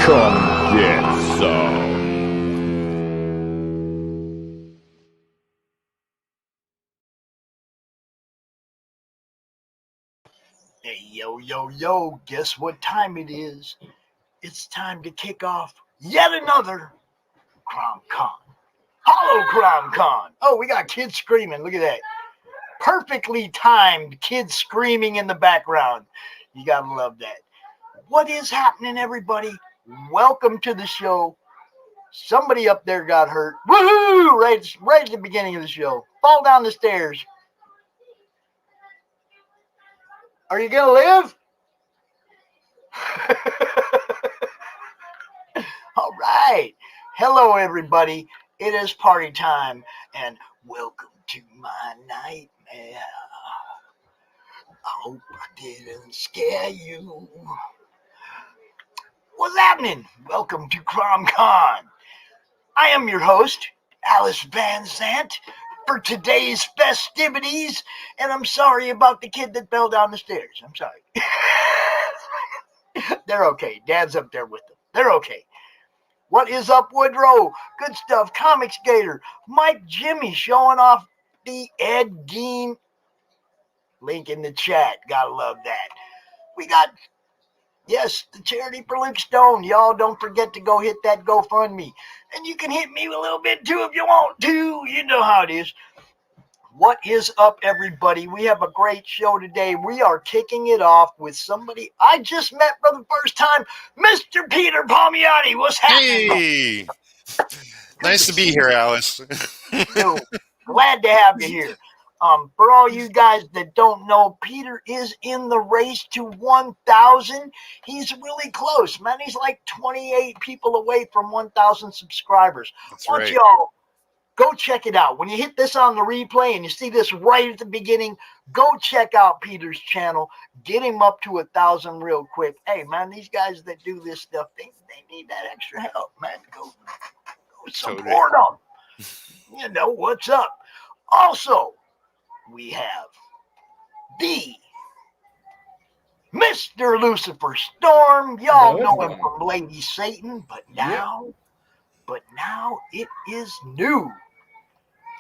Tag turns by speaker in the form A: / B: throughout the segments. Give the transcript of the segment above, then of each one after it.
A: Come get some.
B: Hey, yo, guess what time it is? It's time to kick off yet another CRoM Con. HallowCRoM Con. Oh, we got kids screaming. Look at that. Perfectly timed kids screaming in the background. You gotta love that. What is happening, everybody? Welcome to the show. Somebody up there got hurt. Woohoo! Right at the beginning of the show. Fall down the stairs. Are you gonna live? All right. Hello, everybody. It is party time, and welcome to my nightmare. I hope I didn't scare you. What's happening? Welcome to CRoM Con. I am your host, Alice Van Zant, for today's festivities, and I'm sorry about the kid that fell down the stairs. I'm sorry. They're okay. Dad's up there with them. They're okay. What is up, Woodrow? Good stuff. Comics Gator. Mike Jimmy showing off the Ed Gein. Link in the chat. Gotta love that. We got, yes, the charity for Luke Stone. Y'all don't forget to go hit that GoFundMe. And you can hit me a little bit too if you want to. You know how it is. What is up, everybody? We have a great show today. We are kicking it off with somebody I just met for the first time, Mr. Peter Palmiotti. What's happening?
C: Hey, nice to be here, Alice.
B: Dude, glad to have you here. For all you guys that don't know, Peter is in the race to 1,000. He's really close, man. He's like 28 people away from 1,000 subscribers.
C: That's
B: Why don't
C: right.
B: y'all go check it out. When you hit this on the replay and you see this right at the beginning, go check out Peter's channel. Get him up to 1,000 real quick. Hey, man, these guys that do this stuff, they need that extra help, man. Go support them. You know what's up. Also, we have the Mr. Lucifer Storm. Y'all know him from Lady Satan, but now it is new.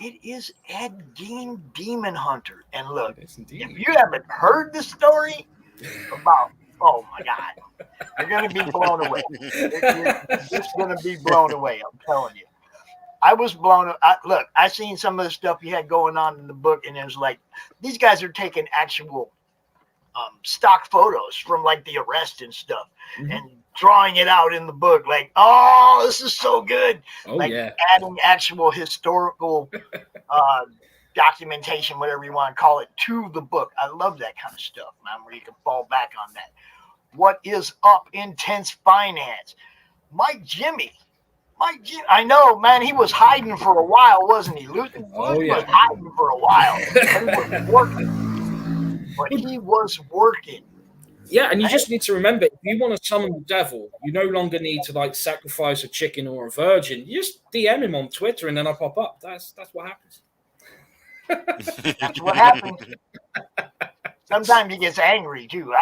B: It is Ed Gein Demon Hunter. And look, if you haven't heard the story about, oh my God, you're going to be blown away. You're just going to be blown away, I'm telling you. I was blown away. Look, I seen some of the stuff you had going on in the book, and it was like, these guys are taking actual stock photos from like the arrest and stuff, and drawing it out in the book. Like, oh, this is so good. Adding actual historical documentation, whatever you want to call it, to the book. I love that kind of stuff, man, where you can fall back on that. What is up, Intense Finance? Mike Jimmy, I know, man, he was hiding for a while, wasn't he? Luke was hiding for a while. He was working.
D: Yeah, and you just need to remember, if you want to summon the devil, you no longer need to like sacrifice a chicken or a virgin. You just DM him on Twitter and then I pop up. That's what happens.
B: That's what happens. Sometimes he gets angry too.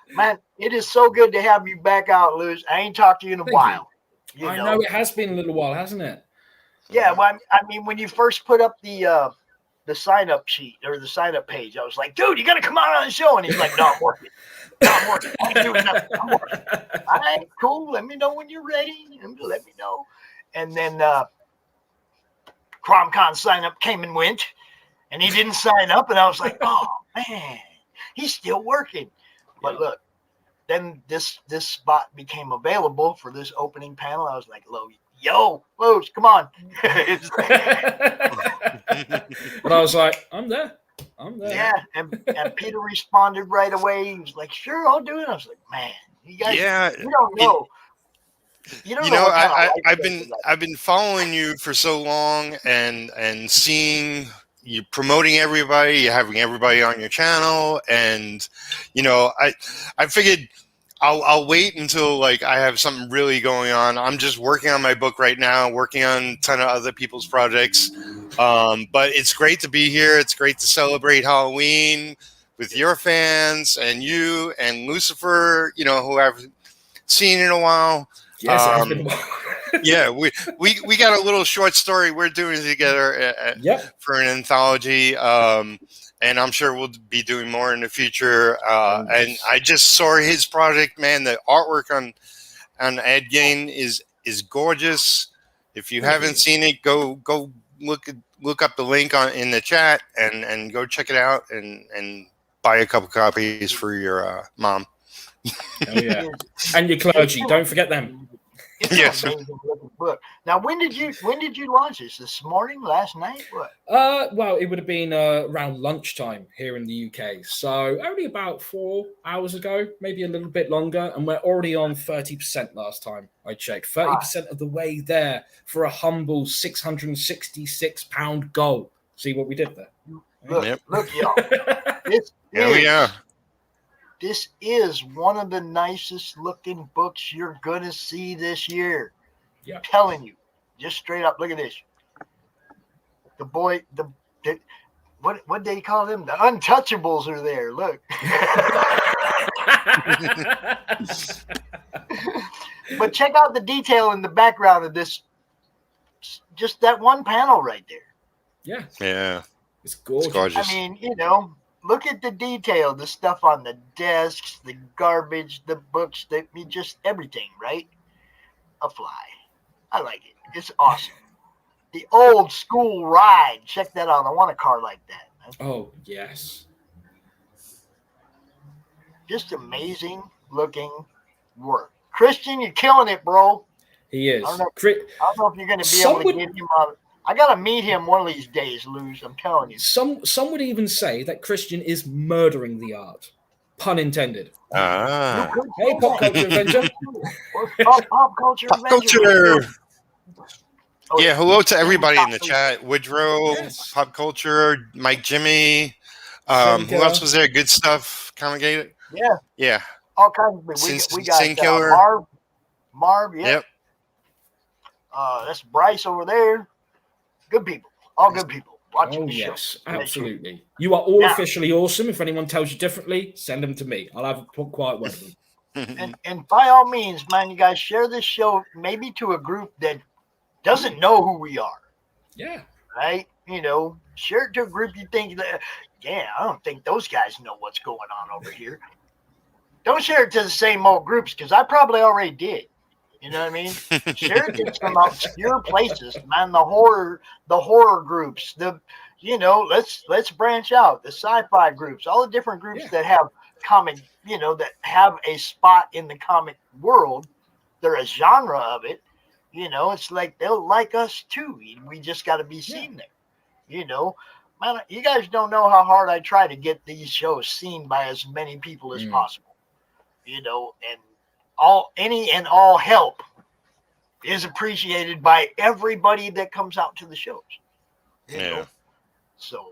B: Man, it is so good to have you back out, Luz. I ain't talked to you in a while.
D: I know it has been a little while, hasn't it?
B: Yeah, well, I mean, when you first put up the sign-up sheet or the sign-up page, I was like, dude, you got to come out on the show. And he's like, no, I'm working. I ain't doing nothing. I'm working. All right, cool. Let me know when you're ready. Let me know. And then CRoM Con sign-up came and went, and he didn't sign up. And I was like, oh, man, he's still working. But look, then this spot became available for this opening panel. I was like, yo, Luz, come on.
D: But I was like, I'm there.
B: Yeah, and Peter responded right away. He was like, sure, I'll do it. I was like, man, you guys, you don't know.
C: I've been following you for so long and seeing you promoting everybody, you having everybody on your channel, and I figured I'll wait until like I have something really going on. I'm just working on my book right now, working on a ton of other people's projects. But it's great to be here. It's great to celebrate Halloween with your fans and you and Lucifer, you know, who I've seen in a while.
D: Yes, it has been a while.
C: Yeah, we got a little short story we're doing together for an anthology, and I'm sure we'll be doing more in the future. And I just saw his project, man. The artwork on Ed Gein is gorgeous. If you haven't seen it, go look up the link in the chat and go check it out and buy a couple copies for your mom.
D: Oh yeah, and your clergy. Don't forget them.
B: It's an amazing looking book. Now, when did you launch this morning, last night? What?
D: Well, it would have been around lunchtime here in the UK. So only about 4 hours ago, maybe a little bit longer, and we're already on 30% last time I checked. 30% of the way there for a humble £666 goal. See what we did there?
B: Look, y'all. This is one of the nicest looking books you're gonna see this year.
D: Yeah.
B: I'm telling you, just straight up. Look at this. The boy, what they call them? The untouchables are there. Look. But check out the detail in the background of this. Just that one panel right there.
D: Yeah.
C: Yeah.
D: It's gorgeous.
C: It's gorgeous.
B: I mean, you know. Look at the detail, the stuff on the desks, the garbage, the books, just everything, right? A fly. I like it. It's awesome. The old school ride. Check that out. I want a car like that.
D: Oh, yes.
B: Just amazing looking work. Christian, you're killing it, bro.
D: He is.
B: I don't know if you're going to be able to get him out. I gotta meet him one of these days, Luz. I'm telling you.
D: Some would even say that Christian is murdering the art, pun intended. Hey, pop culture adventure.
B: Pop culture adventure.
C: Oh, yeah, hello to everybody in the chat. Woodrow, Pop Culture, Mike, Jimmy. Who else was there? Good Stuff. Congregated. Yeah.
B: All kinds of we got Marv. Yep. That's Bryce over there. Good people. All good people. Watching the show.
D: Yes, absolutely. You are all officially awesome. If anyone tells you differently, send them to me. I'll have a quiet word with them.
B: And by all means, man, you guys share this show maybe to a group that doesn't know who we are.
D: Yeah.
B: Right? You know, share it to a group you think that, I don't think those guys know what's going on over here. Don't share it to the same old groups because I probably already did. You know what I mean? Share it to some obscure places, man. The horror groups. Let's branch out. The sci-fi groups, all the different groups that have comic, that have a spot in the comic world. They're a genre of it. It's like they'll like us too. We just got to be seen there. Man, you guys don't know how hard I try to get these shows seen by as many people as possible. And all help is appreciated by everybody that comes out to the shows. You know? So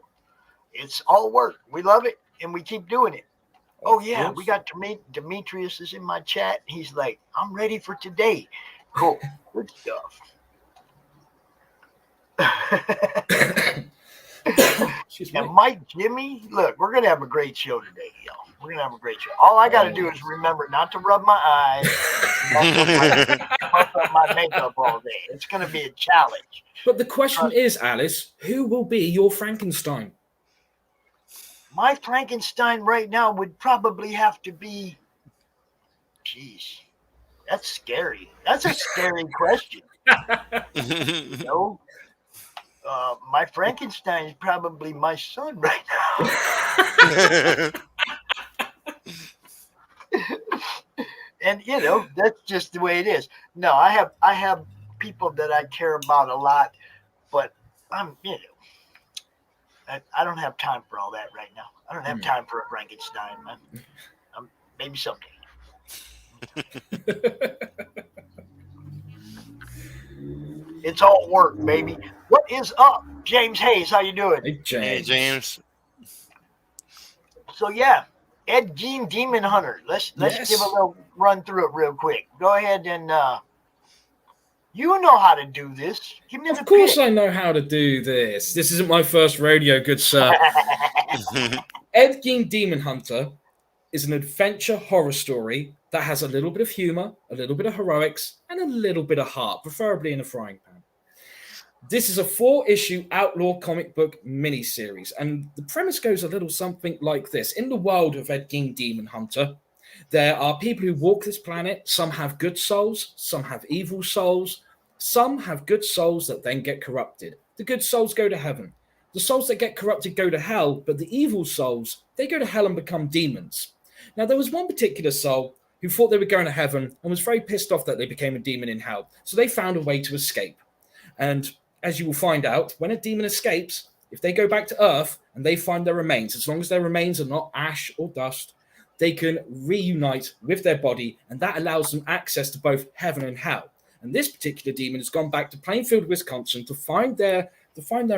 B: it's all work. We love it and we keep doing it. We got Demetrius is in my chat. He's like, I'm ready for today. Cool. Good stuff. And Mike, Jimmy, look, we're gonna have a great show today, y'all. We're gonna have a great show. All I gotta do is remember not to rub my eyes, up my makeup all day. It's gonna be a challenge.
D: But the question is, Alice, who will be your Frankenstein?
B: My Frankenstein right now would probably have to be. Jeez, that's scary. That's a scary question. My Frankenstein is probably my son right now. And that's just the way it is. No, I have people that I care about a lot, but I don't have time for all that right now. I don't have time for a Frankenstein, man. Maybe someday. It's all work, baby. What is up, James Hayes? How you doing?
D: Hey, James.
C: Hey, James.
B: So Ed Gein Demon Hunter. Let's give a little run through it real quick. Go ahead and you know how to do this. Give me
D: Of course I know how to do this. This isn't my first rodeo, good sir. Ed Gein Demon Hunter is an adventure horror story that has a little bit of humor, a little bit of heroics, and a little bit of heart, preferably in a frying pan. This is a 4-issue outlaw comic book miniseries, and the premise goes a little something like this. In the world of Ed Gein Demon Hunter, there are people who walk this planet. Some have good souls, some have evil souls, some have good souls that then get corrupted. The good souls go to heaven. The souls that get corrupted go to hell, but the evil souls, they go to hell and become demons. Now, there was one particular soul who thought they were going to heaven and was very pissed off that they became a demon in hell. So they found a way to escape. And as you will find out, when a demon escapes, if they go back to Earth and they find their remains, as long as their remains are not ash or dust, they can reunite with their body, and that allows them access to both heaven and hell. And this particular demon has gone back to Plainfield, Wisconsin to find their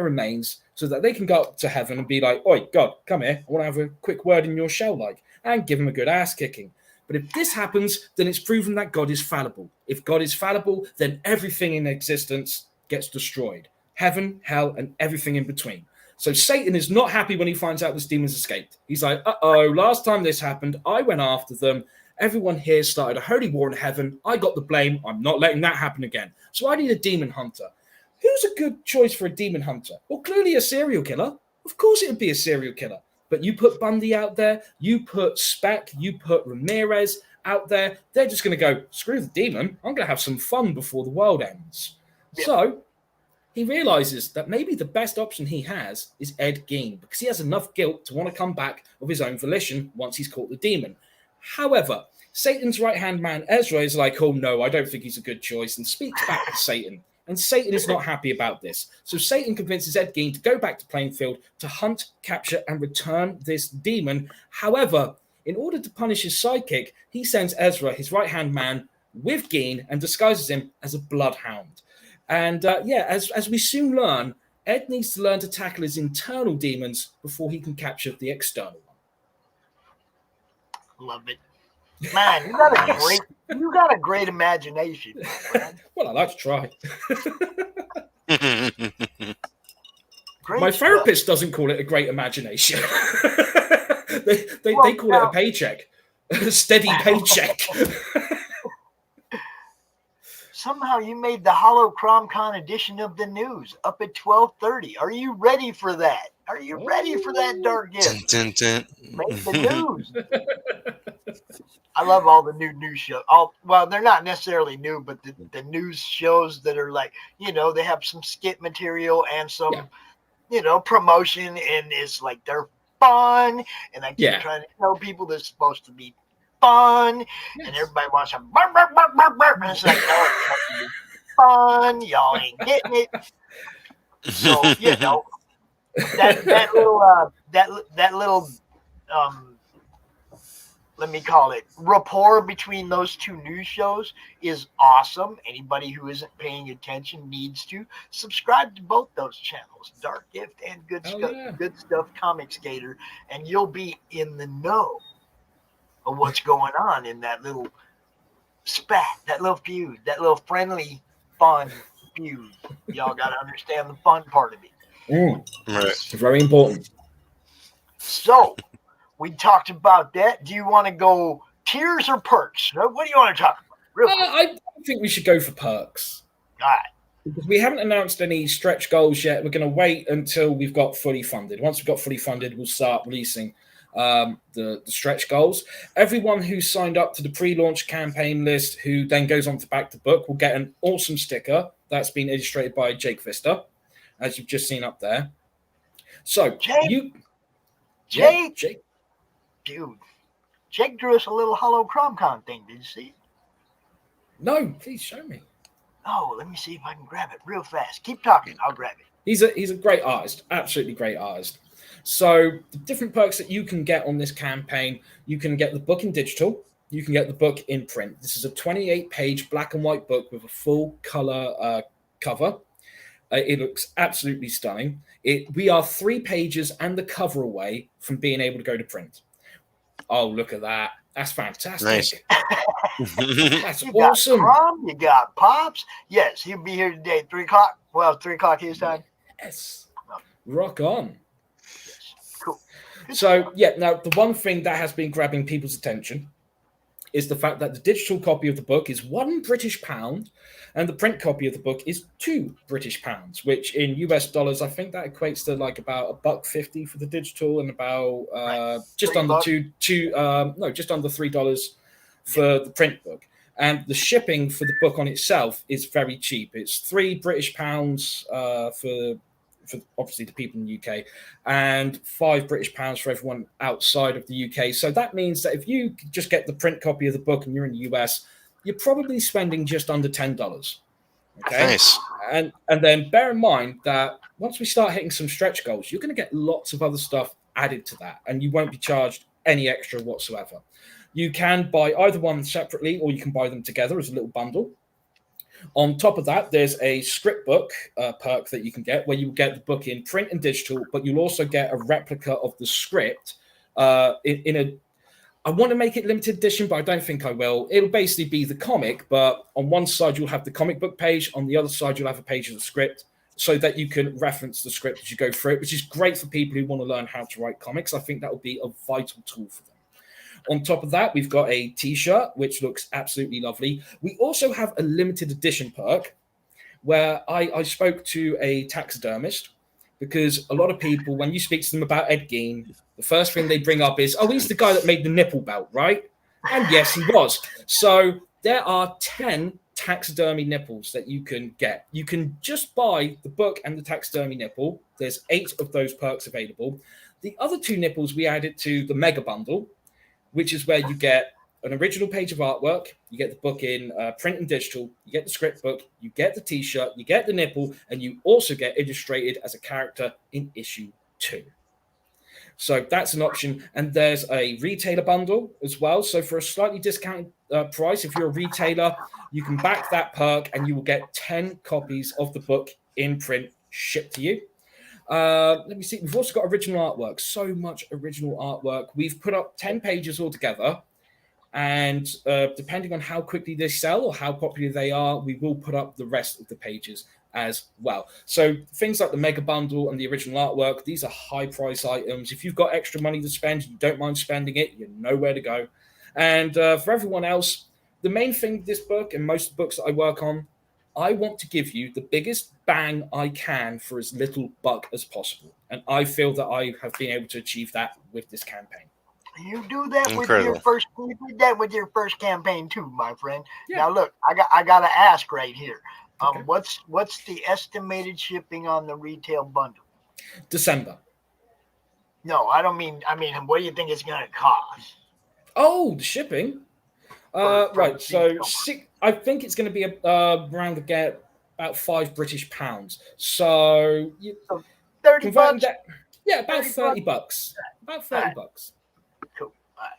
D: remains so that they can go up to heaven and be like, "Oi, God, come here. I want to have a quick word in your shell," and give him a good ass kicking. But if this happens, then it's proven that God is fallible. If God is fallible, then everything in existence gets destroyed. Heaven, hell, and everything in between. So Satan is not happy when he finds out this demon's escaped. He's like, uh-oh, last time this happened, I went after them. Everyone here started a holy war in heaven. I got the blame. I'm not letting that happen again. So I need a demon hunter. Who's a good choice for a demon hunter? Well, clearly a serial killer. Of course it would be a serial killer. But you put Bundy out there, you put Speck, you put Ramirez out there. They're just going to go, screw the demon. I'm going to have some fun before the world ends. Yeah. So he realizes that maybe the best option he has is Ed Gein, because he has enough guilt to want to come back of his own volition once he's caught the demon. However, Satan's right-hand man, Ezra, is like, oh no, I don't think he's a good choice, and speaks back to Satan. And Satan is not happy about this. So Satan convinces Ed Gein to go back to Plainfield to hunt, capture, and return this demon. However, in order to punish his sidekick, he sends Ezra, his right-hand man, with Gein and disguises him as a bloodhound. And as we soon learn, Ed needs to learn to tackle his internal demons before he can capture the external one.
B: Love it. Man, you got a great imagination, my friend.
D: Well, I like to try. My therapist doesn't call it a great imagination. they call it a paycheck, a steady paycheck.
B: Somehow you made the HallowCRoM Con edition of the news up at 12:30. Are you ready for that? Are you ready for that, Dark Gift? Make the news. I love all the new news shows. Well, they're not necessarily new, but the news shows that are like, they have some skit material and some, promotion, and it's like they're fun. And I keep trying to tell people they're supposed to be fun, and everybody wants to burp, burp, burp, burp, burp. And it's like, no, it's supposed to be fun. Y'all ain't getting it. So, that little let me call it rapport between those two news shows is awesome. Anybody who isn't paying attention needs to subscribe to both those channels, Dark Gift and Good Stuff Comic Skater, and you'll be in the know of what's going on in that little spat, that little feud, that little friendly, fun feud. Y'all got to understand the fun part of it.
D: Right. Very important.
B: So, we talked about that. Do you want to go tiers or perks? What do you want to talk about?
D: I think we should go for perks.
B: All right.
D: Because we haven't announced any stretch goals yet. We're going to wait until we've got fully funded. Once we've got fully funded, we'll start releasing the stretch goals. Everyone who signed up to the pre-launch campaign list, who then goes on to back the book, will get an awesome sticker that's been illustrated by Jake Tvister, as you've just seen up there. So,
B: Jake. Dude, Jake drew us a little HallowCRoM Con thing. Did you see it?
D: No, please show me.
B: Oh, let me see if I can grab it real fast. Keep talking. I'll grab it.
D: He's a great artist. Absolutely great artist. So the different perks that you can get on this campaign, you can get the book in digital. You can get the book in print. This is a 28-page black and white book with a full color cover. It looks absolutely stunning. We are 3 pages and the cover away from being able to go to print. Oh, look at that. That's fantastic.
C: Nice.
D: That's
B: you
D: awesome.
B: Got CRoM, you got Pops. Yes, he'll be here today at 3 o'clock. Well, 3 o'clock his time.
D: Yes. Rock on.
B: Yes. Cool.
D: So, now the one thing that has been grabbing people's attention is the fact that the digital copy of the book is £1 and the print copy of the book is £2, which in US dollars, I think that equates to like about $1.50 for the digital and about just under just under $3 for the print book. And the shipping for the book on itself is very cheap. It's £3 for obviously the people in the UK and £5 for everyone outside of the UK. So that means that if you just get the print copy of the book and you're in the US, you're probably spending just under $10. Okay.
C: Nice.
D: And then bear in mind that once we start hitting some stretch goals, you're going to get lots of other stuff added to that, and you won't be charged any extra whatsoever. You can buy either one separately, or you can buy them together as a little bundle. On top of that, there's a script book perk that you can get where you get the book in print and digital, but you'll also get a replica of the script I want to make it limited edition, but I don't think I will. It'll basically be the comic, but on one side you'll have the comic book page, on the other side you'll have a page of the script so that you can reference the script as you go through it, which is great for people who want to learn how to write comics. I think that will be a vital tool for them. On top of that, we've got a t-shirt, which looks absolutely lovely. We also have a limited edition perk where I spoke to a taxidermist, because a lot of people, when you speak to them about Ed Gein, the first thing they bring up is, oh, he's the guy that made the nipple belt, right? And yes, he was. So there are 10 taxidermy nipples that you can get. You can just buy the book and the taxidermy nipple. There's 8 of those perks available. The other 2 nipples we added to the mega bundle, which is where you get an original page of artwork, you get the book in print and digital, you get the script book, you get the t-shirt, you get the nipple, and you also get illustrated as a character in issue 2. So that's an option. And there's a retailer bundle as well. So for a slightly discounted price, if you're a retailer, you can back that perk and you will get 10 copies of the book in print shipped to you. Let me see. We've also got original artwork. So much original artwork. We've put up 10 pages altogether. And depending on how quickly they sell or how popular they are, we will put up the rest of the pages as well. So things like the mega bundle and the original artwork, these are high price items. If you've got extra money to spend, you don't mind spending it, you know where to go. And for everyone else, the main thing with this book and most of the books that I work on, I want to give you the biggest bang I can for as little buck as possible. And I feel that I have been able to achieve that with this campaign.
B: You do that
C: Incredible.
B: You did that with your first campaign too, my friend. Yeah. Now look, I gotta ask right here. Okay. What's the estimated shipping on the retail bundle?
D: December.
B: No, I don't mean. I mean, what do you think it's gonna cost?
D: Oh, the shipping. Right. So I think it's going to be around about £5 So,
B: so $30.
D: About $30. About $30.
B: Cool. All right.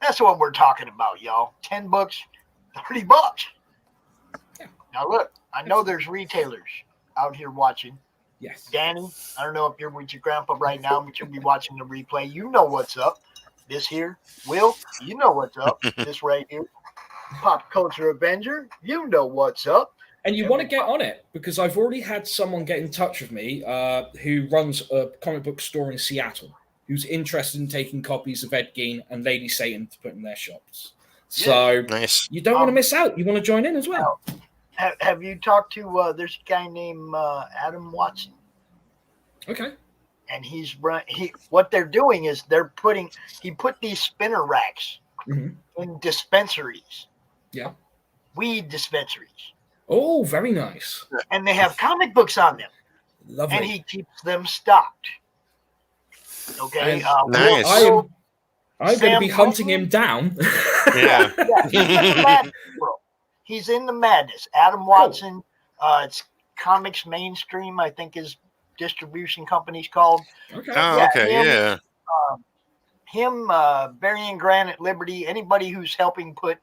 B: That's what we're talking about, y'all. 10 books, $30. Yeah. Now look, I know there's retailers out here watching.
D: Yes.
B: Danny, I don't know if you're with your grandpa right now, but you'll be watching the replay. You know what's up. This here, Will, you know what's up. This right here, Pop Culture Avenger, you know what's up.
D: And you want to get on it, because I've already had someone get in touch with me who runs a comic book store in Seattle, who's interested in taking copies of Ed Gein and Lady Satan to put in their shops. So
C: nice.
D: You don't want to miss out. You want to join in as well.
B: Have you talked to, there's a guy named Adam Watson.
D: Okay.
B: And what they're doing is he put these spinner racks in dispensaries.
D: Yeah.
B: Weed dispensaries.
D: Oh, very nice.
B: And they have comic books on them.
D: Lovely.
B: And he keeps them stocked. Okay.
C: Nice.
D: I'm going to be hunting him down.
C: Yeah.
B: He's in the madness. Adam Watson. Cool. It's Comics Mainstream, I think his distribution company's called.
D: Okay.
C: Oh, okay.
B: Him, Burying Grant at Liberty, anybody who's helping put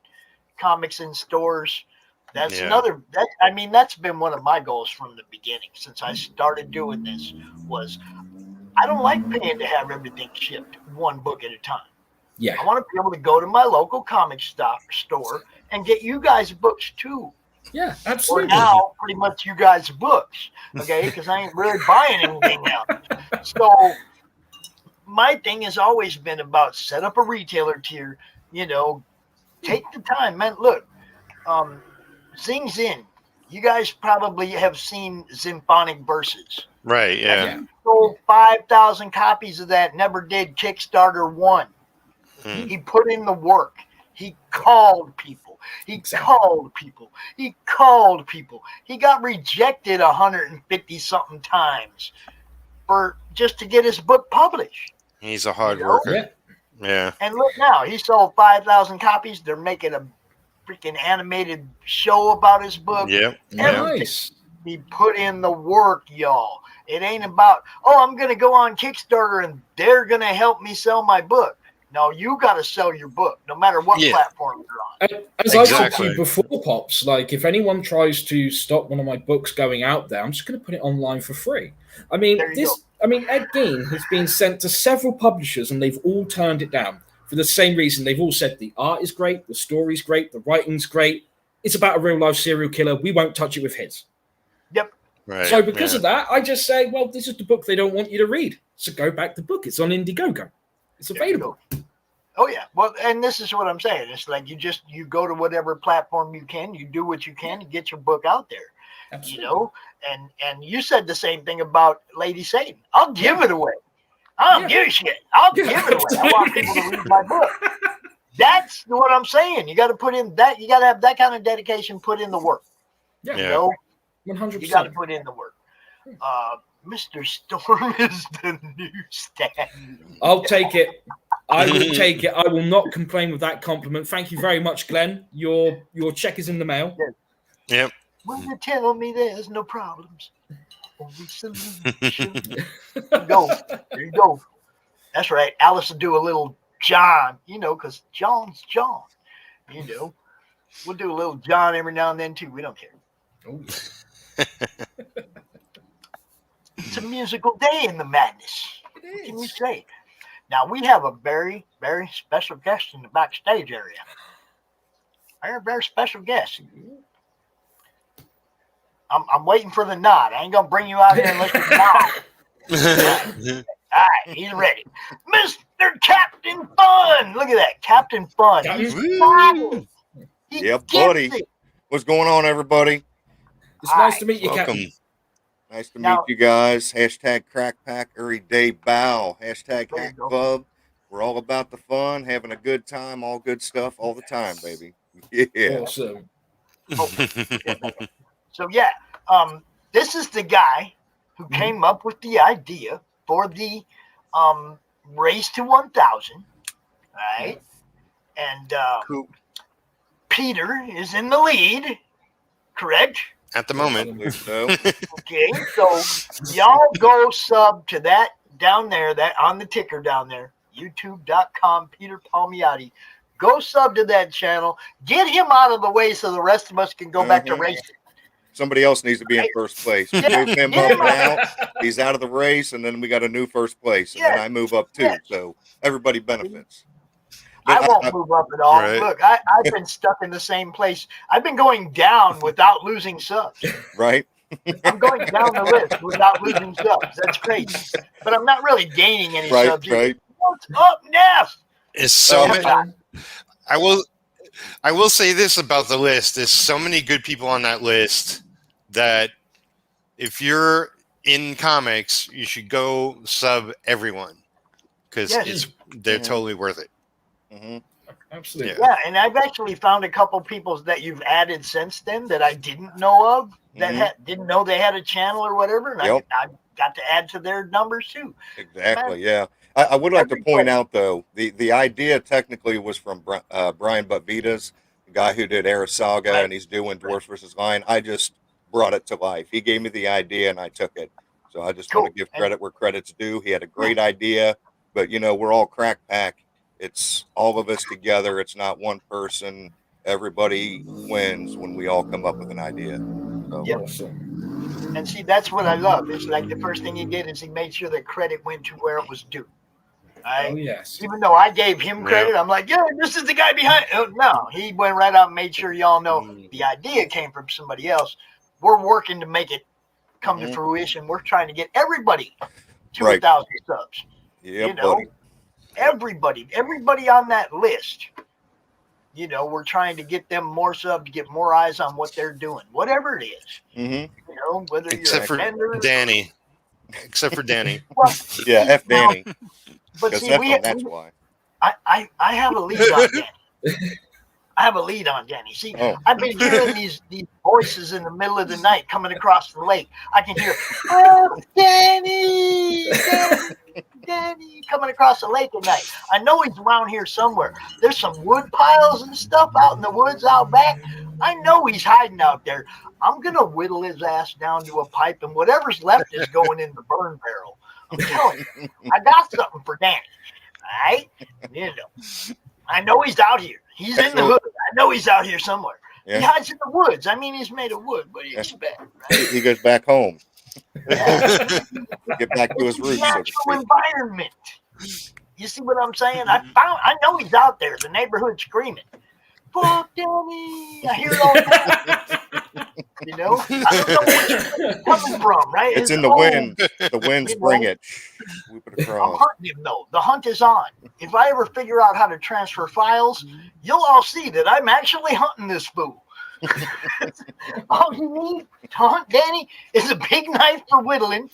B: comics in stores. That's another. That's been one of my goals from the beginning since I started doing this. Was I don't like paying to have everything shipped one book at a time.
D: Yeah,
B: I want to be able to go to my local comic store and get you guys books too.
D: Yeah, absolutely.
B: Or now, pretty much you guys books, okay? Because I ain't really buying anything else. So my thing has always been about set up a retailer tier, take the time, man. Look, Zing Zin, you guys probably have seen Symphonic Verses.
C: Right, yeah.
B: He sold 5,000 copies of that, never did Kickstarter 1. He put in the work. He called people. He called people. He called people. He got rejected 150 something times for just to get his book published.
C: He's a hard worker. Yeah.
B: And look now, he sold 5,000 copies. They're making a freaking animated show about his book.
C: Yep.
D: Nice.
B: He put in the work, y'all. It ain't about, I'm going to go on Kickstarter and they're going to help me sell my book. No, you got to sell your book, no matter what platform you're on.
D: As I said to you before, Pops, like if anyone tries to stop one of my books going out there, I'm just going to put it online for free. I mean, Ed Gein has been sent to several publishers and they've all turned it down for the same reason. They've all said the art is great, the story's great, the writing's great. It's about a real life serial killer. We won't touch it with his.
B: Yep.
C: Right.
D: So because of that, I just say, well, this is the book they don't want you to read. So go back the book. It's on Indiegogo. It's available.
B: Oh yeah. Well, and this is what I'm saying. It's like you go to whatever platform you can, you do what you can to get your book out there. Absolutely. And you said the same thing about Lady Satan. I'll give it away. I don't give a shit. I'll give it away. I want people to read my book. That's what I'm saying. You got to put in that. You got to have that kind of dedication. Put in the work.
D: Yeah. 100%.
B: You got to put in the work. Mr. Storm is the new stand.
D: I'll take it. I will take it. I will not complain with that compliment. Thank you very much, Glenn. Your check is in the mail.
C: Yep.
B: Will you tell me there's no problems? Only solutions. There you go. That's right. Alice will do a little John, because John's John. We'll do a little John every now and then too. We don't care.
D: Oh.
B: It's a musical day in the madness. What can you say? Now, we have a very, very special guest in the backstage area. Very, very special guest. I'm waiting for the nod. I ain't going to bring you out here unless you nod. All right, he's ready. Mr. Captain Fun. Look at that. Captain Fun. He's fun.
E: Yep, buddy. What's going on, everybody?
D: It's nice to meet you, Captain.
E: Nice to meet you guys. Hashtag Crack Pack every day bow. Hashtag Hack Club. We're all about the fun, having a good time, all good stuff all the time, baby. Yeah.
D: Awesome.
B: So, this is the guy who came up with the idea for the race to 1,000, right? And Peter is in the lead, correct?
C: At the moment.
B: Okay, so y'all go sub to that down there, that on the ticker down there, youtube.com, Peter Palmiotti. Go sub to that channel. Get him out of the way so the rest of us can go back to racing.
E: Somebody else needs to be in first place. Move him up now. He's out of the race, and then we got a new first place, and then I move up too. So everybody benefits.
B: I won't move up at all. Right. Look, I've been stuck in the same place. I've been going down without losing subs.
E: Right.
B: I'm going down the list without losing subs. That's crazy. But I'm not really gaining any subs.
E: Right.
B: What's up next?
C: It's so many. I will say this about the list. There's so many good people on that list that if you're in comics, you should go sub everyone because they're totally worth it.
E: Mm-hmm.
D: Absolutely.
B: Yeah, and I've actually found a couple people that you've added since then that I didn't know of, that didn't know they had a channel or whatever, and I got to add to their numbers too.
E: Exactly, yeah. I would like to point out, though, the idea technically was from Brian Butvitas, the guy who did Era Saga, and he's doing Dwarfs vs. Lion. I just brought it to life. He gave me the idea, and I took it. So I just want to give credit where credit's due. He had a great idea, but, we're all Crack Pack. It's all of us together. It's not one person. Everybody wins when we all come up with an idea. So.
B: Awesome. And see, that's what I love. It's like the first thing he did is he made sure that credit went to where it was due. Right?
D: Oh, yes.
B: Even though I gave him credit, I'm like, this is the guy behind it. No, he went right out and made sure y'all know the idea came from somebody else. We're working to make it come to fruition. We're trying to get everybody to 1,000 subs.
E: Yeah,
B: you know,
E: buddy.
B: everybody on that list. You know, we're trying to get them more subs, get more eyes on what they're doing, whatever it is.
E: Mm-hmm.
B: You know, whether
C: Except
B: you're
C: for
B: a vendor.
C: Danny. Except for Danny.
B: Well,
E: Yeah, F Danny.
B: but
E: Because
B: see,
E: that's why.
B: I have a lead on Danny. I have a lead on Danny. See,
E: Oh.
B: I've been hearing these voices in the middle of the night coming across the lake. I can hear, oh, Danny, Danny, coming across the lake at night. I know he's around here somewhere. There's some wood piles and stuff out in the woods out back. I know he's hiding out there. I'm going to whittle his ass down to a pipe, and whatever's left is going in the burn barrel. I'm telling you, I got something for Danny. All right? You know, I know he's out here. He's in the hood. I know he's out here somewhere.
E: Yeah.
B: He hides in the woods. I mean, he's made of wood. What do you expect? Right?
E: He goes back home.
B: Yeah.
E: Get back to his roots. So to
B: Natural
E: speak.
B: environment. You see what I'm saying? I know he's out there. The neighborhood screaming. Fuck Danny. I hear it all the time. You know? I don't know where it's coming from, right?
E: It's in the wind. The winds bring it. Whip it
B: I'm
E: across.
B: hunting him though. The hunt is on. If I ever figure out how to transfer files, you'll all see that I'm actually hunting this fool. All you need to hunt Danny is a big knife for whittling.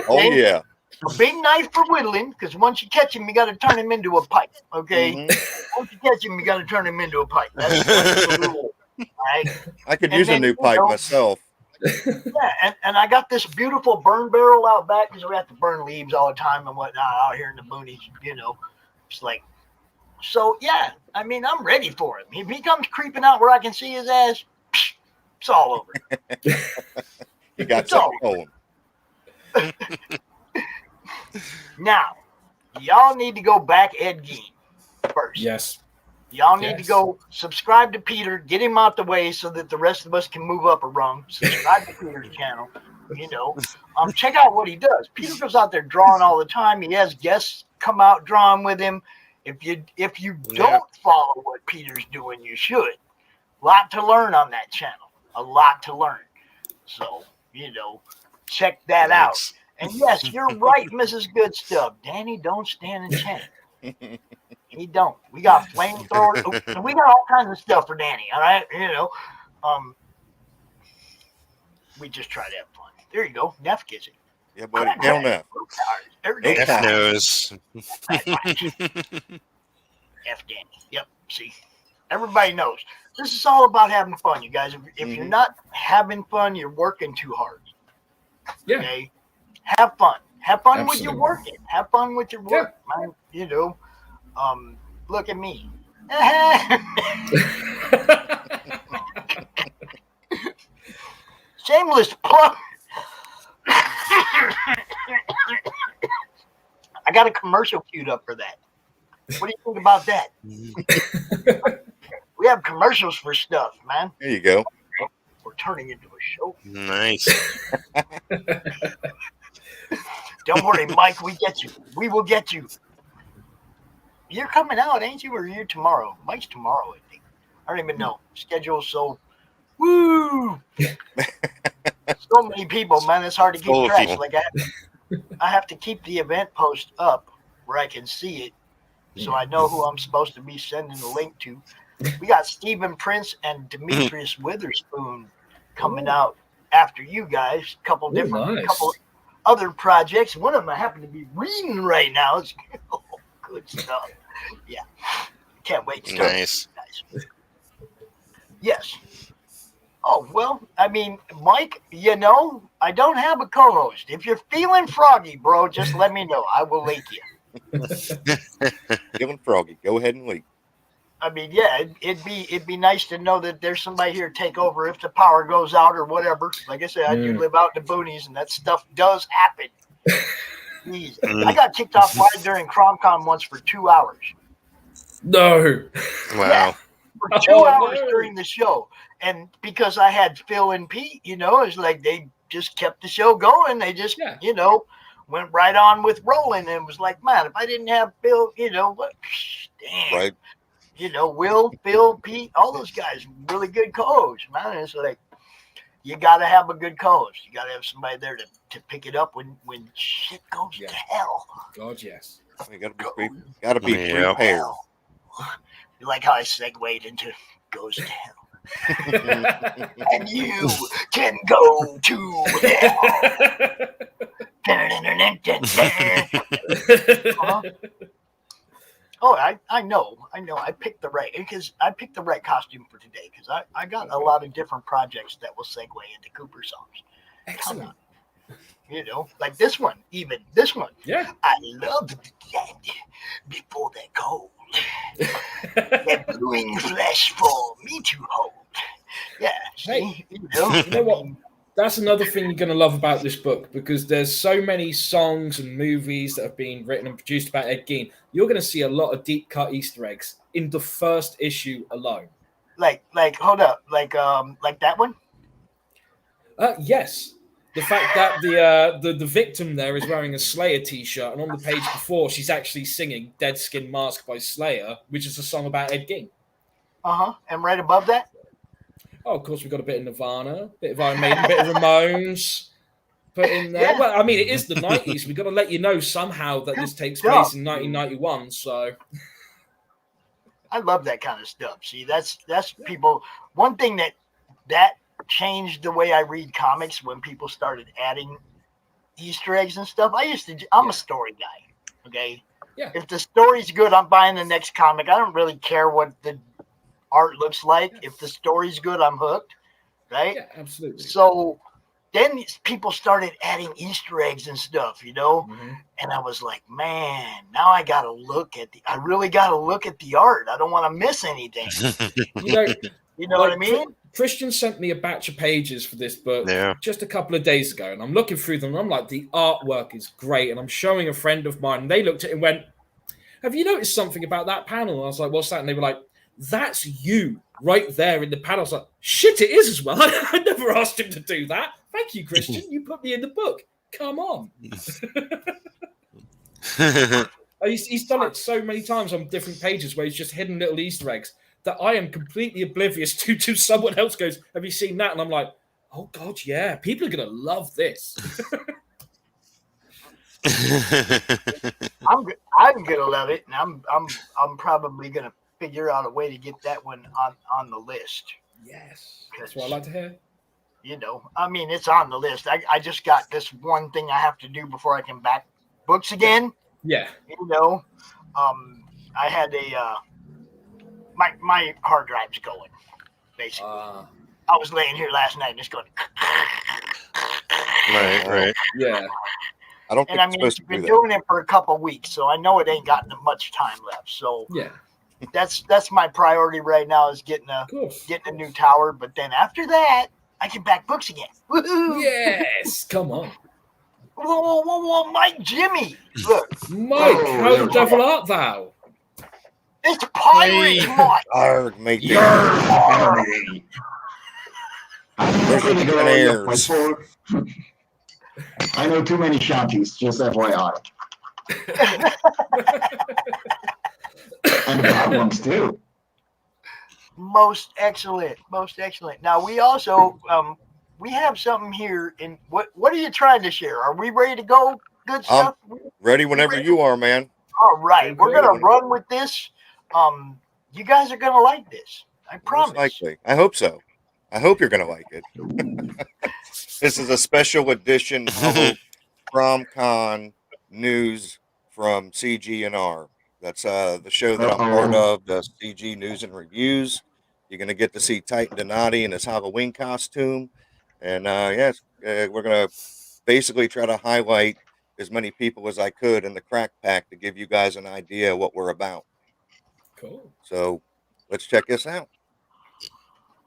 E: Oh yeah.
B: A big knife for whittling, because once you catch him, you got to turn him into a pipe. Okay.
E: Mm-hmm.
B: Once you catch him, you got to turn him into a pipe. That's the rule. All right.
E: I could
B: And
E: use a
B: then,
E: new
B: you
E: pipe
B: know,
E: myself.
B: Yeah, and I got this beautiful burn barrel out back because we have to burn leaves all the time and whatnot out here in the boonies. You know, it's like, so yeah. I mean, I'm ready for him. If he comes creeping out where I can see his ass, it's all over.
E: You got
B: It's all
E: something going.
B: Now, y'all need to go back Ed Gein first.
D: Yes.
B: Y'all need to go subscribe to Peter, get him out the way so that the rest of us can move up a rung. Subscribe to Peter's channel. You know, check out what he does. Peter goes out there drawing all the time. He has guests come out drawing with him. If you don't follow what Peter's doing, you should. A lot to learn on that channel. A lot to learn. So, you know, check that out. And yes, you're right, Mrs. Good Stuff. Danny don't stand a chance. He don't. We got flamethrowers. We got all kinds of stuff for Danny. All right, you know. We just try to have fun. There you go. Neff gets it.
E: Yeah, buddy. Down there.
C: F knows.
B: F Danny. Yep. See, everybody knows. This is all about having fun, you guys. If you're not having fun, you're working too hard.
D: Yeah.
B: Okay. Have fun. Have fun
D: Absolutely.
B: with your working. Have fun with your work. Man. You know, look at me. Shameless plug. I got a commercial queued up for that. What do you think about that? We have commercials for stuff, man.
E: There you go.
B: We're turning into a show.
C: Nice.
B: Don't worry, Mike. We get you. We will get you. You're coming out, ain't you? Or are you tomorrow? Mike's tomorrow, I think. I don't even know. Schedule's so woo. So many people, man. It's hard to keep track. Like I have to keep the event post up where I can see it, so I know who I'm supposed to be sending the link to. We got Stephen Prince and Demetrius Witherspoon coming out after you guys. Couple other projects. One of them I happen to be reading right now. It's good stuff. Yeah, can't wait to
C: nice.
B: Guys. Yes. Oh, well, I mean, Mike, you know, I don't have a co-host. If you're feeling froggy, bro, just let me know. I will link you.
E: Feeling froggy. Go ahead and leak.
B: I mean, yeah, it'd be nice to know that there's somebody here to take over if the power goes out or whatever. Like I said, I do live out in the boonies, and that stuff does happen. Jeez. I got kicked off live during CRoM Con once for 2 hours.
D: No.
C: Wow.
B: Yeah, for 2 hours during the show. And because I had Phil and Pete, you know, it's like they just kept the show going. They just, you know, went right on with rolling. And it was like, man, if I didn't have Phil, you know, what? Damn.
E: Right.
B: You know, Will, Phil, Pete, all those guys, really good co-hosts, man. It's like, you got to have a good co-host. You got to have somebody there to pick it up when shit goes to hell.
D: God, yes.
E: You gotta be prepared.
B: You like how I segued into goes to hell. And you can go to hell. Oh, I know. I picked the right costume for today because I got a lot of different projects that will segue into Cooper songs.
D: Excellent.
B: You know, like this one, even this one.
D: Yeah.
B: I love the dead before they're cold. They're brewing flesh for me to hold. Yeah.
D: Hey,
B: you
D: know what? That's another thing you're going to love about this book, because there's so many songs and movies that have been written and produced about Ed Gein. You're going to see a lot of deep cut Easter eggs in the first issue alone.
B: Like hold up, like that one.
D: Yes. The fact that the victim there is wearing a Slayer t-shirt, and on the page before she's actually singing "Dead Skin Mask" by Slayer, which is a song about Ed Gein.
B: And right above that.
D: Oh, of course, we've got a bit of Nirvana, a bit of Iron Maiden, a bit of Ramones put in there. Yeah. Well, I mean, it is the 90s. We've got to let you know somehow that this takes place in 1991. So
B: I love that kind of stuff. See, that's people. One thing that changed the way I read comics when people started adding Easter eggs and stuff. I'm a story guy. Okay.
D: Yeah.
B: If the story's good, I'm buying the next comic. I don't really care what the art looks like. If the story's good, I'm hooked, right?
D: Yeah, absolutely.
B: So then people started adding Easter eggs and stuff, you know, and I was like, man, now I really got to look at the art. I don't want to miss anything. You know what I mean?
D: Christian sent me a batch of pages for this book just a couple of days ago, and I'm looking through them, and I'm like, the artwork is great, and I'm showing a friend of mine, and they looked at it and went, have you noticed something about that panel? And I was like, what's that? And they were like, that's you right there in the panel. I was like, shit, it is as well. I never asked him to do that. Thank you, Christian. You put me in the book. Come on. He's done it so many times on different pages where he's just hidden little Easter eggs that I am completely oblivious to. Someone else goes, have you seen that? And I'm like, oh, God, yeah. People are going to love this.
B: I'm going to love it, and I'm probably going to figure out a way to get that one on the list.
D: Yes, that's what I like to hear.
B: You know, I mean, it's on the list. I just got this one thing I have to do before I can back books again.
D: Yeah.
B: You know, I had my hard drive's going, basically. I was laying here last night and it's going.
C: Right.
D: Yeah.
E: I don't think
B: it's been doing it for a couple of weeks, so I know it ain't got much time left. So
D: yeah.
B: That's my priority right now is getting a new tower. But then after that, I can back books again. Woo-hoo!
D: Yes, come on.
B: Whoa, Mike Jimmy. Look.
D: Mike, how the devil art thou?
B: It's Pirate Mike.
E: Arg, mate.
F: I know too many shanties, just FYI. And bad ones too.
B: Most excellent. Now we also we have something here. In what are you trying to share? Are we ready to go? Good stuff.
E: Ready whenever you are, man.
B: All right, we're gonna run with this. You guys are gonna like this. I promise.
E: Most likely. I hope so. I hope you're gonna like it. This is a special edition HallowCRoM Con news from CGNR. That's the show that I'm part of, the CG News and Reviews. You're going to get to see Titan Donati in his Halloween costume. And we're going to basically try to highlight as many people as I could in the crack pack to give you guys an idea of what we're about.
D: Cool.
E: So let's check this out.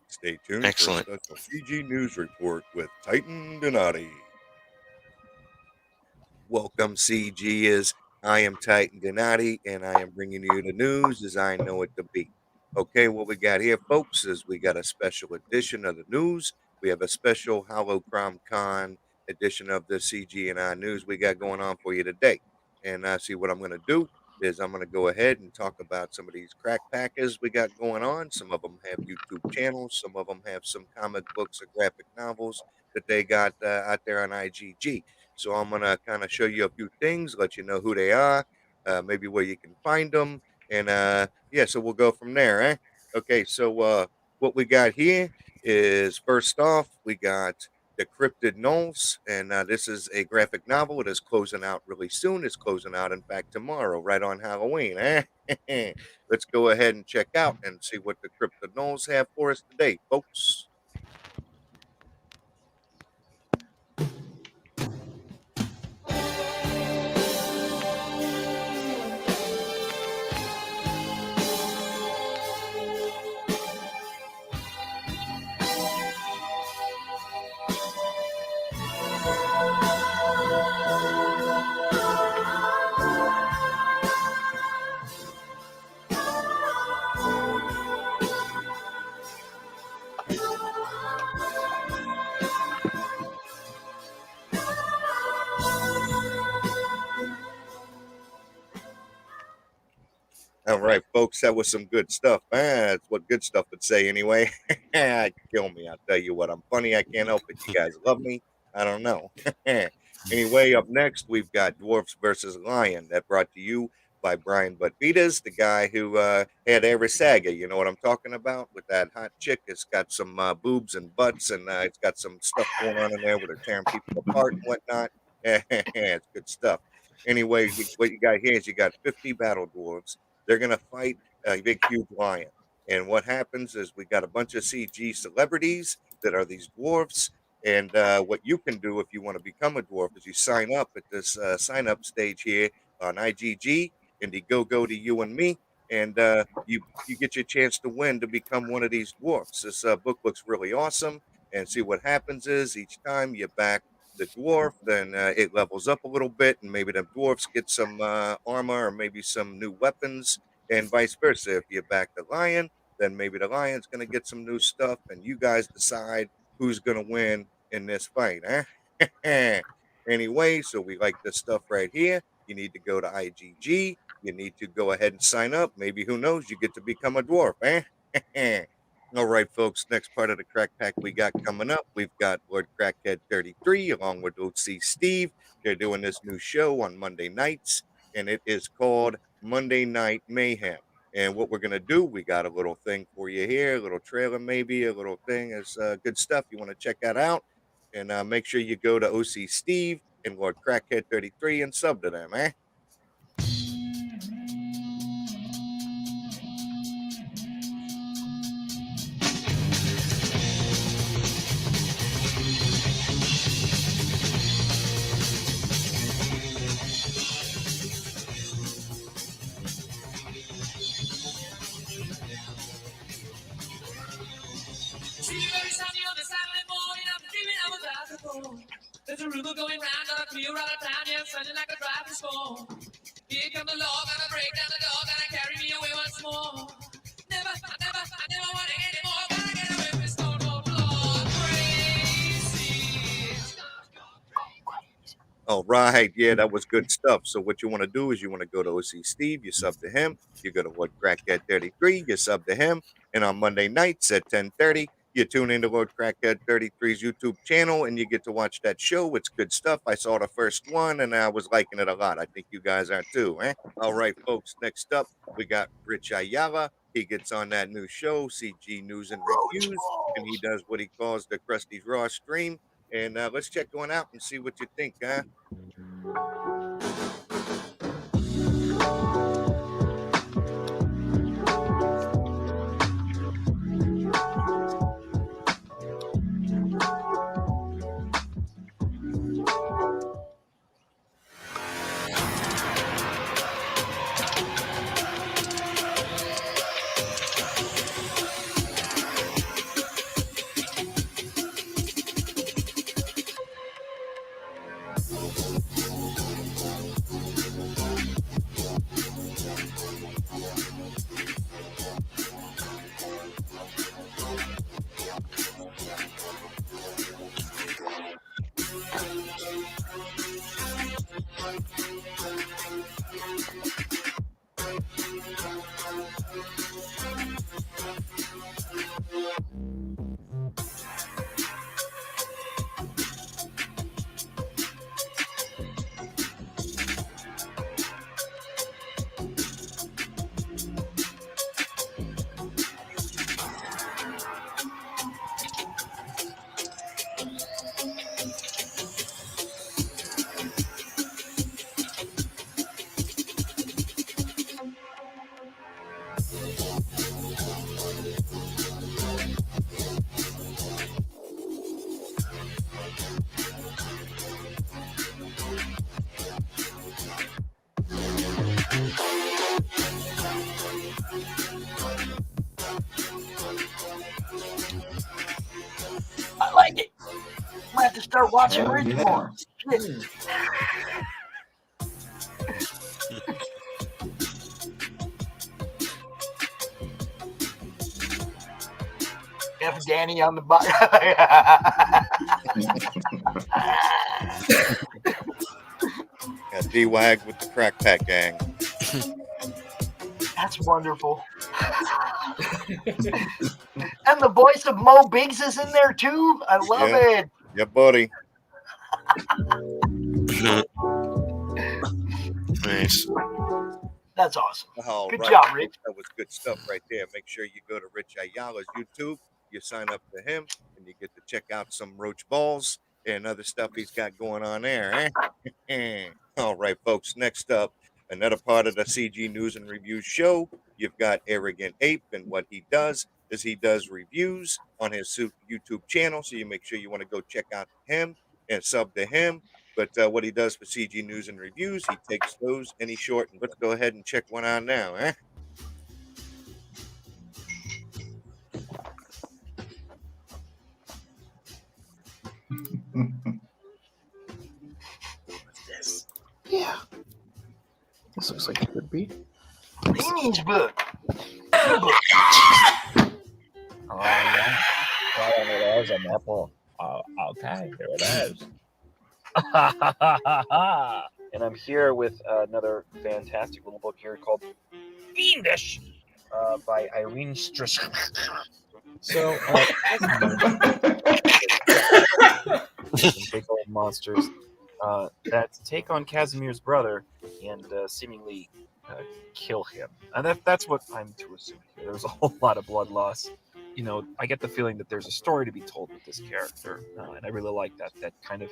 E: Stay tuned
C: Excellent.
E: for a special CG News Report with Titan Donati. Welcome, CG I am Titan Donati, and I am bringing you the news as I know it to be. Okay, what we got here, folks, is we got a special edition of the news. We have a special HallowCRoM Con edition of the CG and I news we got going on for you today. And see what I'm going to do is I'm going to go ahead and talk about some of these crack packers we got going on. Some of them have YouTube channels. Some of them have some comic books or graphic novels that they got out there on IGG. So I'm going to kind of show you a few things, let you know who they are, maybe where you can find them. And yeah, so we'll go from there. Okay, so what we got here is first off, we got The Cryptid Knolls, and this is a graphic novel. It is closing out really soon. It's closing out, in fact, tomorrow, right on Halloween. Let's go ahead and check out and see what the Cryptid Knolls have for us today, folks. All right, folks, that was some good stuff. That's what good stuff would say anyway. Kill me. I'll tell you what, I'm funny. I can't help it. You guys love me. I don't know. Anyway, up next, we've got Dwarfs versus Lion. That brought to you by Brian Butvitas, the guy who had every saga. You know what I'm talking about? With that hot chick. It's got some boobs and butts, and it's got some stuff going on in there with her tearing people apart and whatnot. It's good stuff. Anyway, what you got here is you got 50 battle dwarves. They're going to fight a big, huge lion. And what happens is we got a bunch of CG celebrities that are these dwarfs. And what you can do if you want to become a dwarf is you sign up at this sign up stage here on IGG, Indiegogo to you and me. And you get your chance to win to become one of these dwarfs. This book looks really awesome. And see what happens is each time you back the dwarf, then it levels up a little bit, and maybe the dwarfs get some armor or maybe some new weapons, and vice versa. If you back the lion, then maybe the lion's going to get some new stuff, and you guys decide who's going to win in this fight. Anyway, so we like this stuff right here. You need to go to IGG. You need to go ahead and sign up. Maybe, who knows, you get to become a dwarf. All right, folks, next part of the crack pack we got coming up, we've got Lord Crackhead 33 along with OC Steve. They're doing this new show on Monday nights, and it is called Monday Night Mayhem. And what we're going to do, we got a little thing for you here, a little trailer maybe, a little thing. Is good stuff. You want to check that out. And make sure you go to OC Steve and Lord Crackhead 33 and sub to them,
G: There's a rumor going round on a clear out of town, yeah, sounding like a driver's storm. Here come the law, gonna break down the door, gonna carry me away once more. Never want it anymore, gotta get away from Stone Cold Lord crazy.
E: All right, yeah, that was good stuff. So what you want to do is you want to go to OC Steve, you sub to him. You go to Lord Crackhead 33, you sub to him. And on Monday nights at 10:30, you tune into Lord Crackhead 33's YouTube channel, and you get to watch that show. It's good stuff. I saw the first one, and I was liking it a lot. I think you guys are too, All right, folks, next up, we got Rich Ayala. He gets on that new show, CG News and Reviews, and he does what he calls the Krusty's Raw stream. And let's check one out and see what you think,
B: I like it. I'm gonna have to start watching
F: Hell
B: Rich
F: yeah.
B: more. Shit. F Danny on the bottom.
E: Got D-Wag with the Crack Pack Gang.
B: That's wonderful. And the voice of Mo Biggs is in there too. I love
E: Yeah.
B: it.
E: Yeah, buddy.
C: Nice.
B: That's awesome.
E: All
B: Good
E: right.
B: job, Rich.
E: That was good stuff right there. Make sure you go to Rich Ayala's YouTube. You sign up to him, and you get to check out some roach balls and other stuff he's got going on there. Eh? All right, folks. Next up, another part of the CG News and Reviews show. You've got Arrogant Ape, and what he does is he does reviews on his YouTube channel. So you make sure you want to go check out him and sub to him. But what he does for CG News and Reviews, he takes those and he shortens. Let's go ahead and check one out now.
H: Yeah. This looks like it could be.
B: Beanie's book.
I: Oh, yeah. Well, there's an apple. Okay, here it is. And I'm here with another fantastic little book here called Fiendish by Irene Striss. So, big old monsters that take on Casimir's brother and seemingly kill him. And that's what I'm to assume here. There's a whole lot of blood loss. You know, I get the feeling that there's a story to be told with this character, and I really like that kind of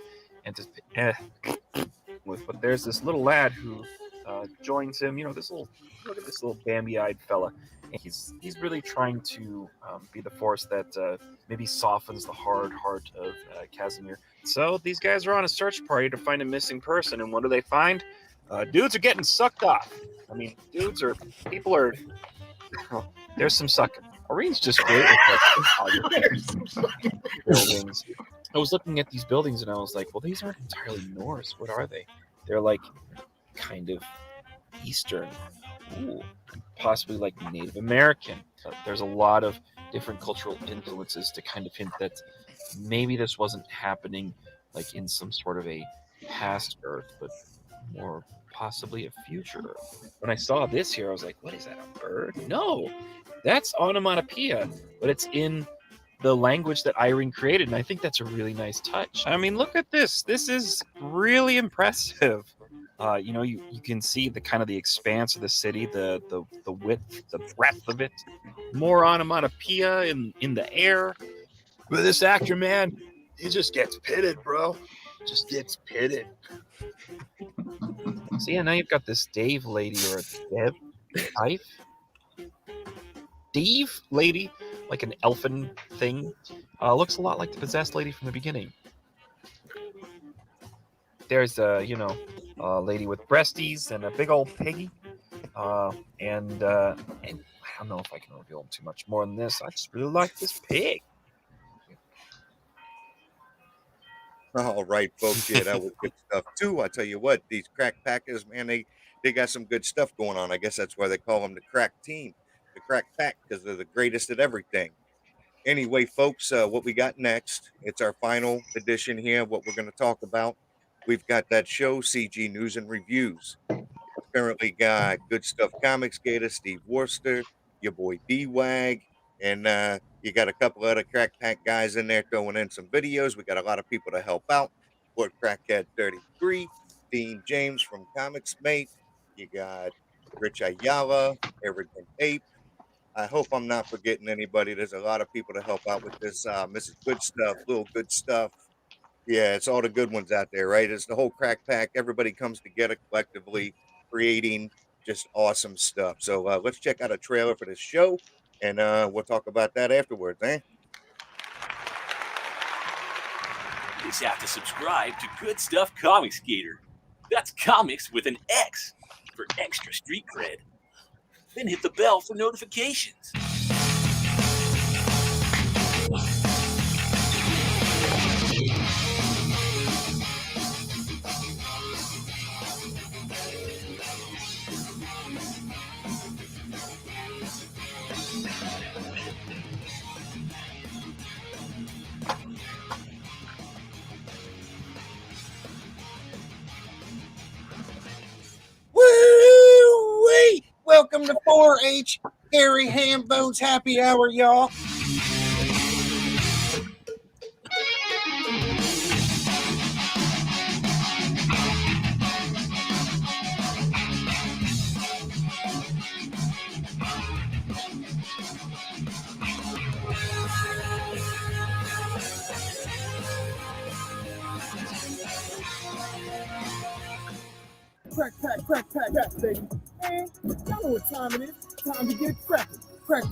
I: but there's this little lad who joins him. You know, look at this little Bambi-eyed fella. And he's really trying to be the force that maybe softens the hard heart of Casimir. So these guys are on a search party to find a missing person, and what do they find? Dudes are getting sucked off. I mean, people are. There's some sucking. Irene's just great with buildings. I was looking at these buildings and I was like, well, these aren't entirely Norse. What are they? They're like kind of Eastern. Ooh, possibly like Native American. There's a lot of different cultural influences to kind of hint that maybe this wasn't happening like in some sort of a past Earth, but more possibly a future Earth. When I saw this here, I was like, what is that, a bird? No, that's onomatopoeia, but it's in the language that Irene created, and I think that's a really nice touch. I mean, look at this. This is really impressive. You know, you can see the kind of the expanse of the city, the width, the breadth of it. More onomatopoeia in the air. But this actor, man, he just gets pitted, bro. Just gets pitted. So yeah, now you've got this Dave lady or a Dave lady, like an elfin thing. Looks a lot like the possessed lady from the beginning. There's a lady with breasties and a big old piggy, and I don't know if I can reveal too much more than this. I just really like this pig.
E: All right, folks. Yeah, that was good stuff too. I tell you what, these crack packers, man, they got some good stuff going on. I guess that's why they call them the crack team, the crack pack, because they're the greatest at everything. Anyway, folks, what we got next? It's our final edition here. What we're going to talk about. We've got that show, CG News and Reviews. It's currently got Good Stuff Comics Gator, Steve Worcester, your boy D-Wag, and you got a couple other Crack Pack guys in there throwing in some videos. We got a lot of people to help out. Lord Crackhead 33, Dean James from Comics Mate. You got Rich Ayala, Arrogant Ape. I hope I'm not forgetting anybody. There's a lot of people to help out with this. Mrs. Good Stuff, Little Good Stuff. Yeah, it's all the good ones out there, right? It's the whole Crack Pack. Everybody comes together collectively, creating just awesome stuff. So let's check out a trailer for this show, and we'll talk about that afterwards, eh?
J: You just have to subscribe to Good Stuff Comics Gator. That's comics with an X for extra street cred. Then hit the bell for notifications.
E: Woo-wee! Welcome to 4-H Harry Hambones Happy Hour, y'all.
K: Crack, baby. Man, y'all know what time it is. Time to get cracking. Crack,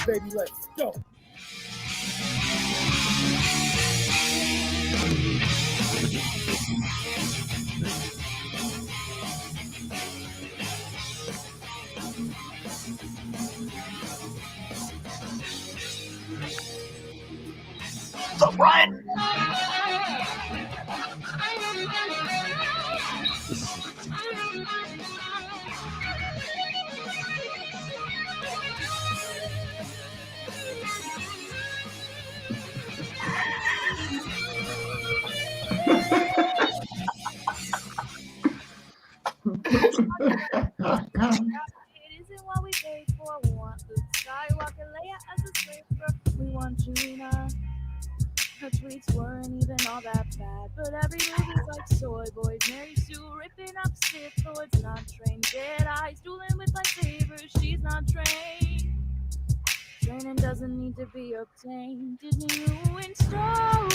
K: baby. Let's go.
B: What's up, Brian?
L: It isn't what we paid for. We want Luke Skywalker, Leia as a slave. We want Jaina. Her tweets weren't even all that bad, but every movie's like soy boys. Mary Sue ripping up Sith Lords, not trained Jedi's dueling with lightsabers. She's not trained. Training doesn't need to be obtained. Disney ruined Star Wars.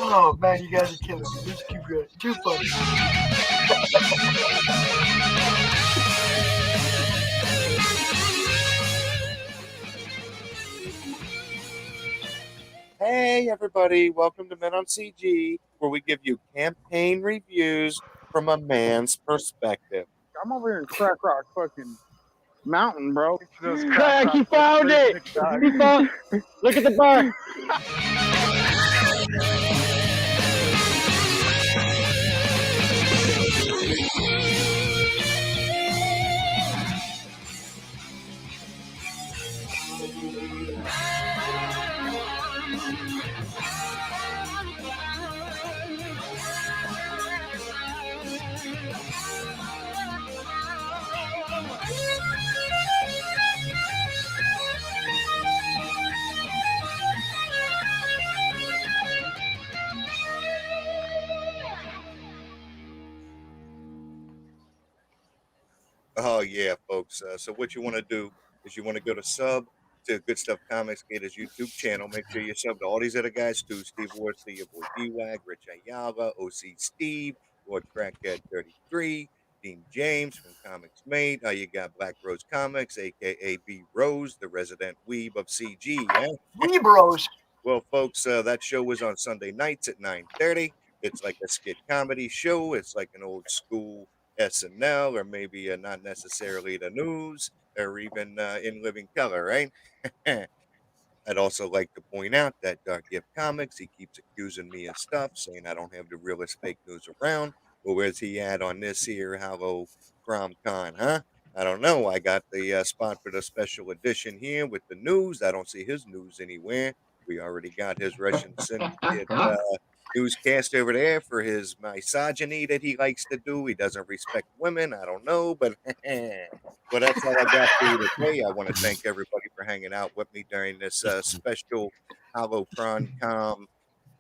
B: Oh man, you guys are killing me. This is too good. Too funny.
E: Hey, everybody. Welcome to Men on CG, where we give you campaign reviews from a man's perspective.
M: I'm over here in Crack Rock fucking mountain, bro.
K: Crack, he found it. He found. Look at the bar.
E: Oh yeah, folks. So what you want to do is you want to go to sub to Good Stuff Comics Gator's YouTube channel. Make sure you sub to all these other guys too. Steve Worsley, your boy D-Wag, Rich Ayala, OC Steve, Lord Crackhead 33, Dean James from Comics Mate. You got Black Rose Comics, aka B Rose, the resident weeb of CG. Yeah?
B: Weeb Rose.
E: Well, folks, that show was on Sunday nights at 9:30. It's like a skit comedy show. It's like an old school SNL, or maybe not necessarily the news, or even in living color, right? I'd also like to point out that Dark Gift Comics, he keeps accusing me of stuff, saying I don't have the realest fake news around. Well, where's he at on this here Hallow CRoM Con, huh? I don't know. I got the spot for the special edition here with the news. I don't see his news anywhere. We already got his Russian syndicate newscast over there for his misogyny that he likes to do. He doesn't respect women. I don't know, but well, that's all I got for you today. I want to thank everybody for hanging out with me during this special HallowCRoM Con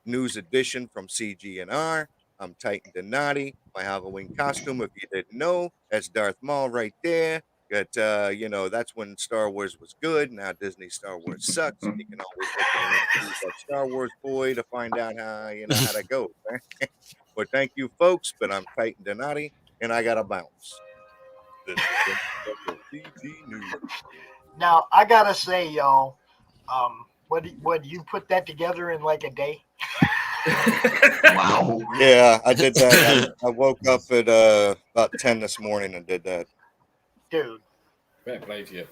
E: news edition from CGNR. I'm Titan Donati. My Halloween costume, if you didn't know, that's Darth Maul right there. But you know, that's when Star Wars was good. Now Disney Star Wars sucks. You can always look at an interview with that Star Wars boy to find out how how that goes. But thank you, folks. But I'm Titan Donati, and I gotta bounce. This is CG News.
B: Now I gotta say, y'all, what you put that together in like a day?
F: Wow.
E: Yeah, I did that. I woke up at about 10 this morning and did that.
B: Dude.
D: Fair play to you.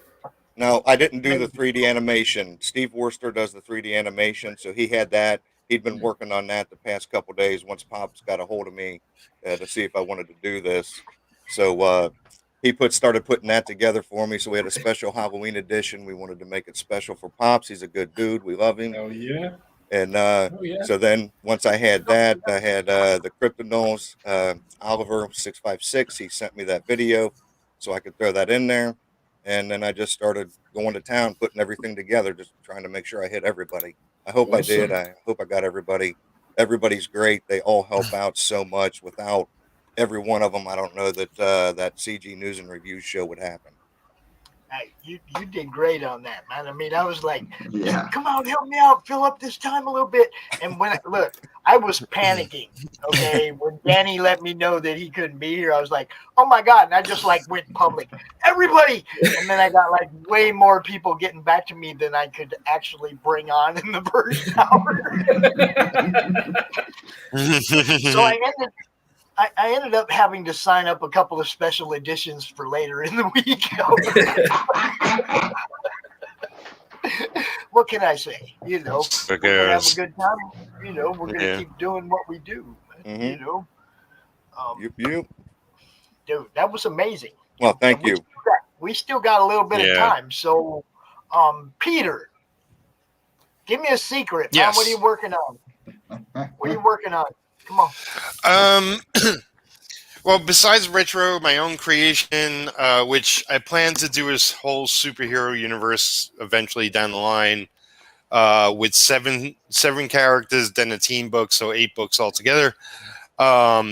E: No, I didn't do the 3D animation. Steve Worcester does the 3D animation, so he had that. He'd been working on that the past couple of days once Pops got a hold of me to see if I wanted to do this. So he started putting that together for me. So we had a special Halloween edition. We wanted to make it special for Pops. He's a good dude. We love him.
D: Oh, yeah.
E: And so then once I had that, I had the Cryptonauts, Oliver 656. He sent me that video so I could throw that in there. And then I just started going to town, putting everything together, just trying to make sure I hit everybody. I hope I did. I hope I got everybody. Everybody's great. They all help out so much. Without every one of them, I don't know that that CG News and Review show would happen.
B: Hey, you did great on that, man. I mean, I was like,
F: Yeah.
B: come on, help me out, fill up this time a little bit. And when I was panicking. Okay, when Danny let me know that he couldn't be here, I was like, oh my God. And I just like went public, everybody. And then I got like way more people getting back to me than I could actually bring on in the first hour. So I ended up having to sign up a couple of special editions for later in the week. What can I say? You know, we're gonna have a good time. You know, we're gonna keep doing what we do. You know, dude, that was amazing.
E: Well, thank you.
B: We still got a little bit of time. So, Peter, give me a secret.
C: Yes.
B: What are you working on? What are you working on? Come on.
C: Well, besides retro, my own creation, which I plan to do this whole superhero universe eventually down the line, with seven characters, then a team book, so 8 books altogether.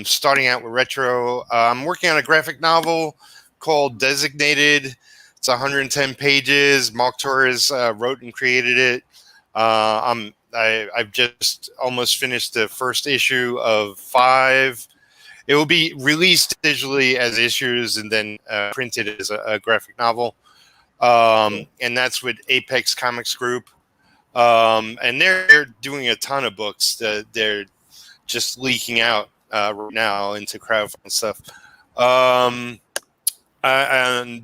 C: Starting out with retro, I'm working on a graphic novel called Designated. It's 110 pages. Mark Torres wrote and created it. I've just almost finished the first issue of 5. It will be released digitally as issues and then printed as a graphic novel. And that's with Apex Comics Group. And they're doing a ton of books that they're just leaking out right now into crowdfunding stuff. I'm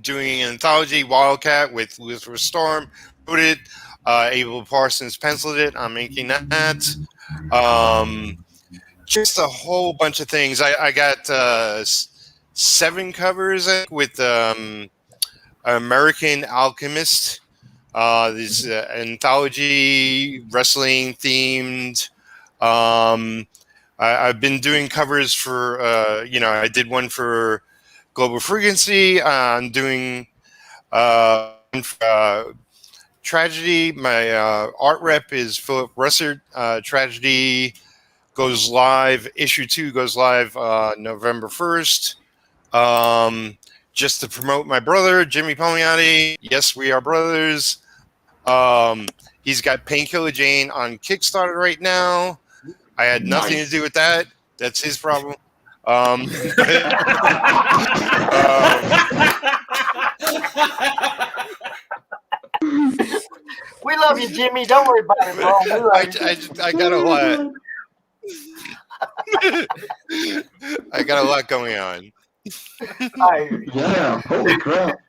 C: doing an anthology, Wildcat, with Lucifer Storm. Wrote it. Abel Parsons penciled it. I'm making that. Just a whole bunch of things. I got 7 covers with American Alchemist. This anthology, wrestling themed. I've been doing covers for, I did one for Global Frequency. I'm doing Tragedy. My art rep is Philip Russert. Tragedy goes live. Issue 2 goes live November 1st. Just to promote my brother, Jimmy Palmiotti. Yes, we are brothers. He's got Painkiller Jane on Kickstarter right now. I had nothing to do with that. That's his problem.
B: We love you, Jimmy. Don't worry about it, bro.
C: I got a lot. I got a lot going on.
F: Yeah, holy crap.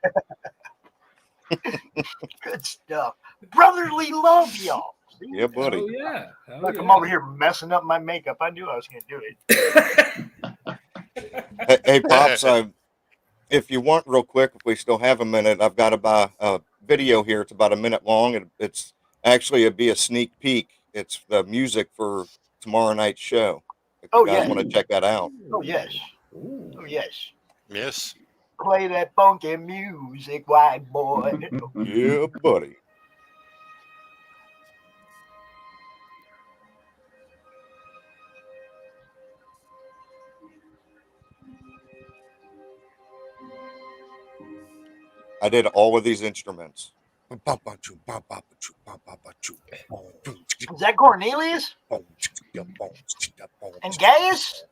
B: Good stuff. Brotherly love, y'all. See?
E: Yeah, buddy.
D: Oh, yeah.
B: Look, I'm over here messing up my makeup. I knew I was going to do it.
E: Hey, Pops, if you want, real quick, if we still have a minute, I've got a video here. It's about a minute long. It's actually it'd be a sneak peek. It's the music for tomorrow night's show. If you guys want to check that out.
B: Oh yes. Oh yes.
C: Yes.
B: Play that funky music, white boy.
E: Yeah, buddy. I did all of these instruments.
B: Is that Cornelius? And Gaius?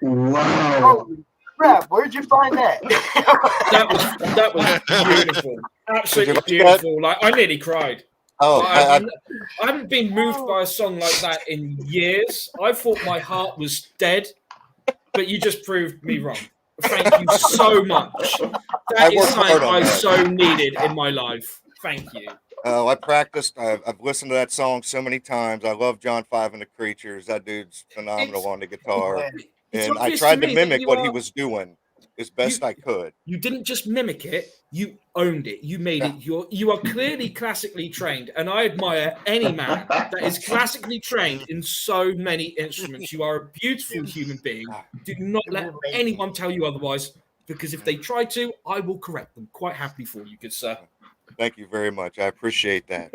F: Wow.
B: Crap, where'd you find that?
D: That was beautiful. Absolutely beautiful. Like, I nearly cried.
E: Oh,
D: I haven't been moved by a song like that in years. I thought my heart was dead, but you just proved me wrong. Thank you so much. That is something I so needed in my life. Thank you.
E: Oh, I practiced. I've listened to that song so many times. I love John 5 and the Creatures. That dude's phenomenal on the guitar. And I tried to mimic what he was doing as best I could.
D: You didn't just mimic it, you owned it. You made it. You are clearly classically trained, and I admire any man that is classically trained in so many instruments. You are a beautiful human being. Do not let anyone tell you otherwise, because if they try to, I will correct them quite happily for you, good sir.
E: Thank you very much. I appreciate that.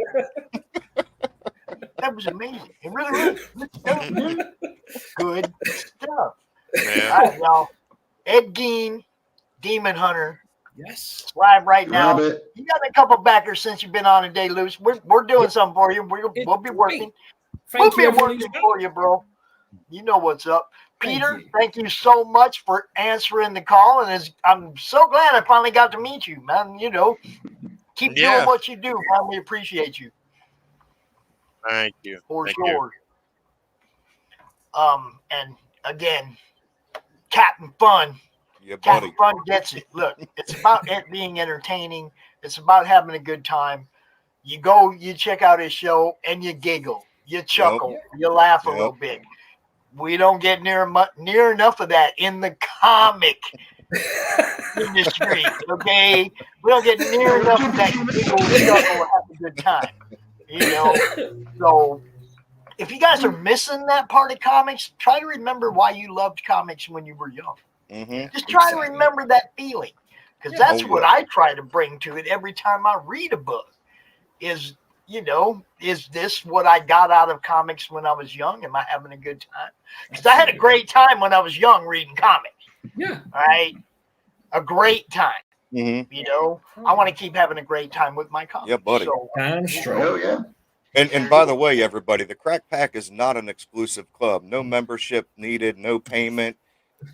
B: That was amazing. It really was. Good stuff.
C: Yeah.
B: All right, y'all. Ed Gein, Demon Hunter.
D: Yes.
B: It's live right now.
F: Rabbit.
B: You got a couple backers since you've been on today, Luce. We're doing something for you. We'll be working. We'll be working for you, bro. You know what's up. Peter, thank you so much for answering the call. And I'm so glad I finally got to meet you, man. You know, keep doing what you do, man. We appreciate you.
C: Thank you.
B: For
C: Thank
B: sure. And again, Captain Fun.
E: Yeah,
B: Captain Fun gets it. Look, it's about it being entertaining. It's about having a good time. You go, you check out his show, and you giggle, you chuckle, you laugh a little bit. We don't get near enough of that in the comic industry. Okay, we don't get near enough of that giggle, chuckle, have a good time. You know, so. If you guys are missing that part of comics, try to remember why you loved comics when you were young.
E: Mm-hmm.
B: Just try to remember that feeling, because that's what I try to bring to it every time I read a book. Is this what I got out of comics when I was young? Am I having a good time? Because I had a great time when I was young reading comics.
D: Yeah.
B: All right. A great time.
E: Mm-hmm.
B: You know, I want to keep having a great time with my comics.
E: Yeah, buddy.
B: So,
F: Oh, yeah.
E: And by the way, everybody, the Crack Pack is not an exclusive club. No membership needed, no payment.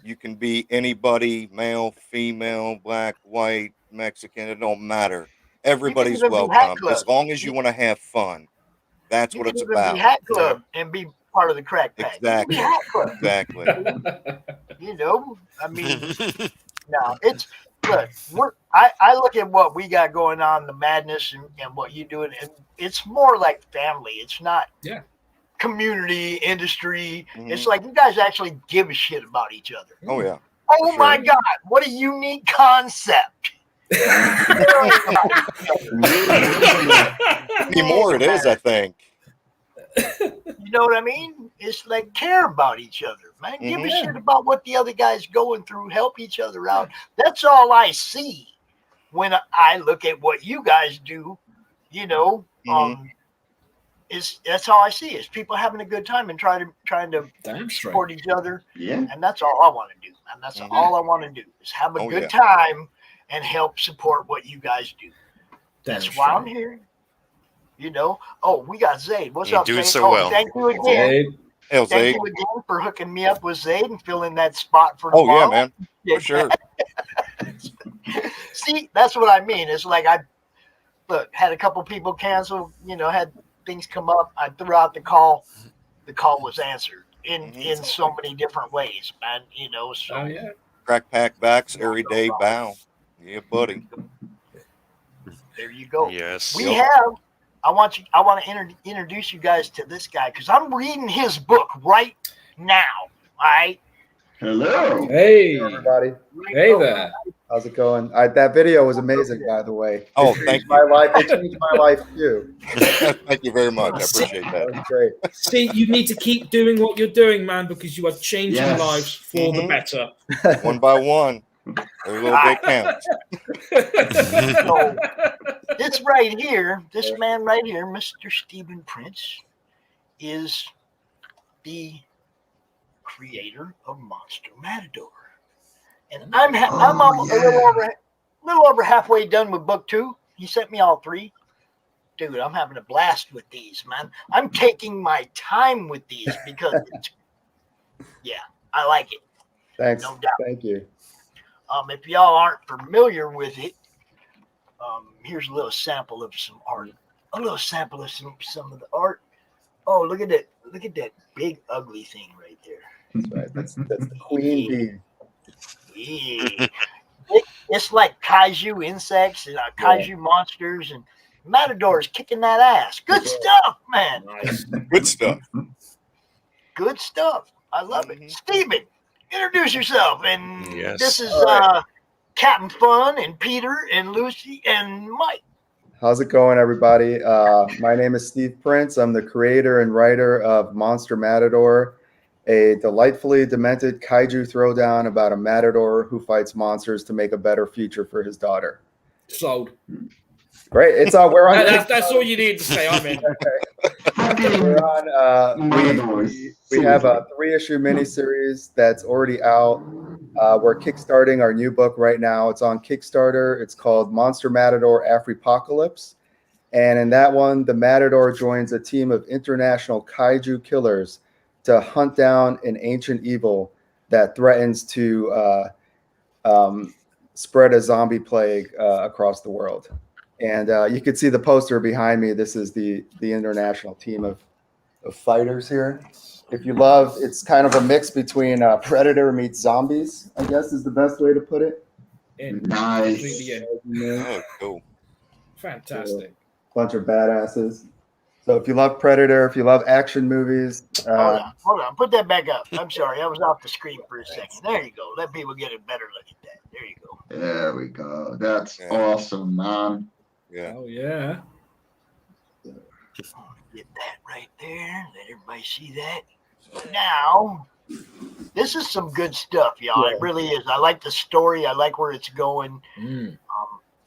E: You can be anybody, male, female, black, white, Mexican. It don't matter. Everybody's welcome as long as you want to have fun. That's what it's about.
B: Be Hat Club and be part of the Crack Pack.
E: Exactly.
B: Be Hat Club.
E: Exactly.
B: You know, I mean, no, it's look. I look at what we got going on, the madness and what you doing, and it's more like family. It's not community, industry. Mm-hmm. It's like you guys actually give a shit about each other.
E: Oh yeah.
B: Oh my God, what a unique concept.
E: Anymore it is, I think.
B: You know what I mean? It's like care about each other, man. Give a shit about what the other guy's going through. Help each other out. That's all I see when I look at what you guys do, you know, that's how I see it. It's people having a good time and trying to support each other.
F: Yeah.
B: And that's all I want to do. And that's all I want to do is have a good time and help support what you guys do. That's why I'm here. You know. Oh, we got Zayd. What's up,
C: doing
B: Zayd?
C: so well.
B: Thank you again. Thank you again for hooking me up with Zayd and filling that spot for tomorrow.
E: Oh yeah, man. For sure.
B: See, that's what I mean. It's like I had a couple people cancel, you know, had things come up. I threw out the call. The call was answered in so many different ways, man. You know, so
E: Crack pack backs every day bow. Yeah, buddy.
B: There you go.
C: Yes.
B: We have. I want to introduce you guys to this guy because I'm reading his book right now. All right.
F: Hello.
N: Hey, everybody. Hey there. How's it going? That video was amazing, by the way.
E: Oh, thank you.
N: My life. It changed my life too.
E: Thank you very much. I appreciate that.
N: That was great.
D: See, you need to keep doing what you're doing, man, because you are changing lives for the better.
E: One by one. Every little bit counts.
B: So, this right here, this man right here, Mr. Stephen Prince, is the creator of Monster Matador, and I'm a little over halfway done with book 2. He sent me all 3. Dude, I'm having a blast with these, man. I'm taking my time with these because I like it.
N: Thanks.
B: No doubt.
N: Thank you.
B: If y'all aren't familiar with it, here's a little sample of some art. A little sample of some of the art. Oh, look at that! Look at that big ugly thing right there.
N: That's right. That's the queen bee.
B: Yeah. It's like kaiju insects and kaiju monsters, and Matador's kicking that ass. Good stuff, man.
D: Nice.
E: Good stuff.
B: Good stuff. I love it. Steven, introduce yourself. And this is Captain Fun and Peter and Lucy and Mike.
N: How's it going, everybody? My name is Steve Prince. I'm the creator and writer of Monster Matador, a delightfully demented kaiju throwdown about a matador who fights monsters to make a better future for his daughter.
D: Sold.
N: Great. It's we're on.
D: That's all you need to say. I'm in.
N: We're on. We have a 3-issue miniseries that's already out. We're kickstarting our new book right now. It's on Kickstarter. It's called Monster Matador Afropocalypse. And in that one, the Matador joins a team of international kaiju killers to hunt down an ancient evil that threatens to spread a zombie plague across the world. And you can see the poster behind me. This is the international team of fighters here. If you love, it's kind of a mix between Predator meets zombies, I guess is the best way to put it.
F: Nice.
E: Oh, cool.
D: Fantastic.
N: Bunch of badasses. So if you love Predator, if you love action movies.
B: Hold on. Put that back up. I'm sorry. I was off the screen for a second. There you go. Let people get a better look at that. There you go.
F: There we go. That's awesome, man.
E: Yeah.
D: Oh, yeah.
B: Get that right there. Let everybody see that. Now, this is some good stuff, y'all. It really is. I like the story. I like where it's going.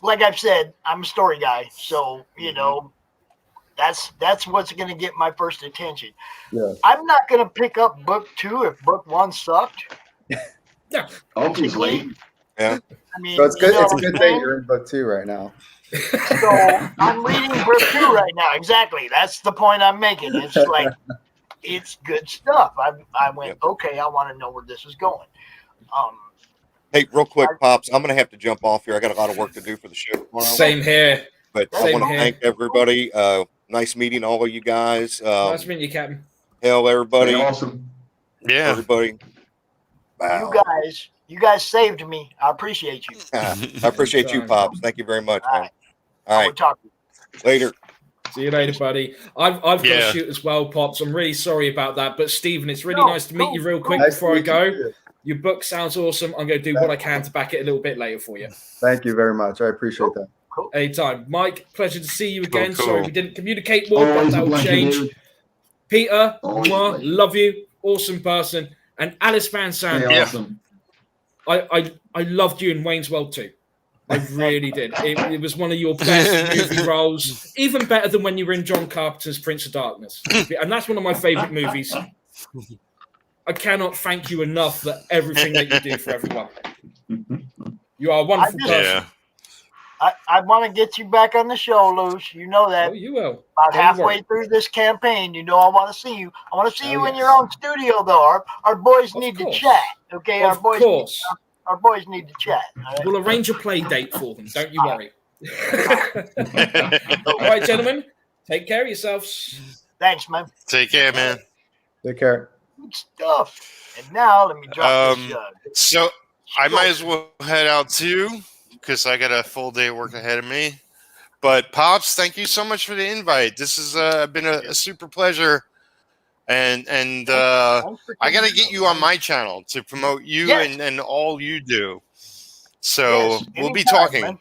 B: Like I've said, I'm a story guy. So, you know, that's what's going to get my first attention.
N: Yeah.
B: I'm not going to pick up book 2 if book 1 sucked.
D: Yeah.
F: Obviously.
E: Yeah.
B: I mean,
N: So it's good.
B: you know
N: It's a
B: what I'm
N: good
B: saying?
N: thing you're in book 2 right now.
B: So I'm reading book 2 right now. Exactly. That's the point I'm making. It's like, it's good stuff. I went, okay, I want to know where this is going.
E: Hey, real quick, Pops, I'm going to have to jump off here. I got a lot of work to do for the show tomorrow.
D: Same here.
E: But I want to thank everybody. Nice meeting all of you guys.
D: Nice meeting you, Captain.
E: Hell, everybody.
F: Awesome.
E: Yeah. Everybody. Wow.
B: You guys saved me. I appreciate you.
E: I appreciate you, Pops. Thank you very much, man. All right.
B: Talk
E: later.
D: See you later, buddy. I've got to shoot as well, Pops. I'm really sorry about that. But, Stephen, it's really nice to meet you real quick before I go. Your book sounds awesome. I'm going to do what I can to back it a little bit later for you.
N: Thank you very much. I appreciate that.
D: Anytime. Mike, pleasure to see you again. Sorry we didn't communicate more, but that will change. Peter, love you. Awesome person. And Alice Van Zant.
F: Awesome.
D: I loved you in Wayne's World too. I really did. It was one of your best movie roles, even better than when you were in John Carpenter's Prince of Darkness. And that's one of my favorite movies. I cannot thank you enough for everything that you do for everyone. You are a wonderful person.
B: I want to get you back on the show, Luce. You know that.
D: Oh, you will.
B: About halfway through this campaign, you know I want to see you. I want to see you in your own studio, though. Our boys need to chat. Okay,
D: Of course.
B: Our boys need to chat. Right?
D: We'll arrange a play date for them. Don't you worry. All right, gentlemen. Take care of yourselves.
B: Thanks, man.
C: Take care, man.
N: Take care.
B: Good stuff. And now let me drop this.
C: So I might as well head out too, because I got a full day of work ahead of me. But Pops, thank you so much for the invite. This has been a super pleasure, and I got to get you on my channel to promote you and all you do. So we'll be talking.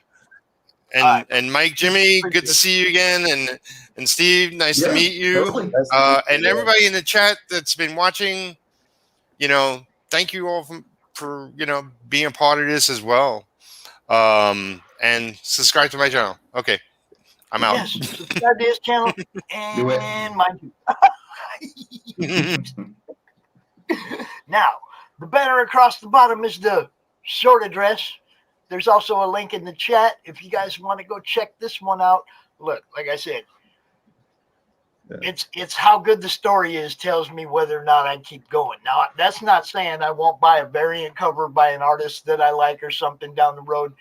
B: Man.
C: And Mike, Jimmy, good to see you again, and Steve, nice to meet you.
F: Totally.
C: And everybody in the chat that's been watching, thank you all for being a part of this as well. And subscribe to my channel. Okay, I'm out.
B: Yes, subscribe to his channel and mine too. Now, the banner across the bottom is the short address. There's also a link in the chat if you guys want to go check this one out. Look, like I said, it's how good the story is tells me whether or not I keep going. Now, that's not saying I won't buy a variant cover by an artist that I like or something down the road,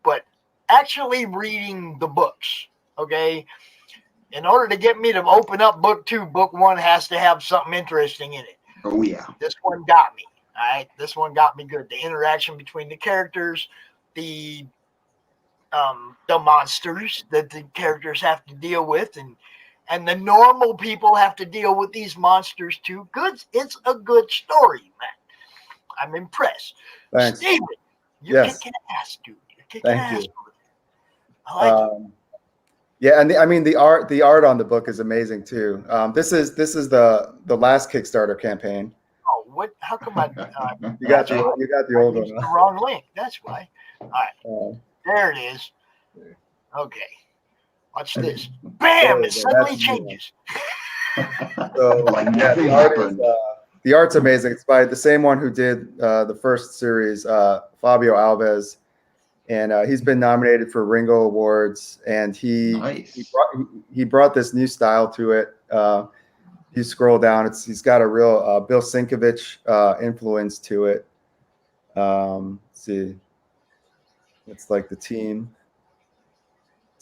B: but actually reading the books, okay? In order to get me to open up book 2, book 1 has to have something interesting in it.
F: Oh, yeah.
B: This one got me, all right? This one got me good. The interaction between the characters, the monsters that the characters have to deal with, and the normal people have to deal with these monsters too. Good, it's a good story, man. I'm impressed.
N: Thanks.
B: Steven, you're
N: Yes.
B: kicking ass, dude. You're kicking
N: Thank
B: ass.
N: you.
B: I like it.
N: Yeah, and the art on the book is amazing too. This is the last Kickstarter campaign.
B: Oh, what? How come I?
N: You got the old
B: used
N: one.
B: the wrong link. That's why. All right, there it is. Okay, watch this. Bam! It suddenly changes.
N: So yeah, the art's amazing. It's by the same one who did the first series, Fabio Alves, and he's been nominated for Ringo Awards. And he brought this new style to it. You scroll down, he's got a real Bill Sienkiewicz influence to it. Let's see, it's like the team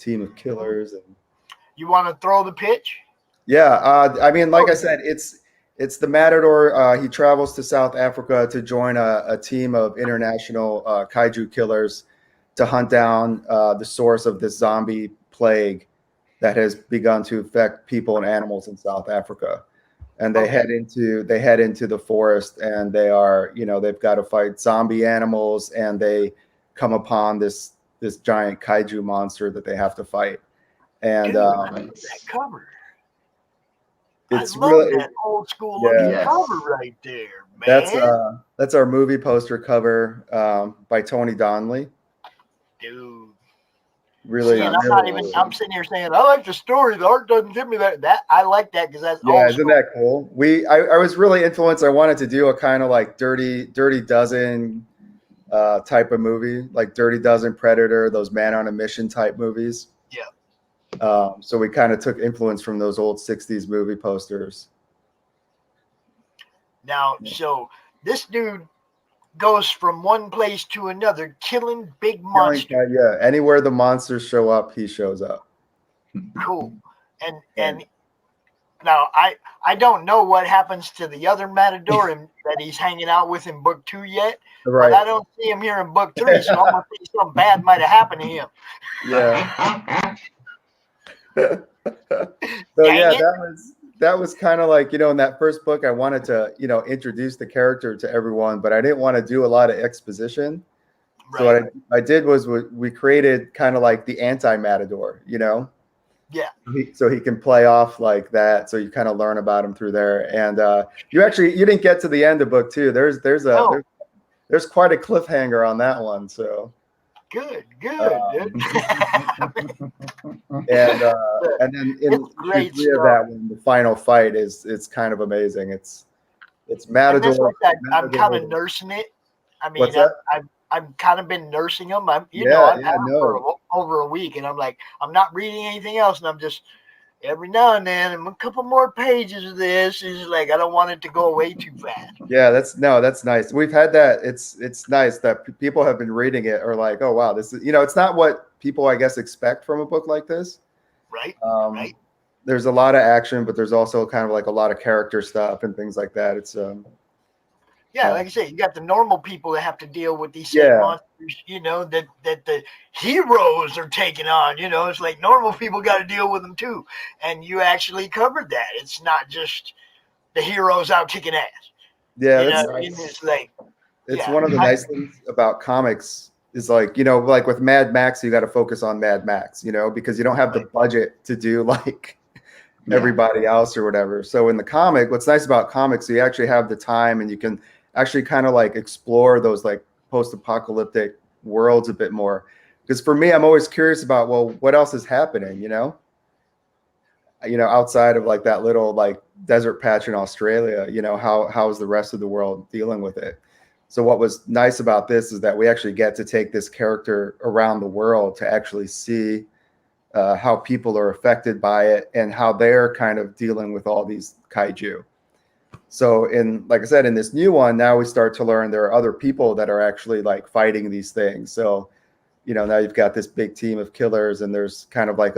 N: of killers. And
B: You want to throw the pitch?
N: yeah, I mean, like I said, it's the Matador. He travels to South Africa to join a team of international kaiju killers to hunt down the source of this zombie plague that has begun to affect people and animals in South Africa. And they head into the forest, and they are, they've got to fight zombie animals, and they come upon this giant kaiju monster that they have to fight. And
B: Dude, I love that cover.
N: it's
B: I love
N: really
B: that old school looking cover right there, man.
N: That's our movie poster cover by Tony Donnelly.
B: Dude.
N: Really,
B: See, and I'm sitting here saying, I like the story. The art doesn't give me that. I like that because that's old
N: isn't that cool? I was really influenced. I wanted to do a kind of like Dirty Dozen type of movie, like Dirty Dozen, Predator, those man on a mission type movies.
B: Yeah.
N: So we kind of took influence from those old 60s movie posters.
B: Now, so this dude goes from one place to another, killing big monsters.
N: Yeah, anywhere the monsters show up, he shows up.
B: Cool. And now I don't know what happens to the other Matador that he's hanging out with in book 2 yet.
N: Right.
B: But I don't see him here in book 3, so I'm gonna think something bad might have happened to him.
N: Yeah. So yeah, that was kind of like, in that first book, I wanted to, introduce the character to everyone, but I didn't want to do a lot of exposition. Right. So what I did was we created kind of like the anti-Matador,
B: Yeah.
N: So he can play off like that. So you kind of learn about him through there. And you didn't get to the end of book 2. There's quite a cliffhanger on that one. So
B: Good.
N: And then in issue
B: great
N: 3 of that one, the final fight it's kind of amazing. It's Matador.
B: And that's like I'm
N: Matador.
B: kind of nursing it. I mean,
N: What's that?
B: I've kind of been nursing them. I've had them for over a week, and I'm like, I'm not reading anything else, and I'm just every now and then a couple more pages of this is like I don't want it to go away too fast.
N: Yeah, that's nice. We've had that. It's nice that people have been reading it or like, oh wow, this is it's not what people I guess expect from a book like this.
B: Right.
N: Right. There's a lot of action, but there's also kind of like a lot of character stuff and things like that. It's
B: yeah, like I say, you got the normal people that have to deal with these same monsters, that the heroes are taking on. It's like normal people got to deal with them too. And you actually covered that. It's not just the heroes out kicking ass.
N: Yeah,
B: it's
N: one of the nice things about comics is like with Mad Max, you got to focus on Mad Max, because you don't have the budget to do like everybody else or whatever. So in the comic, what's nice about comics, you actually have the time and you can actually kind of like explore those like post-apocalyptic worlds a bit more. Because for me, I'm always curious about, well, what else is happening, outside of like that little like desert patch in Australia, how is the rest of the world dealing with it? So what was nice about this is that we actually get to take this character around the world to actually see how people are affected by it and how they're kind of dealing with all these kaiju. So like I said, in this new one, now we start to learn there are other people that are actually like fighting these things. So, now you've got this big team of killers and there's kind of like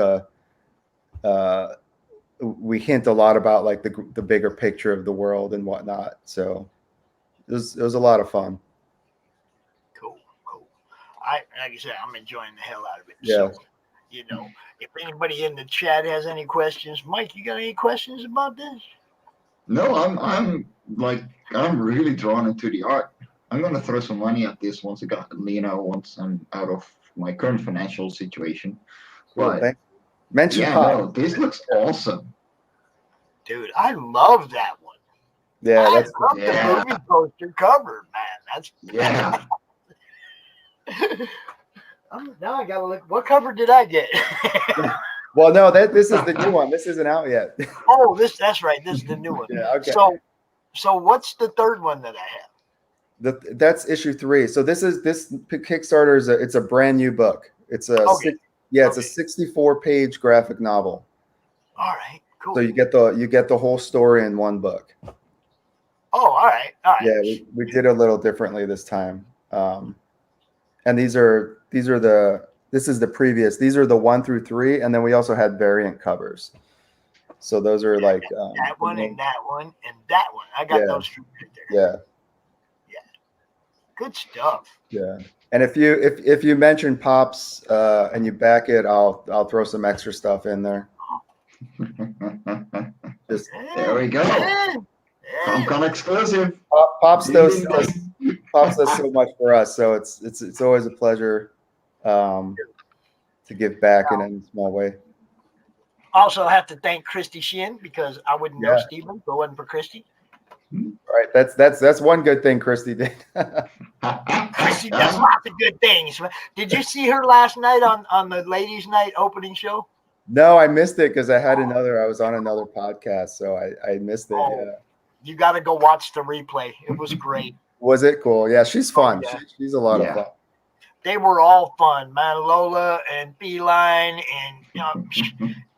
N: we hint a lot about like the bigger picture of the world and whatnot. So it was a lot of fun.
B: Cool. Like I said, I'm enjoying the hell out of it.
N: Yeah.
B: So, if anybody in the chat has any questions, Mike, you got any questions about this?
F: No, I'm really drawn into the art. I'm gonna throw some money at this once I'm out of my current financial situation.
N: Cool,
F: But this looks awesome.
B: Dude, I love that one.
N: Yeah,
B: I love the movie poster cover, man. Now I gotta look. What cover did I get?
N: Well, no, this is the new one. This isn't out yet.
B: Oh, that's right. This is the new one.
N: Yeah, okay.
B: So what's the third one that I have?
N: That's issue 3. So this Kickstarter it's a brand new book. It's a 64-page graphic novel.
B: All right, cool.
N: So you get the whole story in one book.
B: Oh, all right.
N: Yeah, we did a little differently this time. And these are the previous. These are the 1 through 3, and then we also had variant covers. So those are like
B: that one and that one and that one. I got those 2 right there.
N: Yeah.
B: Good stuff.
N: Yeah. And if you mention Pops and you back it, I'll throw some extra stuff in there.
F: There we go. CRoM Con exclusive.
N: Pops does so much for us, so it's always a pleasure to give back in any small way.
B: Also, I have to thank Christy Shin because I wouldn't know Steven if it wasn't for Christy.
N: All right, that's one good thing Christy did.
B: Christy does lots of good things. Did you see her last night on the ladies' night opening show?
N: No, I missed it because I was on another podcast, so I missed it. Yeah.
B: You got to go watch the replay. It was great.
N: Was it cool? Yeah, she's fun.
B: Yeah.
N: She's a lot of fun.
B: They were all fun, man. Lola and Feline and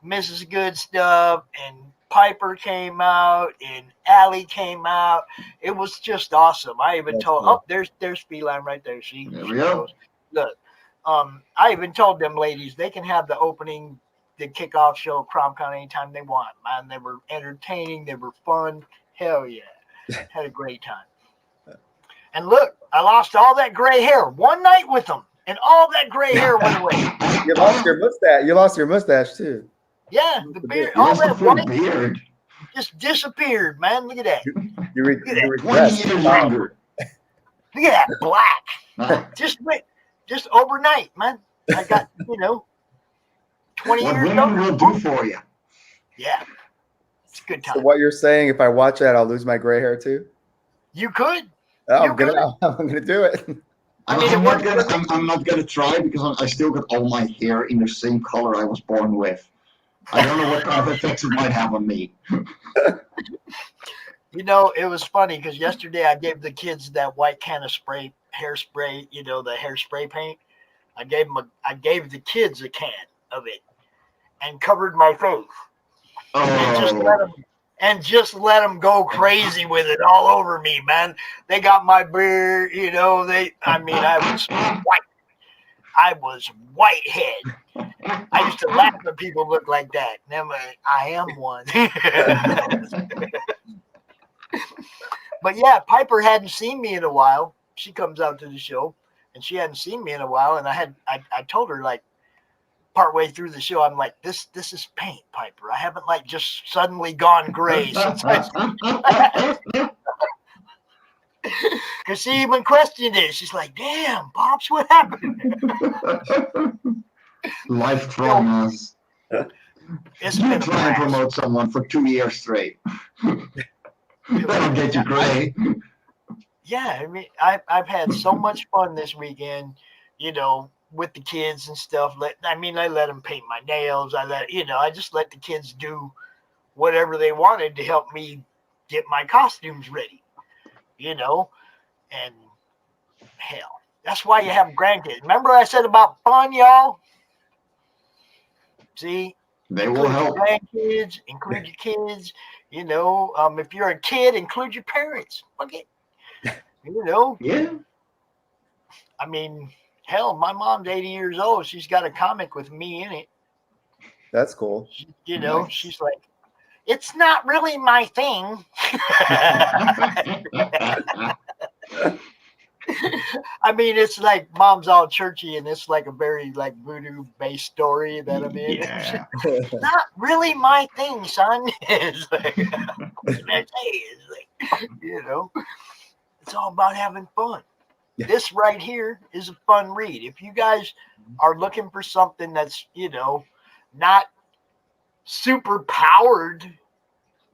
B: Mrs. Good Stuff and Piper came out and Allie came out. It was just awesome. I even told there's Feline right there. See,
F: there we go.
B: Look, I even told them ladies they can have the kickoff show CRoM Con anytime they want. Man, they were entertaining. They were fun. Hell yeah, had a great time. And look, I lost all that gray hair one night with them, and all that gray hair went away.
N: You lost your mustache. You lost your mustache too.
B: Yeah, the beard, all that white beard just disappeared, man. Look at that.
N: You
B: regressed. Look at that black. Just overnight, man. I got 20 years.
F: What will do for you?
B: Yeah, it's a good time.
N: So what you're saying? If I watch that, I'll lose my gray hair too.
B: You could.
N: Oh, I'm gonna do it.
F: I'm not gonna try because I still got all my hair in the same color I was born with. I don't know what kind of effects it might have on me.
B: You know, it was funny because yesterday I gave the kids that white can of hairspray, you know, the hairspray paint. I gave the kids a can of it and covered my face. And just let them go crazy with it all over me, man. They got my beard, you know. I was whitehead. I used to laugh when people look like that. Never, I am one. But yeah, Piper hadn't seen me in a while. She comes out to the show, and she hadn't seen me in a while. And I told her, like, partway through the show, I'm like, this is paint, Piper. I haven't like just suddenly gone gray since I. Because she even questioned it. She's like, damn, Pops, what happened?
F: Life traumas. You try and promote someone for 2 years straight. That'll get you gray.
B: Yeah, I mean, I've had so much fun this weekend, you know, with the kids and stuff. I let them paint my nails. I just let the kids do whatever they wanted to help me get my costumes ready, you know, and hell, that's why you have grandkids. Remember I said about fun, y'all? See,
F: they will help.
B: Your grandkids, include your kids, you know, if you're a kid, include your parents. Okay. You know?
F: Yeah.
B: I mean, hell, my mom's 80 years old. She's got a comic with me in it.
N: That's cool.
B: You know, nice. She's like, it's not really my thing. I mean, it's like mom's all churchy, and it's like a very like voodoo-based story that I'm in.
F: Yeah.
B: Not really my thing, son. It's like, you know, it's all about having fun. Yeah. This right here is a fun read. If you guys are looking for something that's, you know, not super powered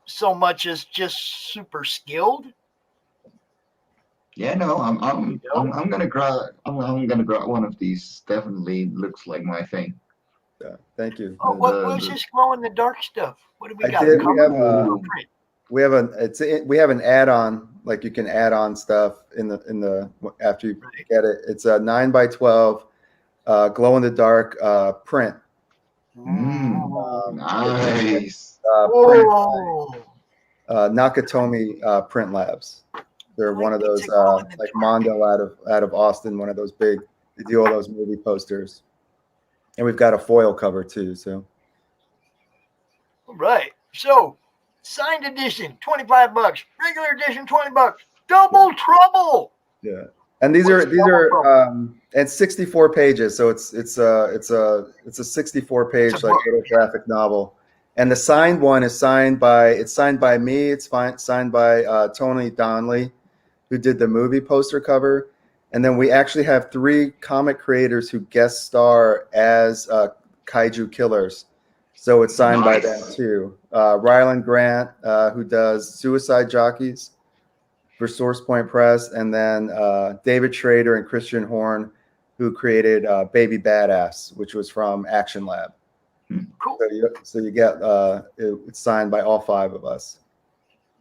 B: so much as just super skilled.
F: Yeah, no, I'm gonna grab one of these. Definitely looks like my thing.
N: Yeah, thank you.
B: Oh, what's this glow in the dark stuff? What do we got?
N: We have an add-on, like you can add on stuff in the after you get it. It's a 9x12 glow in the dark print.
F: Nice.
N: Nakatomi Print Labs. They're one of those like Mondo out of Austin, one of those big. They do all those movie posters, and we've got a foil cover too. So,
B: all right. So, signed edition, $25. Regular edition, $20. Double trouble.
N: Yeah, and these are it's 64 pages, so it's a 64 page like little graphic novel. And the signed one is signed by me. It's signed by Tony Donnelly, who did the movie poster cover. And then we actually have 3 comic creators who guest star as kaiju killers. So it's signed by them too. Ryland Grant, who does Suicide Jockeys for Source Point Press. And then David Schrader and Christian Horn, who created Baby Badass, which was from Action Lab.
B: Cool.
N: So you get it's signed by all 5 of us.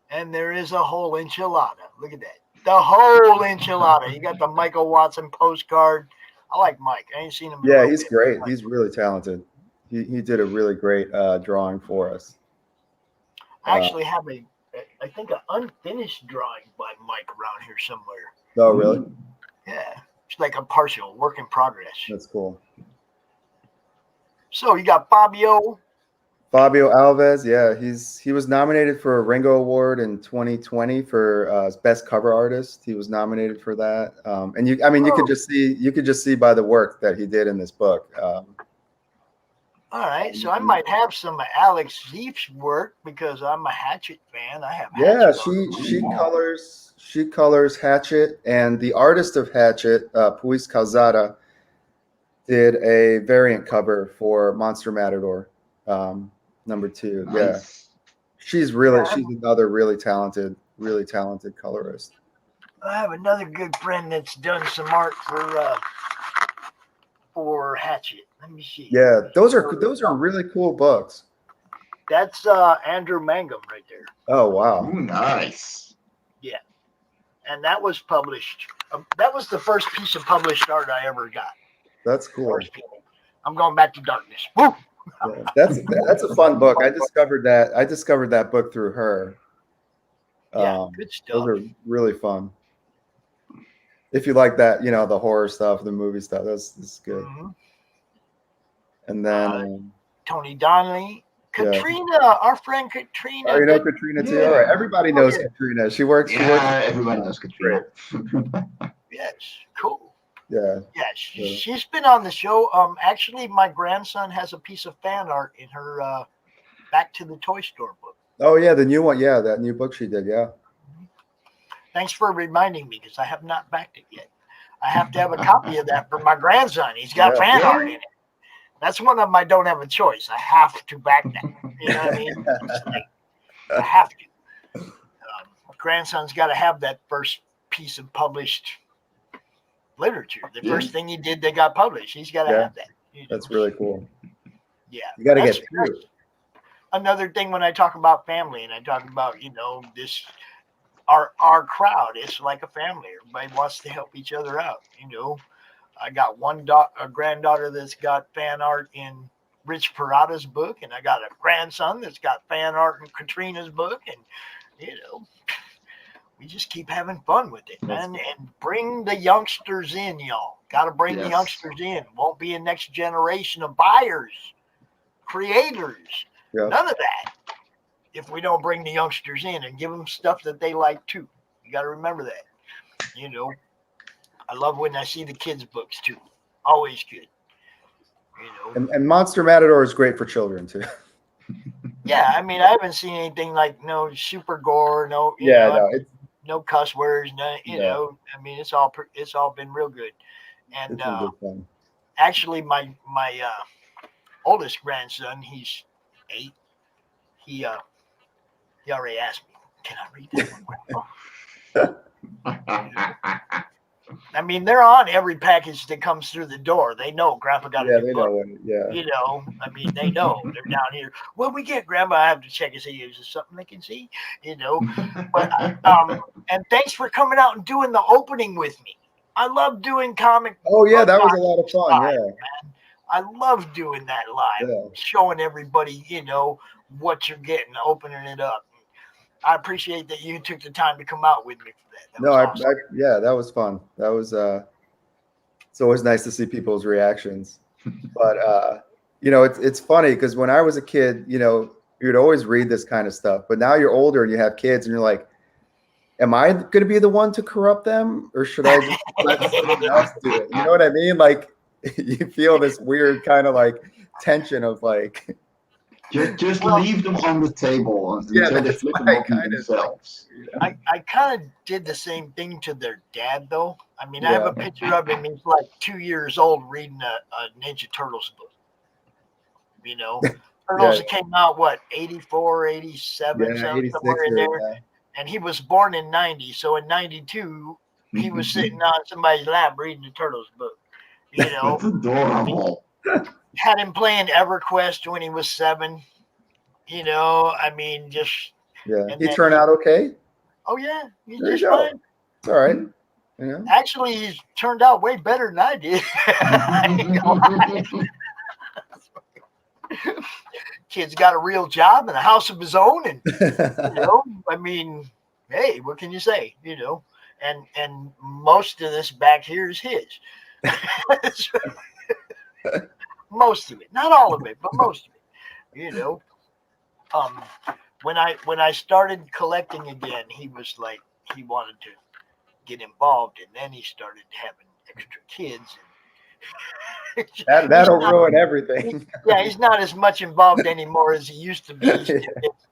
B: And there is a whole enchilada. Look at that. The whole enchilada. You got the Michael Watson postcard. I like Mike. I ain't seen him.
N: Yeah, he's great. He's really talented. He did a really great drawing for us.
B: I actually have an unfinished drawing by Mike around here somewhere.
N: Oh, really?
B: Yeah. It's like a partial work in progress.
N: That's cool.
B: So you got Fabio
N: Alves, yeah, he was nominated for a Ringo Award in 2020 for best cover artist. He was nominated for that, and you could just see by the work that he did in this book.
B: All right, so I might have some of Alex Zeef's work because I'm a Hatchet fan. I have.
N: Yeah, she colors Hatchet, and the artist of Hatchet, Puis Calzada, did a variant cover for Monster Matador, #2. Nice. Yeah, she's another really talented colorist.
B: I have another good friend that's done some art for Hatchet. Let me see.
N: Yeah, those are really cool books.
B: That's Andrew Mangum right there.
N: Oh wow.
F: Ooh, nice.
B: Yeah. And that was published. That was the first piece of published art I ever got.
N: That's cool.
B: I'm going back to darkness. Woo!
N: Yeah, that's a fun book. I discovered that book through her.
B: Yeah, good stuff.
N: Those are really fun. If you like that, the horror stuff, the movie stuff, that's good.
B: Mm-hmm.
N: And then
B: Tony Donnelly, Katrina, our friend Katrina.
N: Oh, you know Katrina too.
B: Yeah.
N: All right, everybody knows Katrina. She works.
F: Everybody knows Katrina.
B: Yes, cool.
N: Yeah.
B: Yeah, she's been on the show. Actually, my grandson has a piece of fan art in her Back to the Toy Store book.
N: Oh yeah, the new one. Yeah, that new book she did. Yeah.
B: Thanks for reminding me because I have not backed it yet. I have to have a copy of that for my grandson. He's got fan art in it. That's one of them I don't have a choice. I have to back that. You know what I mean? I have to. My grandson's got to have that first piece of published literature. The first thing he did that got published. He's got to have that.
N: That's really cool.
B: Yeah.
N: You got to get through.
B: Another thing when I talk about family and I talk about, this our crowd, it's like a family. Everybody wants to help each other out. I got a granddaughter that's got fan art in Rich Parada's book, and I got a grandson that's got fan art in Katrina's book, and we just keep having fun with it, man. And bring the youngsters in, y'all. Got to bring the youngsters in. Won't be a next generation of buyers, creators, none of that. If we don't bring the youngsters in and give them stuff that they like too. You got to remember that. I love when I see the kids' books too. Always good.
N: And Monster Matador is great for children too.
B: Yeah, I mean, I haven't seen anything like no super gore, no no cuss words, no, I mean, it's all been real good. And actually, my oldest grandson, he's 8. He already asked me, "Can I read that one?" I mean, they're on every package that comes through the door. They know Grandpa got a new book. I mean, they know. They're down here. When we get Grandpa, I have to check and see is there something they can see, But and thanks for coming out and doing the opening with me. I love doing comic.
N: Oh yeah, that was a lot of fun.
B: Live,
N: Yeah,
B: man. I love doing that live, showing everybody, what you're getting, opening it up. I appreciate that you took the time to come out with me for that.
N: That was fun. That was it's always nice to see people's reactions. But it's funny because when I was a kid, you'd always read this kind of stuff. But now you're older and you have kids and you're like, am I going to be the one to corrupt them, or should I just let someone else do it? You know what I mean? Like you feel this weird kind of like tension of like.
F: Just leave them on the table until they flip them open themselves.
B: I kind of did the same thing to their dad, though. I mean, I have a picture of him. He's like 2 years old reading a Ninja Turtles book. Turtles came out, 84, 87, somewhere in there. Yeah. And he was born in 90. So in 92, he was sitting on somebody's lap reading the Turtles book.
F: That's adorable.
B: Had him playing EverQuest when he was 7. I mean, just.
N: Yeah. He turned out okay?
B: Oh, yeah. He's
N: there
B: just fine.
N: It's all right.
B: Actually, he's turned out way better than I did. Kid's got a real job and a house of his own. And, I mean, hey, what can you say? And most of this back here is his. Most of it, not all of it, but most of it. When I started collecting again, he was like he wanted to get involved, and then he started having extra kids. And
N: that'll ruin everything.
B: He's not as much involved anymore as he used to be.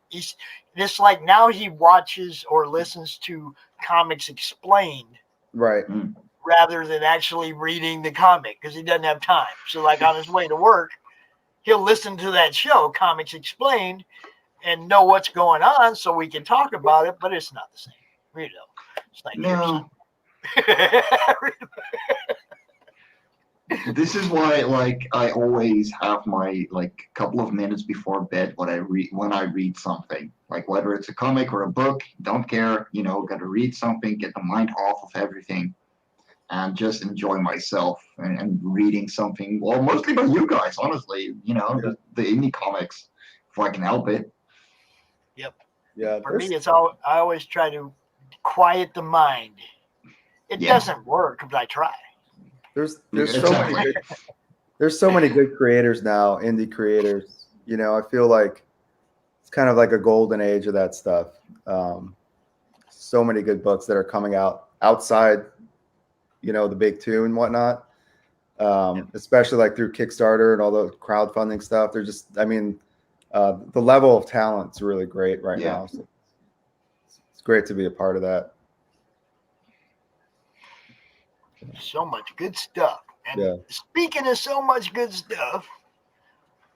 B: He's just like now he watches or listens to comics explained,
N: right?
B: Rather than actually reading the comic because he doesn't have time. So like on his way to work, he'll listen to that show, Comics Explained, and know what's going on so we can talk about it, but it's not the same. It's like
F: This is why, like, I always have my like couple of minutes before bed when I read something, like whether it's a comic or a book, don't care, you know, gotta read something, get the mind off of everything, and just enjoy myself and reading something. Well, mostly by you guys, honestly, you know, the indie comics, if I can help it.
B: Yep.
N: Yeah.
B: For me, it's all I always try to quiet the mind. It doesn't work, but I try.
N: There's so many good creators now, indie creators. You know, I feel like it's kind of like a golden age of that stuff. So many good books that are coming out outside, you know, the big two and whatnot. Especially like through Kickstarter and all the crowdfunding stuff. They're just, I mean, the level of talent's really great right now. So it's great to be a part of that.
B: So much good stuff. And speaking of so much good stuff,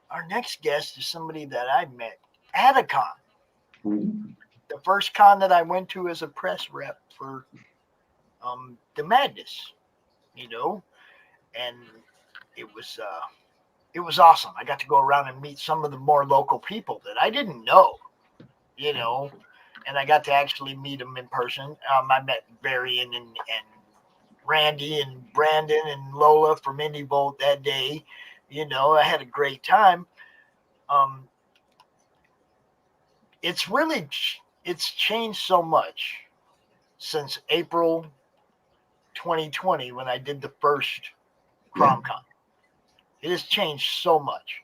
B: our next guest is somebody that I met at a con. The first con that I went to as a press rep for the Madness, you know, and it was awesome. I got to go around and meet some of the more local people that I didn't know, you know, and I got to actually meet them in person. I met Varian and Randy and Brandon and Lola from Indie Volt that day. You know, I had a great time. It's changed so much since April 2020 when I did the first CRoM Con. It has changed so much.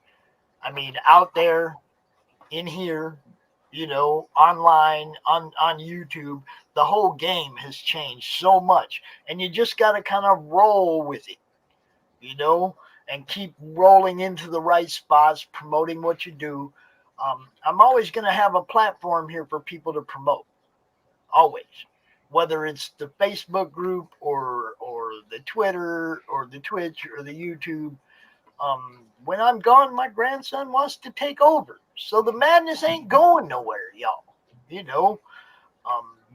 B: I mean, out there, in here, you know, online, on YouTube, the whole game has changed so much. And you just got to kind of roll with it, you know, and keep rolling into the right spots, promoting what you do. I'm always going to have a platform here for people to promote, always. Whether it's the Facebook group or the Twitter or the Twitch or the YouTube. When I'm gone, my grandson wants to take over. So the madness ain't going nowhere, y'all. You know,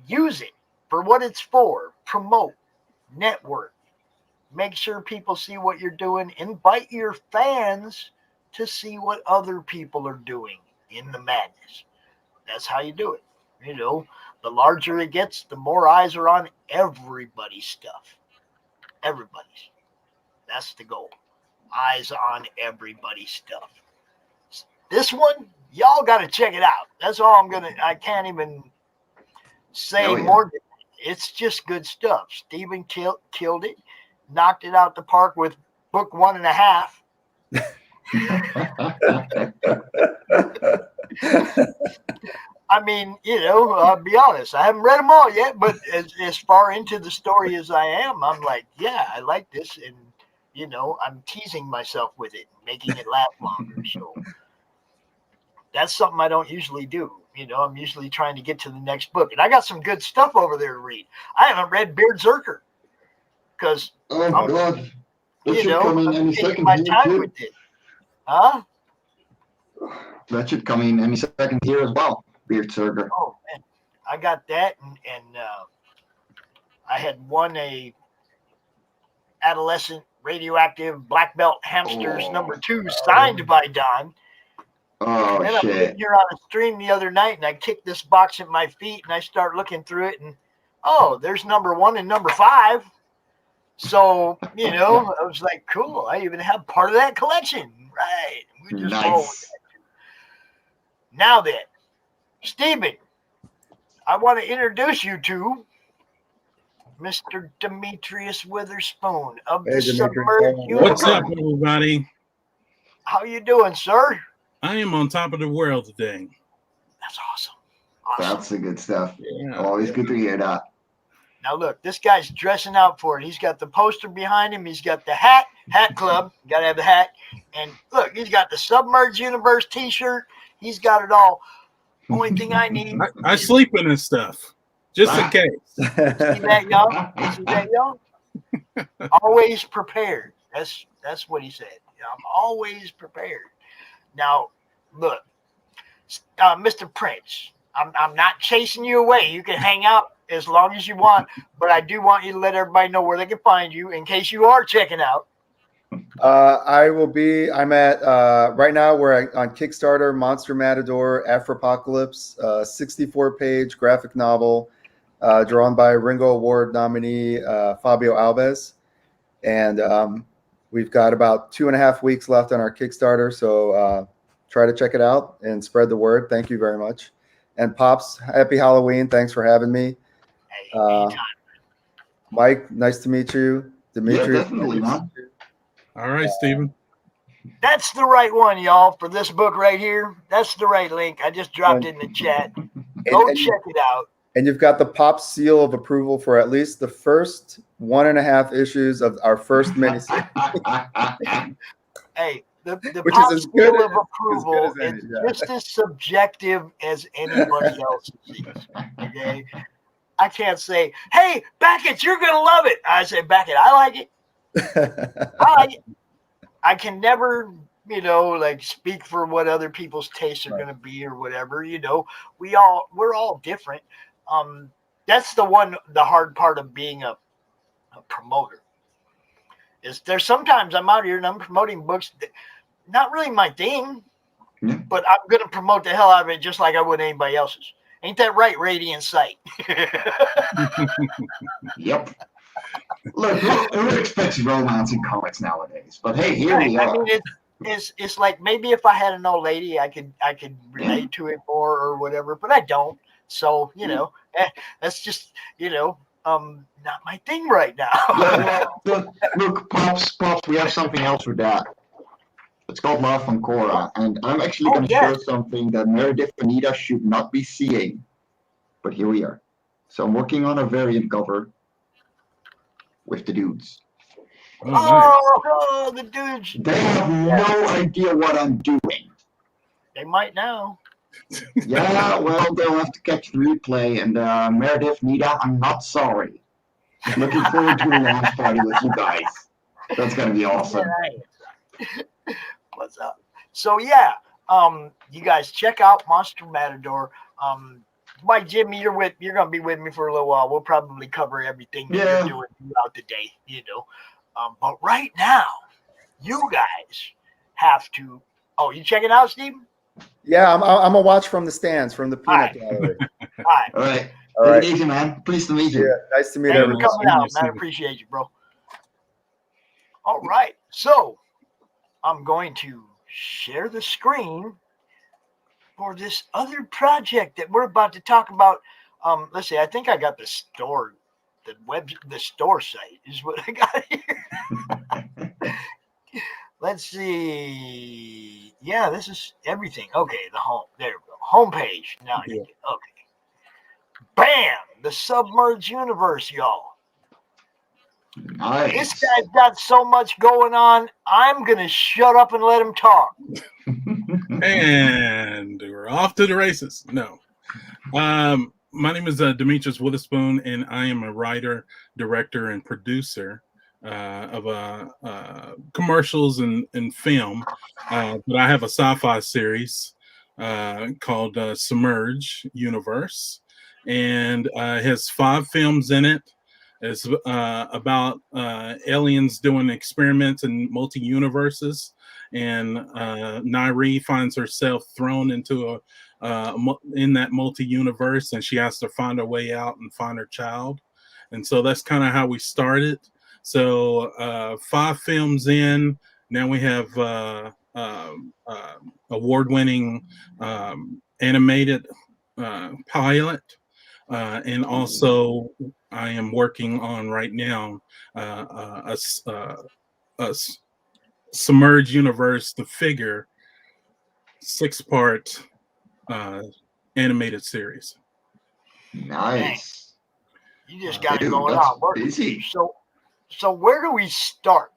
B: use it for what it's for. Promote, network, make sure people see what you're doing. Invite your fans to see what other people are doing in the madness. That's how you do it. You know, the larger it gets, the more eyes are on everybody's stuff. Everybody's. That's the goal. Eyes on everybody's stuff. This one, y'all got to check it out. That's all I can't even say more. It's just good stuff. Steven killed it, knocked it out the park with book 1.5. I mean, you know, I'll be honest. I haven't read them all yet, but as far into the story as I am, I'm like, yeah, I like this. And, you know, I'm teasing myself with it, making it last longer. So that's something I don't usually do. You know, I'm usually trying to get to the next book. And I got some good stuff over there to read. I haven't read Beard Zerker because
F: God.
B: You know, I'm taking my time with it. Huh?
F: That should come in any second here as well, Beard Zerker.
B: Oh, man. I got that, and I had won a adolescent radioactive black belt hamsters #2 signed by Don.
F: Oh,
B: and then I'm
F: shit.
B: here on a stream the other night, and I kicked this box at my feet, and I start looking through it, and there's #1 and #5. So, you know, I was like, cool. I even have part of that collection. Right. We just roll with that. Now then, Stephen, I want to introduce you to Mr. Demetrius Witherspoon of the Submerged Universe.
O: What's up, everybody?
B: How you doing, sir?
O: I am on top of the world today.
B: That's awesome.
F: That's the good stuff.
O: Yeah.
F: Always good to hear that.
B: Now look, this guy's dressing out for it. He's got the poster behind him. He's got the hat club. You got to have the hat. And look, he's got the Submerged Universe t-shirt. He's got it all. Only thing I need.
O: I sleep in this stuff, just in case.
B: See that, y'all? See that, y'all? Always prepared. That's what he said. I'm always prepared. Now, look, Mr. Prince, I'm not chasing you away. You can hang out as long as you want. But I do want you to let everybody know where they can find you in case you are checking out.
N: I'm at, right now we're on Kickstarter, Monster Matador, Afropocalypse, 64-page graphic novel, drawn by Ringo Award nominee Fabio Alves. And we've got about 2.5 weeks left on our Kickstarter. So try to check it out and spread the word. Thank you very much. And Pops, happy Halloween. Thanks for having me. Mike, nice to meet you. Demetrius.
F: Yeah, definitely, man.
O: All right, Stephen.
B: That's the right one, y'all, for this book right here. That's the right link. I just dropped it in the chat. Go check it out.
N: And you've got the Pops seal of approval for at least the first 1.5 issues of our first miniseries.
B: Hey, the
N: Which
B: Pops
N: is as good
B: seal of
N: as
B: approval
N: any,
B: is
N: yeah.
B: just as subjective as anybody else's. Okay? I can't say, hey, Beckett, you're going to love it. I say, Beckett, I like it. I like it. I can never, like speak for what other people's tastes are going to be or whatever. We're all different. That's the hard part of being a promoter. Is there sometimes I'm out here and I'm promoting books that not really my thing, but I'm going to promote the hell out of it just like I would anybody else's. Ain't that right, Radiant Sight?
F: Yep. Look, who expects romance in comics nowadays? But hey, here we are.
B: I mean, it's like maybe if I had an old lady, I could relate to it more or whatever, but I don't. So that's just not my thing right now.
F: Look, Pops, we have something else with that. It's called Love from Cora, and I'm actually going to show something that Meredith Anita should not be seeing. But here we are. So I'm working on a variant cover with the dudes.
B: Oh, the dudes.
F: They have no idea what I'm doing.
B: They might now.
F: Yeah, well, they'll have to catch the replay. And Meredith, Nita, I'm not sorry. Looking forward to a launch party with you guys. That's going to be awesome.
B: What's up? So, you guys check out Monster Matador. Mike, Jimmy, you're going to be with me for a little while. We'll probably cover everything that you're doing throughout the day, But right now, you guys have to. Oh, you checking out, Steve?
N: Yeah, I'm gonna watch from the stands, from the peanut gallery.
B: All right.
F: All right.
N: All right.
F: Take it easy, man. Pleased to meet you.
N: Yeah, nice to meet
B: Thanks for
N: everyone.
B: coming out, man. I appreciate you, bro. All right. So I'm going to share the screen for this other project that we're about to talk about. Let's see. I think I got the store, the store site is what I got here. Let's see. Yeah, this is everything. Okay, the home. There we go. Homepage. Now, okay. Bam! The Submerged Universe, y'all.
F: Nice.
B: This guy's got so much going on. I'm gonna shut up and let him talk.
O: And we're off to the races. No. My name is Demetrius Witherspoon, and I am a writer, director, and producer of commercials and film. But I have a sci-fi series called Submerge Universe, and it has 5 films in it. It's about aliens doing experiments in multi-universes, and Nairi finds herself thrown into in that multi-universe, and she has to find her way out and find her child. And so that's kind of how we started. So 5 films in, now we have award-winning animated pilot, and also I am working on right now a Submerged Universe, the figure, 6-part animated series.
F: Nice.
B: You just got it going on.
F: Busy.
B: So where do we start?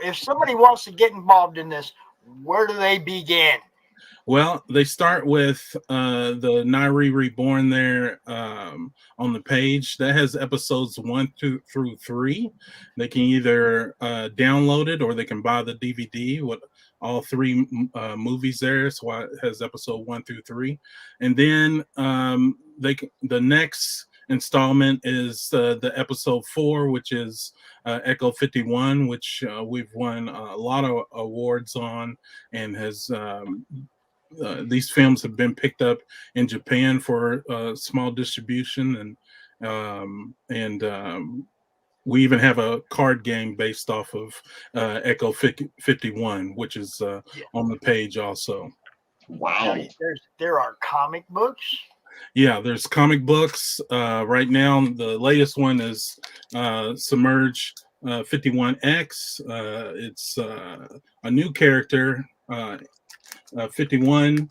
B: If somebody wants to get involved in this, where do they begin?
O: Well, they start with the Nairi Reborn there on the page. That has episodes 1 through 3. They can either download it or they can buy the DVD with all 3 movies there. So it has episode 1 through 3. And then the next installment is the episode 4, which is Echo 51, which we've won a lot of awards on, and has these films have been picked up in Japan for small distribution, and we even have a card game based off of Echo 51, which is on the page also.
B: Wow. There are comic books.
O: Yeah, there's comic books. Right now, the latest one is Submerge 51X. It's a new character, 51.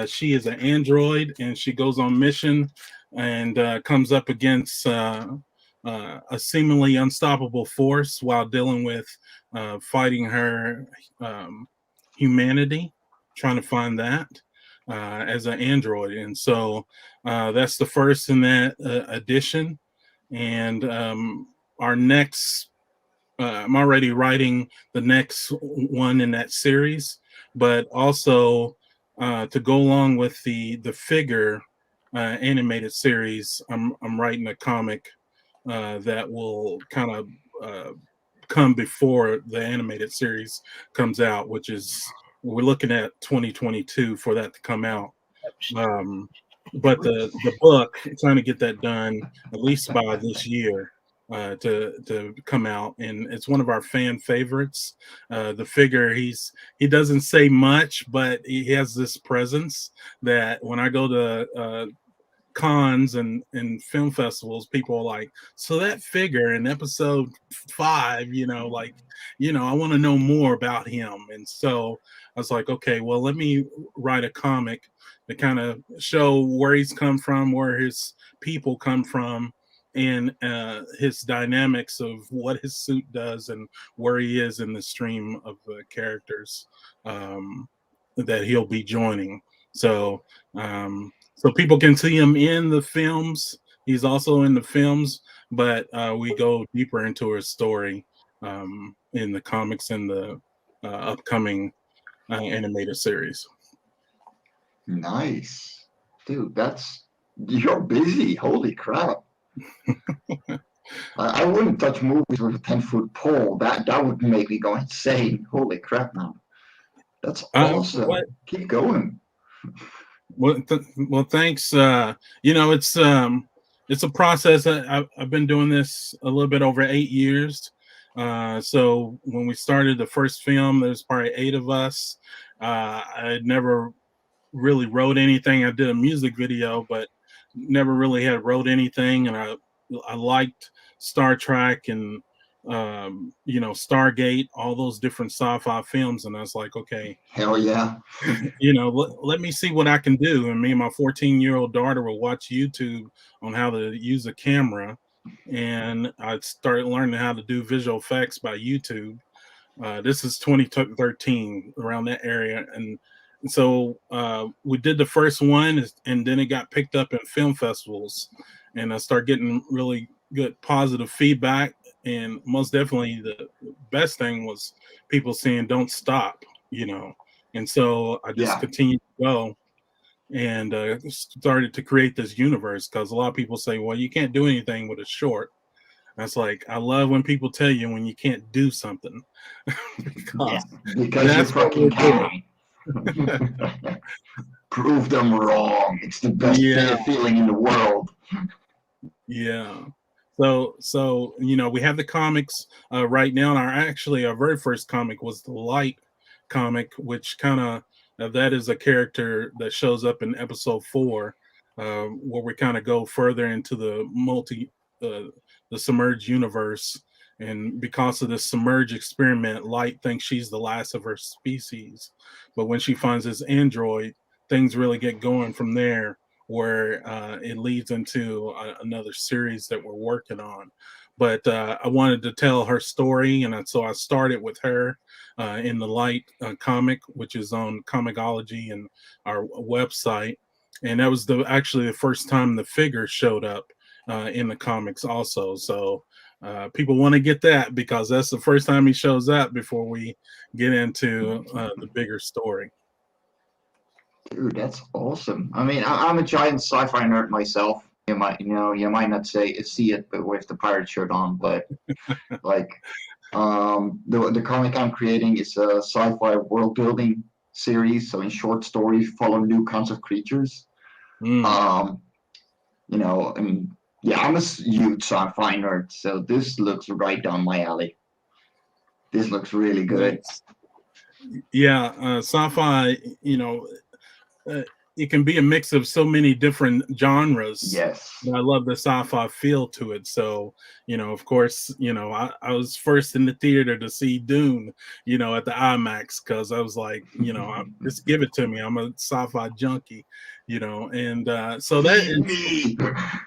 O: She is an android, and she goes on mission and comes up against a seemingly unstoppable force while dealing with fighting her humanity, trying to find that as an android. And so that's the first in that edition. And our next, I'm already writing the next one in that series, but also to go along with the figure animated series, I'm writing a comic that will kind of come before the animated series comes out, which is, we're looking at 2022 for that to come out. But the book, trying to get that done at least by this year to come out, and it's one of our fan favorites. The figure, he doesn't say much, but he has this presence that when I go to cons and film festivals, people are like, so that figure in episode 5, I want to know more about him. And so I was like, okay, well, let me write a comic to kind of show where he's come from, where his people come from, and his dynamics of what his suit does and where he is in the stream of characters that he'll be joining. So people can see him in the films. He's also in the films, but we go deeper into his story in the comics and the upcoming animated series.
F: Nice. Dude, you're busy. Holy crap. I wouldn't touch movies with a 10-foot pole. That would make me go insane. Holy crap, man. That's awesome. Keep going.
O: Well, thanks. It's a process. I've been doing this a little bit over 8 years. So when we started the first film, there's probably 8 of us. I never really wrote anything. I did a music video, but never really had wrote anything. And I liked Star Trek and Stargate, all those different sci-fi films, and I was like, okay,
F: hell yeah.
O: Let me see what I can do. And me and my 14-year-old daughter will watch YouTube on how to use a camera, and I started learning how to do visual effects by YouTube. This is 2013, around that area, and so we did the first one, and then it got picked up in film festivals, and I started getting really good positive feedback. And most definitely the best thing was people saying, don't stop, and so I just continued to go and started to create this universe, because a lot of people say, well, you can't do anything with a short. And it's like, I love when people tell you when you can't do something. because
F: you fucking can. Prove them wrong. It's the best feeling in the world.
O: Yeah. So we have the comics right now. And our very first comic was the Light comic, which kind of that is a character that shows up in episode 4, where we kind of go further into the the Submerge universe. And because of this Submerge experiment, Light thinks she's the last of her species. But when she finds this android, things really get going from there, where it leads into another series that we're working on. But I wanted to tell her story, and so I started with her in the Light comic, which is on Comixology and our website. And that was actually the first time the figure showed up in the comics also. So people want to get that, because that's the first time he shows up before we get into the bigger story.
F: Dude, that's awesome. I mean, I'm a giant sci-fi nerd myself. you might not see it, but with the pirate shirt on, but like, the comic I'm creating is a sci-fi world building series. So in short stories, follow new kinds of creatures. You know, I'm a huge sci-fi nerd, so this looks right down my alley. This looks really good.
O: Yeah, sci-fi, you know, it can be a mix of so many different genres.
F: Yes.
O: But I love the sci-fi feel to it. So, you know, of course, you know, I was first in the theater to see Dune, you know, at the IMAX, because I was like, you know, just give it to me. I'm a sci-fi junkie, you know, and so that is
F: me.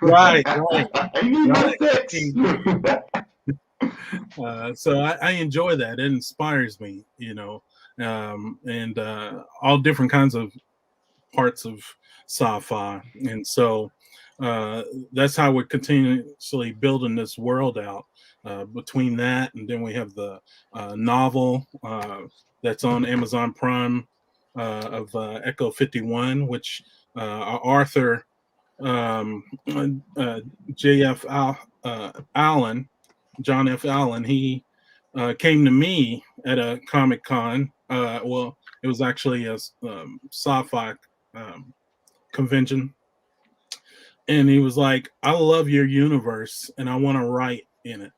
O: right.
F: I need my fix.
O: So I enjoy that. It inspires me, you know, and all different kinds of parts of sci-fi. And so that's how we're continuously building this world out. Between that, and then we have the novel that's on Amazon Prime of Echo 51, which Arthur J.F. Allen, John F. Allen, he came to me at a Comic Con. Well, it was actually a sci-fi convention, and he was like, "I love your universe, and I want to write in it."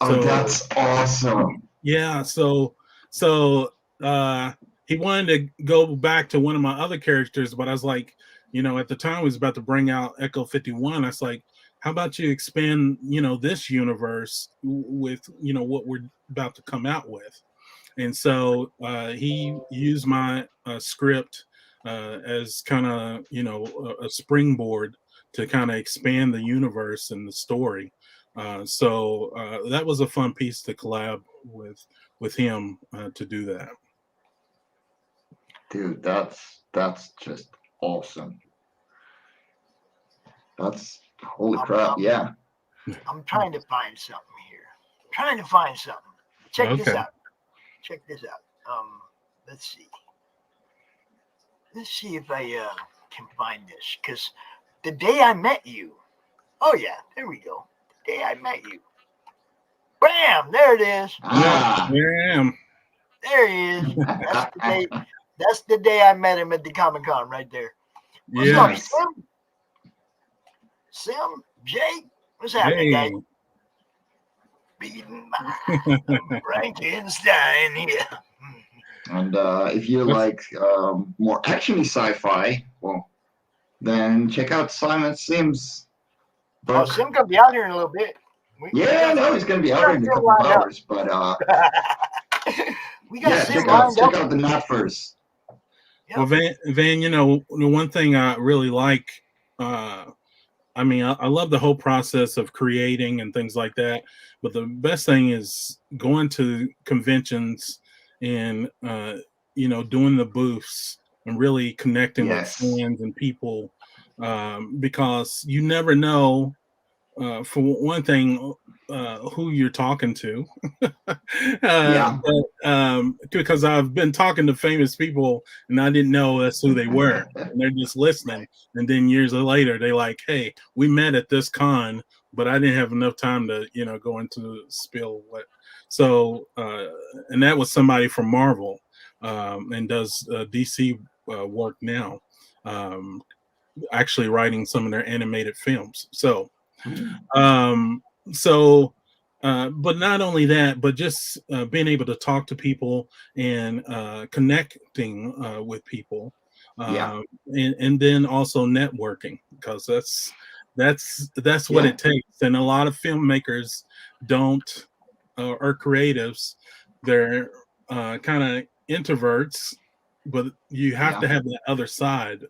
F: Oh, that's awesome!
O: Yeah, so he wanted to go back to one of my other characters, but I was like, you know, at the time he was about to bring out Echo 51. I was like, how about you expand, you know, this universe with, you know, what we're about to come out with? And so he used my script as kind of, you know, a springboard to kind of expand the universe and the story. So that was a fun piece to collab with him to do that.
F: Dude, that's just awesome. That's holy crap! Yeah.
B: I'm trying to find something here. Check this
O: Okay.
B: out. Check this out. Let's see. Let's see if I can find this. Because the day I met you. Oh yeah, there we go. The day I met you. Bam! There it is.
O: There I am.
B: There he is. That's the day I met him at the Comic Con right there. What's up, Sim? Sim? Jake? What's happening, guys? Beating my Frankenstein here.
F: And if you like more actiony sci-fi, well, then check out Simon Sim's book.
B: Oh, Sim gonna be out here in a little bit.
F: Yeah, I know he's gonna be out here in a couple of hours, but
B: we got
F: yeah,
B: Sim
F: check out the Knot first.
O: Well, Van, you know, the one thing I really like, I mean, I love the whole process of creating and things like that. But the best thing is going to conventions and, you know, doing the booths and really connecting with fans and people, because you never know, for one thing, who you're talking to. Because I've been talking to famous people and I didn't know that's who they were, and they're just listening. And then years later, they like, "Hey, we met at this con, but I didn't have enough time to, you know, go into spill what." So, and that was somebody from Marvel, and does DC work now, actually writing some of their animated films. So. But not only that, but just being able to talk to people and connecting with people, and then also networking, because that's what it takes. And a lot of filmmakers don't, or creatives, they're kind of introverts, but you have to have the other side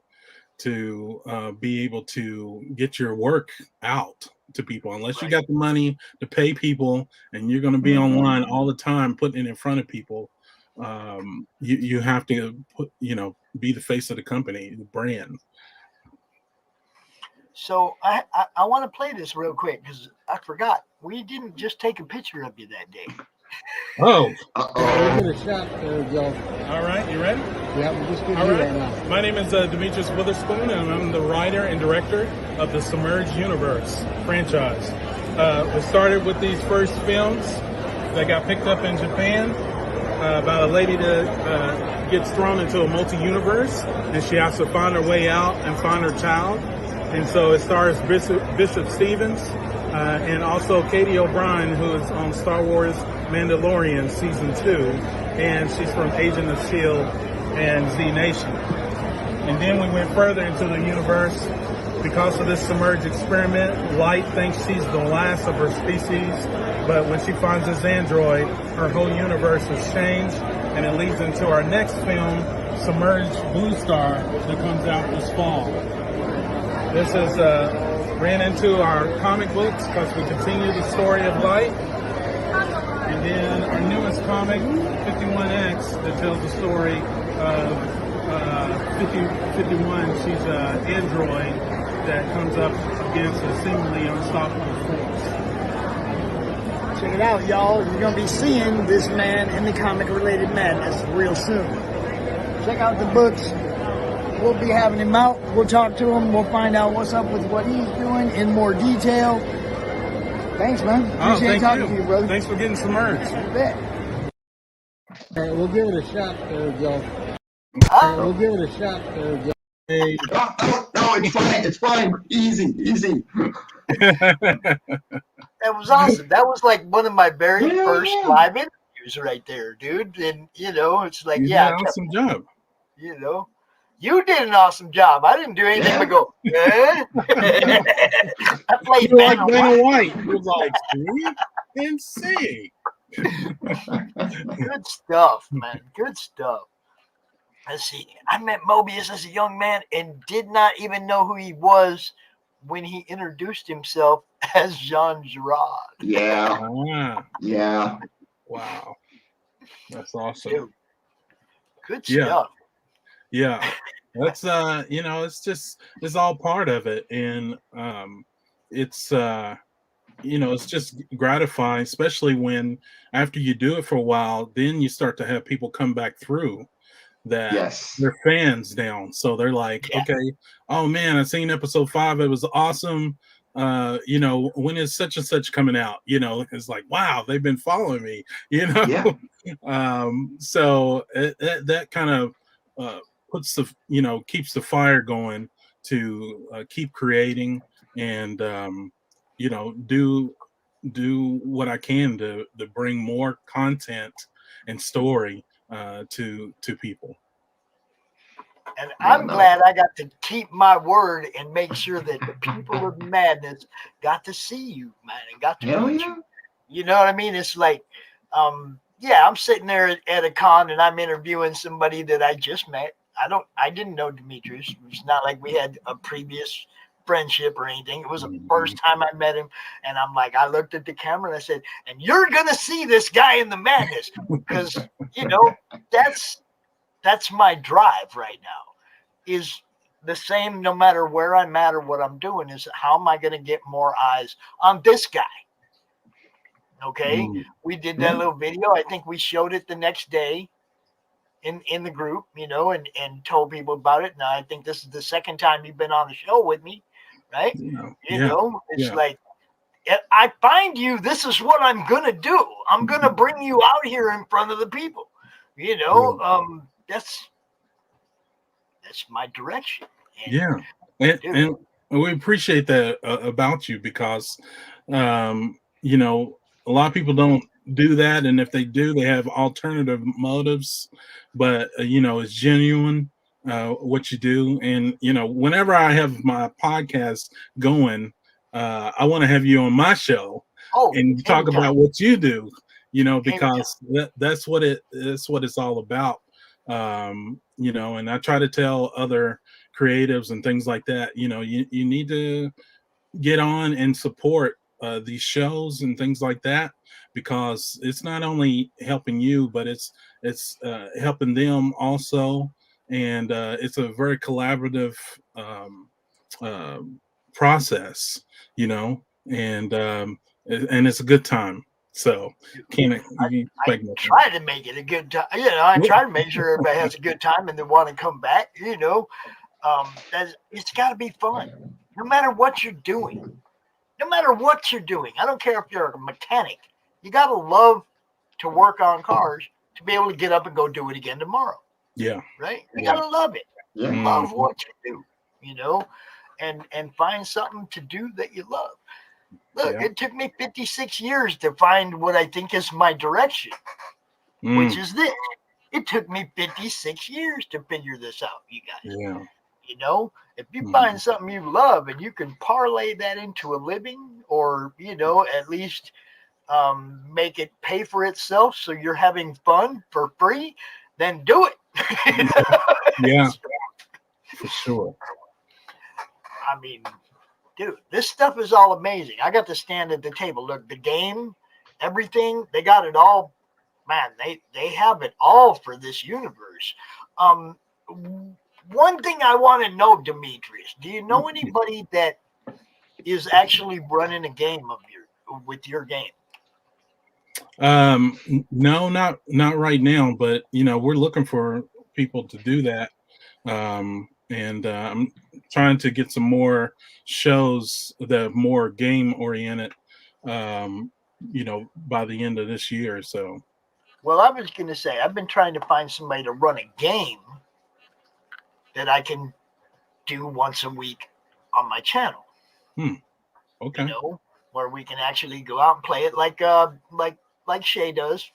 O: to be able to get your work out to people. Unless you got the money to pay people and you're going to be online all the time putting it in front of people, you have to put, you know, be the face of the company, the brand.
B: So I want to play this real quick because I forgot. We didn't just take a picture of you that day.
O: Oh.
K: We'll get a shot there, Joe.
O: All right, you ready?
K: Yeah, we'll just get
O: All
K: you
O: right.
K: right now.
O: My name is Demetrius Witherspoon, and I'm the writer and director of the Submerged Universe franchise. We started with these first films that got picked up in Japan about a lady that gets thrown into a multi-universe, and she has to find her way out and find her child. And so it stars Bishop Stevens and also Katie O'Brien, who is on Star Wars Mandalorian Season 2, and she's from Agent of S.H.I.E.L.D. and Z Nation. And then we went further into the universe. Because of this submerged experiment, Light thinks she's the last of her species, but when she finds this android, her whole universe has changed, and it leads into our next film, Submerged Blue Star, that comes out this fall. This is ran into our comic books because we continue the story of Light. And then our newest comic, 51X, that tells the story of 51. She's an android that comes up against a seemingly unstoppable force.
K: Check it out, y'all. You're going to be seeing this man in the comic-related madness real soon. Check out the books. We'll be having him out. We'll talk to him. We'll find out what's up with what he's doing in more detail. Thanks, man. Appreciate talking to you, brother.
O: Thanks for getting submerged.
K: You bet. All right, we'll give it a shot there, Joe. All right, we'll give it a shot there, Joe.
F: Hey. No, it's fine. It's fine. Easy.
B: That was awesome. That was like one of my very first live interviews right there, dude. And it's like,
O: You did an awesome job.
B: You did an awesome job. I didn't do anything but go, eh? I played
O: You like
B: Vanna
O: Vanna
B: White.
O: White. You're like, see and see.
B: Good stuff, man. Good stuff. Let's see. I met Mobius as a young man and did not even know who he was when he introduced himself as Jean Girard.
F: Yeah. Yeah.
O: Wow. That's awesome.
B: Dude, good stuff.
O: Yeah. That's it's all part of it. And it's it's just gratifying, especially when after you do it for a while, then you start to have people come back through that they're fans now. So they're like, okay, oh man, I seen episode 5. It was awesome. When is such and such coming out? It's like, wow, they've been following me, so that kind of puts the, keeps the fire going to keep creating and, do what I can to bring more content and story to people.
B: And I'm glad I got to keep my word and make sure that the people of Madness got to see you, man, and got to meet you. You know what I mean? It's like, I'm sitting there at a con and I'm interviewing somebody that I just met. I didn't know Demetrius. It's not like we had a previous friendship or anything. It was the first time I met him, and I'm like, I looked at the camera and I said, and you're gonna see this guy in the Madness, because that's my drive right now, is the same no matter where I'm at or what I'm doing, is how am I going to get more eyes on this guy? Okay. We did that little video. I think we showed it the next day in the group, and told people about it. Now I think this is the second time you've been on the show with me, right? It's like, if I find you, this is what I'm going to do. I'm going to bring you out here in front of the people, that's my direction.
O: And we appreciate that about you, because a lot of people don't do that, and if they do, they have alternative motives, but it's genuine what you do. And whenever I have my podcast going, I want to have you on my show and talk about what you do, because that's what it's all about. And I try to tell other creatives and things like that, you need to get on and support these shows and things like that, because it's not only helping you, but it's helping them also. And it's a very collaborative process, and it's a good time. So can't you
B: I
O: expect nothing.
B: try to make it a good time. You know, I try to make sure everybody has a good time and they want to come back. You know, it's got to be fun, no matter what you're doing. No matter what you're doing, I don't care if you're a mechanic. You got to love to work on cars to be able to get up and go do it again tomorrow.
O: Yeah.
B: Right? You got to love it. Love what you do, you know, and find something to do that you love. Look, it took me 56 years to find what I think is my direction, which is this. It took me 56 years to figure this out, you guys.
O: Yeah.
B: You know, if you find something you love and you can parlay that into a living, or, you know, at least make it pay for itself so you're having fun for free, then do it.
O: Yeah, for sure.
B: I mean, dude, this stuff is all amazing. I got to stand at the table. Look, the game, everything, they got it all. Man, they have it all for this universe. One thing I want to know, Demetrius, do you know anybody that is actually running a game with your game?
O: No, not right now, but you know, we're looking for people to do that. And I'm trying to get some more shows that are more game oriented, you know, by the end of this year. So,
B: well, I was going to say, I've been trying to find somebody to run a game that I can do once a week on my channel.
O: Okay.
B: You know, where we can actually go out and play it like Shay does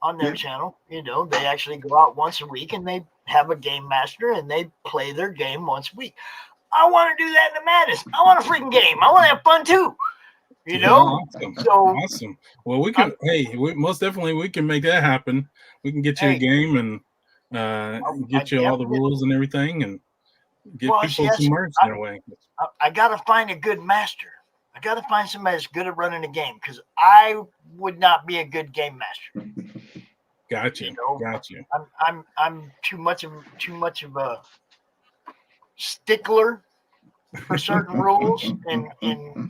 B: on their channel. You know, they actually go out once a week and they have a game master and they play their game once a week. I want to do that in the madness. I want a freaking game. I want to have fun too. You know?
O: Awesome.
B: So
O: awesome. Well, we can. We most definitely we can make that happen. We can get you a game and get you all the rules and everything, and get people some merch in their way.
B: I got to find a good master. I got to find somebody that's good at running a game, because I would not be a good game master.
O: Got you.
B: You know?
O: Got you.
B: I'm too much of a stickler for certain rules, and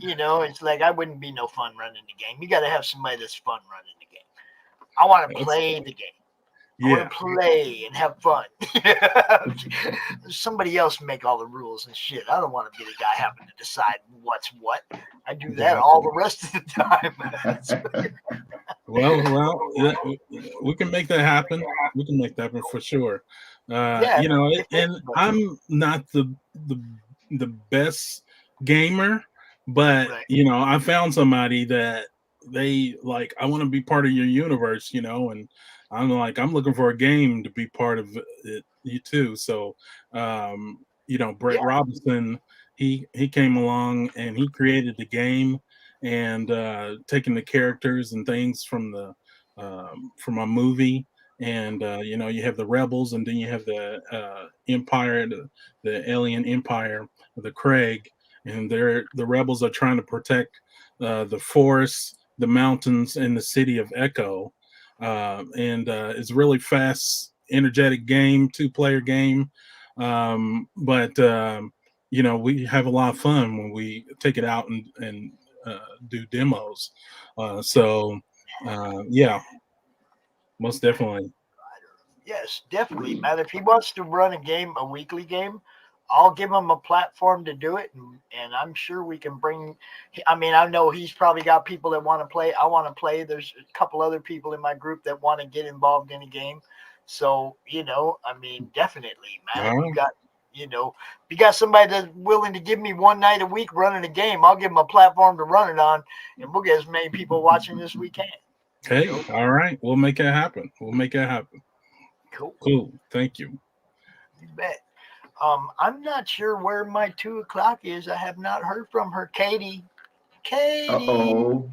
B: you know, it's like I wouldn't be no fun running the game. You got to have somebody that's fun running the game. I want to play the game. I want to play and have fun. Somebody else make all the rules and shit. I don't want to be the guy having to decide what's what. I do that all the rest of the time.
O: Well, we can make that happen. We can make that happen for sure. You know, and I'm not the best gamer, but you know, I found somebody that they like. I want to be part of your universe, you know, and I'm looking for a game to be part of it, you too. So, you know, Brett Robinson, he came along and he created the game, and taking the characters and things from from a movie, and you know, you have the rebels, and then you have the empire, the alien empire, the Craig, and the rebels are trying to protect the forests, the mountains, and the city of Echo. And it's really fast, energetic game, 2-player game. But you know, we have a lot of fun when we take it out and do demos. So yeah, most definitely.
B: Yes, definitely, man. If he wants to run a weekly game, I'll give him a platform to do it, and I'm sure we can bring. I mean, I know he's probably got people that want to play. I want to play. There's a couple other people in my group that want to get involved in a game. So, you know, I mean, definitely, man. You you got somebody that's willing to give me one night a week running a game, I'll give them a platform to run it on, and we'll get as many people watching as we can.
O: Hey, all right, we'll make it happen. Cool. Thank you.
B: You bet. I'm not sure where my 2 o'clock is. I have not heard from her. Katie.
F: Uh-oh.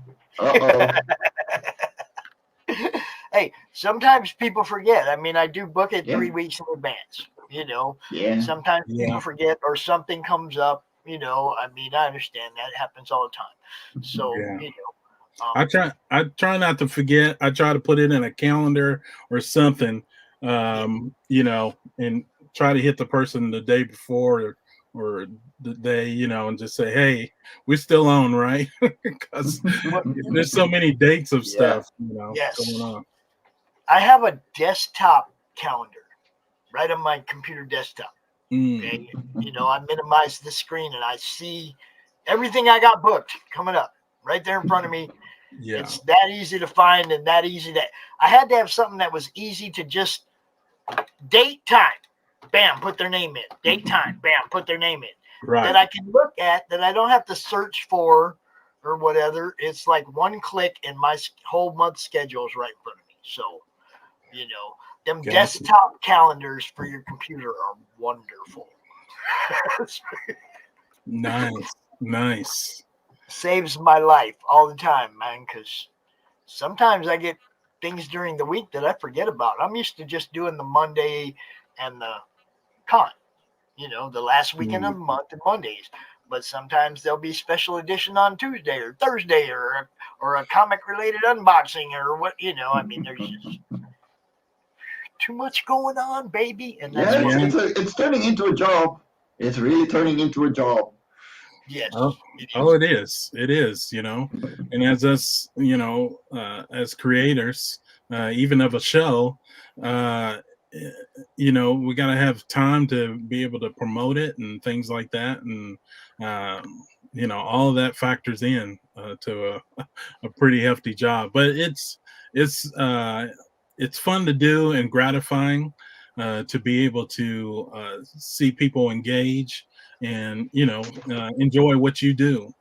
B: Hey, sometimes people forget. I mean, I do book it 3 weeks in advance, you know.
F: Yeah.
B: Sometimes people forget, or something comes up, you know. I mean, I understand that. It happens all the time. So, you know.
O: I try not to forget. I try to put it in a calendar or something, you know, and try to hit the person the day before or they, you know, and just say, hey, we're still on, right? Because there's so many dates of stuff, you know, going on.
B: I have a desktop calendar right on my computer desktop. Okay, you know, I minimize the screen and I see everything I got booked coming up right there in front of me.
O: Yeah.
B: It's that easy to find and that easy that I had to have something that was easy to just date, time, bam, put their name in. Date, time, bam, put their name in.
O: Right.
B: That I can look at, that I don't have to search for or whatever. It's like one click and my whole month schedule is right in front of me. So, you know, them desktop calendars for your computer are wonderful.
O: Nice.
B: Saves my life all the time, man, because sometimes I get things during the week that I forget about. I'm used to just doing the Monday and the con, you know, the last weekend of the month and Mondays. But sometimes there'll be special edition on Tuesday or Thursday or a comic related unboxing or what, you know. I mean, there's just too much going on, baby. And that's
F: it's turning into a job. It's really turning into a job.
B: Yes.
O: It is. It is, you know. And as us, you know, as creators, even of a show, you know, we got to have time to be able to promote it and things like that. And, you know, all of that factors in to a pretty hefty job. But it's fun to do and gratifying to be able to see people engage and, you know, enjoy what you do.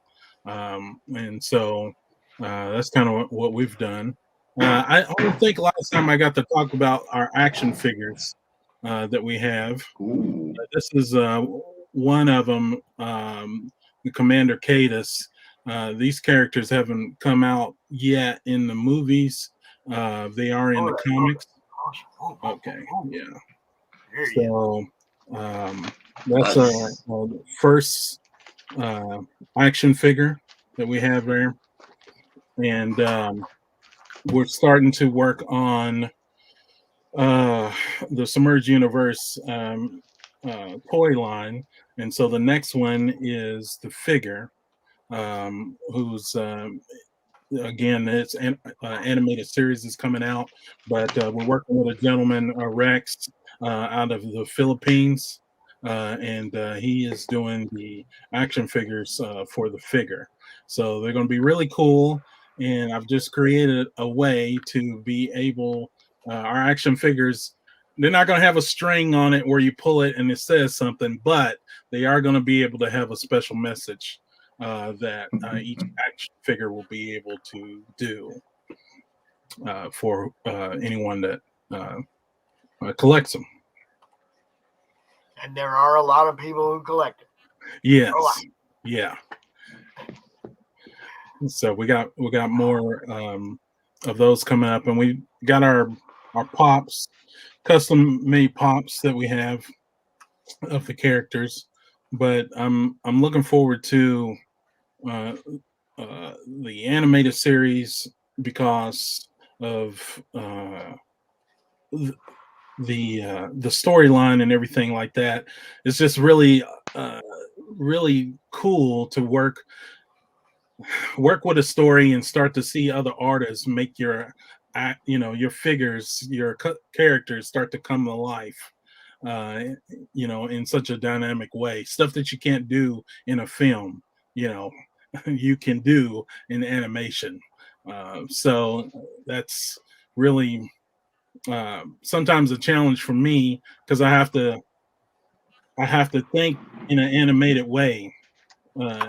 O: And so that's kind of what we've done. I don't think last time I got to talk about our action figures that we have. This is one of them, the Commander Cadus. These characters haven't come out yet in the movies. They are in the comics. Okay, yeah. So that's our first action figure that we have there. And we're starting to work on the Submerged Universe toy line. And so the next one is the figure, who's again, it's an animated series is coming out, but we're working with a gentleman, Rex, out of the Philippines, and he is doing the action figures for the figure. So they're going to be really cool, and I've just created a way to be able, our action figures, they're not going to have a string on it where you pull it and it says something, but they are going to be able to have a special message that each action figure will be able to do for anyone that collects them.
B: And there are a lot of people who collect it.
O: Yes, yeah. So we got more of those coming up, and we got our pops, custom made pops that we have of the characters. But I'm looking forward to the animated series because of the storyline and everything like that. It's just really really cool to work with a story and start to see other artists make your your figures, your characters start to come to life, in such a dynamic way. Stuff that you can't do in a film, you can do in animation. So that's really sometimes a challenge for me, because I have to think in an animated way,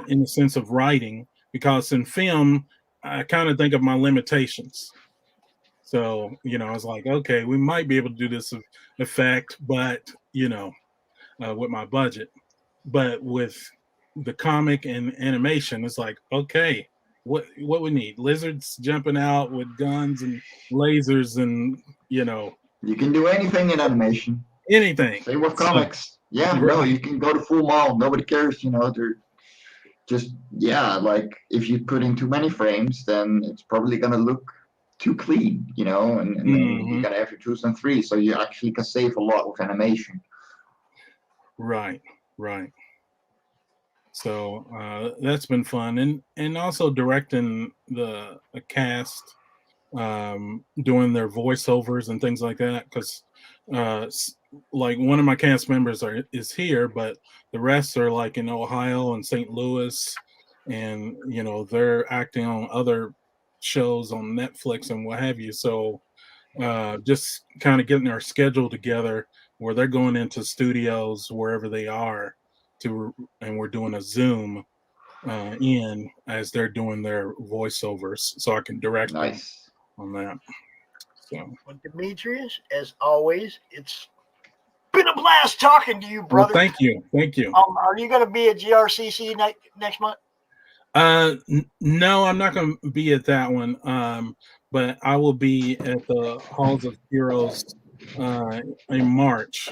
O: in the sense of writing, because in film I kind of think of my limitations. So I was like, okay, we might be able to do this effect, but with my budget. But with the comic and animation, it's like, okay, what we need? Lizards jumping out with guns and lasers, and
F: you can do anything in animation.
O: Anything.
F: Same with comics. Yeah,
O: right.
F: No, you can go to full mall. Nobody cares. They're just, like if you put in too many frames, then it's probably gonna look too clean, and
O: Mm-hmm.
F: you gotta have your 2s and 3s, so you actually can save a lot with animation.
O: Right. So that's been fun, and also directing the cast, doing their voiceovers and things like that. Because like one of my cast members is here, but the rest are like in Ohio and St. Louis, and they're acting on other shows on Netflix and what have you. So just kind of getting our schedule together where they're going into studios wherever they are and we're doing a Zoom in as they're doing their voiceovers, so I can direct them on that. So,
B: well, Demetrius, as always, it's been a blast talking to you, brother.
O: Well, thank you.
B: Are you going to be at GRCC next month?
O: No, I'm not going to be at that one. But I will be at the Halls of Heroes in March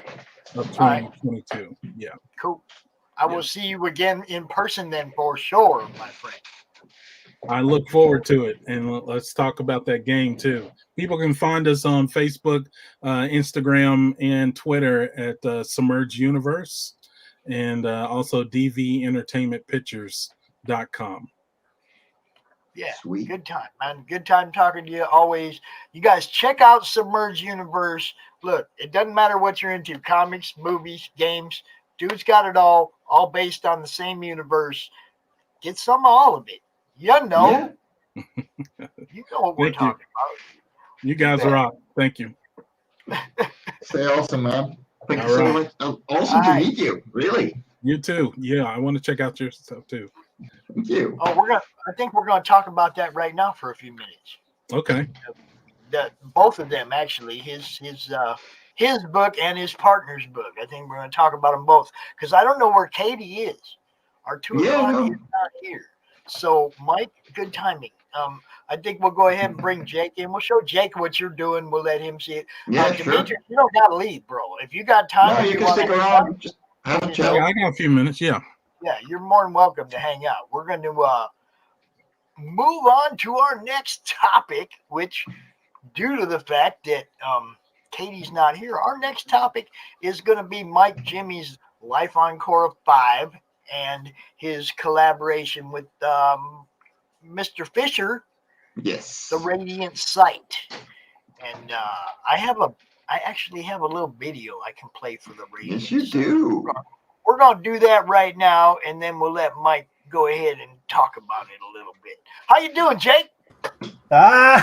O: of 2022. Right. Yeah.
B: Cool. I will see you again in person then for sure, my friend.
O: I look forward to it. And let's talk about that game too. People can find us on Facebook, Instagram, and Twitter at Submerged Universe, and also dventertainmentpictures.com.
B: Yeah, sweet. Good time, man. Good time talking to you always. You guys check out Submerged Universe. Look, it doesn't matter what you're into, comics, movies, games. Dude's got it all based on the same universe. Get some of all of it. You know. Yeah. You know what we're talking about.
O: You guys are out. Thank you.
F: Stay awesome, man. Thank you so much. Awesome to meet you. Really.
O: You too. Yeah, I want to check out your stuff too.
F: Thank you.
B: Oh, I think we're gonna talk about that right now for a few minutes.
O: Okay.
B: Both of them actually, his book and his partner's book. I think we're gonna talk about them both because I don't know where Katie is. Our 2 o'clock is not here. So Mike, good timing. I think we'll go ahead and bring Jake in. We'll show Jake what you're doing. We'll let him see it.
F: Yeah, sure.
B: Demetrius, you don't gotta leave, bro. If you got time,
F: you can stick around. Just have a chat.
O: Yeah, I got a few minutes. Yeah.
B: Yeah, you're more than welcome to hang out. We're going to move on to our next topic, which, due to the fact that Katie's not here, our next topic is going to be Mike Jimmy's Life on Korra 5 and his collaboration with Mr. Fisher.
F: Yes.
B: The Radiant Sight. And I actually have a little video I can play for the Radiant
F: Yes, you do.
B: We're going to do that right now, and then we'll let Mike go ahead and talk about it a little bit. How you doing, Jake?
F: I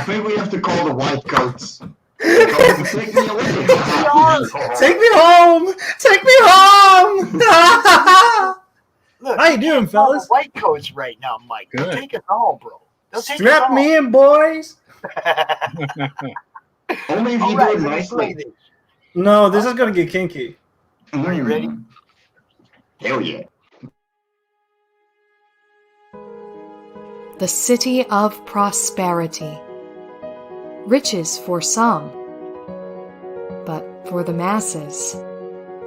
F: think we have to call the white coats. Take me away.
P: Take me home. Take me home.
B: Look,
P: how you doing, fellas?
B: White coats right now, Mike. They'll take us all, bro.
P: Strap me in, boys.
F: Only if you do it nicely.
P: No, this is gonna get kinky.
B: Are you ready?
F: Hell yeah.
Q: The city of prosperity. Riches for some, but for the masses,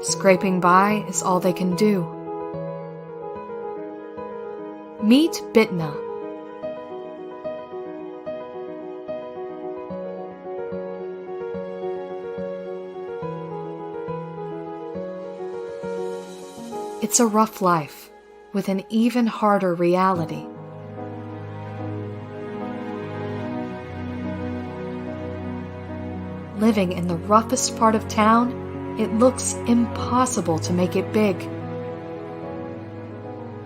Q: scraping by is all they can do. Meet Bitna. It's a rough life, with an even harder reality. Living in the roughest part of town, it looks impossible to make it big.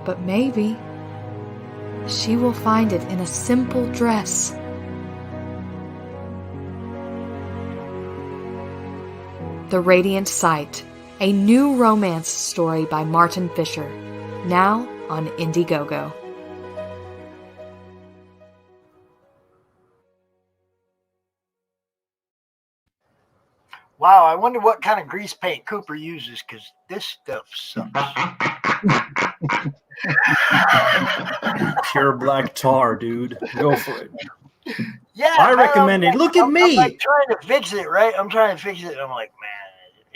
Q: But maybe she will find it in a simple dress. The Radiant Sight, a new romance story by Martin Fisher, now on Indiegogo.
B: Wow, I wonder what kind of grease paint Cooper uses, because this stuff sucks.
P: Pure black tar, dude. Go for it.
B: Yeah,
P: I recommend it. Look at me.
B: I'm like trying to fix it, right? I'm trying to fix it. And I'm like, man,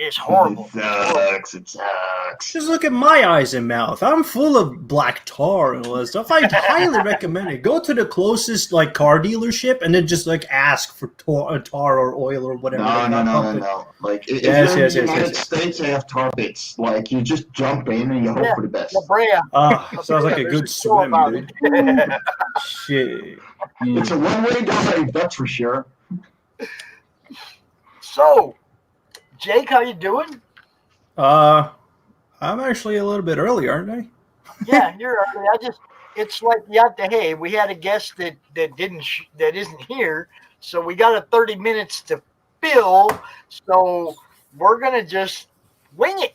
B: It's horrible.
F: It sucks.
H: Just look at my eyes and mouth. I'm full of black tar and all that stuff. I'd highly recommend it. Go to the closest like car dealership and then just like ask for tar or oil or whatever.
F: No. Like if you're in the United States, they have tar pits. Like you just jump in and you hope for the best.
H: Sounds like a good swim, dude. Shit.
F: It's a one-way dive, that's for sure.
B: So, Jake, how you doing?
H: I'm actually a little bit early, aren't I?
B: Yeah, you're early. It's like hey, we had a guest that isn't here, so we got 30 minutes to fill. So we're gonna just wing it.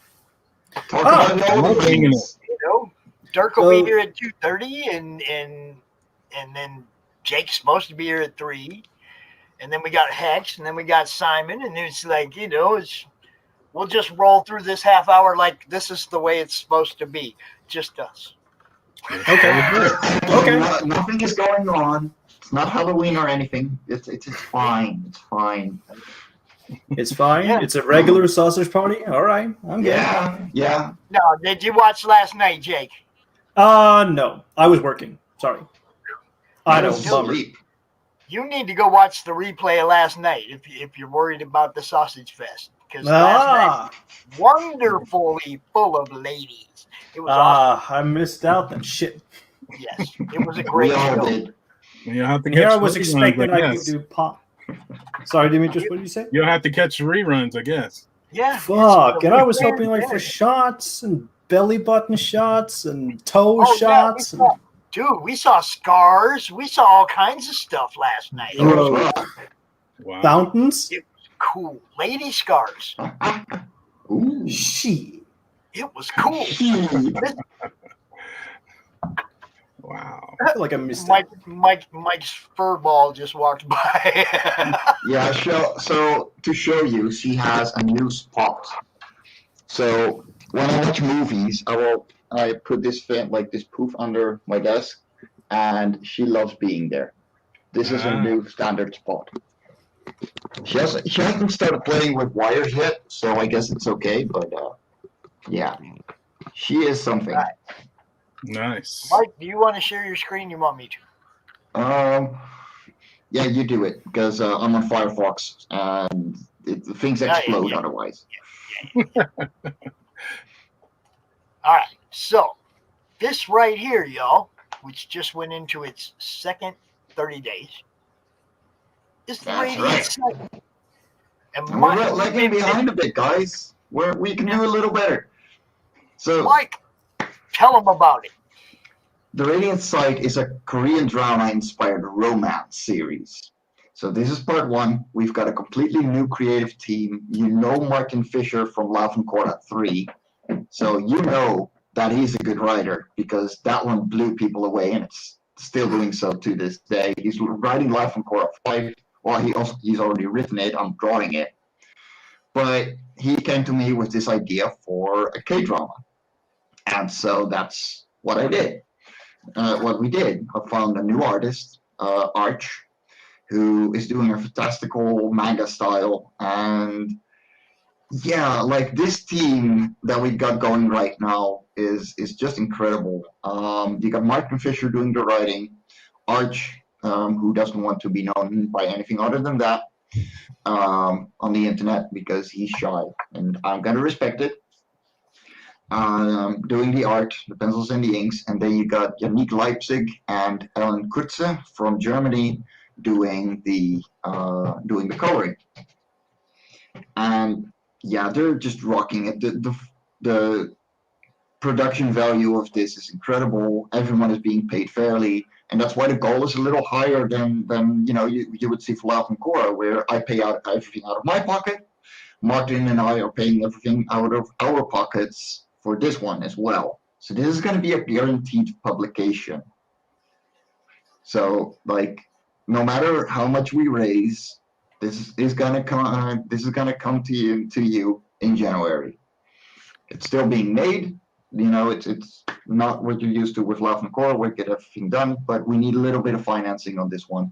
O: Winging it.
B: You know, Dirk will be here at 2:30, and then Jake's supposed to be here at 3, and then we got Hex, and then we got Simon, and it's like we'll just roll through this half hour like this is the way it's supposed to be, just us.
H: Okay.
F: Nothing is going on. It's not Halloween or anything. It's fine. It's fine.
H: It's fine.
B: Yeah.
H: It's a regular sausage party. All right, I'm good.
F: Yeah.
B: No, did you watch last night, Jake?
H: No, I was working. Sorry. I know. Bummer.
B: You need to go watch the replay of last night if you're worried about the sausage fest, because last night wonderfully full of ladies. It was awesome.
H: I missed out then. Shit.
B: Yes, it was a great show.
H: Here I was expecting I could do pop. Sorry, Demetrius, what did you say?
O: You'll have to catch reruns, I guess.
B: Yeah.
H: Fuck, and I was hoping like for shots and belly button shots and toe shots.
B: Dude, we saw scars. We saw all kinds of stuff last night.
H: Wow. Fountains?
B: It was cool. Lady scars.
F: Ooh.
H: Shit.
B: It was cool.
O: Wow.
H: I feel like I missed
B: Mike's fur ball just walked by.
F: Yeah, so to show you, she has a new spot. So when I watch movies, I put this poof under my desk, and she loves being there. This is a new standard spot. She hasn't started playing with wires yet, so I guess it's okay. But yeah, she is something.
B: Right.
O: Nice.
B: Mike, do you want to share your screen? You want me to?
F: Yeah, you do it because I'm on Firefox and things explode otherwise.
B: All right, so this right here, y'all, which just went into its second 30 days, is the radiant site. And
F: we're lagging behind a bit, guys. We can do a little better. So,
B: Mike, tell them about it.
F: The Radiant Site is a Korean drama-inspired romance series. So this is part 1. We've got a completely new creative team. You know Martin Fisher from Laugh and Court at 3. So you know that he's a good writer because that one blew people away, and it's still doing so to this day. He's writing Laugh and Court at 5. Well, he's already written it. I'm drawing it. But he came to me with this idea for a K-drama. And so that's what I did. What we did, I found a new artist, Arch, who is doing a fantastical manga style. And yeah, like this team that we got going right now is just incredible. You got Martin Fisher doing the writing, Arch, who doesn't want to be known by anything other than that on the internet because he's shy, and I'm gonna respect it. Doing the art, the pencils and the inks, and then you got Yannick Leipzig and Ellen Kutze from Germany doing the coloring. And yeah, they're just rocking it. The production value of this is incredible. Everyone is being paid fairly, and that's why the goal is a little higher than you would see for Laugh and Cora, where I pay out everything out of my pocket. Martin and I are paying everything out of our pockets for this one as well. So this is going to be a guaranteed publication. So like, no matter how much we raise, this is going to come to you in January. It's still being made. It's not what you're used to with Laugh and Core. We get everything done, but we need a little bit of financing on this one.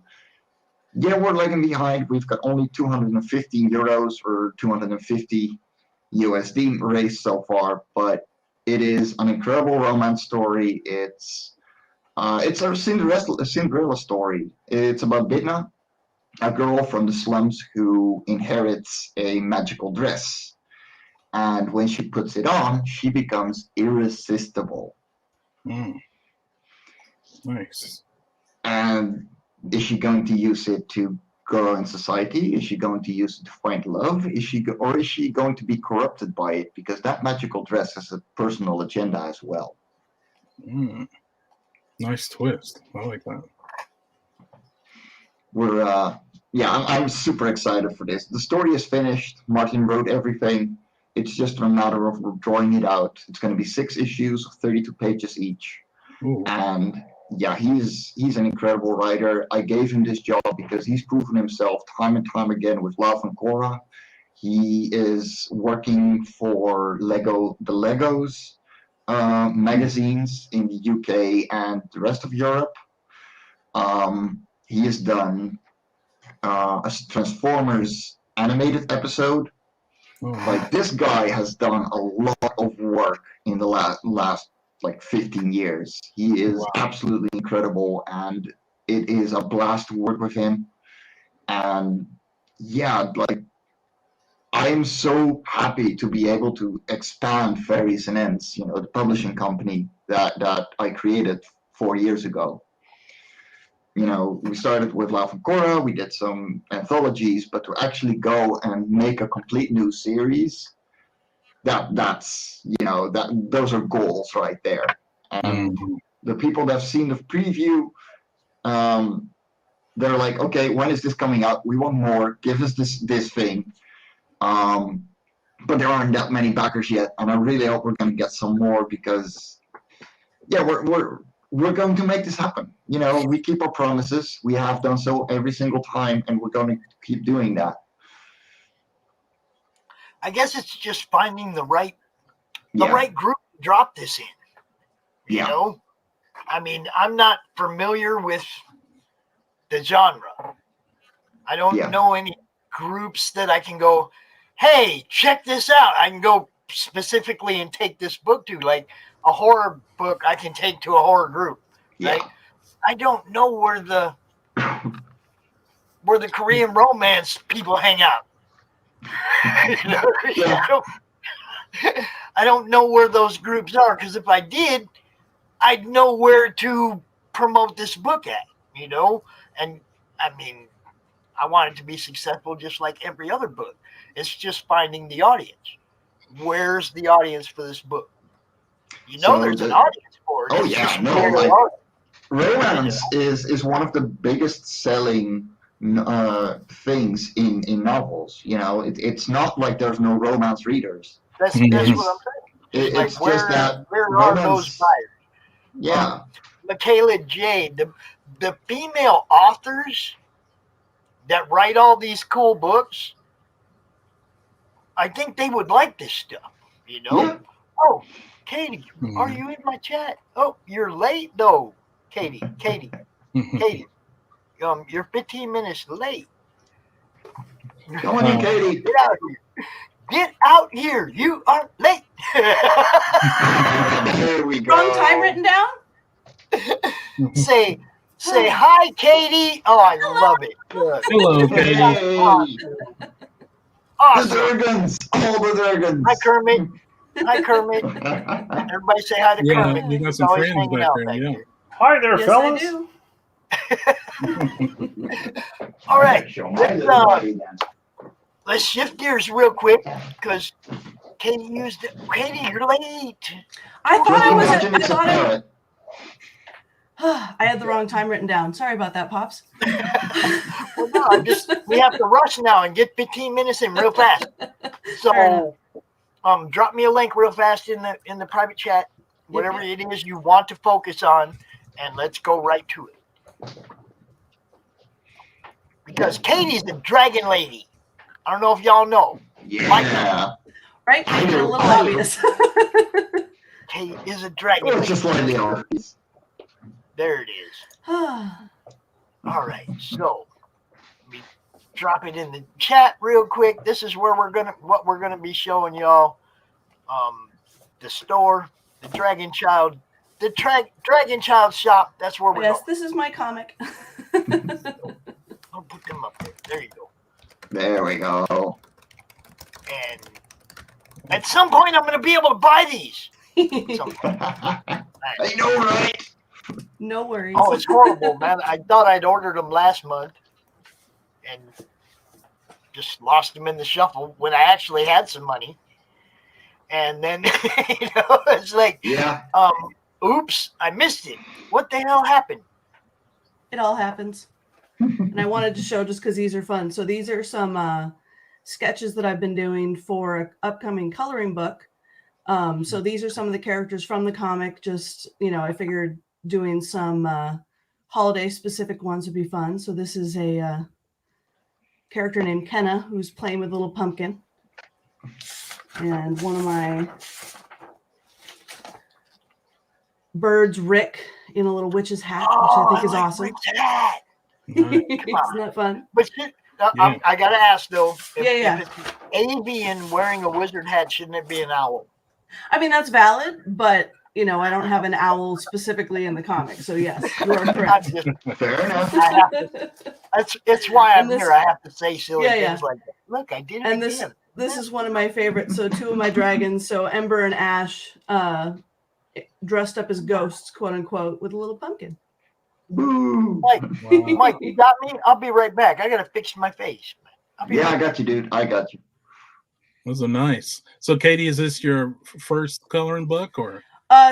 F: Yeah, we're lagging behind. We've got only 215 euros or 250 USD race so far, but it is an incredible romance story. It's a Cinderella story. It's about Bitna, a girl from the slums who inherits a magical dress. And when she puts it on, she becomes irresistible.
O: Nice.
F: And is she going to use it to grow in society? Is she going to use it to find love? Is she going to be corrupted by it? Because that magical dress has a personal agenda as well.
O: Nice twist. I like that.
F: I'm super excited for this. The story is finished. Martin wrote everything. It's just a matter of drawing it out. It's going to be 6 issues of 32 pages each.
O: Ooh.
F: And yeah, he's an incredible writer. I gave him this job because he's proven himself time and time again with Love and Korra. He is working for the Legos magazines in the UK and the rest of Europe. He has done a Transformers animated episode. Like, this guy has done a lot of work in the last like 15 years. He is absolutely incredible, and it is a blast to work with him. And yeah, like, I am so happy to be able to expand Fairies and Ends, the publishing company that I created 4 years ago. We started with Love and Korra, we did some anthologies, but to actually go and make a complete new series, those are goals right there. And the people that have seen the preview, they're like, okay, when is this coming out? We want more. Give us this thing. But there aren't that many backers yet, and I really hope we're going to get some more because, yeah, we're going to make this happen. We keep our promises. We have done so every single time, and we're going to keep doing that.
B: I guess it's just finding the right group to drop this in. You know? I mean, I'm not familiar with the genre. I don't know any groups that I can go, hey, check this out. I can go specifically and take this book to, like a horror book I can take to a horror group, right? I don't know where the Korean romance people hang out. I don't know where those groups are, because if I did, I'd know where to promote this book at, And I mean, I want it to be successful just like every other book. It's just finding the audience. Where's the audience for this book? There's an audience for it.
F: Oh, yeah. Romance is one of the biggest selling things in novels. It's not like there's no romance readers.
B: That's what I'm saying.
F: It's like, just that
B: where
F: romance,
B: are those buyers?
F: Yeah.
B: Michaela J., the female authors that write all these cool books, I think they would like this stuff,
F: Yeah.
B: Oh, Katie, are you in my chat? Oh, you're late though, Katie, you're 15 minutes late.
F: Come on in, Katie.
B: Get out here. Get out here. You are late.
F: There we go.
R: Wrong time written down?
B: Say hi, Katie. Oh, I love it. Good.
O: Hello, Katie.
F: Hey.
B: Awesome.
F: The Durgans. All the Durgans.
B: Hi, Kermit. Everybody say hi to Kermit.
O: You got some
B: Always
O: friends
B: hanging
O: back
B: out
O: there.
B: back
O: Yeah.
B: here.
H: Hi there,
R: Yes,
H: fellas.
R: I do.
B: All right. Let's shift gears real quick because Katie, you're late.
R: I had the wrong time written down. Sorry about that, Pops.
B: Well, no, we have to rush now and get 15 minutes in real fast. So, drop me a link real fast in the private chat, whatever it is you want to focus on, and let's go right to it. Because Katie's the dragon lady. I don't know if y'all know.
F: Yeah.
R: Right? A little obvious.
B: Katie is a dragon
F: It's
B: lady.
F: just one of the obvious.
B: There it is. All right, so drop it in the chat real quick. This is where what we're gonna be showing y'all. The store, the Dragon Child shop. That's where we're
R: Yes,
B: going.
R: this is my comic.
B: I'll put them up there. There you go.
F: There we go.
B: And at some point, I'm going to be able to buy these.
F: I know, right?
R: No worries.
B: Oh, it's horrible, man. I thought I'd ordered them last month and just lost them in the shuffle when I actually had some money. And then, it's like,
F: yeah.
B: Oops, I missed it. What the hell happened?
R: It all happens. And I wanted to show just because these are fun. So these are some sketches that I've been doing for an upcoming coloring book. So these are some of the characters from the comic. Just, I figured doing some holiday specific ones would be fun. So this is a character named Kenna who's playing with a little pumpkin. And one of my birds, Rick, in a little witch's hat, which I think is awesome. Isn't that fun?
B: But I gotta ask though. If
R: Yeah.
B: it's avian wearing a wizard hat, shouldn't it be an owl?
R: I mean, that's valid, but I don't have an owl specifically in the comic, so yes, you are correct.
F: Fair enough.
B: It's why I'm here. I have to say silly
R: Yeah,
B: things like that. Look, I did it
R: And
B: again.
R: this is one of my favorites. So two of my dragons, so Ember and Ash, dressed up as ghosts, quote unquote, with a little pumpkin.
B: Mike, you got me? I'll be right back. I gotta fix my face.
F: I got you, dude. I got you.
O: Those are nice. So, Katie, is this your first coloring book, or?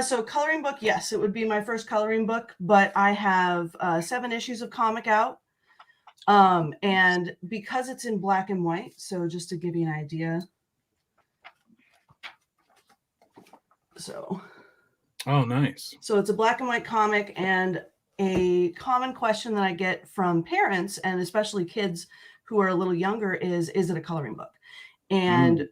R: So coloring book, yes, it would be my first coloring book, but I have 7 issues of comic out. And because it's in black and white, so just to give you an idea. So.
O: Oh, nice.
R: So it's a black and white comic, and a common question that I get from parents, and especially kids who are a little younger, is it a coloring book? And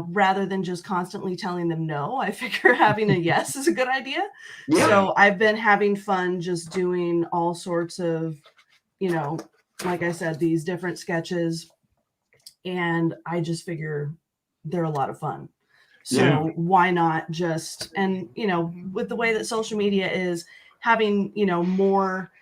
R: rather than just constantly telling them no, I figure having a yes is a good idea. Yeah. So I've been having fun just doing all sorts of, like I said, these different sketches, and I just figure they're a lot of fun. So why not just, and, with the way that social media is, having, more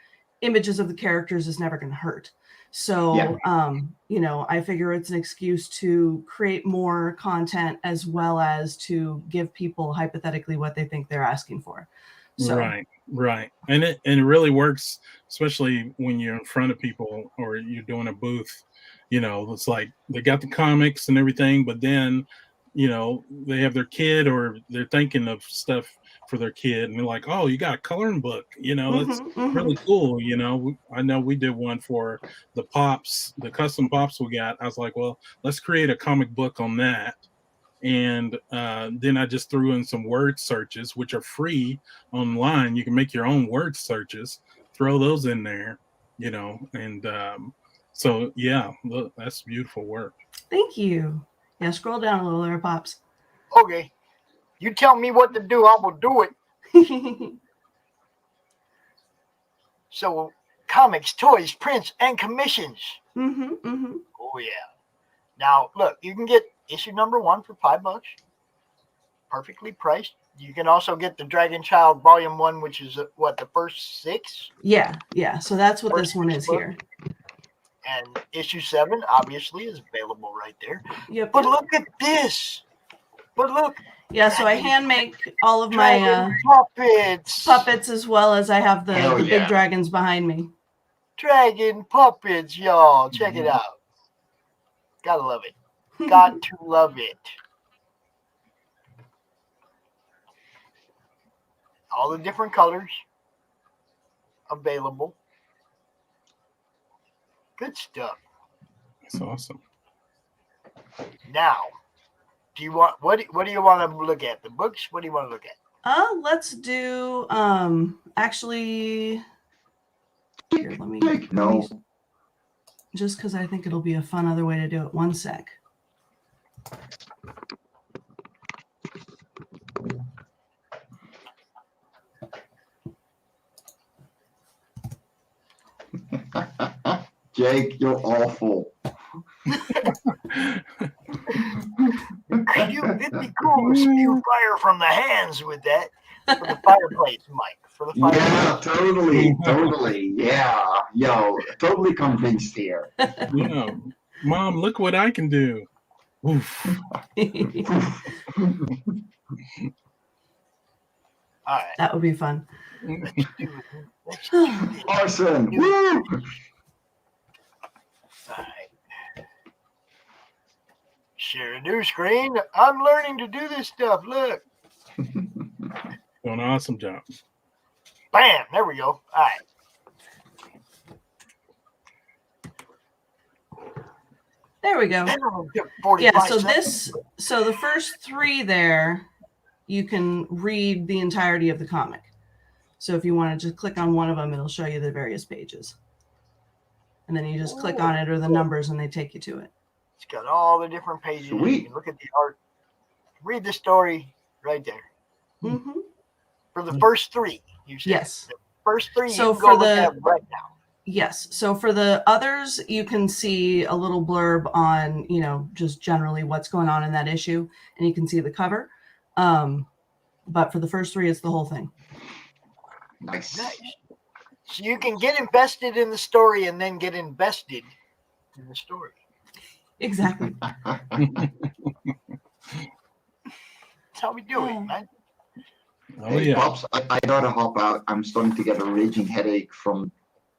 R: images of the characters is never going to hurt. So, I figure it's an excuse to create more content as well as to give people hypothetically what they think they're asking for. So.
O: Right. And it really works, especially when you're in front of people or you're doing a booth. It's like they got the comics and everything, but then they have their kid or they're thinking of stuff for their kid and they're like, oh, you got a coloring book, that's really cool. I know we did one for the Pops, the custom Pops we got. I was like, well, let's create a comic book on that. And then I just threw in some word searches, which are free online. You can make your own word searches, throw those in there, and so yeah, look, that's beautiful work.
R: Thank you. Yeah, scroll down a little there, Pops.
B: Okay. You tell me what to do, I will do it. So, comics, toys, prints, and commissions. Oh, yeah. Now, look, you can get issue number 1 for $5. Perfectly priced. You can also get the Dragon Child Volume 1, which is, the first 6?
R: Yeah. So that's what this one is here.
B: And issue 7, obviously, is available right there.
R: Yep.
B: But look at this.
R: Yeah, so I hand make all of my puppets as well as I have the big dragons behind me.
B: Dragon puppets, y'all. Check it out. Gotta love it. Got to love it. All the different colors available. Good stuff.
O: That's awesome.
B: Now, do you want what do you want to look at? The books? What do you want to look at?
R: Let's do actually here, let me just because I think it'll be a fun other way to do it. One sec.
F: Jake, you're awful.
B: It'd be cool to spew fire from the hands with that for the fireplace, Mike. For the fireplace.
F: Yeah, totally. Yeah, yo, totally convinced here.
O: Yeah. Mom, look what I can do. Oof.
B: All right.
R: That would be fun.
F: Arson, woo!
B: Share a new screen. I'm learning to do this stuff. Look.
O: Doing an awesome job.
B: Bam. There we go. All right.
R: There we go. Yeah, so the first 3 there, you can read the entirety of the comic. So if you want to just click on one of them, it'll show you the various pages. And then you just click on it or the numbers and they take you to it.
B: It's got all the different pages.
F: Sweet.
B: You can look at the art. Read the story right there.
R: Mm-hmm.
B: For the first 3, you said.
R: Yes.
B: The first 3
R: So
B: you can
R: for
B: go look at right now.
R: Yes. So for the others, you can see a little blurb on, just generally what's going on in that issue, and you can see the cover. But for the first 3, it's the whole thing.
F: Nice.
B: So you can get invested in the story and then get invested in the story.
R: Exactly.
B: That's how we do it, man.
F: Hey, Pops, I gotta hop out. I'm starting to get a raging headache from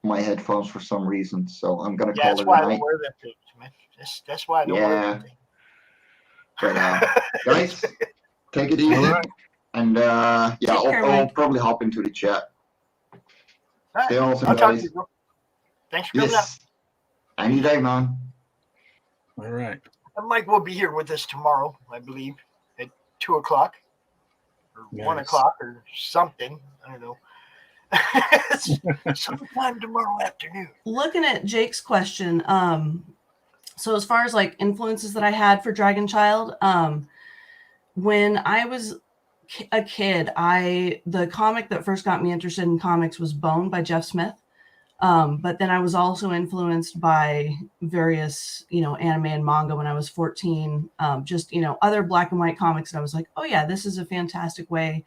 F: my headphones for some reason, so I'm gonna call
B: That's
F: it
B: why
F: a
B: I
F: night.
B: don't wear them things, man. That's why I don't wear them things.
F: But guys, take it easy,
O: All right.
F: and I'll probably hop into the chat.
B: All
F: Stay
B: right.
F: awesome,
B: I'll talk to
F: guys.
B: you, bro. Thanks for coming out.
F: Yes, any day, man.
O: All right.
B: And Mike will be here with us tomorrow, I believe, at 2 o'clock or 1
O: Nice.
B: o'clock or something. I don't know. Sometime tomorrow afternoon.
R: Looking at Jake's question, so as far as like influences that I had for Dragon Child, when I was a kid, the comic that first got me interested in comics was Bone by Jeff Smith. But then I was also influenced by various, anime and manga when I was 14, just, other black and white comics. And I was like, oh yeah, this is a fantastic way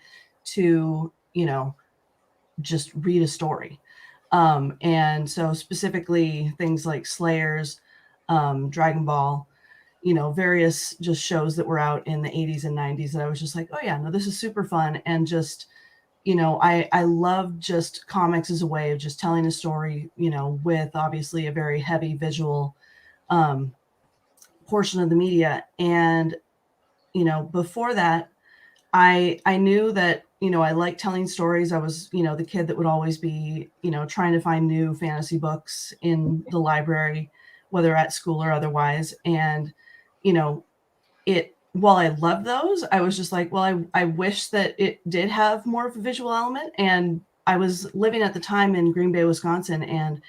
R: to, just read a story. And so specifically things like Slayers, Dragon Ball, various just shows that were out in the 80s and 90s that I was just like, oh yeah, no, this is super fun. And just, I love just comics as a way of just telling a story, with obviously a very heavy visual portion of the media. And, before that, I knew that, I liked telling stories. I was, the kid that would always be, trying to find new fantasy books in the library, whether at school or otherwise. And, while I loved those, I was just like, well, I wish that it did have more of a visual element. And I was living at the time in Green Bay, Wisconsin, and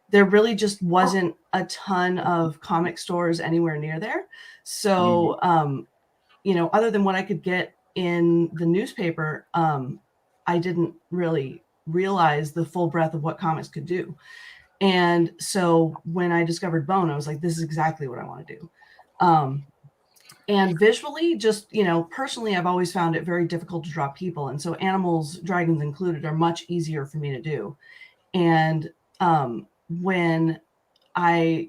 R: there really just wasn't a ton of comic stores anywhere near there. So, other than what I could get in the newspaper, I didn't really realize the full breadth of what comics could do. And so when I discovered Bone, I was like, this is exactly what I want to do. And visually, just, personally, I've always found it very difficult to draw people. And so animals, dragons included, are much easier for me to do. And when I,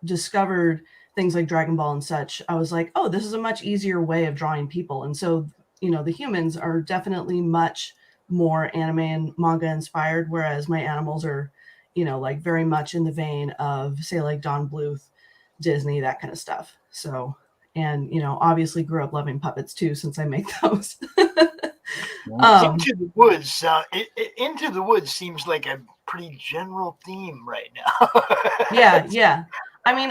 R: discovered things like Dragon Ball and such, I was like, oh, this is a much easier way of drawing people. And so, the humans are definitely much more anime and manga inspired, whereas my animals are, like very much in the vein of, say, like Don Bluth, Disney, that kind of stuff. So, and, obviously grew up loving puppets too, since I make those.
B: Into the Woods. Into the Woods seems like a pretty general theme right now.
R: Yeah. I mean,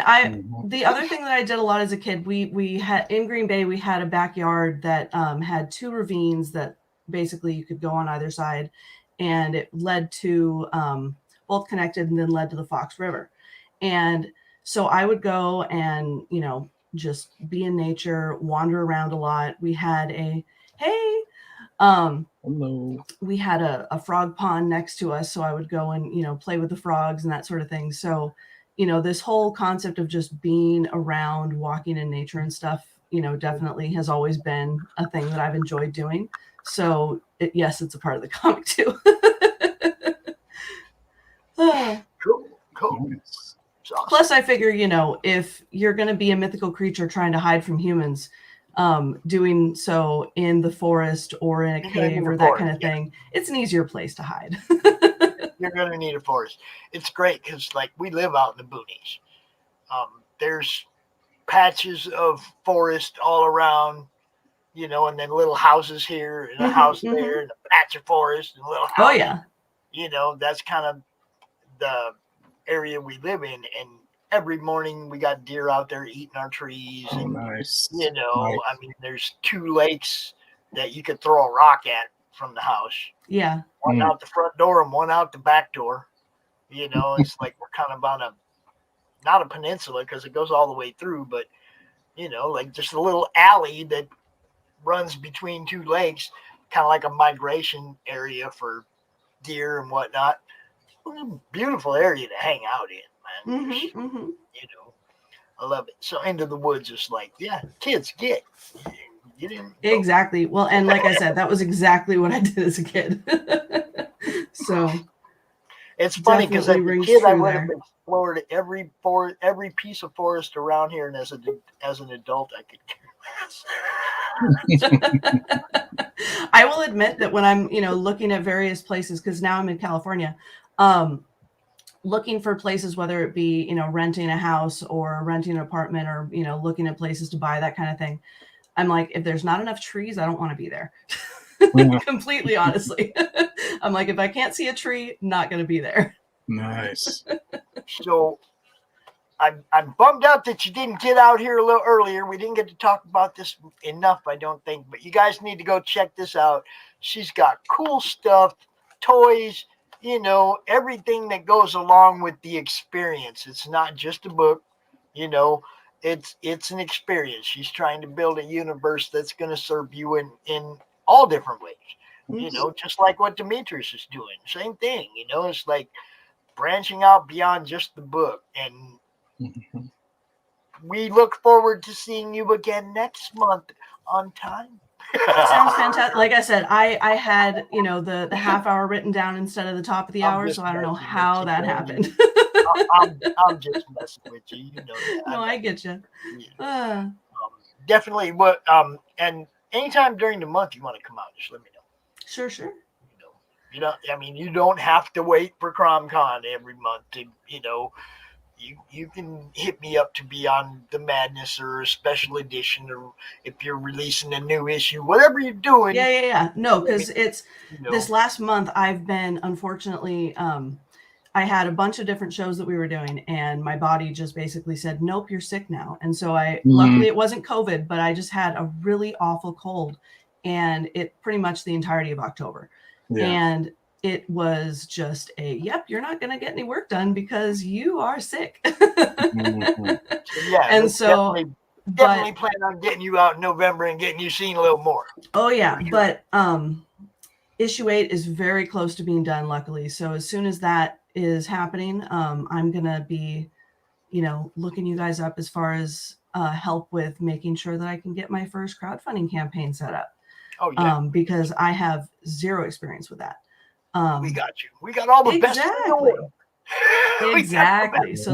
R: the other thing that I did a lot as a kid, we had in Green Bay, we had a backyard that had 2 ravines that basically you could go on either side, and it led to both connected and then led to the Fox River. And so I would go and, just be in nature, wander around a lot. We had
O: hello.
R: We had a frog pond next to us, so I would go and play with the frogs and that sort of thing. So you know, this whole concept of just being around, walking in nature and stuff, you know, definitely has always been a thing that I've enjoyed doing. So yes, it's a part of the comic too.
B: Cool. Awesome.
R: Plus, I figure, you know, if you're going to be a mythical creature trying to hide from humans, doing so in the forest or in a cave or that kind of thing, it's an easier place to hide.
B: You're going to need a forest. It's great because, like, we live out in the boonies. There's patches of forest all around, you know, and then little houses here and a house there and a patch of forest and a little house.
R: Oh, yeah.
B: You know, that's kind of the area we live in. And every morning we got deer out there eating our trees.
O: Oh,
B: and,
O: nice.
B: You know,
O: Nice.
B: I mean, there's 2 lakes that you could throw a rock at from the house.
R: Yeah.
B: One out the front door and one out the back door. You know, it's like we're kind of on not a peninsula because it goes all the way through, but, you know, like just a little alley that runs between 2 lakes, kind of like a migration area for deer and whatnot. Beautiful area to hang out in, man. You know, I love it. So Into the Woods is like, yeah, kids, get in.
R: Exactly. Well, and like I said, that was exactly what I did as a kid. So
B: it's funny because as a
R: rings
B: kid, I
R: true
B: would have
R: there.
B: explored every piece of forest around here, and as an adult, I could care less.
R: I will admit that when I'm, you know, looking at various places, because now I'm in California, looking for places, whether it be, you know, renting a house or renting an apartment or, you know, looking at places to buy, that kind of thing. I'm like, if there's not enough trees, I don't want to be there. Completely honestly. I'm like, if I can't see a tree, not going to be there.
O: Nice.
B: So I'm bummed out that you didn't get out here a little earlier. We didn't get to talk about this enough, I don't think, but you guys need to go check this out. She's got cool stuff, toys, you know, everything that goes along with the experience. It's not just a book, you know, it's an experience. She's trying to build a universe that's going to serve you in all different ways, you know, just like what Demetrius is doing. Same thing, you know, it's like branching out beyond just the book. And we look forward to seeing you again next month on time.
R: Sounds fantastic. Like I said, I had, you know, the half hour written down instead of the top of the hour, so I don't know how that happened.
B: I'm just messing with you. You know that.
R: No, I get you.
B: Definitely. And anytime during the month you want to come out, just let me know.
R: Sure.
B: You know, I mean, you don't have to wait for CRoM Con every month to, you know, you can hit me up to be on the Madness or a special edition, or if you're releasing a new issue, whatever you're doing.
R: Yeah. No, because it's
B: you know,
R: this last month I've been, unfortunately, I had a bunch of different shows that we were doing, and my body just basically said, nope, you're sick now. And so luckily it wasn't COVID, but I just had a really awful cold, and it pretty much the entirety of October.
O: Yeah.
R: And it was just yep, you're not going to get any work done because you are sick.
B: Yeah.
R: And so
B: definitely plan on getting you out in November and getting you seen a little more.
R: Oh yeah. But issue 8 is very close to being done, luckily. So as soon as that is happening, I'm going to be, you know, looking you guys up as far as help with making sure that I can get my first crowdfunding campaign set up.
B: Oh yeah.
R: Because I have zero experience with that.
B: We got you. We got all the best in the world.
R: Exactly. So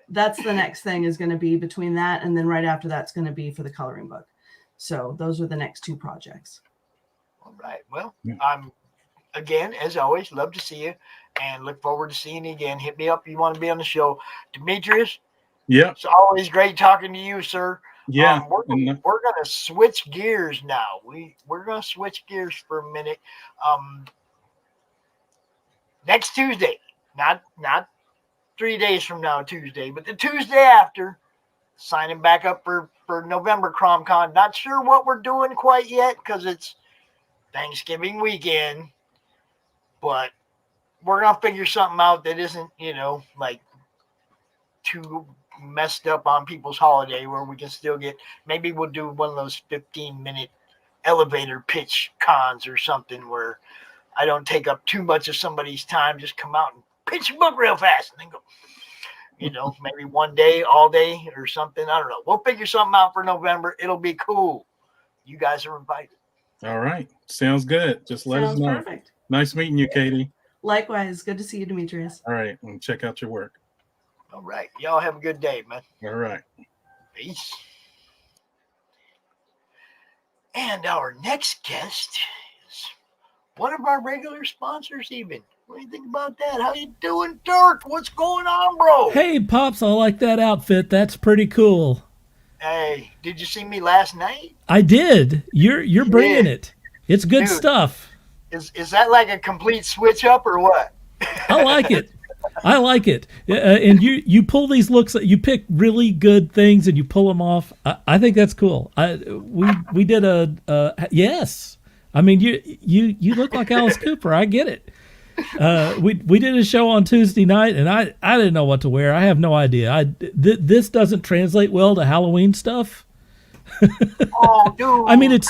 R: that's the next thing is going to be between that, and then right after that's going to be for the coloring book. So those are the next 2 projects.
B: All right. Well, I'm again, as always, love to see you and look forward to seeing you again. Hit me up if you want to be on the show. Demetrius.
O: Yeah.
B: It's always great talking to you, sir.
O: Yeah.
B: We're going to switch gears now. We're going to switch gears for a minute. Next Tuesday, not 3 days from now, Tuesday, but the Tuesday after, signing back up for November CRoM Con. Not sure what we're doing quite yet because it's Thanksgiving weekend, but we're going to figure something out that isn't, you know, like too messed up on people's holiday, where we can still get, maybe we'll do one of those 15-minute elevator pitch cons or something where I don't take up too much of somebody's time, just come out and pitch a book real fast and then go. You know, maybe one day, all day, or something. I don't know. We'll figure something out for November. It'll be cool. You guys are invited.
O: All right. Sounds good. Just let us know.
R: Perfect.
O: Nice meeting you, Katie.
R: Likewise. Good to see you, Demetrius.
O: All right. And check out your work.
B: All right. Y'all have a good day, man.
O: All right.
B: Peace. And our next guest is one of our regular sponsors, even. What do you think about that? How you doing, Dirk? What's going on, bro?
S: Hey, Pops, I like that outfit. That's pretty cool.
B: Hey, did you see me last night?
S: I did. You're bringing it. It's good stuff.
B: Is that like a complete switch up or what?
S: I like it. I like it. And you pull these looks. You pick really good things and you pull them off. I think that's cool. We did a yes. I mean you look like Alice Cooper. I get it. We did a show on Tuesday night, and I didn't know what to wear. I have no idea. This doesn't translate well to Halloween stuff.
B: Oh, dude!
S: I mean, it's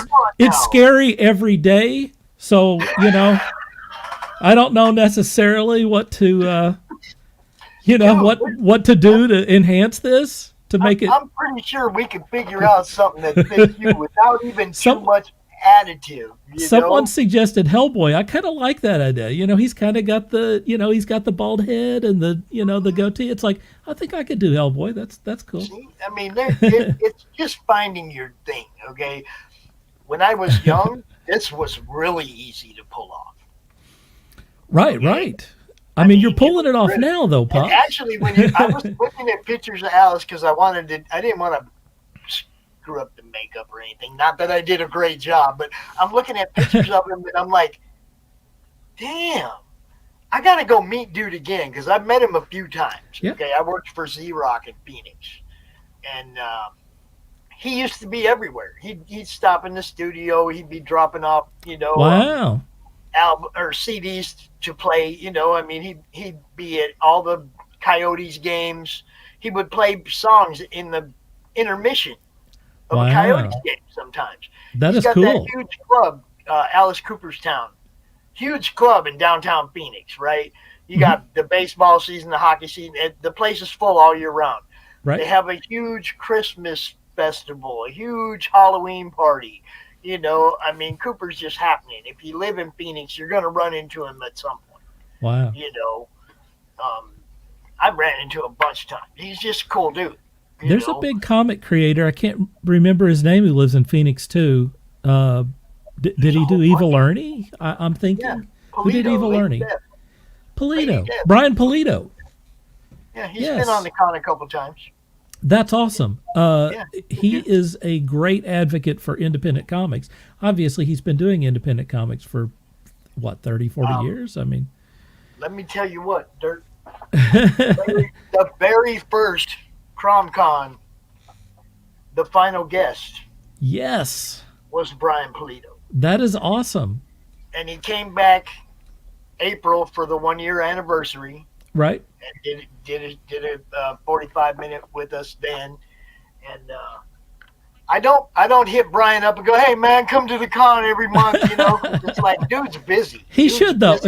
S: scary every day, so I don't know necessarily what to what to do to enhance this to make it.
B: I'm pretty sure we can figure out something that fits you without even too much additive.
S: Someone suggested Hellboy. I kind of like that idea. He's kind of got he's got the bald head and the goatee. It's like, I think I could do Hellboy. That's cool.
B: See? I mean, it's just finding your thing. Okay. When I was young, this was really easy to pull off.
S: Right. I mean, you're pulling it off now, though, Pop.
B: And actually, I was looking at pictures of Alice because I didn't want to screw up the makeup or anything. Not that I did a great job, but I'm looking at pictures of him and I'm like, damn, I got to go meet dude again because I've met him a few times.
S: Yeah.
B: Okay, I worked for Z-Rock in Phoenix, and he used to be everywhere. He'd stop in the studio. He'd be dropping off,
S: wow,
B: album or CDs to play. I mean, he'd be at all the Coyotes games. He would play songs in the intermission of a Coyotes game sometimes.
S: That
B: He's
S: is
B: got
S: cool.
B: that huge club, Alice Cooperstown. Huge club in downtown Phoenix, right? You got the baseball season, the hockey season. The place is full all year round.
S: Right.
B: They have a huge Christmas festival, a huge Halloween party. I mean, Cooper's just happening. If you live in Phoenix, you're going to run into him at some point.
S: Wow.
B: I've ran into him a bunch of times. He's just a cool dude.
S: There's a big comic creator. I can't remember his name. Who lives in Phoenix too. Did he do Evil Ernie? I'm thinking.
B: Yeah,
S: who did Evil
B: Lady
S: Ernie?
B: Death.
S: Polito. Brian Polito.
B: Yeah, he's been on the con a couple times.
S: That's awesome. He is a great advocate for independent comics. Obviously, he's been doing independent comics for, 30, 40 years? I mean.
B: Let me tell you what, Dirk. The very first CRoM Con, the final guest.
S: Yes.
B: Was Brian Polito.
S: That is awesome.
B: And he came back April for the 1-year anniversary.
S: Right.
B: And did a 45-minute with us then. And I don't hit Brian up and go, hey man, come to the con every month. It's like, dude's busy.
S: He should though.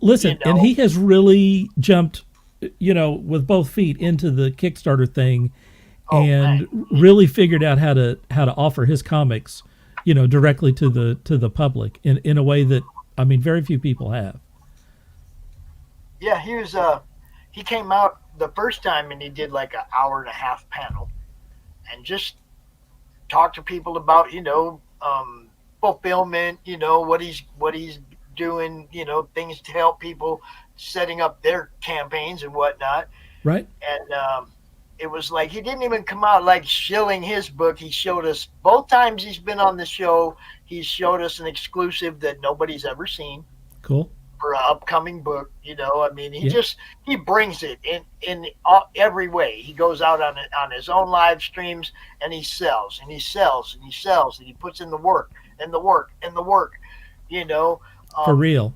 S: Listen, and he has really jumped, with both feet into the Kickstarter thing, and really figured out how to offer his comics, directly to the public in a way that, I mean, very few people have.
B: Yeah, he came out the first time and he did like an 1.5-hour panel, and just talked to people about fulfillment, what he's doing, things to help people setting up their campaigns and whatnot.
S: Right.
B: And it was like he didn't even come out like shilling his book. He showed us both times he's been on the show. He showed us an exclusive that nobody's ever seen.
S: Cool.
B: For an upcoming book, I mean, he brings it in every way. He goes out on his own live streams and he sells and he sells and he sells and he puts in the work and the work and the work,
S: For real.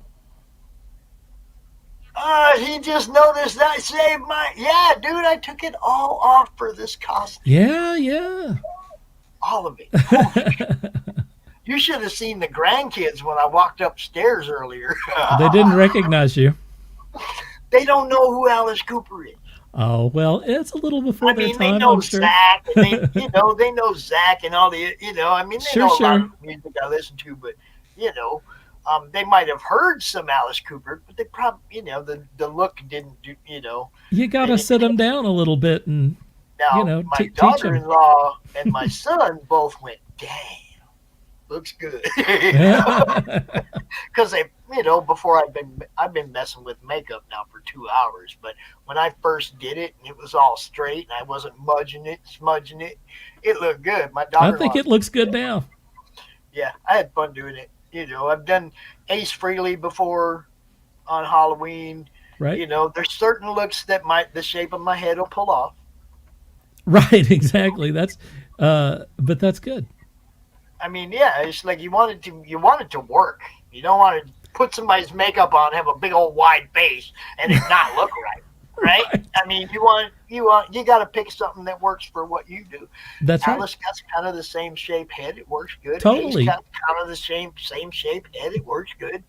B: He just noticed that saved dude, I took it all off for this costume.
S: Yeah.
B: All of it. You should have seen the grandkids when I walked upstairs earlier.
S: They didn't recognize you.
B: They don't know who Alice Cooper is.
S: Oh well, it's a little before their
B: they
S: time,
B: know
S: I'm sure.
B: Zach, and they know Zach and all the, they know a lot of music I listen to, but they might have heard some Alice Cooper, but they probably, the look didn't do,
S: You got to sit them down a little bit and,
B: Now, my
S: teach them.
B: daughter-in-law and my son both went, "Damn, looks good," because they, before I've been messing with makeup now for 2 hours, but when I first did it and it was all straight and I wasn't smudging it, it looked good. My daughter,
S: I think it looks good now.
B: Yeah, I had fun doing it. I've done Ace Frehley before on Halloween.
S: Right.
B: There's certain looks that the shape of my head will pull off.
S: Right, exactly. That's, but that's good.
B: I mean, yeah, it's like you want it to work. You don't want to put somebody's makeup on, have a big old wide face, and it not look right. Right? I mean, you got to pick something that works for what you do.
S: That's right.
B: Alice got kind of the same shape head. It works good.
S: Totally.
B: Ace got kind of the same shape head. It works good.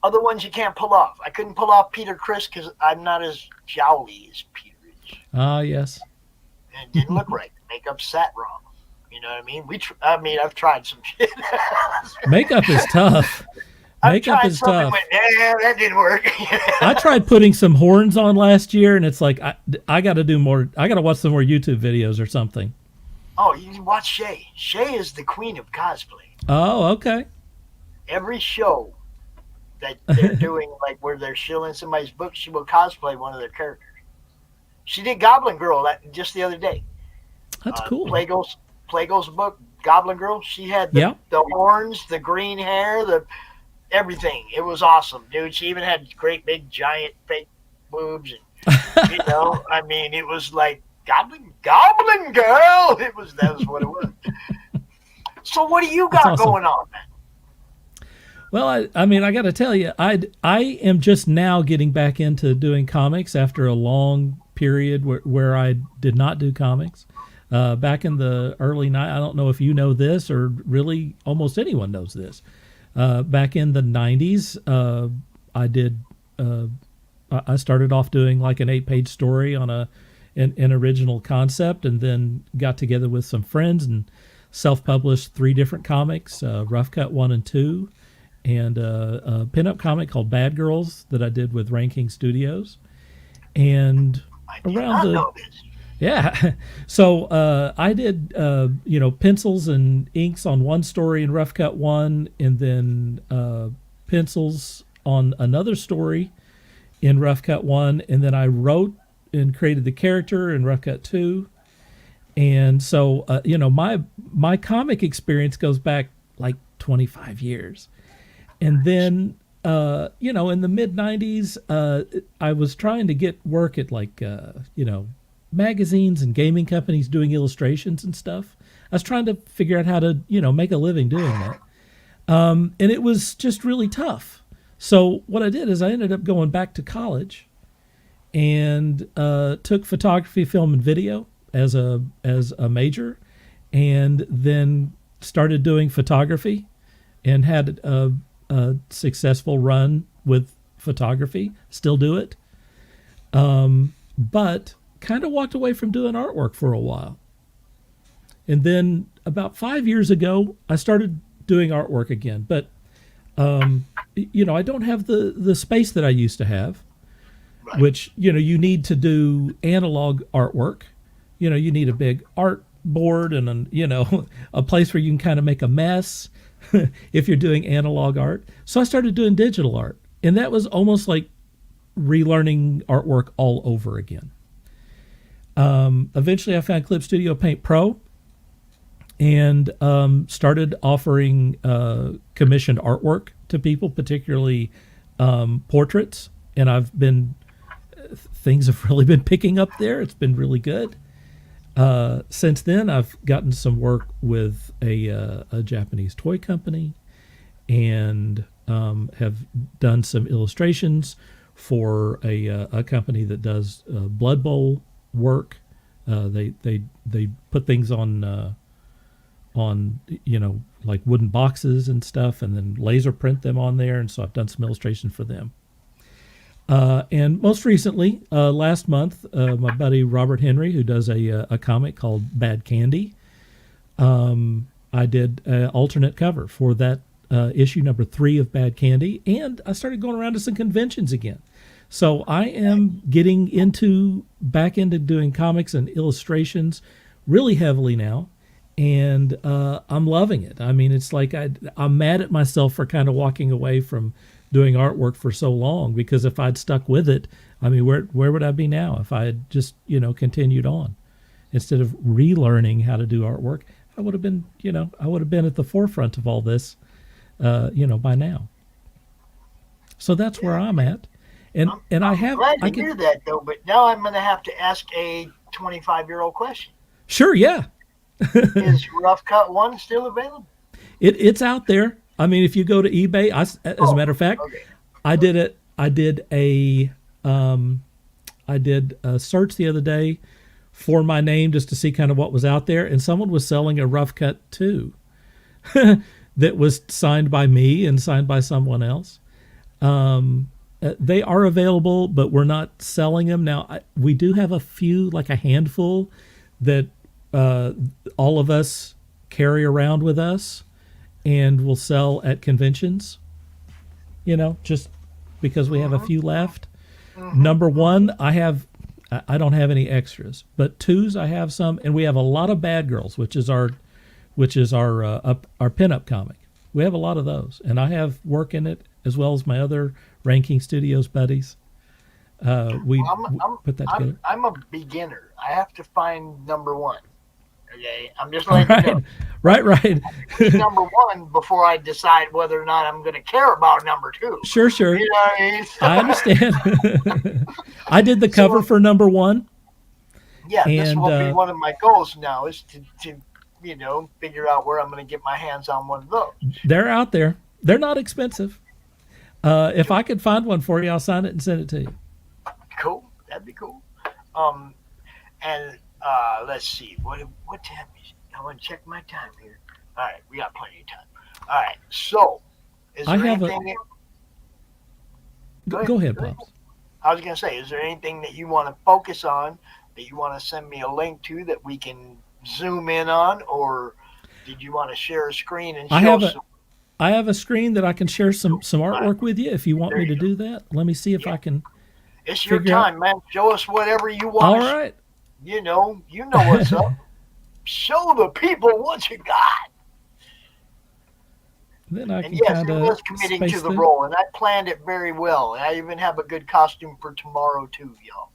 B: Other ones you can't pull off. I couldn't pull off Peter Criss because I'm not as jowly as Peter is.
S: Ah, yes.
B: And it didn't look right. The makeup sat wrong. You know what I mean? I've tried some shit.
S: Makeup is tough. Makeup is tough.
B: Yeah, that didn't work.
S: I tried putting some horns on last year, and it's like I got to do more. I got to watch some more YouTube videos or something.
B: Oh, you can watch Shay. Shay is the queen of cosplay.
S: Oh, okay.
B: Every show that they're doing, like where they're shilling somebody's book, she will cosplay one of their characters. She did Goblin Girl just the other day.
S: That's cool.
B: Plago's book, Goblin Girl. She had the horns, the green hair, the everything. It was awesome, dude. She even had great big giant fake boobs, and I mean, it was like Goblin Girl. That was what it was. So what do you got going on, man?
S: Well, I mean, I got to tell you, I am just now getting back into doing comics after a long period where I did not do comics. Back in the early I don't know if you know this, or really almost anyone knows this. Back in the 90s, I started off doing like an 8-page story on an original concept, and then got together with some friends and self-published 3 different comics, Rough Cut 1 and 2, and a pinup comic called Bad Girls that I did with Ranking Studios. And so I did pencils and inks on one story in Rough Cut 1, and then pencils on another story in Rough Cut 1, and then I wrote and created the character in Rough Cut 2. And so my comic experience goes back like 25 years. And then in the mid 90s, I was trying to get work at like magazines and gaming companies doing illustrations and stuff. I was trying to figure out how to, make a living doing that. And it was just really tough. So what I did is I ended up going back to college and took photography, film, and video as a major, and then started doing photography and had a successful run with photography. Still do it. But kind of walked away from doing artwork for a while. And then about 5 years ago, I started doing artwork again. But, I don't have the space that I used to have, right. Which, you need to do analog artwork. You need a big art board and, a place where you can kind of make a mess if you're doing analog art. So I started doing digital art. And that was almost like relearning artwork all over again. Eventually I found Clip Studio Paint Pro and started offering commissioned artwork to people, particularly portraits. And things have really been picking up there. It's been really good. Since then, I've gotten some work with a Japanese toy company and have done some illustrations for a company that does Blood Bowl work. They put things on like wooden boxes and stuff, and then laser print them on there. And so I've done some illustrations for them. And most recently, last month, my buddy Robert Henry, who does a comic called Bad Candy, I did an alternate cover for that issue number 3 of Bad Candy, and I started going around to some conventions again. So I am getting back into doing comics and illustrations really heavily now, and I'm loving it. I mean, it's like I'm mad at myself for kind of walking away from doing artwork for so long, because if I'd stuck with it, I mean, where would I be now if I had just, continued on instead of relearning how to do artwork? I would have been, at the forefront of all this, by now. So that's where I'm at. And
B: I'm glad to hear that, though, but now I'm going to have to ask a 25-year-old question.
S: Sure, yeah.
B: Is Rough Cut 1 still available?
S: It's out there. I mean, if you go to eBay, as a matter of fact, okay. I did a search the other day for my name just to see kind of what was out there, and someone was selling a Rough Cut 2 that was signed by me and signed by someone else. They are available, but we're not selling them now. We do have a few, like a handful, that all of us carry around with us and will sell at conventions, just because we have a few left. Number 1, I don't have any extras, but 2s I have some, and we have a lot of Bad Girls, which is our pinup comic. We have a lot of those, and I have work in it as well as my other Ranking Studios buddies. We put that together.
B: I'm a beginner. I have to find number 1. Okay, I'm just letting you know.
S: Right.
B: Number 1 before I decide whether or not I'm going to care about number 2.
S: Sure.
B: You know what I mean?
S: I understand. I did the cover for number 1.
B: Yeah, this will be one of my goals now, is to figure out where I'm going to get my hands on one of those.
S: They're out there. They're not expensive. If I could find one for you, I'll sign it and send it to you.
B: Cool. That'd be cool. And let's see. What time is it? I want to check my time here. All right, we got plenty of time. All right, so is there anything?
S: Go ahead, Pops.
B: I was going to say, is there anything that you want to focus on, that you want to send me a link to, that we can zoom in on, or did you want to share a screen and show
S: I have a screen that I can share some artwork with you if you want me to do that. Let me see if I can.
B: It's your time, man. Show us whatever you want.
S: All right.
B: You know what's up. Show the people what you got.
S: Then I can
B: yes, I was committing to the role, and I planned it very well. And I even have a good costume for tomorrow too, y'all.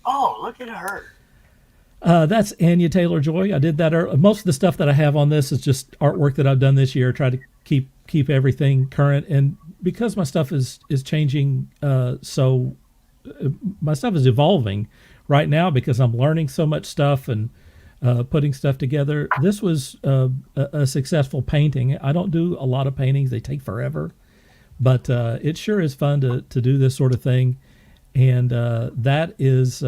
B: Oh, look at her.
S: That's Anya Taylor-Joy. I did that. Most of the stuff that I have on this is just artwork that I've done this year. Try to keep everything current, and because my stuff is changing, so my stuff is evolving right now because I'm learning so much stuff and putting stuff together. This was a successful painting. I don't do a lot of paintings; they take forever, but it sure is fun to do this sort of thing. And that is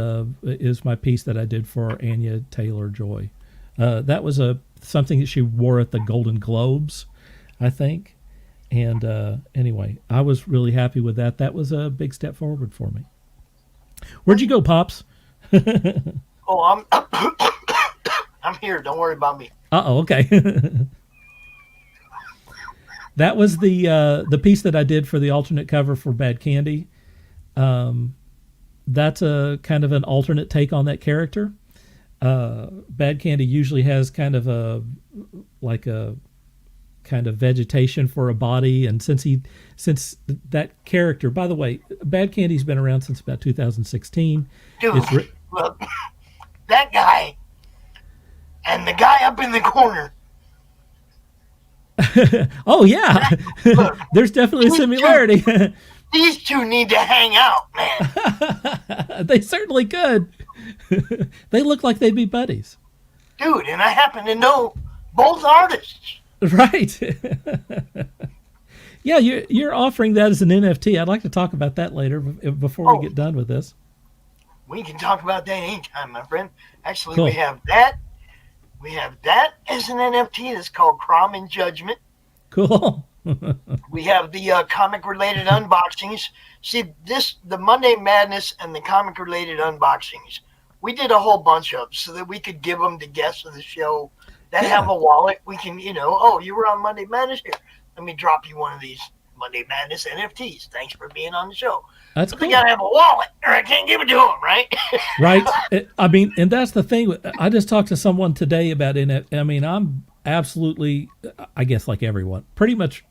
S: my piece that I did for Anya Taylor-Joy. That was something that she wore at the Golden Globes, I think. And anyway, I was really happy with that. That was a big step forward for me. Where'd you go, Pops?
B: Oh, I'm here. Don't worry about me.
S: Okay. That was the piece that I did for the alternate cover for Bad Candy. That's a kind of an alternate take on that character. Bad Candy usually has kind of a kind of vegetation for a body, and since that character, by the way, Bad Candy's been around since about 2016.
B: Dude, look, that guy and the guy up in the corner.
S: Oh yeah, look, there's definitely a similarity.
B: These two need to hang out, man.
S: They certainly could. They look like they'd be buddies.
B: Dude, and I happen to know both artists.
S: Right. Yeah, you're offering that as an NFT. I'd like to talk about that later before we get done with this.
B: We can talk about that anytime, my friend. Actually,
S: cool.
B: We have that as an NFT. That's called CRoM in Judgment.
S: Cool.
B: We have the comic-related unboxings. See, the Monday Madness and the comic-related unboxings, we did a whole bunch of so that we could give them to guests of the show that have a wallet. We can, oh, you were on Monday Madness here. Let me drop you one of these Monday Madness NFTs. Thanks for being on the show.
S: That's
B: but
S: cool.
B: They got to have a wallet or I can't give it to them, right?
S: Right. I mean, and that's the thing. I just talked to someone today about NFT. I mean, I'm absolutely, I guess like everyone, pretty much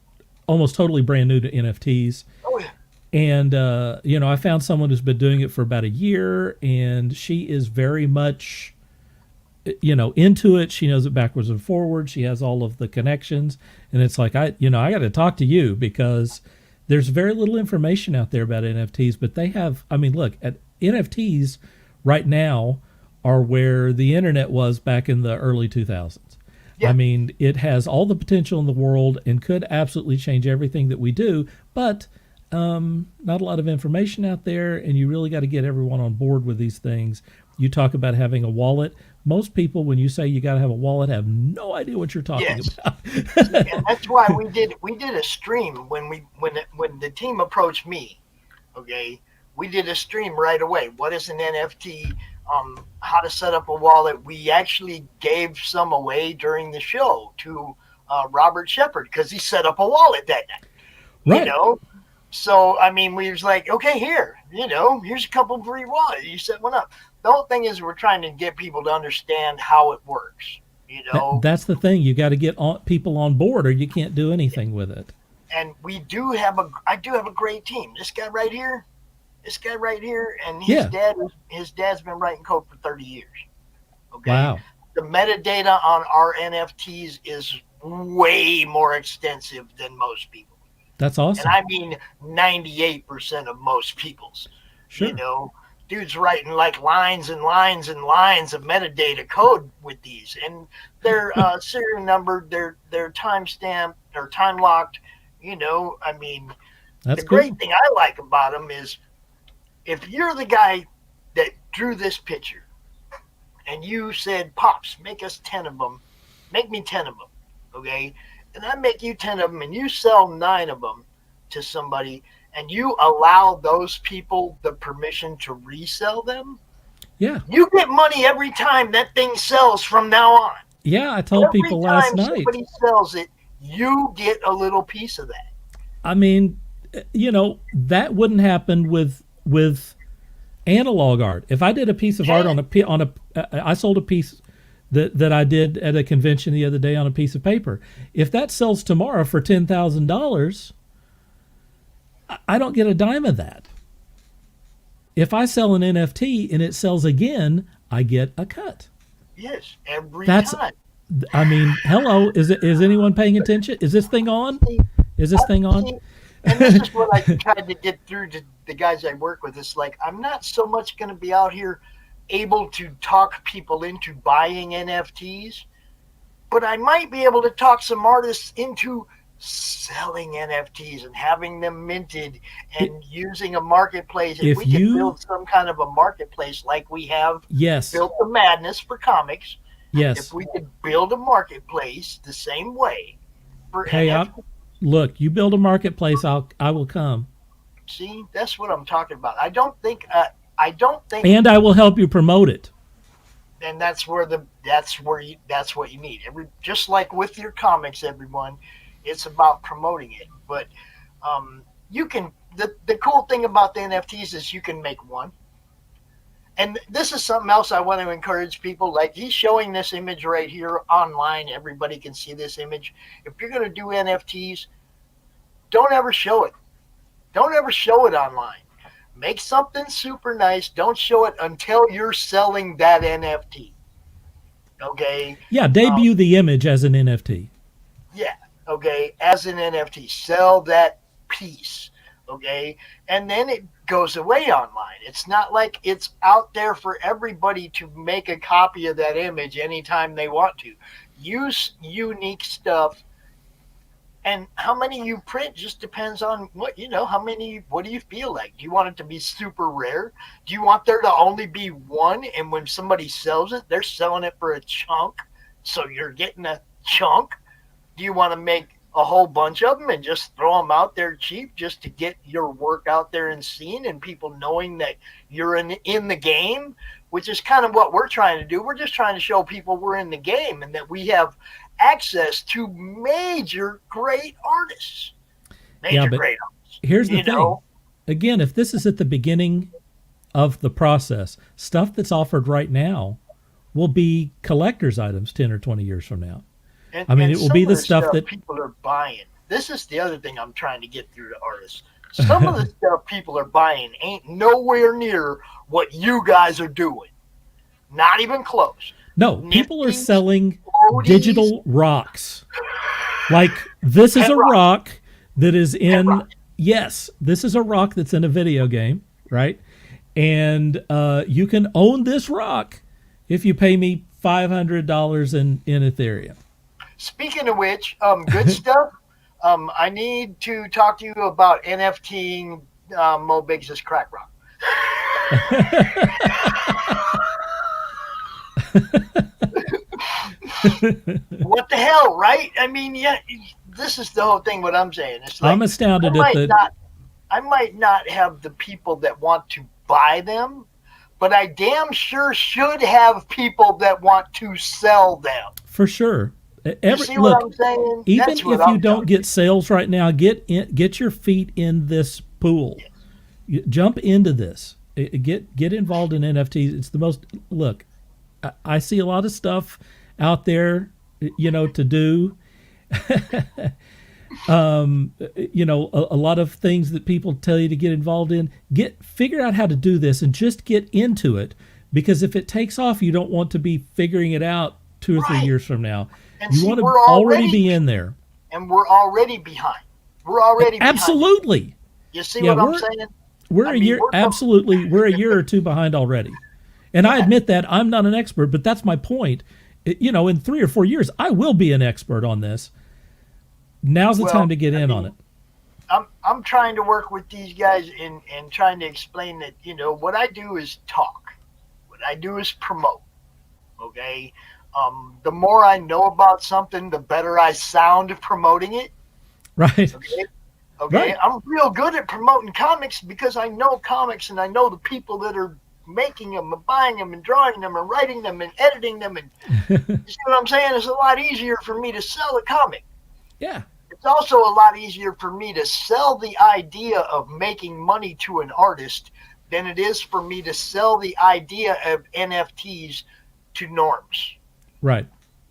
S: almost totally brand new to NFTs.
B: Oh, yeah.
S: And, I found someone who's been doing it for about a year, and she is very much, into it. She knows it backwards and forwards. She has all of the connections. And it's like, I got to talk to you because there's very little information out there about NFTs, but they have, look, at NFTs right now are where the internet was back in the early 2000s. Yeah. It has all the potential in the world and could absolutely change everything that we do, but not a lot of information out there, and you really got to get everyone on board with these things. You talk about having a wallet. Most people, when you say you got to have a wallet, have no idea what you're talking about.
B: And that's why we did a stream when the team approached me. Okay, we did a stream right away. What is an NFT? How to set up a wallet. We actually gave some away during the show to Robert Shepard because he set up a wallet that night.
S: Right.
B: So, we was like, okay, here's a couple free wallets. You set one up. The whole thing is we're trying to get people to understand how it works,
S: That's the thing. You got to get people on board or you can't do anything with it.
B: And I do have a great team. This guy right here, and his dad's been writing code for 30 years. Okay.
S: Wow.
B: The metadata on our NFTs is way more extensive than most people.
S: That's awesome.
B: And 98% of most people's.
S: Sure.
B: Dude's writing like lines and lines and lines of metadata code with these, and they're serial numbered, they're time stamped, they're time locked.
S: That's
B: the great thing I like about them is if you're the guy that drew this picture, and you said, "Pops, make us 10 of them, make me 10 of them," okay? And I make you 10 of them, and you sell 9 of them to somebody, and you allow those people the permission to resell them, you get money every time that thing sells from now on.
S: Yeah, I told people last night.
B: Every time somebody sells it, you get a little piece of that.
S: That wouldn't happen with analog art. If I did a piece of art I sold a piece that I did at a convention the other day on a piece of paper. If that sells tomorrow for $10,000, I don't get a dime of that. If I sell an NFT and it sells again, I get a cut.
B: Yes, every time.
S: Hello, is anyone paying attention? Is this thing on? Is this thing on?
B: And this is what I tried to get through to the guys I work with. It's like, I'm not so much going to be out here able to talk people into buying NFTs, but I might be able to talk some artists into selling NFTs and having them minted and using a marketplace. If we can build some kind of a marketplace like we have built the Madness for comics, if we could build a marketplace the same way for NFTs.
S: Look, you build a marketplace, I will come.
B: See, that's what I'm talking about. I don't think,
S: and I will help you promote it.
B: And that's what you need. Just like with your comics, everyone, it's about promoting it. But you can. The cool thing about the NFTs is you can make one. And this is something else I want to encourage people. Like he's showing this image right here online. Everybody can see this image. If you're going to do NFTs, don't ever show it. Don't ever show it online. Make something super nice. Don't show it until you're selling that NFT. Okay?
S: Yeah, debut the image as an NFT.
B: Yeah, okay, as an NFT. Sell that piece, okay? And then it goes away online. It's not like it's out there for everybody to make a copy of that image anytime they want to. Use unique stuff. And how many you print just depends on what do you feel like? Do you want it to be super rare? Do you want there to only be one, and when somebody sells it, they're selling it for a chunk, so you're getting a chunk? Do you want to make a whole bunch of them and just throw them out there cheap just to get your work out there and seen and people knowing that you're in the game, which is kind of what we're trying to do. We're just trying to show people we're in the game and that we have access to major great artists.
S: Yeah, but here's the thing. Again, if this is at the beginning of the process, stuff that's offered right now will be collector's items 10 or 20 years from now. I mean, it will be the stuff that
B: people are buying. This is the other thing I'm trying to get through to artists. Some of the stuff people are buying ain't nowhere near what you guys are doing. Not even close.
S: No, people are selling digital rocks. Like, this is a rock that is in, yes, this is a rock that's in a video game, right? And you can own this rock if you pay me $500 in Ethereum.
B: Speaking of which, good stuff. I need to talk to you about NFTing Mo Biggs' Crack Rock. What the hell, right? I mean, yeah, this is the whole thing. What I'm saying, it's like,
S: I'm astounded at the.
B: I might not have the people that want to buy them, but I damn sure should have people that want to sell them.
S: For sure.
B: You see what I'm saying?
S: Even
B: That's
S: if
B: what
S: you
B: I'm
S: don't get sales right now, get your feet in this pool. Jump into this. Get involved in NFTs. It's the most. Look, I see a lot of stuff out there, to do. A lot of things that people tell you to get involved in. Figure out how to do this and just get into it, because if it takes off, you don't want to be figuring it out 2 or 3 years from now.
B: And
S: you want to already be in there.
B: And we're already behind. We're already behind.
S: Absolutely.
B: You see what I'm saying?
S: We're a year or two behind already. And I admit that I'm not an expert, but that's my point. In 3 or 4 years, I will be an expert on this. Now's the time to get in on it.
B: I'm trying to work with these guys and trying to explain that, what I do is talk. What I do is promote. Okay? The more I know about something, the better I sound promoting it.
S: Right.
B: Okay.
S: Right.
B: I'm real good at promoting comics because I know comics and I know the people that are making them and buying them and drawing them and writing them and editing them. And you see what I'm saying? It's a lot easier for me to sell a comic.
S: Yeah.
B: It's also a lot easier for me to sell the idea of making money to an artist than it is for me to sell the idea of NFTs to norms.
S: Right.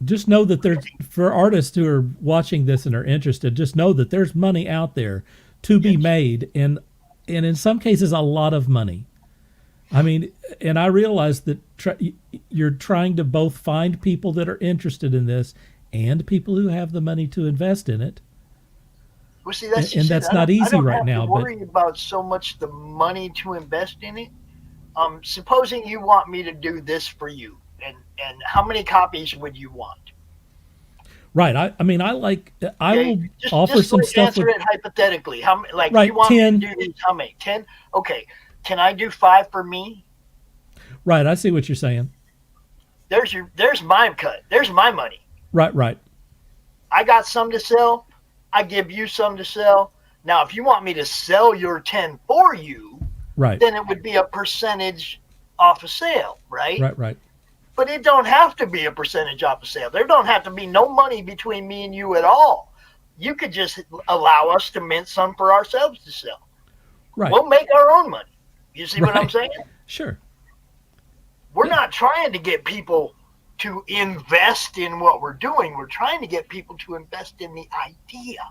S: Just know that there's, for artists who are watching this and are interested, just know that there's money out there to be made, and in some cases, a lot of money. I mean, and I realize that you're trying to both find people that are interested in this and people who have the money to invest in it.
B: Well, see,
S: that's not easy right now.
B: I don't worry about so much the money to invest in it. Supposing you want me to do this for you, and how many copies would you want?
S: Right. I will offer some stuff.
B: Answer it hypothetically. How like
S: right,
B: you want
S: 10.
B: me to do these? How many? 10? Okay. Can I do 5 for me?
S: Right. I see what you're saying.
B: There's my cut. There's my money.
S: Right.
B: I got some to sell. I give you some to sell. Now, if you want me to sell your 10 for you,
S: right,
B: then it would be a percentage off a sale, right?
S: Right.
B: But it don't have to be a percentage off a sale. There don't have to be no money between me and you at all. You could just allow us to mint some for ourselves to sell.
S: Right.
B: We'll make our own money. You see what I'm saying?
S: Sure.
B: We're not trying to get people to invest in what we're doing. We're trying to get people to invest in the idea.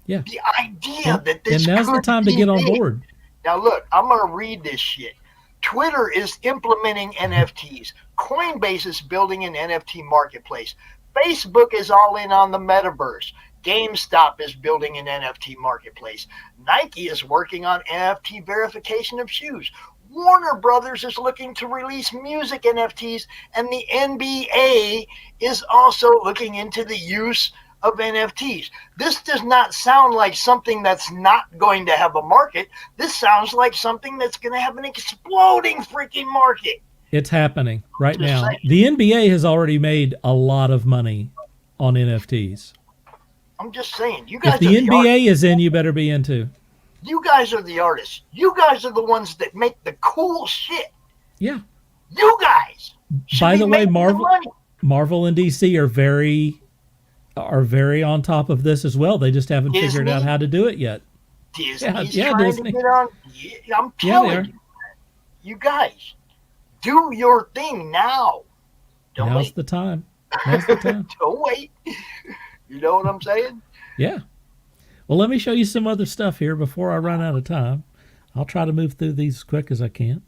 S: Yeah.
B: The idea that this
S: and now's the time to get on board.
B: Now look, I'm going to read this shit. Twitter is implementing NFTs. Coinbase is building an NFT marketplace. Facebook is all in on the metaverse. GameStop is building an NFT marketplace. Nike is working on NFT verification of shoes. Warner Brothers is looking to release music NFTs, and the NBA is also looking into the use of NFTs. This does not sound like something that's not going to have a market. This sounds like something that's going to have an exploding freaking market.
S: It's happening right now. The NBA has already made a lot of money on NFTs.
B: I'm just saying, you guys
S: If the
B: are
S: NBA is in, you better be in too.
B: You guys are the artists. You guys are the ones that make the cool shit.
S: Yeah.
B: You guys.
S: By the way,
B: making
S: Marvel and DC are very on top of this as well. They just haven't figured out how to do it yet.
B: Disney's
S: yeah,
B: trying
S: Disney.
B: to get on. I'm telling you, you guys, do your thing now. Don't
S: Now's
B: wait.
S: the time. Now's the time.
B: Don't wait. You know what I'm saying?
S: Yeah. Well, let me show you some other stuff here before I run out of time. I'll try to move through these as quick as I can.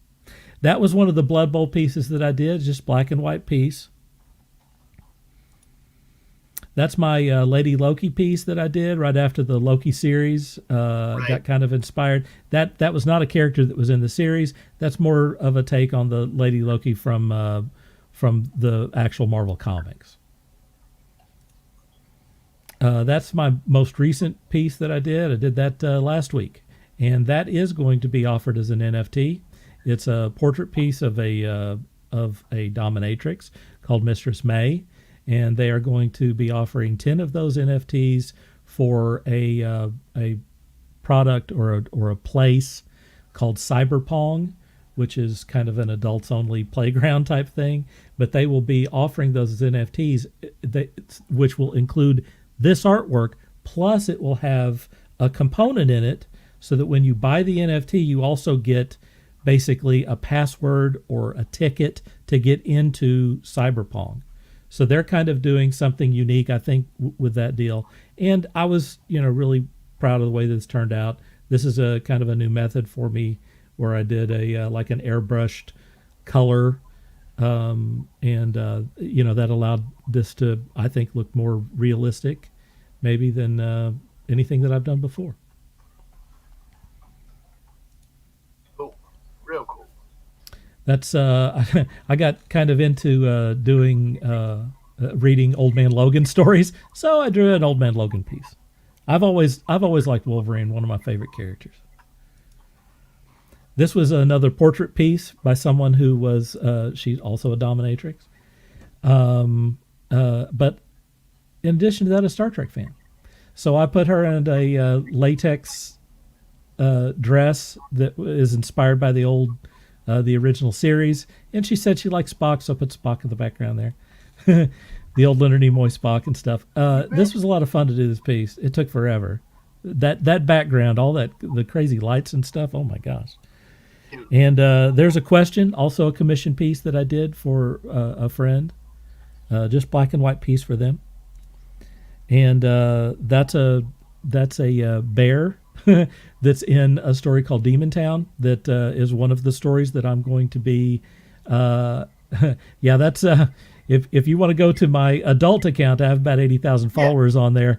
S: That was one of the Blood Bowl pieces that I did, just black and white piece. That's my Lady Loki piece that I did right after the Loki series. Got kind of inspired. That was not a character that was in the series. That's more of a take on the Lady Loki from the actual Marvel comics. That's my most recent piece that I did. I did that last week, and that is going to be offered as an NFT. It's a portrait piece of a dominatrix called Mistress May, and they are going to be offering 10 of those NFTs for a product or a place called Cyberpong, which is kind of an adults-only playground type thing. But they will be offering those as NFTs, which will include this artwork, plus it will have a component in it so that when you buy the NFT, you also get basically a password or a ticket to get into Cyberpong. So they're kind of doing something unique, I think, with that deal. And I was, really proud of the way this turned out. This is a kind of a new method for me where I did like an airbrushed color. That allowed this to, I think, look more realistic maybe than anything that I've done before.
B: Cool. Real cool.
S: That's I got kind of into reading Old Man Logan stories, so I drew an Old Man Logan piece. I've always liked Wolverine, one of my favorite characters. This was another portrait piece by someone who was she's also a dominatrix, but in addition to that, a Star Trek fan. So I put her in a latex dress that is inspired by the original series, and she said she likes Spock, so I put Spock in the background there. The old Leonard Nimoy Spock and stuff. This was a lot of fun to do this piece. It took forever. That background, all the crazy lights and stuff. Oh my gosh. And there's a question, also a commission piece that I did for a friend, just black and white piece for them. And that's a bear that's in a story called Demon Town. That is one of the stories that I'm going to be. That's if you want to go to my adult account, I have about 80,000 followers on there,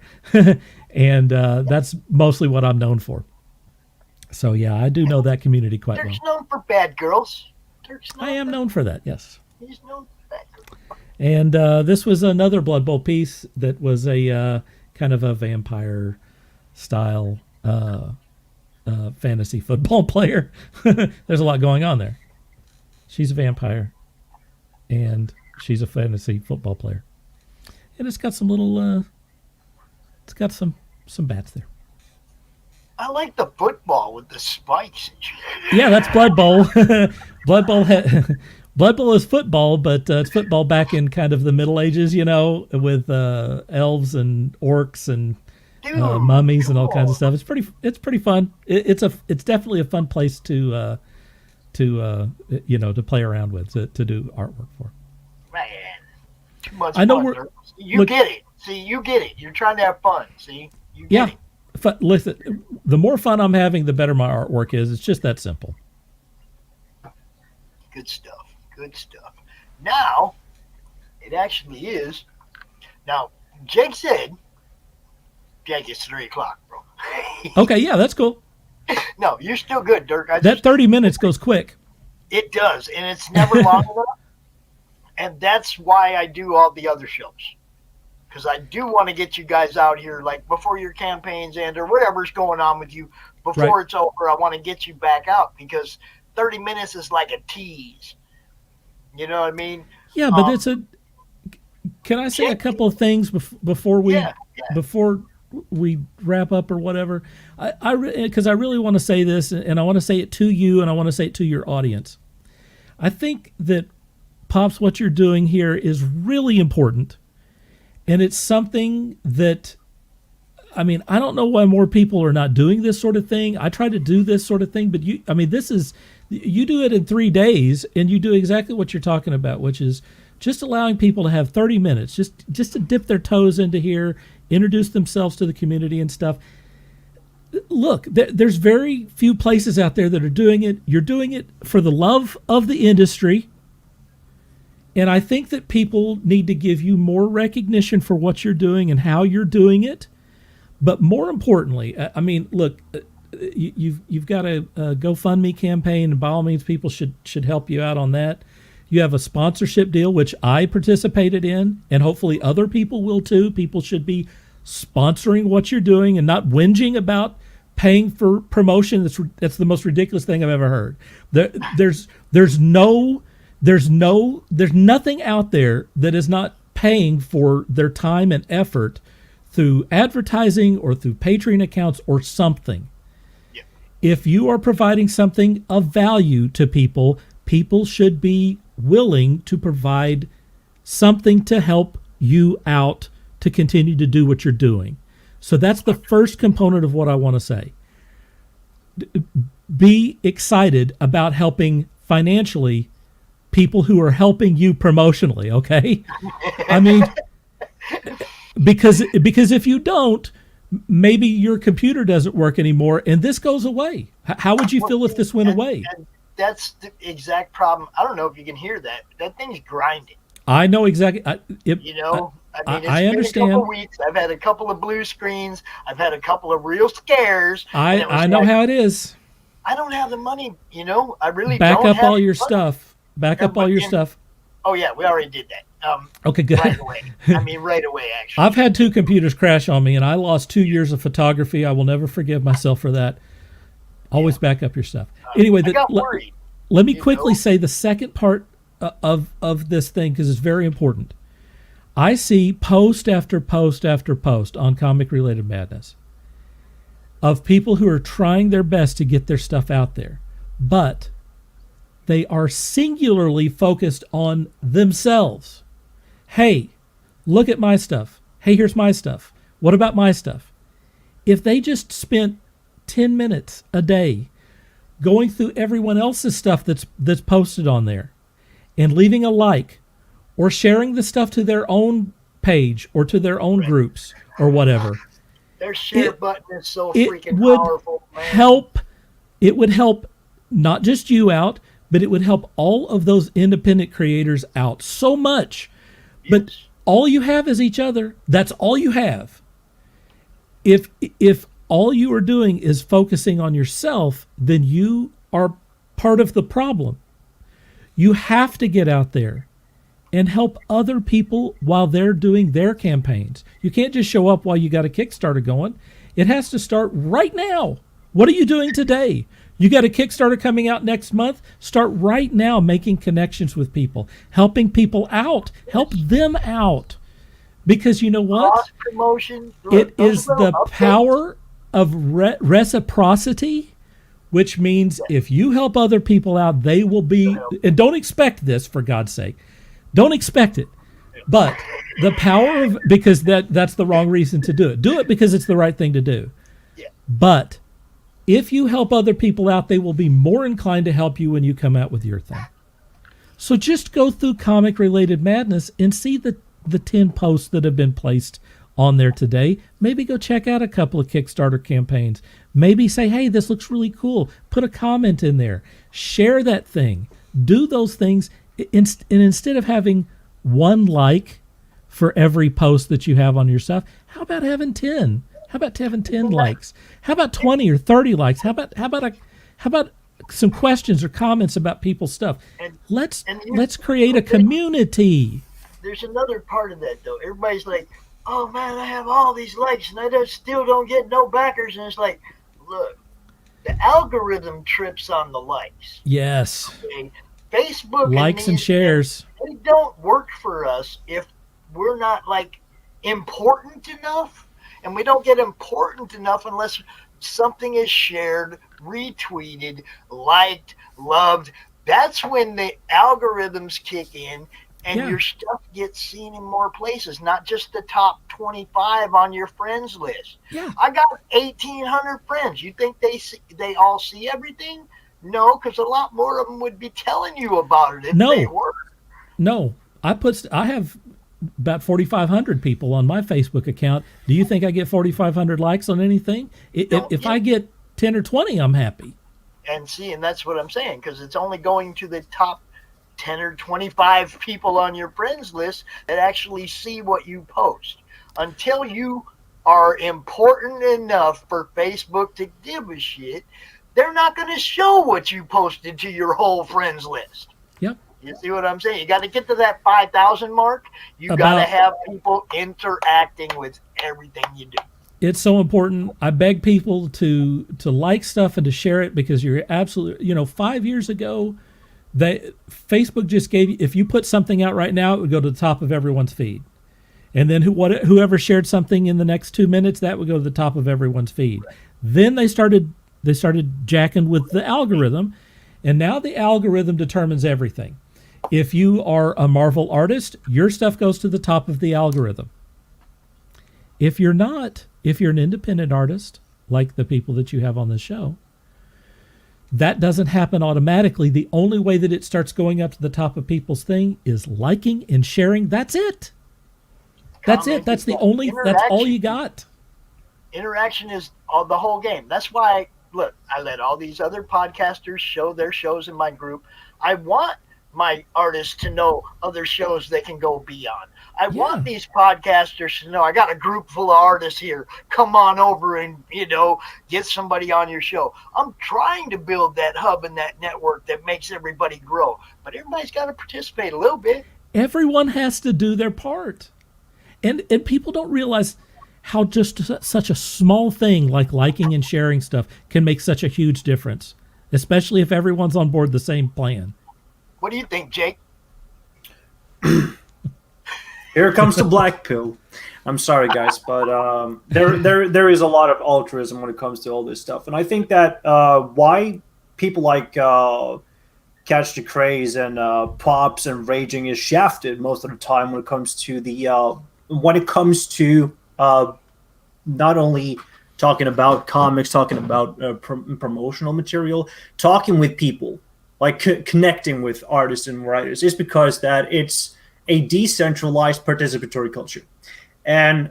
S: and that's mostly what I'm known for. So yeah, I do know that community quite well.
B: Dirk's known for bad girls.
S: I am known for that, yes.
B: He's known for bad girls.
S: And this was another Blood Bowl piece that was a kind of a vampire style fantasy football player. There's a lot going on there. She's a vampire, and she's a fantasy football player, and it's got some little, it's got some bats there.
B: I like the football with the spikes.
S: Yeah, that's Blood Bowl. Blood Bowl is football, but it's football back in kind of the Middle Ages, with elves and orcs and mummies and all kinds of stuff. It's pretty fun. It's definitely a fun place to play around with, to do artwork for.
B: Man, too much
S: I know
B: fun. You get it. See, you get it. You're trying to have fun. See, you get it.
S: Listen, the more fun I'm having, the better my artwork is. It's just that simple.
B: Good stuff. Good stuff. Now, it actually is. Now, Jake said, Jake, it's 3 o'clock, bro.
S: Okay, yeah, that's cool.
B: No, you're still good, Dirk.
S: That 30 minutes goes quick.
B: It does, and it's never long enough. And that's why I do all the other shows. Because I do want to get you guys out here, like before your campaigns end or whatever's going on with you. Before it's over, I want to get you back out because 30 minutes is like a tease. You know what I mean?
S: Yeah, but it's a. Can I say a couple of things before we before we wrap up or whatever, because I really want to say this, and I want to say it to you, and I want to say it to your audience. I think that, Pops, what you're doing here is really important, and it's something that, I mean, I don't know why more people are not doing this sort of thing. I try to do this sort of thing, but you do it in 3 days, and you do exactly what you're talking about, which is just allowing people to have 30 minutes, just to dip their toes into here, introduce themselves to the community and stuff. Look, there's very few places out there that are doing it. You're doing it for the love of the industry. And I think that people need to give you more recognition for what you're doing and how you're doing it. But more importantly, I mean, look, you've got a GoFundMe campaign, and by all means, people should help you out on that. You have a sponsorship deal, which I participated in, and hopefully other people will too. People should be sponsoring what you're doing and not whinging about paying for promotion. That's the most ridiculous thing I've ever heard. There's nothing out there that is not paying for their time and effort through advertising or through Patreon accounts or something. Yeah. If you are providing something of value to people, people should be willing to provide something to help you out to continue to do what you're doing. So that's the first component of what I want to say. Be excited about helping financially people who are helping you promotionally, okay? I mean, because if you don't, maybe your computer doesn't work anymore and this goes away. How would you feel if this went away?
B: That's the exact problem. I don't know if you can hear that, but that thing's grinding.
S: I know exactly.
B: I mean, it's
S: I understand.
B: been a couple weeks. I've had a couple of blue screens. I've had a couple of real scares.
S: I know how it is.
B: I don't have the money, I really
S: Back
B: don't
S: up
B: have
S: all your
B: the money.
S: stuff. Back up all your stuff.
B: Oh, yeah, we already did that.
S: Okay, good.
B: Right away. Right away, actually.
S: I've had 2 computers crash on me, and I lost 2 years of photography. I will never forgive myself for that. Always back up your stuff. Anyway, let me quickly say the second part of this thing, because it's very important. I see post after post after post on comic-related madness of people who are trying their best to get their stuff out there, but they are singularly focused on themselves. Hey, look at my stuff. Hey, here's my stuff. What about my stuff? If they just spent 10 minutes a day going through everyone else's stuff that's posted on there and leaving a like or sharing the stuff to their own page or to their own groups or whatever,
B: Their share button is so
S: it
B: freaking
S: would
B: powerful, man.
S: It would help not just you out, but it would help all of those independent creators out so much. But all you have is each other. That's all you have. If all you are doing is focusing on yourself, then you are part of the problem. You have to get out there and help other people while they're doing their campaigns. You can't just show up while you got a Kickstarter going. It has to start right now. What are you doing today? You got a Kickstarter coming out next month? Start right now making connections with people, helping people out. Help them out. Because you know what?
B: Cross promotion.
S: It is the power of reciprocity, which means if you help other people out, they will be, and don't expect this, for God's sake. Don't expect it. But the power of, because that's the wrong reason to do it. Do it because it's the right thing to do. But if you help other people out, they will be more inclined to help you when you come out with your thing. So just go through comic-related madness and see the 10 posts that have been placed on there today. Maybe go check out a couple of Kickstarter campaigns. Maybe say, hey, this looks really cool. Put a comment in there. Share that thing. Do those things. And instead of having one like for every post that you have on your stuff, how about having 10? How about having 10 likes? How about 20 or 30 likes? How about some questions or comments about people's stuff? Let's create a community.
B: There's another part of that, though. Everybody's like, oh, man, I have all these likes, and I still don't get no backers. And it's like, look, the algorithm trips on the likes.
S: Yes.
B: Okay? Facebook
S: likes and shares.
B: They don't work for us if we're not, like, important enough. and we don't get important enough unless something is shared, retweeted, liked, loved. That's when the algorithms kick in and your stuff gets seen in more places, not just the top 25 on your friends list.
S: Yeah.
B: I got 1,800 friends. You think they all see everything? No, because a lot more of them would be telling you about it if they were.
S: No, I have about 4,500 people on my Facebook account. Do you think I get 4,500 likes on anything? If I get 10 or 20, I'm happy.
B: And that's what I'm saying, because it's only going to the top 10 or 25 people on your friends list that actually see what you post. Until you are important enough for Facebook to give a shit, they're not going to show what you posted to your whole friends list.
S: Yep.
B: You see what I'm saying? You got to get to that 5,000 mark. You got to have people interacting with everything you do.
S: It's so important. I beg people to like stuff and to share it, because you're absolutely, 5 years ago, Facebook just gave you, if you put something out right now, it would go to the top of everyone's feed. And then whoever shared something in the next 2 minutes, that would go to the top of everyone's feed. Right. Then they started jacking with the algorithm, and now the algorithm determines everything. If you are a Marvel artist, your stuff goes to the top of the algorithm. If you're not, if you're an independent artist, like the people that you have on the show, that doesn't happen automatically. The only way that it starts going up to the top of people's thing is liking and sharing. That's it. That's it. That's that's all you got.
B: Interaction is the whole game. That's why, look, I let all these other podcasters show their shows in my group. I want my artists to know other shows they can go be on. I want these podcasters to know I got a group full of artists here. Come on over and, get somebody on your show. I'm trying to build that hub and that network that makes everybody grow. But everybody's got to participate a little bit.
S: Everyone has to do their part. And people don't realize how just such a small thing like liking and sharing stuff can make such a huge difference, especially if everyone's on board the same plan.
B: What do you think, Jake?
H: Here comes the black pill. I'm sorry, guys, but there is a lot of altruism when it comes to all this stuff, and I think that why people like Catch the Craze and Pops and Raging is shafted most of the time when it comes to not only talking about comics, talking about promotional material, talking with people, like connecting with artists and writers, is because that it's a decentralized participatory culture. And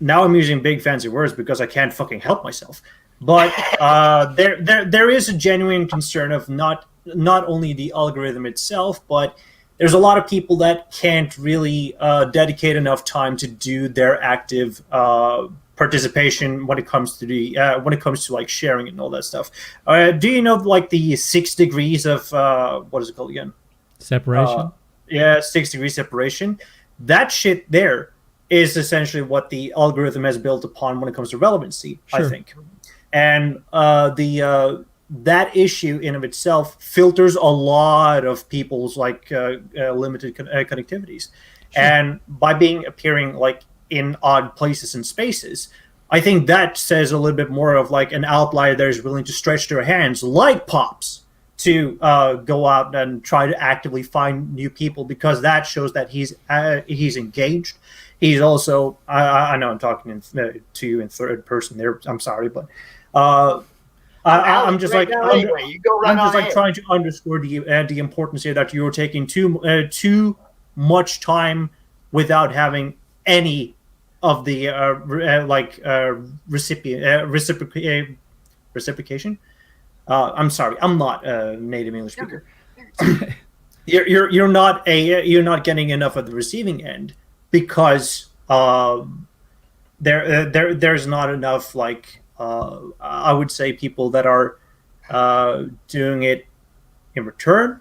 H: now I'm using big fancy words because I can't fucking help myself. But there is a genuine concern of not only the algorithm itself, but there's a lot of people that can't really dedicate enough time to do their active participation when it comes to like sharing and all that stuff. Do you know like the 6 degrees of what is it called again?
S: Separation.
H: 6 degree separation. That shit there is essentially what the algorithm has built upon when it comes to relevancy, sure. I think. And that issue in of itself filters a lot of people's like limited connectivities. Sure. And by appearing like in odd places and spaces, I think that says a little bit more of like an outlier that is willing to stretch their hands, like Pops, to go out and try to actively find new people, because that shows that he's engaged. He's also, I know I'm talking to you in third person there. I'm sorry, but I'm just like trying to underscore the importance here that you're taking too much time without having any of the reciprocation. I'm sorry, I'm not a native English speaker. You're not getting enough of the receiving end, because there's not enough like I would say people that are doing it in return,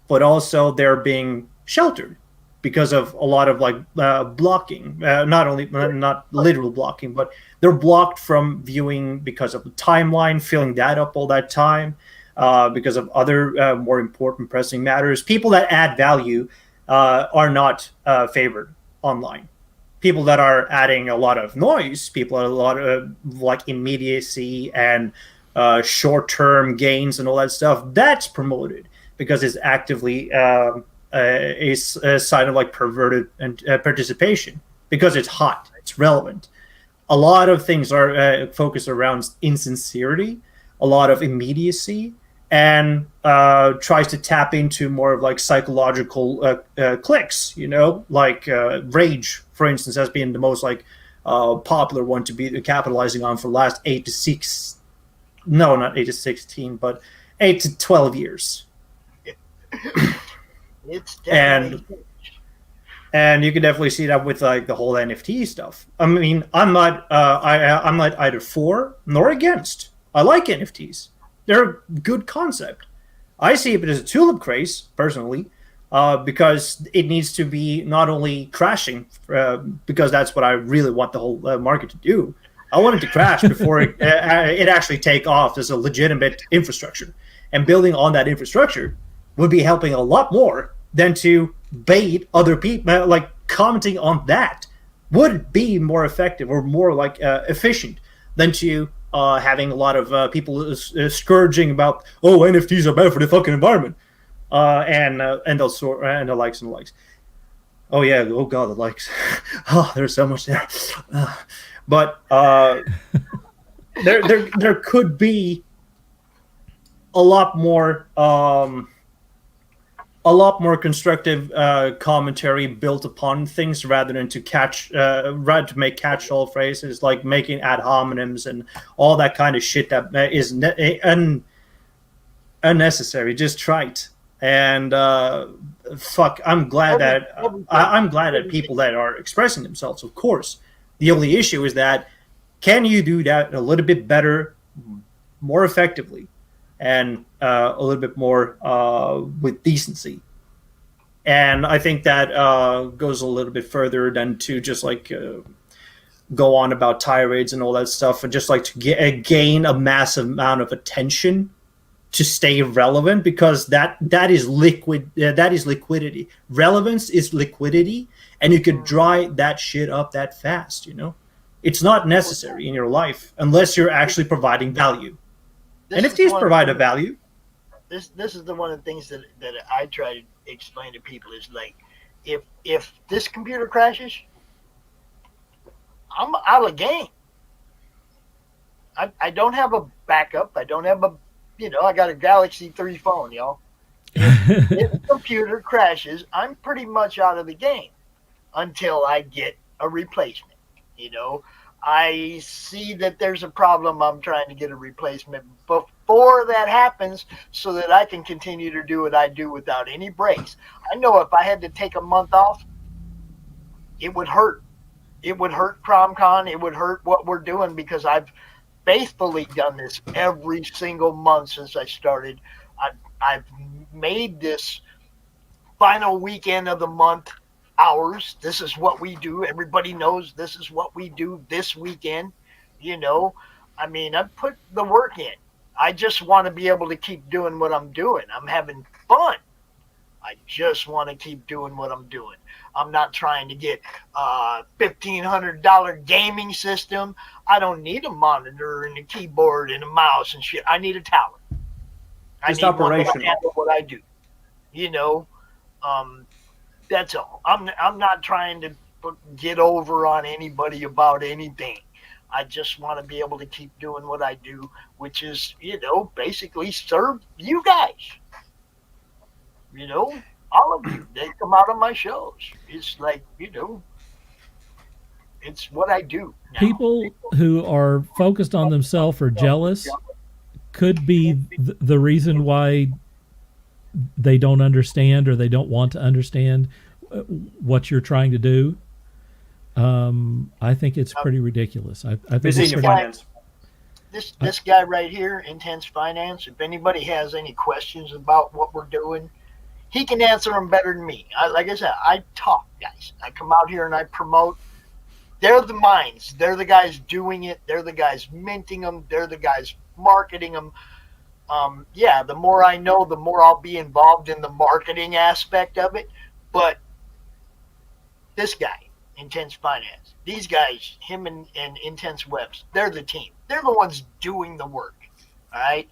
H: but also they're being sheltered because of a lot of like blocking, not literal blocking, but they're blocked from viewing because of the timeline, filling that up all that time, because of other more important pressing matters. People that add value are not favored online. people that are adding a lot of noise, people are a lot of like immediacy and short-term gains and all that stuff. That's promoted because it's actively a sign of like perverted and participation because it's hot, it's relevant. A lot of things are focused around insincerity, a lot of immediacy, and tries to tap into more of like psychological clicks, you know, like rage, for instance, has been the most like popular one to be capitalizing on for the last 8 to 6, no, not 8 to 16, but 8 to 12 years.
B: It's definitely
H: and you can definitely see that with like the whole NFT stuff. I mean, I'm not either for nor against. I like NFTs. They're a good concept. I see it as a tulip craze, personally, because it needs to be not only crashing, because that's what I really want the whole market to do. I want it to crash before it actually take off as a legitimate infrastructure. And building on that infrastructure would be helping a lot more than to bait other people. Like commenting on that would be more effective or more like efficient than to having a lot of people scourging about, oh, NFTs are bad for the fucking environment, and the likes and the likes. Oh yeah, oh god, the likes. Oh, there's so much there. But there could be a lot more constructive commentary built upon things rather than to make catch-all phrases like making ad hominems and all that kind of shit that is unnecessary, just trite. And fuck, I'm glad that people that are expressing themselves, of course. The only issue is that can you do that a little bit better, more effectively, and a little bit more with decency? And I think that goes a little bit further than to just like go on about tirades and all that stuff, and just like to gain a massive amount of attention to stay relevant, because that is liquid. That is liquidity. Relevance is liquidity, and you could dry that shit up that fast. You know, it's not necessary in your life unless you're actually providing value. NFTs provide a value.
B: This is the one of the things that I try to explain to people is like, if this computer crashes, I'm out of the game. I don't have a backup. I don't have I got a Galaxy 3 phone, y'all. If the computer crashes, I'm pretty much out of the game until I get a replacement. You know, I see that there's a problem. I'm trying to get a replacement before that happens so that I can continue to do what I do without any breaks. I know if I had to take a month off, it would hurt. It would hurt CRoM Con. It would hurt what we're doing, because I've faithfully done this every single month since I started. I've made this final weekend of the month ours. This is what we do. Everybody knows this is what we do this weekend. You know, I mean, I put the work in. I just want to be able to keep doing what I'm doing. I'm having fun. I just want to keep doing what I'm doing. I'm not trying to get a $1,500 gaming system. I don't need a monitor and a keyboard and a mouse and shit. I need a tower.
H: Just
B: I need one
H: operational.
B: to handle what I do. You know, that's all. I'm not trying to get over on anybody about anything. I just want to be able to keep doing what I do, which is, basically serve you guys. All of you. They come out on my shows. It's like, it's what I do now.
S: People who are focused on themselves or jealous could be the reason why they don't understand or they don't want to understand what you're trying to do. I think it's pretty ridiculous. I think it's pretty...
B: This guy right here, Intense Finance, if anybody has any questions about what we're doing, he can answer them better than me. Like I said, I talk, guys. I come out here and I promote. They're the minds. They're the guys doing it. They're the guys minting them. They're the guys marketing them. The more I know, the more I'll be involved in the marketing aspect of it. But this guy, Intense Finance. These guys, him and Intense Webs, they're the team. They're the ones doing the work. All right?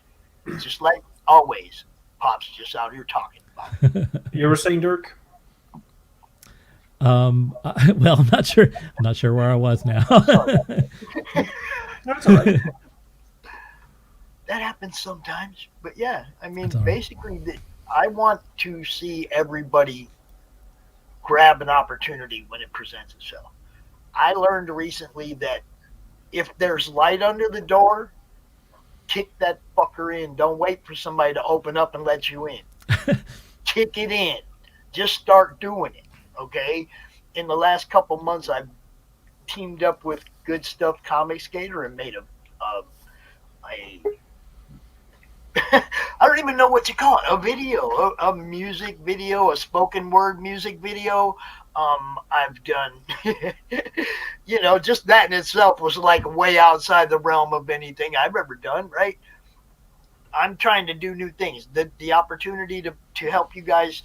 B: Just like always, Pops just out here talking about it.
H: You were saying, Dirk?
S: Well, I'm not sure. I'm not sure where I was now.
H: That's all right.
B: That happens sometimes. But yeah, I mean,
S: That's all right.
B: basically, I want to see everybody grab an opportunity when it presents itself. I learned recently that if there's light under the door, kick that fucker in. Don't wait for somebody to open up and let you in. Kick it in. Just start doing it, okay? In the last couple months, I've teamed up with Good Stuff Comic Skater and made a I don't even know what to call it. A video, a music video, a spoken word music video. I've done, just that in itself was like way outside the realm of anything I've ever done, right? I'm trying to do new things. The opportunity to help you guys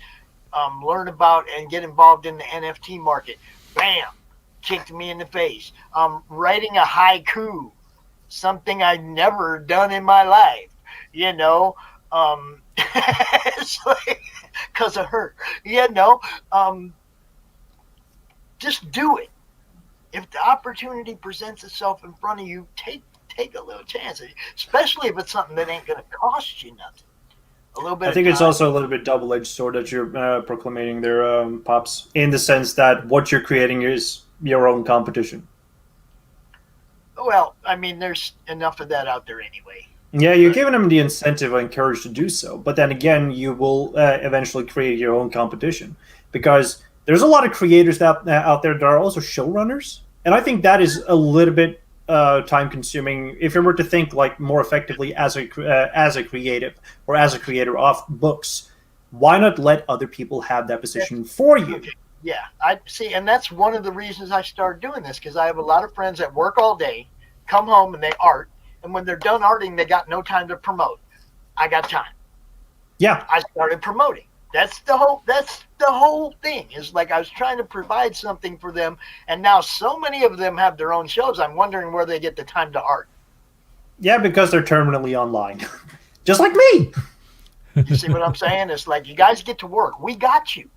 B: learn about and get involved in the NFT market. Bam! Kicked me in the face. Writing a haiku, something I've never done in my life. It's like, because of her, just do it. If the opportunity presents itself in front of you, take a little chance, especially if it's something that ain't going to cost you nothing. A little bit.
H: I think it's also a little bit double-edged sword that you're proclaiming there, Pops, in the sense that what you're creating is your own competition.
B: Well, I mean, there's enough of that out there anyway.
H: Yeah, you're giving them the incentive and courage to do so. But then again, you will eventually create your own competition. Because there's a lot of creators out there that are also showrunners. And I think that is a little bit time-consuming. If you were to think like more effectively as a creative or as a creator of books, why not let other people have that position for you?
B: Okay. Yeah, I see. And that's one of the reasons I started doing this, because I have a lot of friends that work all day, come home, and they art. And when they're done arting, they got no time to promote. I got time.
H: Yeah.
B: I started promoting. That's the whole thing. Is like I was trying to provide something for them, and now so many of them have their own shows. I'm wondering where they get the time to art.
H: Yeah, because they're terminally online. Just like me.
B: You see what I'm saying? It's like, you guys get to work. We got you.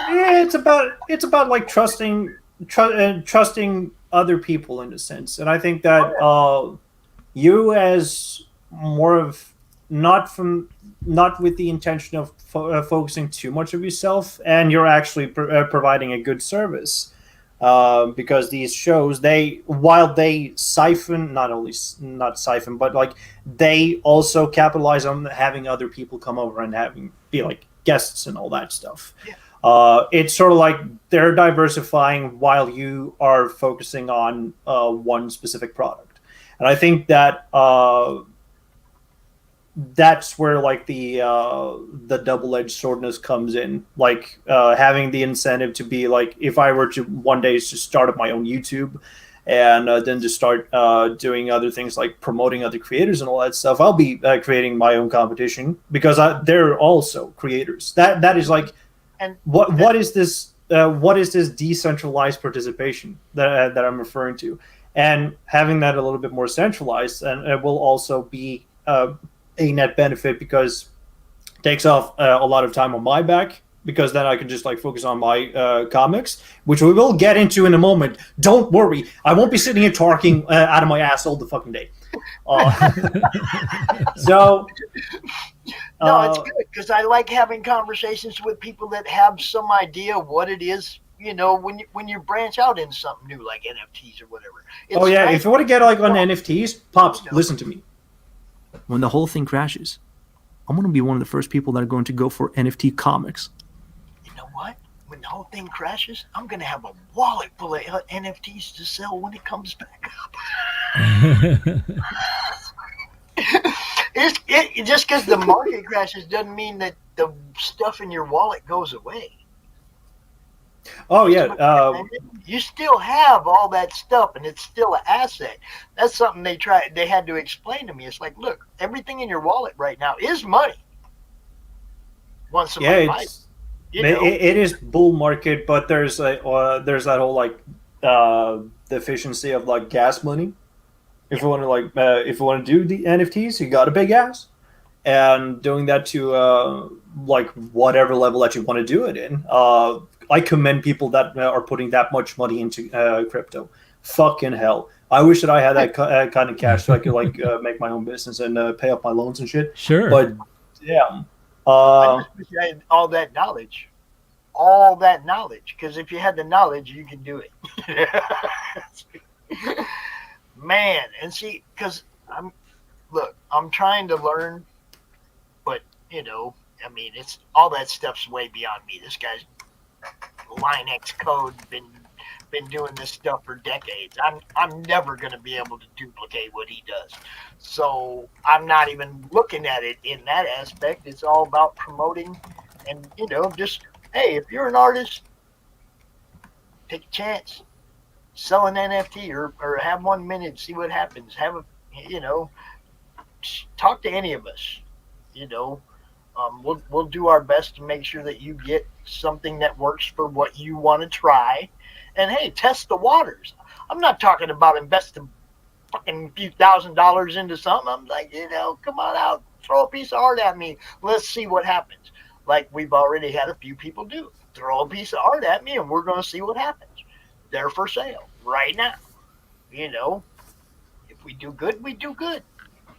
H: Yeah, it's about like trusting other people in a sense, and I think that you, as more of not with the intention of focusing too much of yourself, and you're actually providing a good service, because these shows, while they but like they also capitalize on having other people come over and be like guests and all that stuff.
B: Yeah.
H: It's sort of like they're diversifying while you are focusing on one specific product. And I think that that's where like the double-edged swordness comes in. Like having the incentive to be like, if I were to one day just start up my own YouTube and then just start doing other things like promoting other creators and all that stuff, I'll be creating my own competition, because they're also creators. That is like, and what is this decentralized participation that I'm referring to, and having that a little bit more centralized, and it will also be a net benefit, because it takes off a lot of time on my back, because then I can just like focus on my comics, which we will get into in a moment. Don't worry, I won't be sitting here talking out of my ass all the fucking day. So.
B: No, it's good, because I like having conversations with people that have some idea what it is. When you branch out into something new like NFTs or whatever. It's nice.
H: If you want to get like on NFTs, Pops, listen to me. When the whole thing crashes, I'm going to be one of the first people that are going to go for NFT comics.
B: You know what? When the whole thing crashes, I'm going to have a wallet full of NFTs to sell when it comes back up. Just because the market crashes doesn't mean that the stuff in your wallet goes away.
H: Oh yeah,
B: you still have all that stuff, and it's still an asset. That's something they had to explain to me. It's like, look, everything in your wallet right now is money. Once somebody buys
H: It is bull market, but there's that whole like deficiency of like gas money. If you want to do the NFTs, you got to pay gas, and doing that to like whatever level that you want to do it in. I commend people that are putting that much money into crypto. Fucking hell! I wish that I had that kind of cash so I could like make my own business and pay up my loans and shit.
S: Sure,
H: but yeah.
B: I just wish I had all that knowledge. Because if you had the knowledge, you could do it. Man, and see, because I'm trying to learn, but I mean, it's all that stuff's way beyond me. This guy's Linux code been doing this stuff for decades. I'm never going to be able to duplicate what he does. So I'm not even looking at it in that aspect. It's all about promoting and, just, hey, if you're an artist, take a chance. Sell an NFT or have 1 minute, see what happens. Have talk to any of us, we'll do our best to make sure that you get something that works for what you want to try. And hey, test the waters. I'm not talking about investing fucking few $1,000s into something. I'm like, come on out, throw a piece of art at me. Let's see what happens. Like we've already had a few people do. Throw a piece of art at me and we're going to see what happens. They're for sale right now. If we do good, we do good.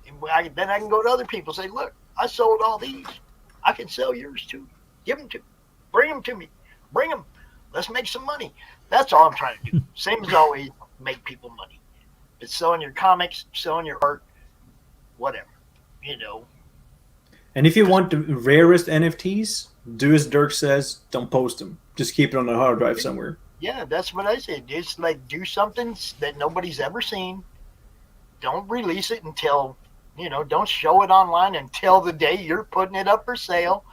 B: And then I can go to other people and say, look, I sold all these. I can sell yours too. Give them to me. Bring them to me. Bring them. Let's make some money. That's all I'm trying to do. Same as always, make people money. It's selling your comics, selling your art, whatever,
H: And if you want the rarest NFTs, do as Dirk says, don't post them. Just keep it on a hard drive somewhere.
B: Yeah, that's what I said. Just like do something that nobody's ever seen. Don't release it until, don't show it online until the day you're putting it up for sale.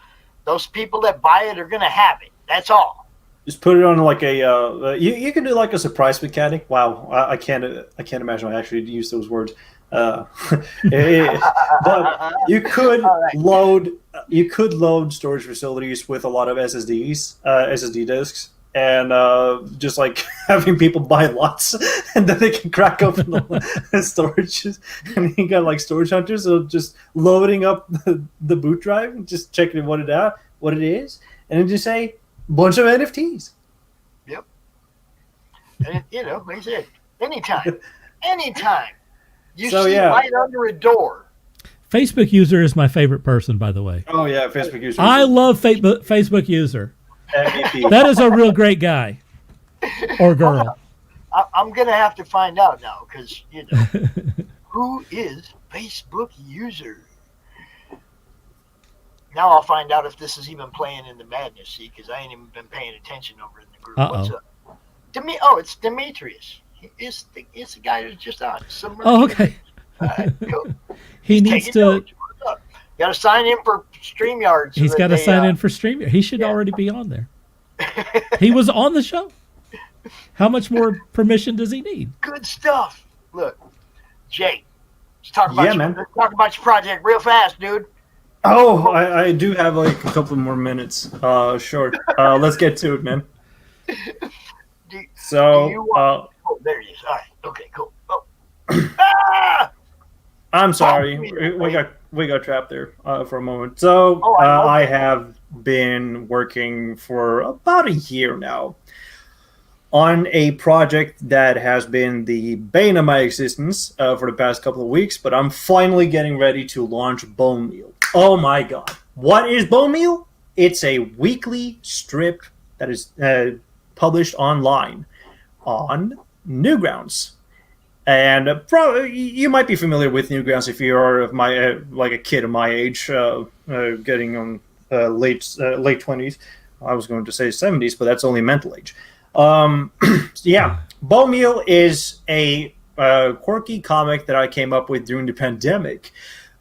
B: Those people that buy it are going to have it. That's all.
H: Just put it on like a you can do like a surprise mechanic. Wow, I can't imagine I actually use those words. But you could load storage facilities with a lot of SSD disks, and just like having people buy lots, and then they can crack open the storage, and you got like storage hunters, so just loading up the boot drive, and just checking what it is, and then just say bunch of NFTs.
B: Yep. And like I said, anytime. You see light under a door.
S: Facebook user is my favorite person, by the way.
H: Oh yeah, Facebook user.
S: I love Facebook user. That is a real great guy or girl.
B: I'm gonna have to find out now because who is Facebook user? Now I'll find out if this is even playing in the madness, see, because I ain't even been paying attention over in the group. What's up? It's Demetrius. It's the guy who's just on.
S: Okay.
B: Cool.
S: He needs to.
B: Got to sign in for StreamYard.
S: He's got to sign in for StreamYard. He should already be on there. He was on the show. How much more permission does he need?
B: Good stuff. Look, Jake, let's talk about your project real fast, dude.
H: Oh, I do have like a couple more minutes. Sure. Let's get to it, man.
B: Oh, there it is. All right. Okay, cool. Oh.
H: I'm sorry. We got trapped there for a moment. So I have been working for about a year now on a project that has been the bane of my existence for the past couple of weeks, but I'm finally getting ready to launch Bone Meal. Oh my god. What is Bone Meal? It's a weekly strip that is published online on Newgrounds. And you might be familiar with Newgrounds if you are of my like a kid of my age, getting on late 20s. I was going to say 70s, but that's only mental age. Yeah, Bone Meal is a quirky comic that I came up with during the pandemic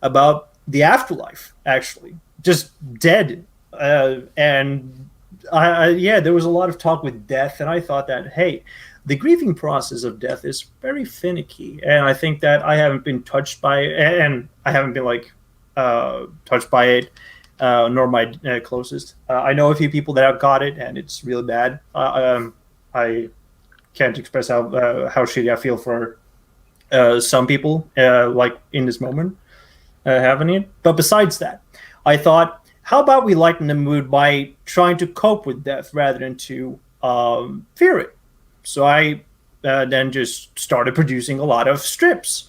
H: about the afterlife, actually, just dead. And there was a lot of talk with death, and I thought that, hey, the grieving process of death is very finicky, and I think that I haven't been touched by it, and I haven't been touched by it nor my closest. I know a few people that have got it, and it's really bad. I can't express how shitty I feel for some people, like in this moment, having it. But besides that, I thought, how about we lighten the mood by trying to cope with death rather than to fear it? So I then just started producing a lot of strips.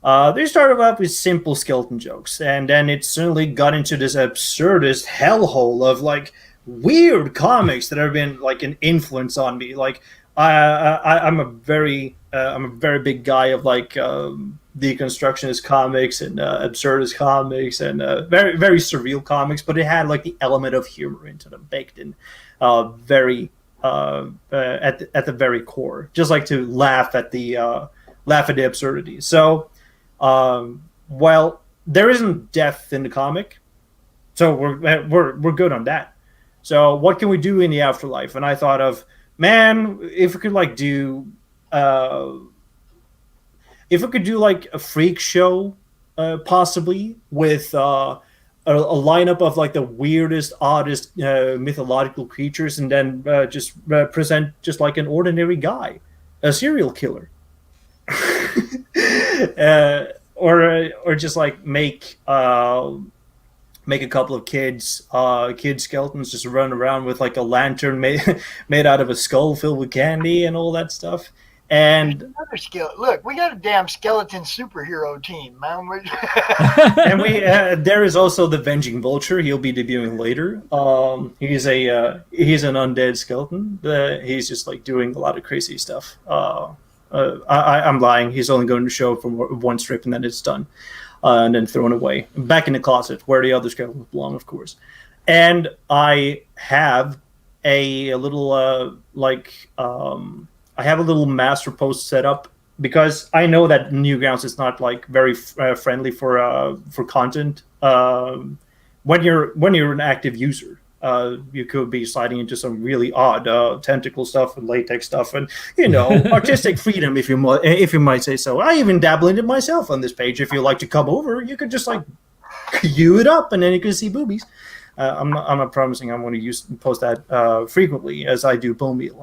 H: They started out with simple skeleton jokes, and then it suddenly got into this absurdist hellhole of like weird comics that have been like an influence on me. Like I'm a very big guy of like deconstructionist comics and absurdist comics and very very surreal comics, but it had like the element of humor into them baked in, very at the very core, just like to laugh at the absurdity. So. Well, there isn't death in the comic, so we're good on that. So what can we do in the afterlife? And I thought of, man, if we could do like a freak show, possibly with a lineup of like the weirdest, oddest mythological creatures, and then just present just like an ordinary guy, a serial killer. Or just like make a couple of kid skeletons just run around with like a lantern made out of a skull filled with candy and all that stuff. And
B: look, we got a damn skeleton superhero team, man.
H: And there is also the Venging Vulture. He'll be debuting later. He's an undead skeleton. He's just like doing a lot of crazy stuff. I'm lying. He's only going to show for one strip and then it's done, and then thrown away back in the closet where the other skeletons belong, of course. And I have a little I have a little master post set up because I know that Newgrounds is not like very friendly for content. When you're an active user. You could be sliding into some really odd tentacle stuff and latex stuff and, artistic freedom, if you might say so. I even dabble in it myself on this page. If you like to come over, you could just like cue it up and then you can see boobies. I'm not promising I'm going to post that frequently as I do bone meal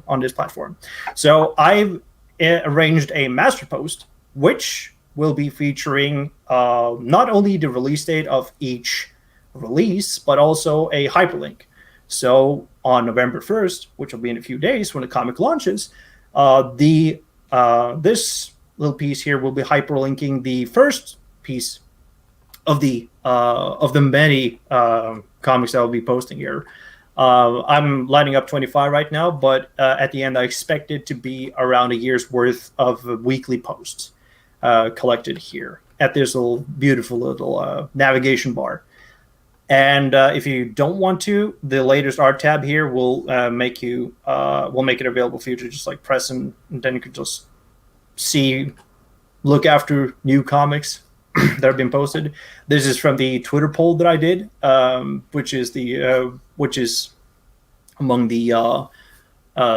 H: on this platform. So I've arranged a master post which will be featuring not only the release date of each release, but also a hyperlink. So on November 1st, which will be in a few days when the comic launches, this little piece here will be hyperlinking the first piece of the many comics that I'll be posting here. I'm lining up 25 right now, but at the end I expect it to be around a year's worth of weekly posts collected here at this beautiful little navigation bar. And if you don't want to, the latest art tab here will make it available for you to just like press and then you can just look after new comics that have been posted. This is from the Twitter poll that I did, which is among the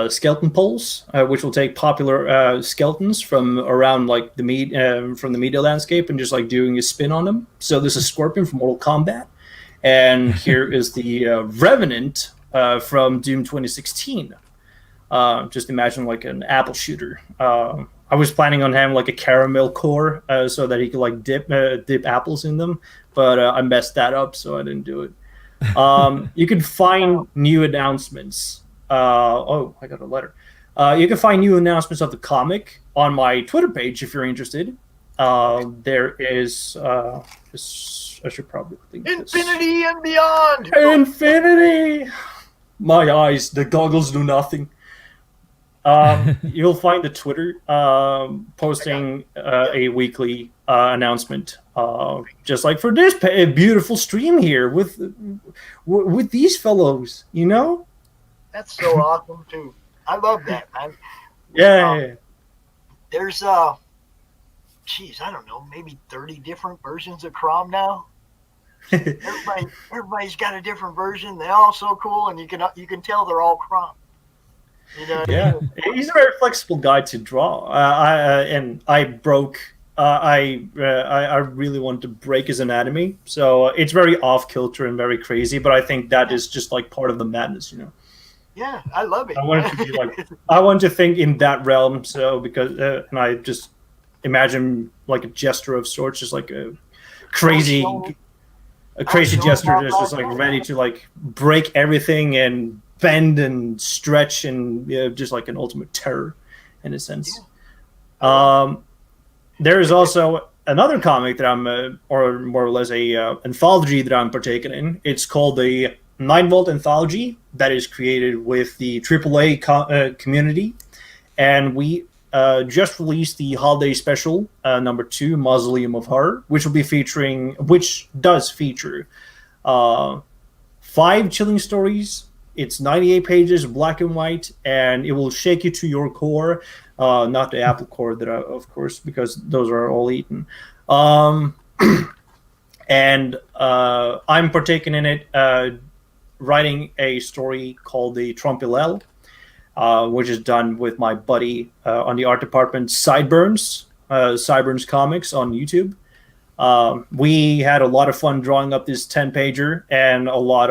H: skeleton polls, which will take popular skeletons from around like the media landscape and just like doing a spin on them. So this is Scorpion from Mortal Kombat. And here is the Revenant from Doom 2016. Just imagine like an apple shooter. I was planning on having like a caramel core so that he could like dip apples in them, but I messed that up, so I didn't do it. You can find new announcements. I got a letter. You can find new announcements of the comic on my Twitter page if you're interested. There is... I should probably link this.
B: Infinity and beyond.
H: Infinity. My eyes, the goggles do nothing. You'll find the Twitter posting a weekly announcement, just like for this beautiful stream here with these fellows.
B: That's so awesome too. I love that, man.
H: Yeah.
B: There's I don't know, maybe 30 different versions of CRoM now. Everybody's got a different version. They're all so cool, and you can tell they're all CRoM.
H: Yeah, he's a very flexible guy to draw. I broke I really want to break his anatomy. So it's very off kilter and very crazy, but I think that is just like part of the madness, you know.
B: Yeah, I love it.
H: I want it to be like I want to think in that realm. So because and I just imagine like a jester of sorts, just like a crazy jester, just like ready to like break everything and bend and stretch and just like an ultimate terror in a sense. There is also another comic that I'm, or more or less a anthology that I'm partaking in. It's called the 9-Volt Anthology that is created with the AAA community. And we just released the holiday special, number 2, Mausoleum of Horror, which does feature 5 chilling stories. It's 98 pages, black and white, and it will shake you to your core. Not the apple core, of course, because those are all eaten. And I'm partaking in it, writing a story called the Trumpilel, which is done with my buddy on the art department, Sideburns Comics on YouTube. We had a lot of fun drawing up this 10-pager, and a lot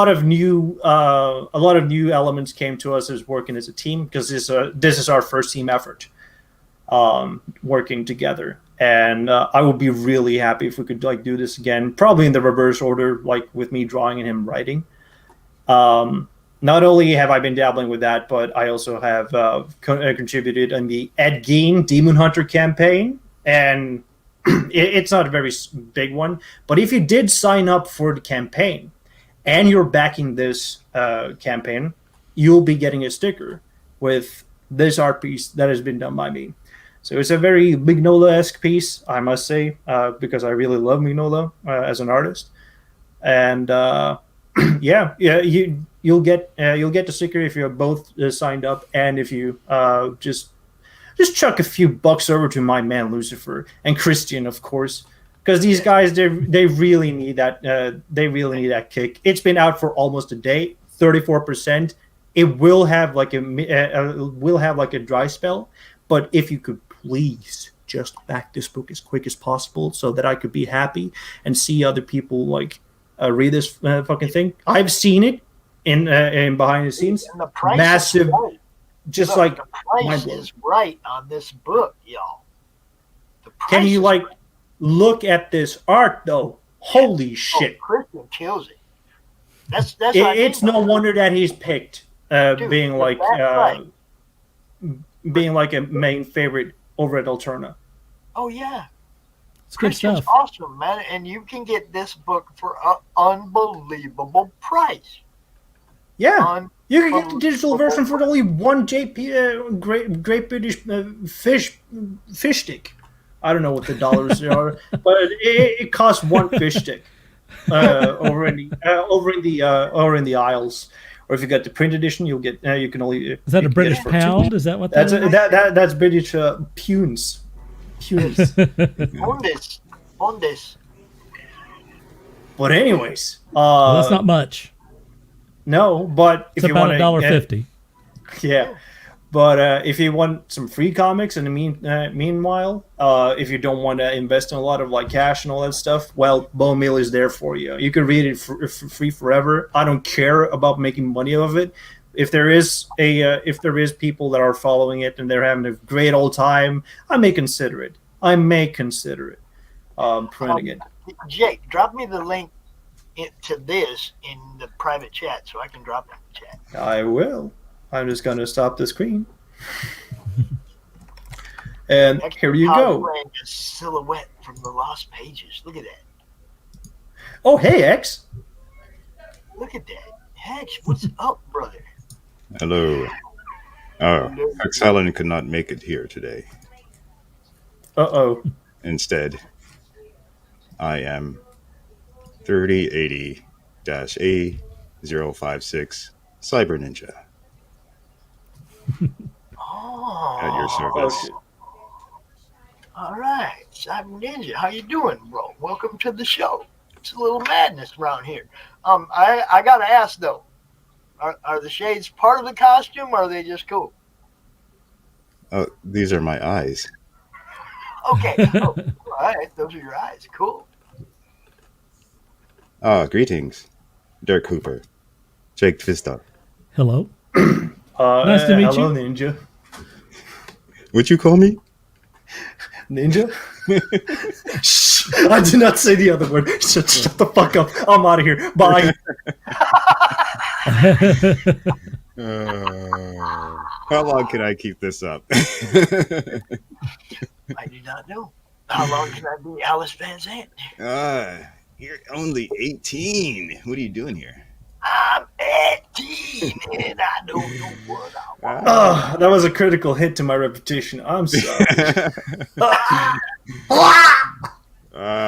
H: of new elements came to us as working as a team, because this is our first team effort, working together. And I would be really happy if we could like do this again, probably in the reverse order, like with me drawing and him writing. Not only have I been dabbling with that, but I also have contributed in the Ed Gein Demon Hunter campaign, and it's not a very big one. But if you did sign up for the campaign, and you're backing this campaign, you'll be getting a sticker with this art piece that has been done by me. So it's a very Mignola-esque piece, I must say, because I really love Mignola as an artist. And you'll get the sticker if you're both signed up, and if you just chuck a few bucks over to my man Lucifer and Christian, of course. Because these guys, they really need that. They really need that kick. It's been out for almost a day, 34%. It will have like a dry spell. But if you could please just back this book as quick as possible, so that I could be happy and see other people like read this fucking thing. I've seen it in behind the scenes.
B: And the price
H: massive,
B: is right.
H: just
B: Look,
H: like
B: the price is right on this book, y'all.
H: Can you like look at this art though? Holy shit!
B: Christian kills it. That's
H: It's no wonder that he's picked being like a main favorite over at Alterna.
B: Oh yeah,
S: it's good
B: Christian's
S: stuff.
B: awesome, man, and you can get this book for an unbelievable price.
H: Yeah, you can get the digital version for only one Great British fish stick. I don't know what the dollars are, but it costs one fish stick over in the aisles. Or if you get the print edition, you'll get you can only.
S: Is that a British pound? Is that what that is?
H: That's British punes.
B: Pondes.
H: But anyways,
S: well, that's not much.
H: No, but
S: it's about $1.50.
H: Yeah, but if you want some free comics in the meanwhile, if you don't want to invest in a lot of like cash and all that stuff, well, Bone Meal is there for you. You can read it for free forever. I don't care about making money of it. If there is people that are following it and they're having a great old time, I may consider it. Printing it.
B: Jake, drop me the link to this in the private chat so I can drop it in the chat.
H: I will. I'm just going to stop the screen. And here you go.
B: A silhouette from the Lost Pages. Look at that.
H: Oh, hey, X.
B: Look at that. Hex, what's up, brother?
A: Hello. Hex Allen could not make it here today.
H: Uh-oh.
A: Instead, I am 3080-A056 Cyber Ninja. At your service.
B: All right, Cyber Ninja, how you doing, bro? Welcome to the show. It's a little madness around here. I gotta ask though, are the shades part of the costume, or are they just cool?
A: These are my eyes.
B: Okay. Oh, all right. Those are your eyes. Cool.
A: Greetings, Dirk Hooper, Jake Tvister.
S: Hello. Nice to meet
H: hello,
S: you.
H: Ninja.
A: Would you call me?
H: Ninja? Shh, I did not say the other word. Shut the fuck up. I'm out of here. Bye.
A: How long can I keep this up?
B: I do not know. How long can I be Alice Van Zant?
A: You're only 18. What are you doing here?
B: I'm 18 and I don't know what I want.
H: Oh, that was a critical hit to my reputation. I'm sorry.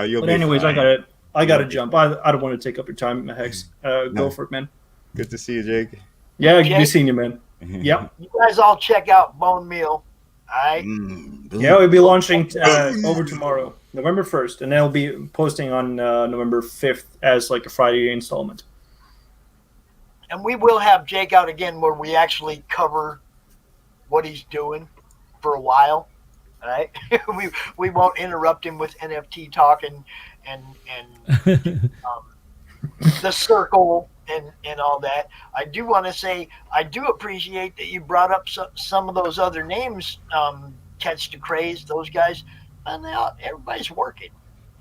A: You'll
H: But
A: be
H: anyways,
A: fine.
H: I gotta jump. I don't want to take up your time, Hex. Go for it, man.
A: Good to see you, Jake.
H: Yeah, good to see you, man. Yep.
B: You guys all check out Bone Meal. All right.
H: Yeah, we'll be launching over tomorrow, November 1st, and then I'll be posting on November 5th as like a Friday installment.
B: And we will have Jake out again where we actually cover what he's doing for a while. All right. we won't interrupt him with NFT talk and the circle and all that. I do want to say I do appreciate that you brought up some of those other names, Catch the Craze, those guys, and everybody's working.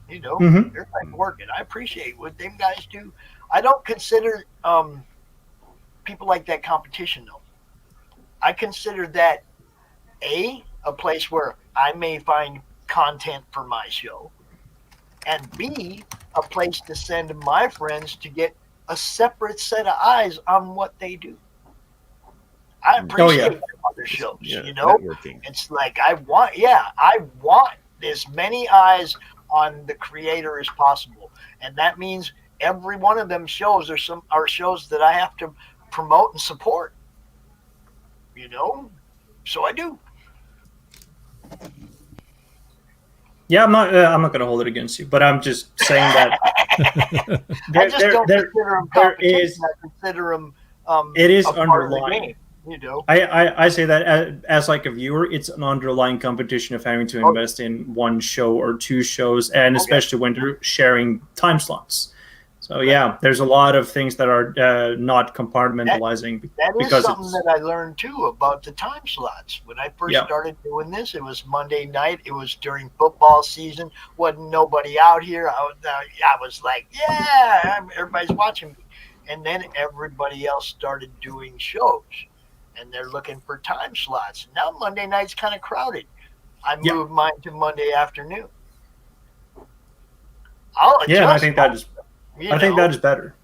B: You know, everybody's working. I appreciate what them guys do. I don't consider people like that competition though. I consider that a place where I may find content for my show, and B, a place to send my friends to get a separate set of eyes on what they do. I appreciate other shows, you know.
A: Networking.
B: It's like I want as many eyes on the creator as possible, and that means every one of them shows are shows that I have to promote and support. You know, so I do.
H: Yeah, I'm not going to hold it against you, but I'm just saying that
B: I just don't consider them competition. I consider them
H: it is
B: a part of the
H: underlying.
B: game, you know.
H: I say that as like a viewer, it's an underlying competition of having to invest in one show or two shows, and especially when they're sharing time slots. So yeah, there's a lot of things that are not compartmentalizing.
B: That is
H: because
B: something that I learned too about the time slots. When I first started doing this, it was Monday night. It was during football season. Wasn't nobody out here. I was like, yeah, everybody's watching me. And then everybody else started doing shows, and they're looking for time slots. Now Monday night's kind of crowded. I moved mine to Monday afternoon.
H: And I think that is. I think that is better.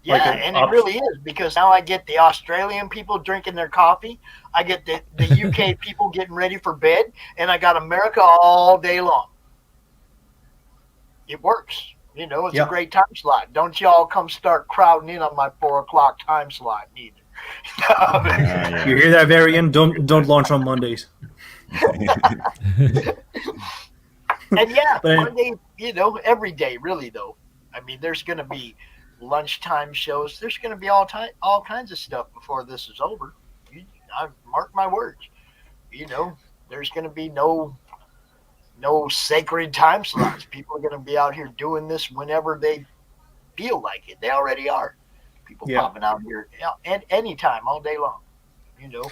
B: Yeah, and it really is, because now I get the Australian people drinking their coffee, I get the UK people getting ready for bed, and I got America all day long. It works. You know, it's a great time slot. Don't y'all come start crowding in on my 4 o'clock time slot neither.
H: You hear that, Varian? Don't launch on Mondays.
B: And Monday, you know, every day, really though. I mean, there's going to be lunchtime shows. There's going to be all kinds of stuff before this is over. I mark my words. You know, there's going to be no sacred time slots. People are going to be out here doing this whenever they feel like it. They already are. People popping out here at any time, all day long. You know.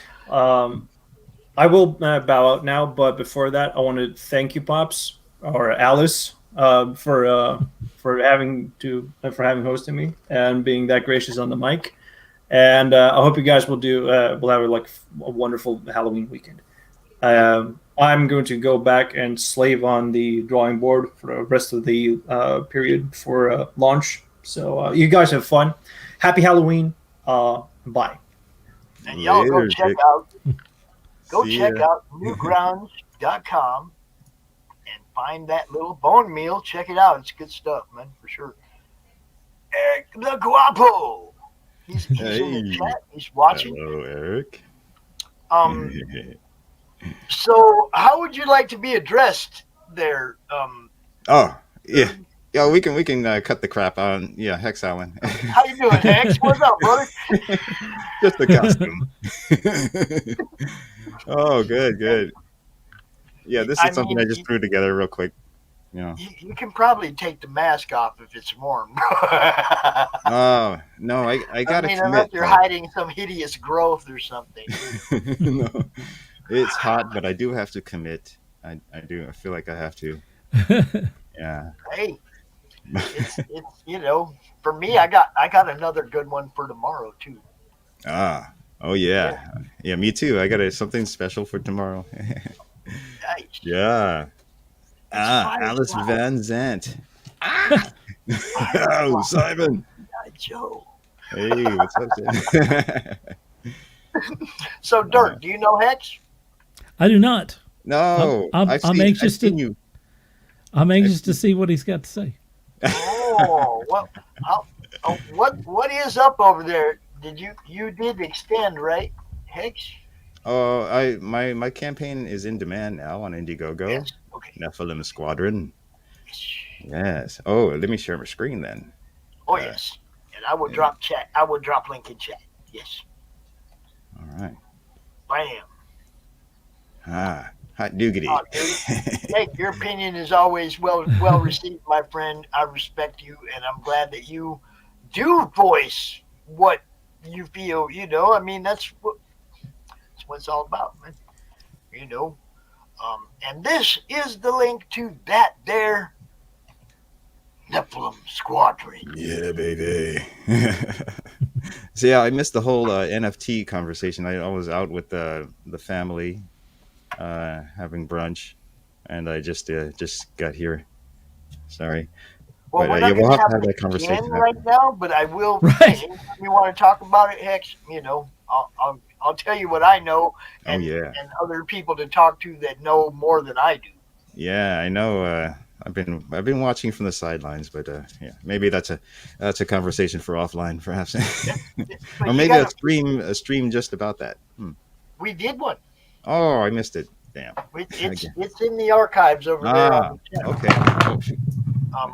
H: I will bow out now, but before that, I want to thank you, Pops or Alice, for having hosted me and being that gracious on the mic. And I hope you guys will have a wonderful Halloween weekend. I'm going to go back and slave on the drawing board for the rest of the period for launch. So you guys have fun. Happy Halloween. Bye.
B: And y'all go check out newgrounds.com and find that little bone meal. Check it out. It's good stuff, man, for sure. Eric the Guapo. He's in the chat. He's watching.
A: Hello, Eric.
B: So how would you like to be addressed there?
A: Yeah, we can cut the crap on. Yeah, Hex Allen.
B: How you doing, Hex? What's up, brother?
A: Just the costume. Oh, good. Yeah, this
B: I
A: is something
B: mean,
A: I just threw together real quick. You know.
B: You can probably take the mask off if it's warm.
A: Oh no, I gotta
B: mean,
A: commit.
B: unless you're hiding some hideous growth or something.
A: No, it's hot, but I do have to commit. I do. I feel like I have to. Yeah.
B: Hey, it's for me, I got another good one for tomorrow too.
A: Ah. Oh yeah. Yeah, me too. I got something special for tomorrow.
B: Nice.
A: Yeah. Alice Van Zant. Oh, Simon.
B: Joe.
A: Hey, what's up, Sam?
B: So, Dirk, do you know Hex?
S: I do not.
A: No,
S: I'm anxious to. I'm anxious to see what he's got to say.
B: Oh, well, what is up over there? You did extend, right, Hex?
A: Oh, my campaign is in demand now on Indiegogo.
B: Yes. Okay.
A: Nephilim Squadron. Yes. Oh, let me share my screen then.
B: Oh yes, and I will drop chat. I will drop link in chat. Yes.
A: All right.
B: Bam.
A: Hot doogity.
B: Oh, hey, your opinion is always well received, my friend. I respect you, and I'm glad that you do voice what you feel. I mean, that's what it's all about, man. And this is the link to that there Nephilim Squadron.
A: Yeah, baby. So yeah, I missed the whole NFT conversation. I was out with the family having brunch, and I just got here. Sorry.
B: Well,
A: But
B: we're not
A: we'll
B: going to
A: have
B: have
A: to have that
B: it
A: conversation
B: again right now, but I will.
S: Right.
B: If you want to talk about it, Hex, I'll tell you what I know, and,
A: yeah.
B: and other people to talk to that know more than I do.
A: Yeah, I know. I've been watching from the sidelines, but yeah, maybe that's a conversation for offline, perhaps, or maybe a stream just about that.
B: We did one.
A: Oh, I missed it. Damn.
B: It's in the archives over there. On the channel.
A: Okay. Oh, shoot.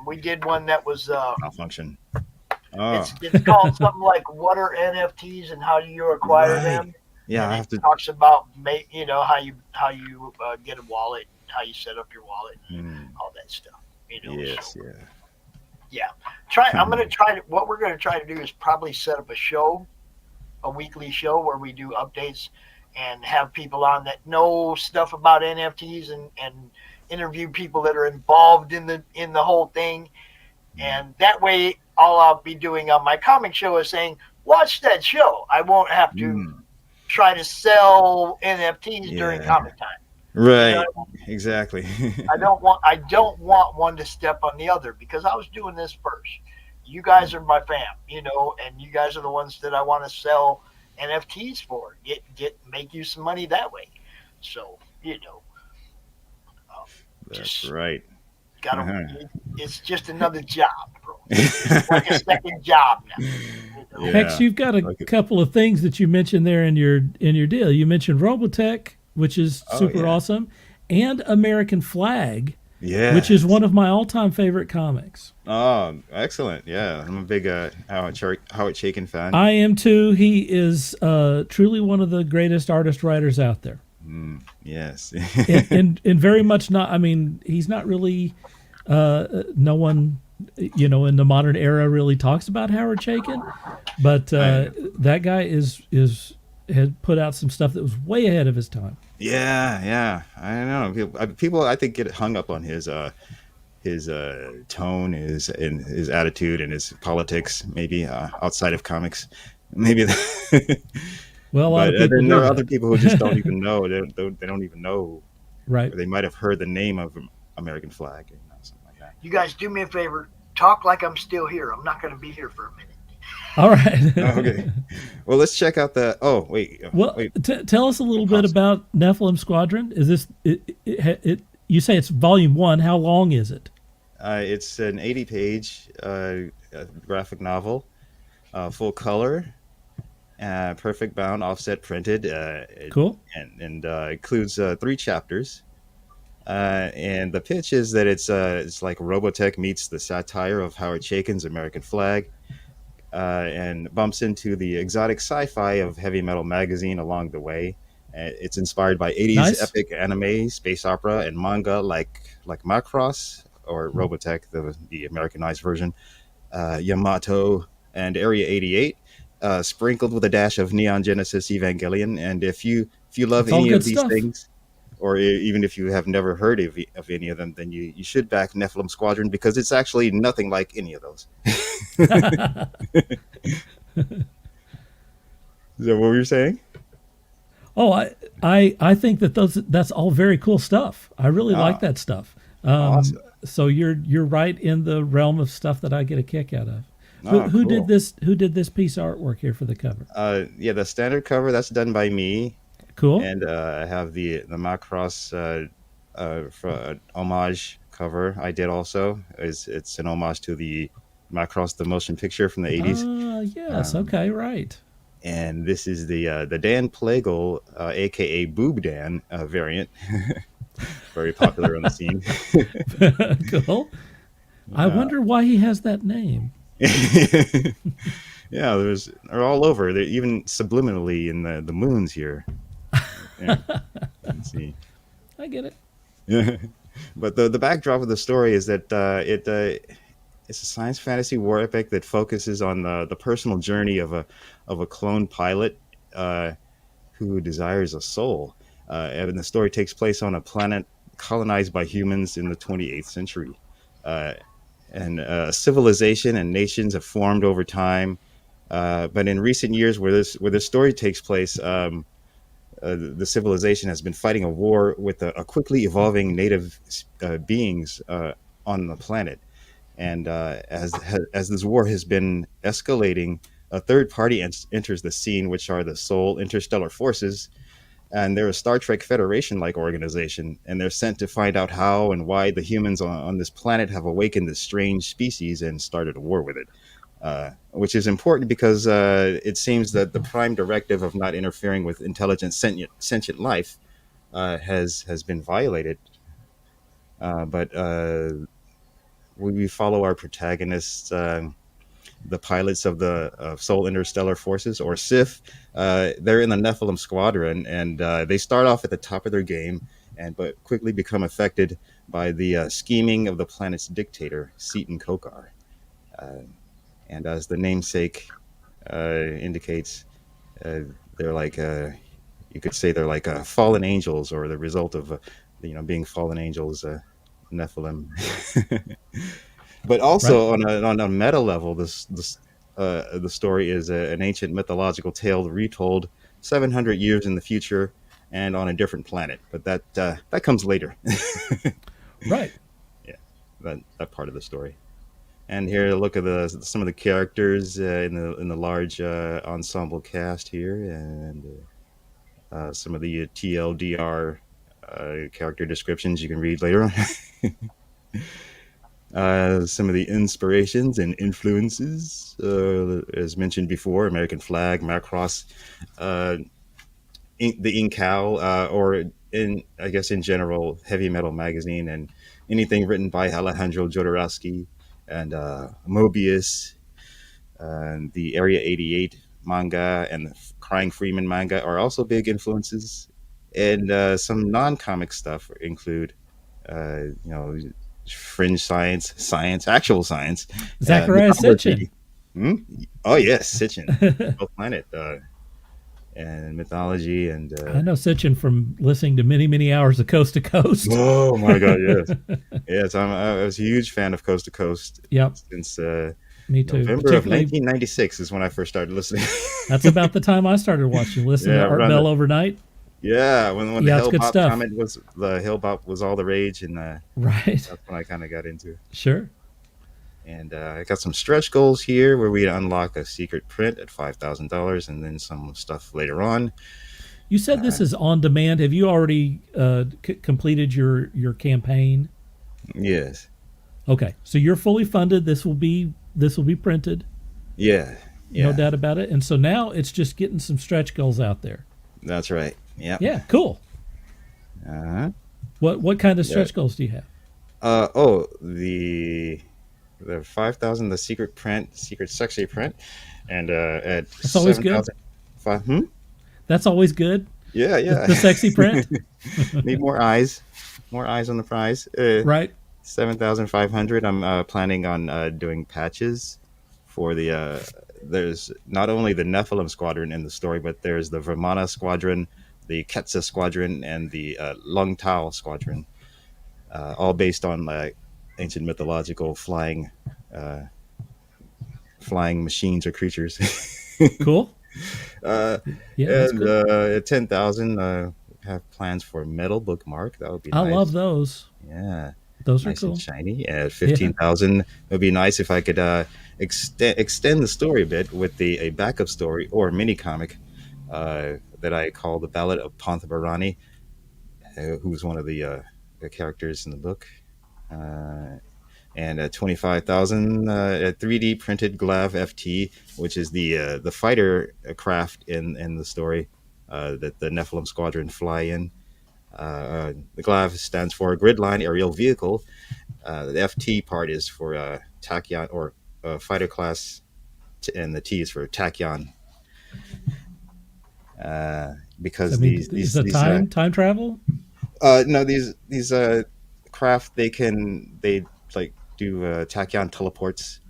B: We did one that was
A: malfunction. Oh.
B: It's called something like "What are NFTs and how do you acquire them?"
A: Yeah,
B: and it talks about how you get a wallet, how you set up your wallet, all that stuff.
A: Yes,
B: so, yeah. What we're gonna try to do is probably set up a weekly show where we do updates and have people on that know stuff about NFTs and interview people that are involved in the whole thing. And that way, all I'll be doing on my comic show is saying, watch that show. I won't have to try to sell NFTs during comic time.
A: Right. Exactly.
B: I don't want one to step on the other, because I was doing this first. You guys are my fam, and you guys are the ones that I want to sell NFTs for. Make you some money that way. So,
A: that's right.
B: It's just another job, bro. It's like a second job now.
S: Yeah. Hex, you've got a couple of things that you mentioned there in your deal. You mentioned Robotech, which is super awesome, and American Flag, which is one of my all-time favorite comics.
A: Oh, excellent! Yeah, I'm a big Howard Chaykin fan.
S: I am too. He is truly one of the greatest artist writers out there.
A: Yes,
S: and very much not. I mean, he's not really. No one, in the modern era really talks about Howard Chaykin, but that guy had put out some stuff that was way ahead of his time.
A: Yeah, I know. People I think get hung up on his tone, his attitude, and his politics. Maybe outside of comics, maybe.
S: Well,
A: but then there are other people who just don't even know. They don't even know.
S: Right.
A: They might have heard the name of American Flag. Something like that.
B: You guys do me a favor. Talk like I'm still here. I'm not going to be here for a minute.
S: All right.
A: Okay. Well, let's check out the. Oh, wait.
S: Well, tell us a little bit about Nephilim Squadron. Is this it? You say it's volume 1. How long is it?
A: It's an 80-page graphic novel, full color, perfect bound, offset printed.
S: Cool.
A: And includes 3 chapters. And the pitch is that it's like Robotech meets the satire of Howard Chaykin's American Flag. And bumps into the exotic sci-fi of Heavy Metal magazine along the way, It's inspired by 80s
S: Nice.
A: epic anime, space opera, and manga like Macross or Robotech, the Americanized version, Yamato, and Area 88, sprinkled with a dash of Neon Genesis Evangelion. And if you love
S: It's all
A: any
S: good
A: of these
S: stuff.
A: things, or even if you have never heard of any of them, then you should back Nephilim Squadron, because it's actually nothing like any of those. Is that what were you saying?
S: Oh, I think that's all very cool stuff. I really like that stuff.
A: Awesome.
S: So you're right in the realm of stuff that I get a kick out of.
A: Oh,
S: Who
A: cool.
S: did this? Who did this piece of artwork here for the cover?
A: Yeah, the standard cover that's done by me.
S: Cool.
A: And I have the Macross homage cover I did also. It's an homage to the Macross the motion picture from the 80s.
S: Yes. Okay. Right.
A: And this is the Dan Plagle, aka Boob Dan variant, very popular on the scene.
S: Cool. I wonder why he has that name.
A: Yeah, they're all over. They're even subliminally in the moons here. Yeah. Let's see.
S: I get it.
A: Yeah, but the backdrop of the story is that it's a science fantasy war epic that focuses on the personal journey of a clone pilot who desires a soul, and the story takes place on a planet colonized by humans in the 28th century, and civilization and nations have formed over time, but in recent years, where this story takes place, the civilization has been fighting a war with a quickly evolving native beings on the planet. And as this war has been escalating, a third party enters the scene, which are the Sol Interstellar Forces. And they're a Star Trek Federation-like organization, and they're sent to find out how and why the humans on this planet have awakened this strange species and started a war with it. Which is important because it seems that the prime directive of not interfering with intelligent sentient life has been violated. But we follow our protagonists, the pilots of the Sol Interstellar Forces, or SIF. They're in the Nephilim Squadron, and they start off at the top of their game, but quickly become affected by the scheming of the planet's dictator, Seaton Kokar. And as the namesake indicates, they're like you could say they're like fallen angels, or the result of being fallen angels, Nephilim. But also on a meta level, the story is an ancient mythological tale retold 700 years in the future and on a different planet. But that comes later.
S: Right.
A: Yeah, that part of the story. And here, look at some of the characters in the large ensemble cast here, and some of the TLDR character descriptions you can read later on. Some of the inspirations and influences, as mentioned before: American Flag, Macross, the Incal, or I guess in general, Heavy Metal Magazine, and anything written by Alejandro Jodorowsky. And Mobius, and the Area 88 manga, and the Crying Freeman manga are also big influences. And some non-comic stuff include, fringe science, actual science.
S: Zachariah Sitchin.
A: Oh yes, Sitchin, Planet, and mythology, and
S: I know Sitchin from listening to many hours of Coast to Coast.
A: Oh my God, yes, yes. I was a huge fan of Coast to Coast.
S: Yep.
A: Since
S: me too.
A: November of 1996 is when I first started listening.
S: That's about the time I started listening to Art Bell Overnight.
A: Yeah, when the Hellbop comment the Hellbop was all the rage, and
S: right,
A: that's when I kind of got into it.
S: Sure.
A: And I got some stretch goals here where we unlock a secret print at $5,000, and then some stuff later on.
S: You said this is on demand. Have you already completed your campaign?
A: Yes.
S: Okay, so you're fully funded. This will be printed.
A: Yeah.
S: No doubt about it. And so now it's just getting some stretch goals out there.
A: That's right. Yeah.
S: Yeah. Cool. What kind of stretch goals do you have?
A: The 5,000, the secret sexy print, and at
S: that's always good.
A: Hmm?
S: That's always good.
A: Yeah, yeah.
S: The sexy print.
A: Need more eyes on the prize.
S: Right.
A: 7,500. I'm planning on doing patches for the. There's not only the Nephilim squadron in the story, but there's the Vermana squadron, the Ketsa squadron, and the Lung Tao squadron, all based on ancient mythological flying machines or creatures.
S: Cool.
A: Yeah, and at 10,000, have plans for metal bookmark. That would be
S: I
A: nice.
S: love those.
A: Yeah,
S: those
A: nice
S: are cool.
A: and shiny. At 15,000, it would be nice if I could extend the story a bit with a backup story or mini comic that I call the Ballad of Ponthabarani, who's one of the characters in the book. And at 25,000, a 3D printed Glav FT, which is the fighter craft in the story that the Nephilim Squadron fly in. The Glav stands for Gridline Aerial Vehicle. The FT part is for Tachyon or fighter class, and the T is for Tachyon. Because these
S: time travel.
A: No, these craft they like do tachyon teleports.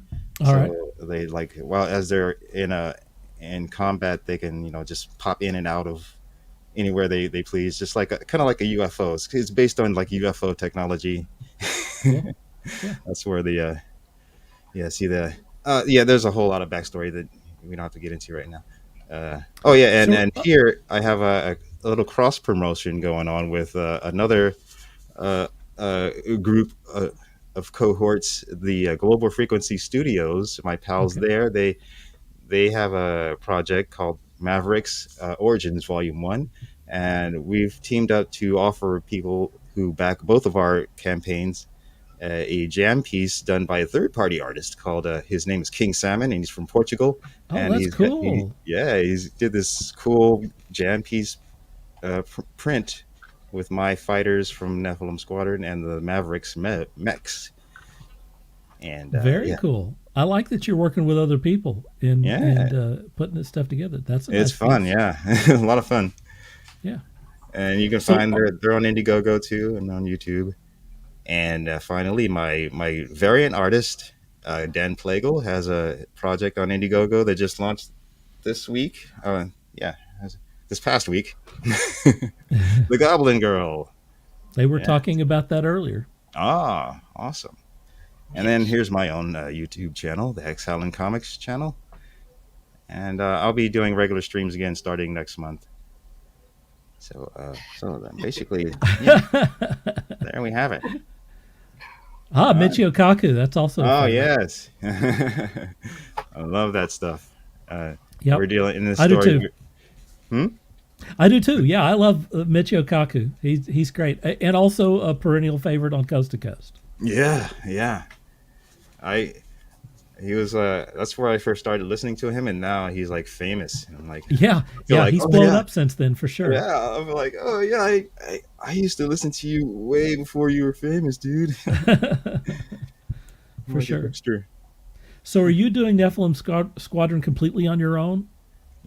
S: All right.
A: They as they're in combat, they can just pop in and out of anywhere they please, just like kind of like a UFO. It's based on like UFO technology.
S: Yeah.
A: That's where the there's a whole lot of backstory that we don't have to get into right now. And here I have a little cross promotion going on with another group of cohorts, the Global Frequency Studios. My pals there, they have a project called Mavericks Origins Volume 1, and we've teamed up to offer people who back both of our campaigns a jam piece done by a third-party artist called his name is King Salmon, and he's from Portugal.
S: Oh,
A: and
S: that's cool.
A: He's did this cool jam piece print with my fighters from Nephilim Squadron and the Mavericks mechs. And
S: very cool. I like that you're working with other people and putting this stuff together. It's
A: nice fun. Piece. Yeah, a lot of fun.
S: Yeah,
A: and you can find they're on Indiegogo too and on YouTube. And finally, my variant artist Dan Plagle has a project on Indiegogo that just launched this week. This past week. The Goblin Girl.
S: They were talking about that earlier.
A: Ah, awesome. And then here's my own YouTube channel, the Hex Allen Comics channel. And I'll be doing regular streams again starting next month. So basically, there we have it.
S: Michio Kaku, that's also
A: yes. I love that stuff. We're dealing in this
S: story.
A: I do too.
S: I do too. Yeah, I love Michio Kaku. He's great, and also a perennial favorite on Coast to Coast.
A: Yeah. He was that's where I first started listening to him, and now he's like famous. And I'm like,
S: he's blown up since then for sure.
A: Yeah, I'm like, I used to listen to you way before you were famous, dude.
S: For sure. So, are you doing Nephilim Squadron completely on your own?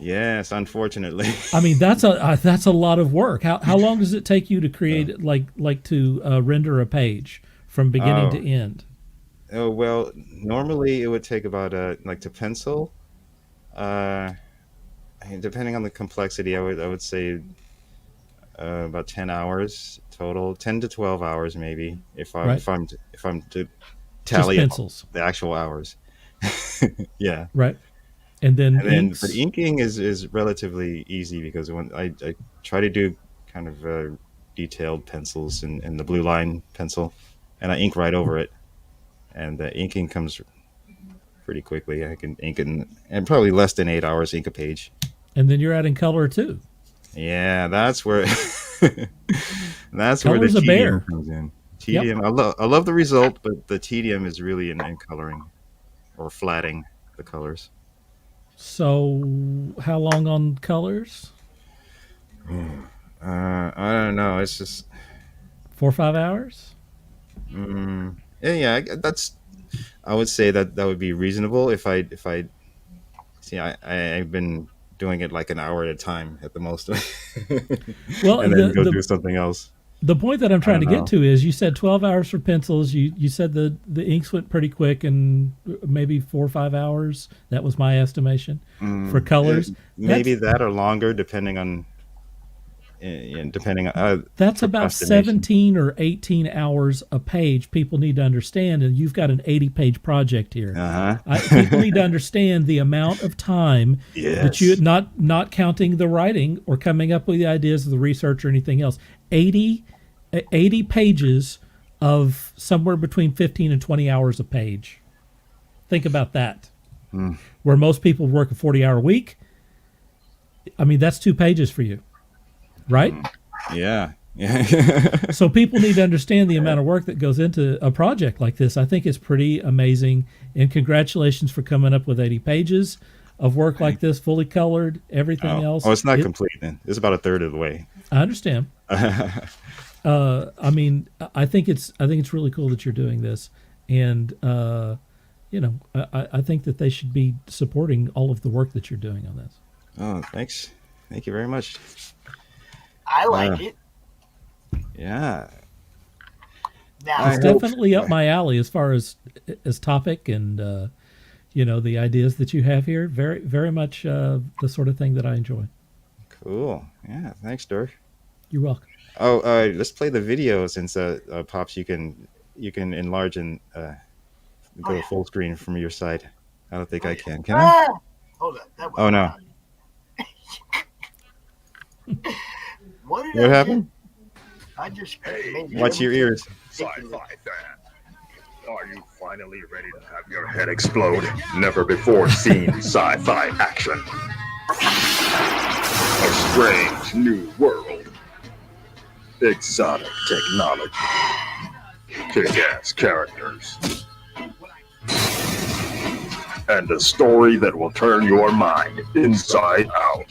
A: Yes, unfortunately.
S: I mean, that's a lot of work. How long does it take you to create to render a page from beginning to end?
A: Oh, well, normally it would take about to pencil. Depending on the complexity, I would say about 10 hours total, 10 to 12 hours maybe if I'm to tally the actual hours. Yeah.
S: Right. And then
A: but inking is relatively easy because when I try to do kind of detailed pencils in the blue line pencil, and I ink right over it. And the inking comes pretty quickly. I can ink in probably less than 8 hours, ink a page.
S: And then you're adding color too.
A: Yeah, that's where where
S: Color's
A: the
S: a bear.
A: tedium comes in. Tedium. Yep. I love the result, but the tedium is really in coloring or flatting the colors.
S: So, how long on colors?
A: I don't know. It's just
S: 4 or 5 hours.
A: Yeah, I would say that would be reasonable if I see. I've been doing it like an hour at a time at the most,
S: Well,
A: and then go do something else.
S: The point that I'm trying to
A: don't
S: get
A: know.
S: to is you said 12 hours for pencils. You said the inks went pretty quick and maybe 4 or 5 hours. That was my estimation for colors.
A: Maybe that or longer, depending on
S: That's
A: for
S: about
A: customization.
S: 17 or 18 hours a page. People need to understand, and you've got an 80-page project here. People need to understand the amount of time that you not counting the writing or coming up with the ideas of the research or anything else. 80 pages of somewhere between 15 and 20 hours a page. Think about that. Where most people work a 40-hour week, I mean, that's 2 pages for you, right?
A: Yeah.
S: So people need to understand the amount of work that goes into a project like this. I think it's pretty amazing, and congratulations for coming up with 80 pages of work like this, fully colored, everything else.
A: Oh, it's not complete then. It's about a third of the way.
S: I understand. I mean, I think it's really cool that you're doing this, and I think that they should be supporting all of the work that you're doing on this.
A: Oh, thanks. Thank you very much.
B: I like it.
A: Yeah.
B: Now,
S: It's definitely up my alley as far as topic and the ideas that you have here. Very, very much the sort of thing that I enjoy.
A: Cool. Yeah. Thanks, Dirk.
S: You're welcome.
A: Oh, let's play the video since Pops, you can enlarge and go full screen from your side. I don't think I can. Can I?
B: Hold on.
A: Oh no.
B: What
A: happened?
B: I just
A: Watch your ears.
T: Sci-fi fan. Are you finally ready to have your head explode? Never before seen sci-fi action. A strange new world. Exotic technology. Kick-ass characters. And a story that will turn your mind inside out.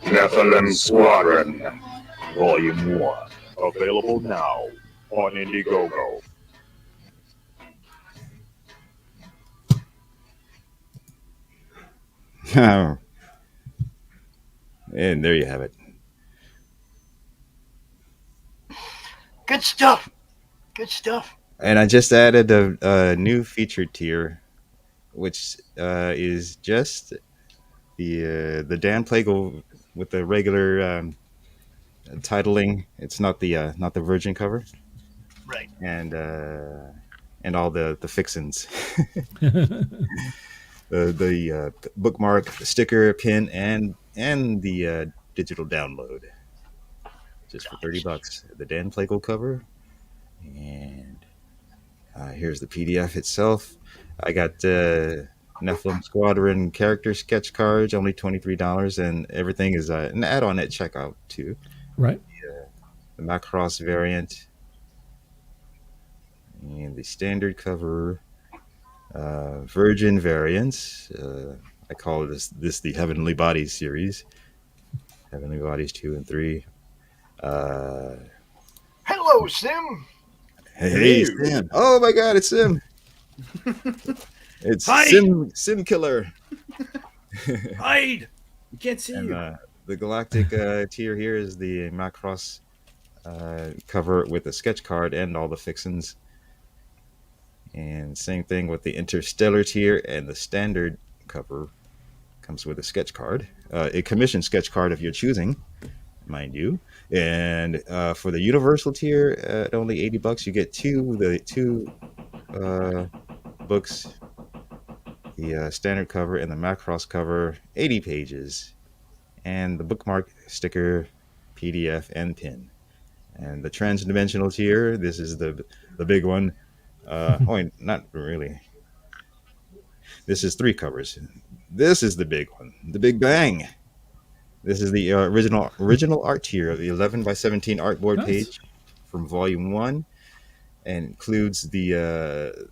T: Nephilim Squadron, Volume 1. Available now on Indiegogo.
A: And there you have it.
B: Good stuff. Good stuff.
A: And I just added a new featured tier, which is just the Dan Plagle with the regular titling. It's not the Virgin cover,
B: right?
A: And all the fixins, the bookmark, the sticker, pin, and the digital download, just for $30. The Dan Plagle cover, and here's the PDF itself. I got Nephilim Squadron character sketch cards, only $23, and everything is an add-on at checkout too.
S: Right.
A: The Macross variant and the standard cover, Virgin variants. I call this the Heavenly Bodies series. Heavenly Bodies 2 and 3.
B: Hello, Sim.
A: Hey, Sim. Oh my God, it's Sim. It's
P: Hi.
A: Sim Killer.
P: Hide! You can't see
A: And,
P: you.
A: the Galactic tier here is the Macross cover with the sketch card and all the fixins. And same thing with the Interstellar tier, and the standard cover comes with a sketch card, a commissioned sketch card of your choosing, mind you. And for the Universal tier, at only $80, you get two books, the standard cover and the Macross cover, 80 pages, and the bookmark, sticker, PDF, and pin. And the transdimensional tier, this is the big one. Not really. This is 3 covers. This is the big one, the Big Bang. This is the original art tier of the 11 by 17 artboard page from Volume 1, and includes the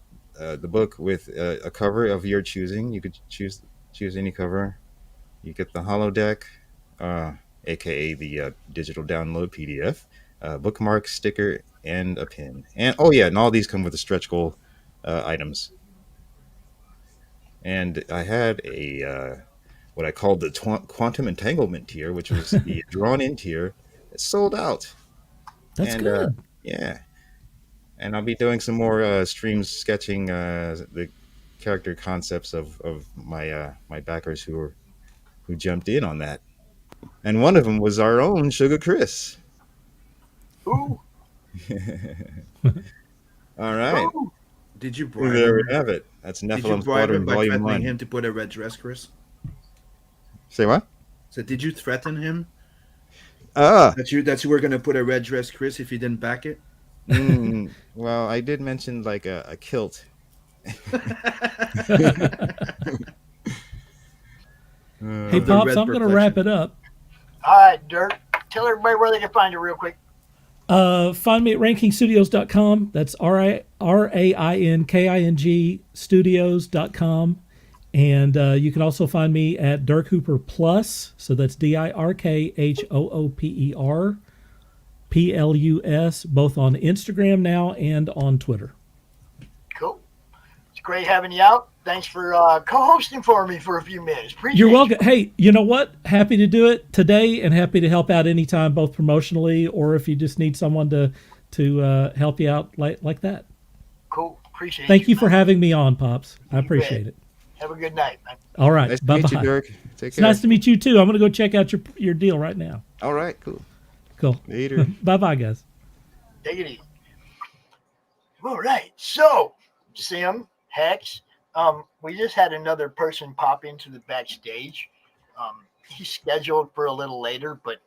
A: book with a cover of your choosing. You could choose any cover. You get the holodeck, aka the digital download PDF, bookmark, sticker, and a pin. And and all these come with the stretch goal items. And I had a what I called the quantum entanglement tier, which was the drawn-in tier. It's sold out.
S: That's
A: And,
S: good.
A: Yeah. And I'll be doing some more streams sketching the character concepts of my my backers who jumped in on that. And one of them was our own Sugar Chris.
B: Ooh.
A: All right.
B: Ooh. Did you bribe
A: There we
B: him?
A: have it. That's
B: Did you
A: Nephilim
B: bribe him
A: Squadron
B: by
A: Volume
B: threatening
A: 1.
B: him to put a red dress, Chris?
A: Say what?
B: So did you threaten him?
A: Ah.
B: That you were gonna put a red dress, Chris, if you didn't back it?
A: Well, I did mention like a kilt.
S: Hey, Pops, I'm going to wrap it up.
B: All right, Dirk. Tell everybody where they can find you real quick.
S: Find me at rankingstudios.com. That's RAINKING studios.com. And you can also find me at Dirk Hooper Plus. So that's DIRKHOOPER PLUS, both on Instagram now and on Twitter.
B: Cool. It's great having you out. Thanks for co-hosting for me for a few minutes. Appreciate
S: You're welcome. Hey, you know what? Happy to do it today and happy to help out anytime, both promotionally or if you just need someone to help you out like that.
B: Cool. Appreciate it.
S: Thank you for having me on, Pops. I appreciate it.
B: Have a good night, man.
S: All right.
A: Nice to
S: Bye-bye.
A: meet you, Dirk. Take
S: It's
A: care.
S: nice to meet you, too. I'm going to go check out your deal right now.
A: All right, cool.
S: Cool.
A: Later.
S: Bye-bye, guys.
B: Take it easy. All right. So, Sim, Hex, we just had another person pop into the backstage. He's scheduled for a little later, but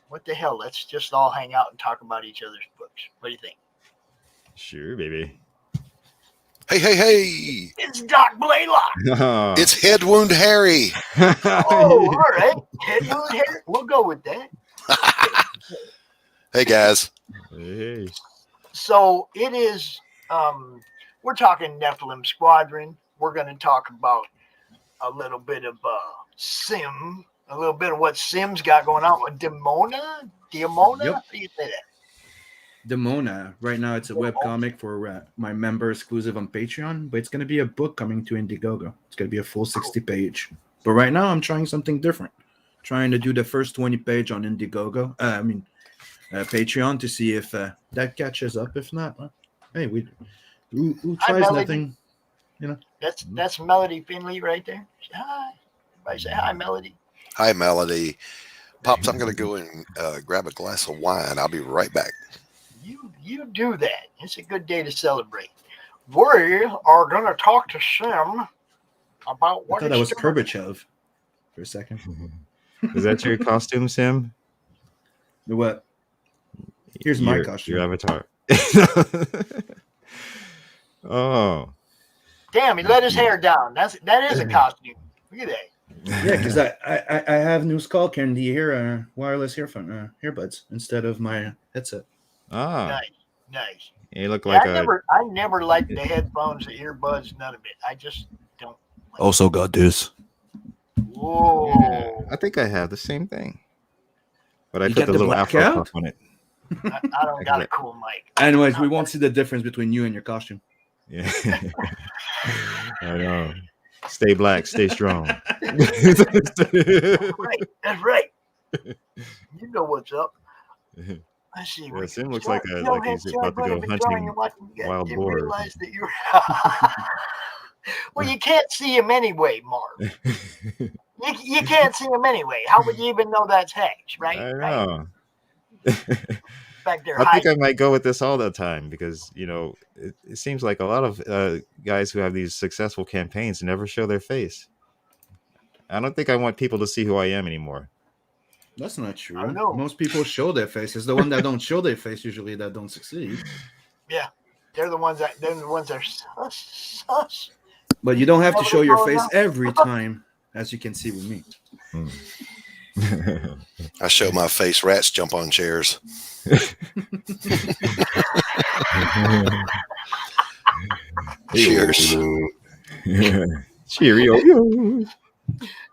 B: what the hell? Let's just all hang out and talk about each other's books. What do you think?
A: Sure, baby.
C: Hey.
B: It's Doc Blalock.
C: It's Head Wound Harry.
B: Oh, all right. Head wound hair. We'll go with that.
C: Hey, guys.
A: Hey.
B: So it is, we're talking Nephilim Squadron. We're going to talk about a little bit of Sim, a little bit of what Sim's got going on with Demona?
N: Yep.
B: How do you say that?
N: Demona. Right now, it's a webcomic for my member exclusive on Patreon, but it's going to be a book coming to Indiegogo. It's going to be a full 60-page. But right now, I'm trying something different. Trying to do the first 20-page on Indiegogo. Patreon to see if that catches up. If not, well, hey, who tries
B: Melody.
N: nothing, you know.
B: That's Melody Finley right there. Hi. Everybody say hi, Melody.
C: Hi, Melody. Pops, I'm going to go and grab a glass of wine. I'll be right back.
B: You do that. It's a good day to celebrate. We are going to talk to Sim about
N: I
B: what
N: thought that was
B: he's doing.
N: Kurbachev for a second.
A: Is that your costume, Sim?
N: The what? Here's my
A: Your
N: costume.
A: avatar. Oh.
B: Damn, he let his hair down. That is a costume. Look at that.
N: Yeah, because I have new skull candy here, wireless earbuds instead of my headset.
A: Ah.
B: Nice.
A: You look
B: Yeah,
A: like
B: I never liked the headphones, the earbuds, none of it. I just don't.
N: Also got this.
B: Whoa.
A: Yeah, I think I have the same thing. But I
N: You
A: put
N: got
A: the
N: the
A: little afro
N: blackout?
A: puff on it.
B: I don't got a cool mic.
N: Anyways, we won't see the difference between you and your costume.
A: Yeah. I know. Stay black, stay strong.
B: That's right. You know what's up. Let's see.
A: Yeah, Sim looks like he's about to go hunting wild boar.
B: Realize that you're. Well, you can't see him anyway, Marv. You can't see him anyway. How would you even know that's Hex, right?
A: I know.
B: Back there
A: I think I
B: hiding.
A: might go with this all the time because, it seems like a lot of guys who have these successful campaigns never show their face. I don't think I want people to see who I am anymore.
N: That's not true.
B: I don't know.
N: Most people show their faces. The one that don't show their face usually that don't succeed.
B: Yeah, they're the ones that are sus.
N: But you don't have to show your face every time, as you can see with me.
C: I show my face. Rats jump on chairs. Cheers.
A: Cheerio.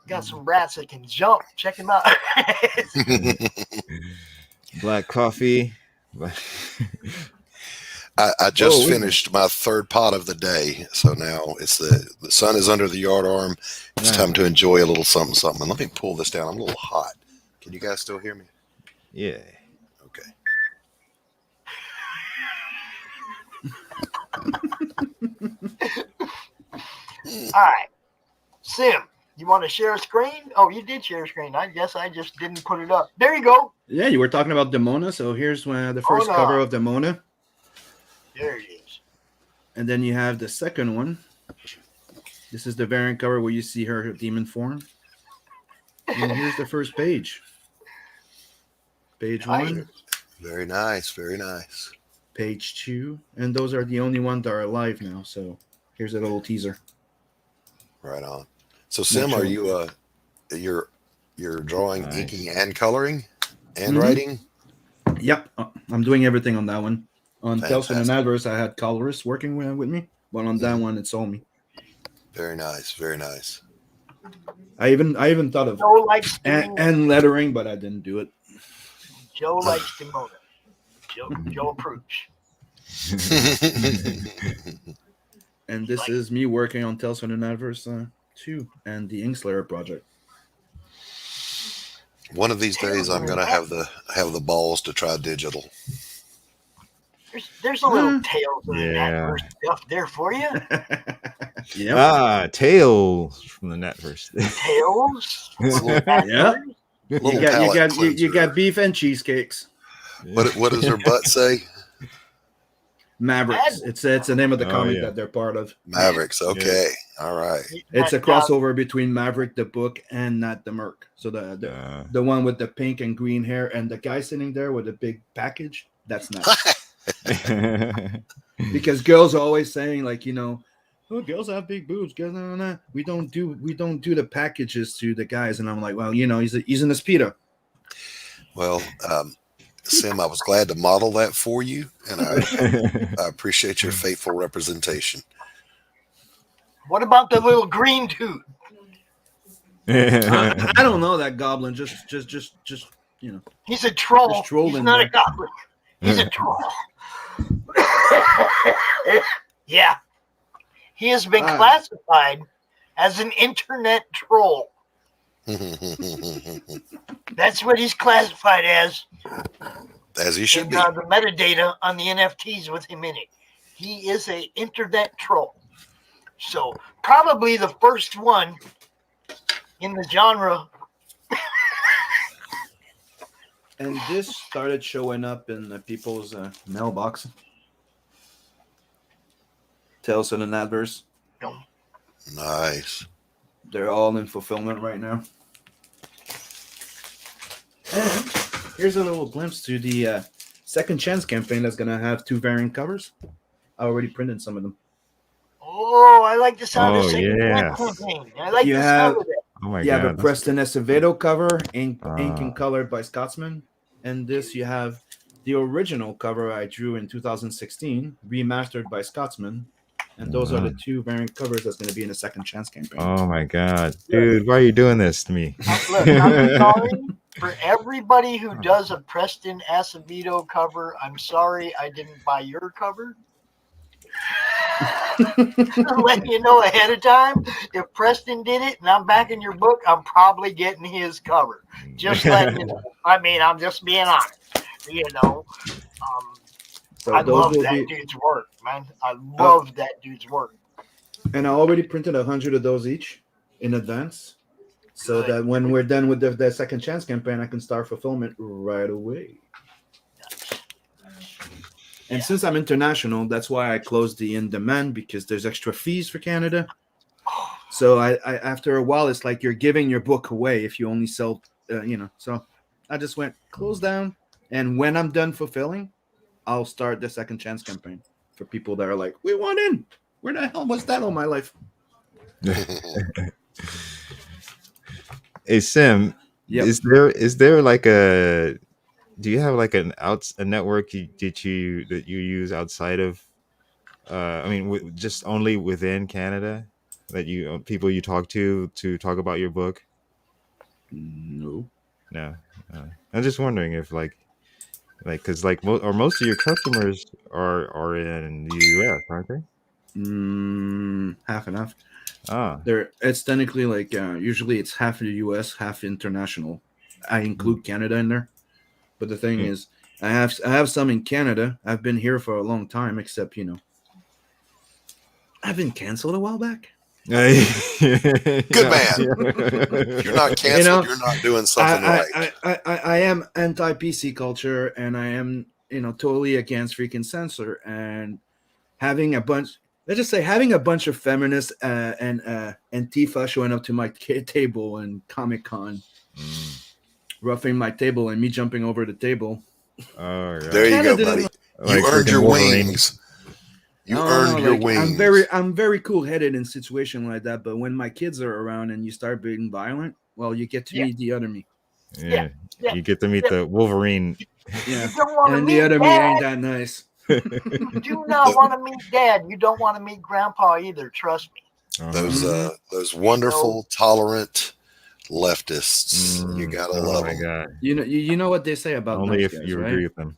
B: Got some rats that can jump. Check them out.
A: Black coffee.
B: I just
A: Whoa.
B: finished my third pot of the day, so now it's the sun is under the yard arm. It's time to enjoy a little something, something. And let me pull this down. I'm a little hot. Can you guys still hear me?
A: Yeah.
B: Okay. Hmm. All right. Sim, you want to share a screen? Oh, you did share a screen. I guess I just didn't put it up. There you go.
U: Yeah, you were talking about Demona, so here's the first
B: Demona.
U: cover of Demona.
B: There it is.
U: And then you have the second one. This is the variant cover where you see her demon form. And here's the first page. Page 1.
B: Very nice. Very nice.
U: Page 2. And those are the only ones that are alive now. So here's a little teaser.
B: Right on. So Sim, are you you're drawing, inking, and coloring, and writing?
U: Yep, I'm doing everything on that one. On Telson and
B: Fantastic.
U: Adverse, I had colorists working with me, but on that one, it's all me.
B: Very nice. Very nice.
U: I even thought of
B: Joe likes
U: and lettering, but I didn't do it.
B: Joe likes Demona. Joe approves.
U: And this is me working on Telson and Adverse 2 and the Inkslayer project.
B: One of these days, I'm gonna have the balls to try digital. There's a little Tales of the Netverse stuff there for you.
A: Ah, Tales from the Netverse.
B: Tales.
U: Yeah. You got beef and cheesecakes.
B: What does her butt say?
U: Mavericks. It's the name of the comic that they're part of.
B: Mavericks. Okay. All right.
U: It's a crossover between Maverick the book and Nat the Merc. So the one with the pink and green hair and the guy sitting there with a big package, that's Nat. Because girls are always saying, like, oh, girls have big boobs. Girls, no. We don't do the packages to the guys. And I'm like, well, he's in a speedo.
B: Well, Sim, I was glad to model that for you, and I appreciate your faithful representation. What about the little green dude?
U: I don't know that goblin. Just
B: He's a troll.
U: Just trolling
B: He's not
U: there.
B: a goblin. He's a troll. Yeah. He has been classified as an internet troll. That's what he's classified as. As he should be. The metadata on the NFTs with him in it. He is a internet troll. So probably the first one in the genre.
U: And this started showing up in the people's mailbox. Telson and Adverse.
B: Nice.
U: They're all in fulfillment right now. And here's a little glimpse to the Second Chance campaign that's going to have 2 variant covers. I already printed some of them.
B: Oh, I like the sound of
A: Oh,
B: Second
A: yes.
B: Chance campaign. I like
U: You
B: the
U: have,
B: sound of it.
A: Oh my
U: you have
A: God,
U: a
A: that's-
U: Preston Acevedo cover, ink and colored by Scotsman. And this, you have the original cover I drew in 2016, remastered by Scotsman. And those are the 2 variant covers that's going to be in the Second Chance campaign.
A: Oh my God, dude, why are you doing this to me?
B: Look, I'm sorry for everybody who does a Preston Acevedo cover. I'm sorry I didn't buy your cover. Letting you know ahead of time, if Preston did it and I'm backing your book, I'm probably getting his cover. Just letting you know. I mean, I'm just being honest.
U: So
B: I
U: those
B: love
U: will
B: that
U: be-
B: dude's work, man. I love that dude's work.
U: And I already printed 100 of those each in advance, so that when we're done with the Second Chance campaign, I can start fulfillment right away. And since I'm international, that's why I closed the in demand, because there's extra fees for Canada. So I after a while, it's like you're giving your book away if you only sell, So I just went close down, and when I'm done fulfilling, I'll start the Second Chance campaign for people that are like, we want in. Where the hell was that all my life?
A: Hey Sim,
U: Yep.
A: is there like do you have like a network that you use outside of just only within Canada that people you talk to talk about your book?
U: No.
A: I'm just wondering if Like, because like most of your customers are in the U.S., aren't they?
U: Half and half.
A: Ah,
U: It's technically like usually it's half in the U.S., half international. I include Canada in there, but the thing is, I have some in Canada. I've been here for a long time, except I've been canceled a while back.
G: Good man. If you're not canceled, you're not doing something right.
U: I am anti-PC culture, and I am totally against freaking censor, and having a bunch. Let's just say having a bunch of feminists and Antifa showing up to my table and Comic Con, roughing my table and me jumping over the table.
A: Oh, yeah.
G: There you go, buddy. You earned your wings. You earned your wings.
U: I'm very cool-headed in situation like that, but when my kids are around and you start being violent, well, you get to meet the other me.
A: Yeah. You get to meet the Wolverine.
U: Yeah, and the other me ain't that nice.
B: You do not want to meet Dad. You don't want to meet Grandpa either. Trust me.
G: Those wonderful, tolerant leftists. You gotta love them.
A: God.
U: You know what they say about
A: only
U: nice
A: if
U: guys,
A: you
U: right?
A: agree with them.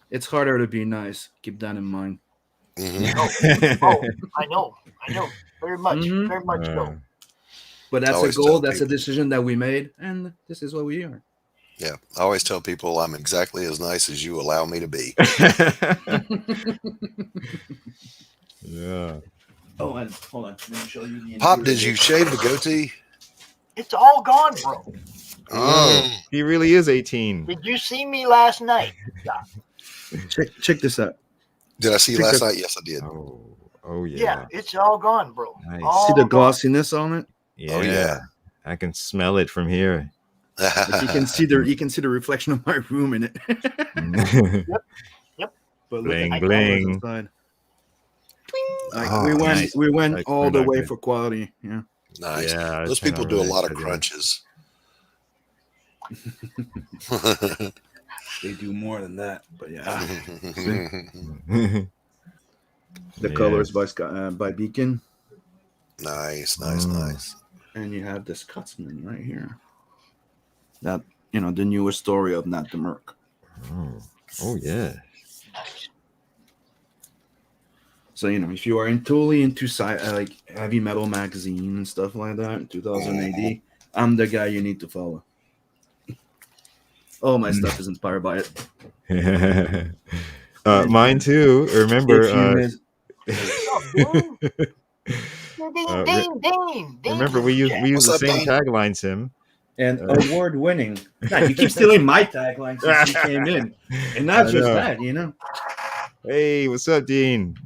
U: It's harder to be nice. Keep that in mind.
B: I know. Very much so.
U: But that's a goal. That's a decision that we made, and this is what we are.
G: Yeah, I always tell people I'm exactly as nice as you allow me to be.
A: Yeah.
U: Oh, and hold on. Let me show you the
G: Pop, did you shave the goatee?
B: It's all gone, bro.
A: Oh, he really is 18.
B: Did you see me last night?
U: Check this out.
G: Did I see you last night? Yes, I did.
A: Oh yeah.
B: Yeah, it's all gone, bro.
A: Nice.
U: See the glossiness on it?
A: Yeah.
G: Oh yeah.
A: I can smell it from here.
U: But you can see the reflection of my room in it.
B: Yep.
U: But
A: bling bling.
U: We went
A: Like,
U: all the way for quality. Yeah.
G: Nice.
A: Yeah,
G: those people do a lot of crunches.
U: They do more than that, but yeah. The colors by Beacon.
G: Nice.
U: And you have the Scotsman right here. That the newest story of Nat the Merc.
A: Oh yeah.
U: So if you are totally into like heavy metal magazine and stuff like that, 2000 AD, I'm the guy you need to follow. All my stuff is inspired by it.
A: Mine too. Remember, remember we use the same tagline, Sim.
U: And award-winning. God, you keep stealing my tagline since you came in, and not just that,
A: Hey, what's up, Dean?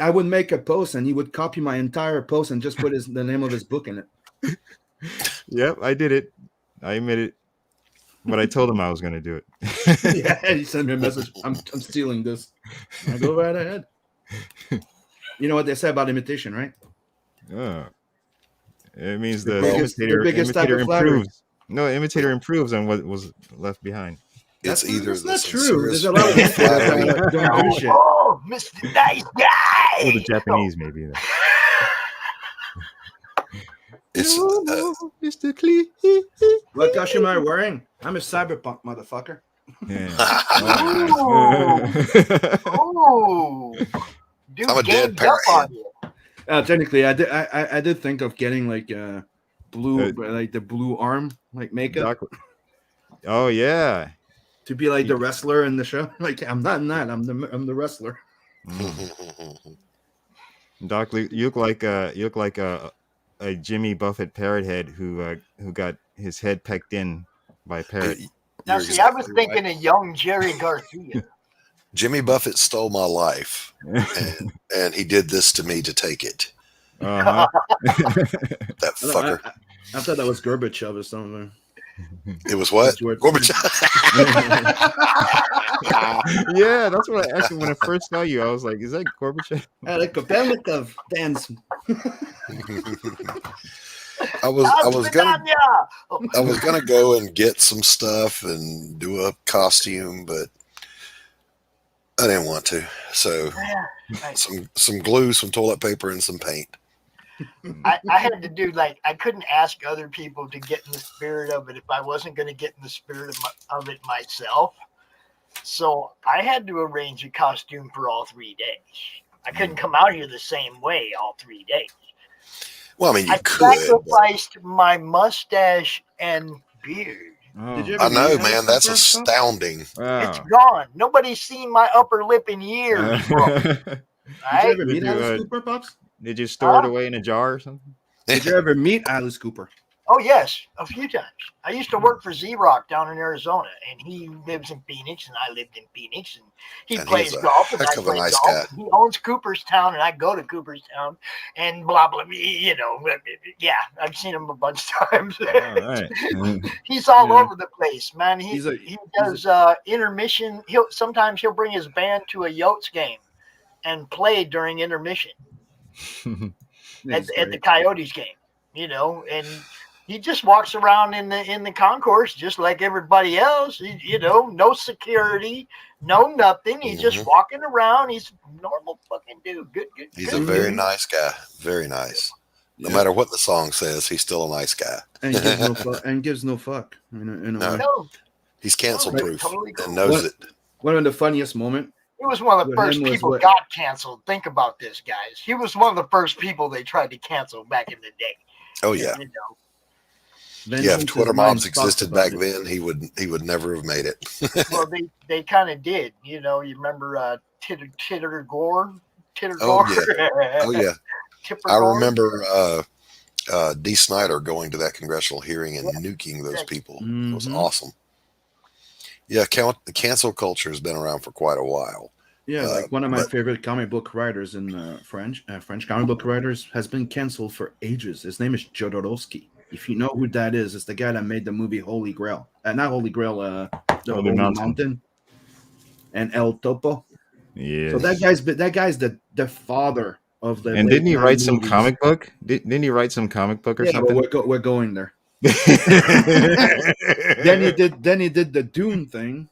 U: I would make a post, and he would copy my entire post and just put the name of his book in it.
A: Yep, I did it. I admit it. But I told him I was going to do it.
U: Yeah, he sent me a message. I'm stealing this. I go right ahead. You know what they say about imitation, right?
A: Oh. It means the
U: biggest type
A: imitator
U: of flattery.
A: improves. No, imitator improves on what was left behind.
G: It's
U: That's not true. There's a lot of people that don't do shit.
B: Oh, Mr. Nice Guy.
A: Or the Japanese, maybe.
G: It's
A: Mr. Clee.
U: What costume am I wearing? I'm a cyberpunk motherfucker.
A: Yeah.
B: Dude,
G: I'm a dead parrot.
U: Technically, I did think of getting like blue, like the blue arm, like makeup.
A: Oh yeah,
U: to be like the wrestler in the show. Like I'm not in that. I'm the wrestler.
A: Doc, you look like a Jimmy Buffett parrot head who got his head pecked in by a parrot.
B: Now, see, I was thinking of young Jerry Garcia.
G: Jimmy Buffett stole my life, and he did this to me to take it.
A: Uh-huh.
G: That fucker.
U: I thought that was Gorbachev or something.
G: It was what? Gorbachev.
A: Yeah, that's what I actually when I first saw you, I was like, "Is that Gorbachev?"
U: Like Kopernikov dance.
G: I was gonna go and get some stuff and do a costume, but I didn't want to. So some glue, some toilet paper, and some paint.
B: I had to do like I couldn't ask other people to get in the spirit of it if I wasn't going to get in the spirit of it myself. So I had to arrange a costume for all 3 days. I couldn't come out here the same way all 3 days.
G: Well, I mean, you
B: I
G: could.
B: sacrificed my mustache and beard.
U: Did you
G: I
U: ever
G: know,
U: meet
G: man.
U: Alice
G: That's
U: Cooper?
G: astounding.
B: It's gone. Nobody's seen my upper lip in years, bro.
U: Did you ever meet Alice Cooper, Pops?
A: Did you store it away in a jar or something?
U: Did you ever meet Alice Cooper?
B: Oh, yes, a few times. I used to work for Z-Rock down in Arizona, and he lives in Phoenix, and I lived in Phoenix, and he
G: And
B: plays
G: he's a
B: golf, and I
G: heck of a
B: play
G: nice
B: golf.
G: guy.
B: He owns Cooperstown, and I go to Cooperstown, and blah, blah, you know. Yeah, I've seen him a bunch of times.
A: Right.
B: He's all over the place, man. He
U: He's
B: does intermission. Sometimes he'll bring his band to a Yotes game and play during intermission at the Coyotes game, you know, and he just walks around in the concourse just like everybody else. You know, no security, no nothing. He's just walking around. He's a normal fucking dude. Good.
G: He's a very nice guy. Very nice. No matter what the song says, he's still a nice guy.
U: And gives no fuck.
B: No.
G: He's cancel proof
B: Totally cool.
G: and knows it.
U: One of the funniest moments.
B: He was one of the
U: with
B: first
U: him was
B: people
U: what-
B: got canceled. Think about this, guys. He was one of the first people they tried to cancel back in the day.
G: Oh yeah.
B: You know?
G: Yeah, if Twitter mobs existed back then, he would never have made it.
B: Well, they kind of did. You know, you remember Titter Gore?
G: Oh yeah. Oh yeah.
B: Tipper
G: I
B: Gore?
G: remember D. Snyder going to that congressional hearing and nuking those people. It was awesome. Yeah, the cancel culture has been around for quite a while.
U: Yeah, like one of my favorite comic book writers in French comic book writers has been canceled for ages. His name is Jodorowsky. If you know who that is, it's the guy that made the movie Holy Grail. Not Holy Grail, the Holy Mountain. And El Topo.
A: Yeah.
U: So that guy's the father of the.
A: And didn't he write some
U: movies.
A: comic book? Didn't he write some comic book or something?
U: Well, we're going there. Then he did the Dune thing.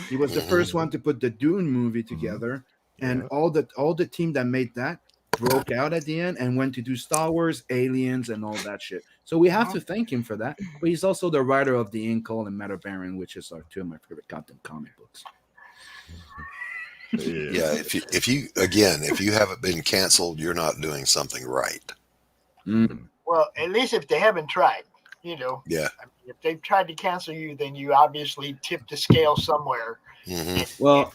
U: He was the first one to put the Dune movie together, and all the team that made that broke out at the end and went to do Star Wars, Aliens, and all that shit. So we have to thank him for that. But he's also the writer of The Inkle and Matter Baron, which is two of my favorite Gotham comic books.
G: Yeah, if you haven't been canceled, you're not doing something right.
B: Well, at least if they haven't tried, you know.
G: Yeah.
B: I mean, if they've tried to cancel you, then you obviously tipped the scale somewhere.
U: Well,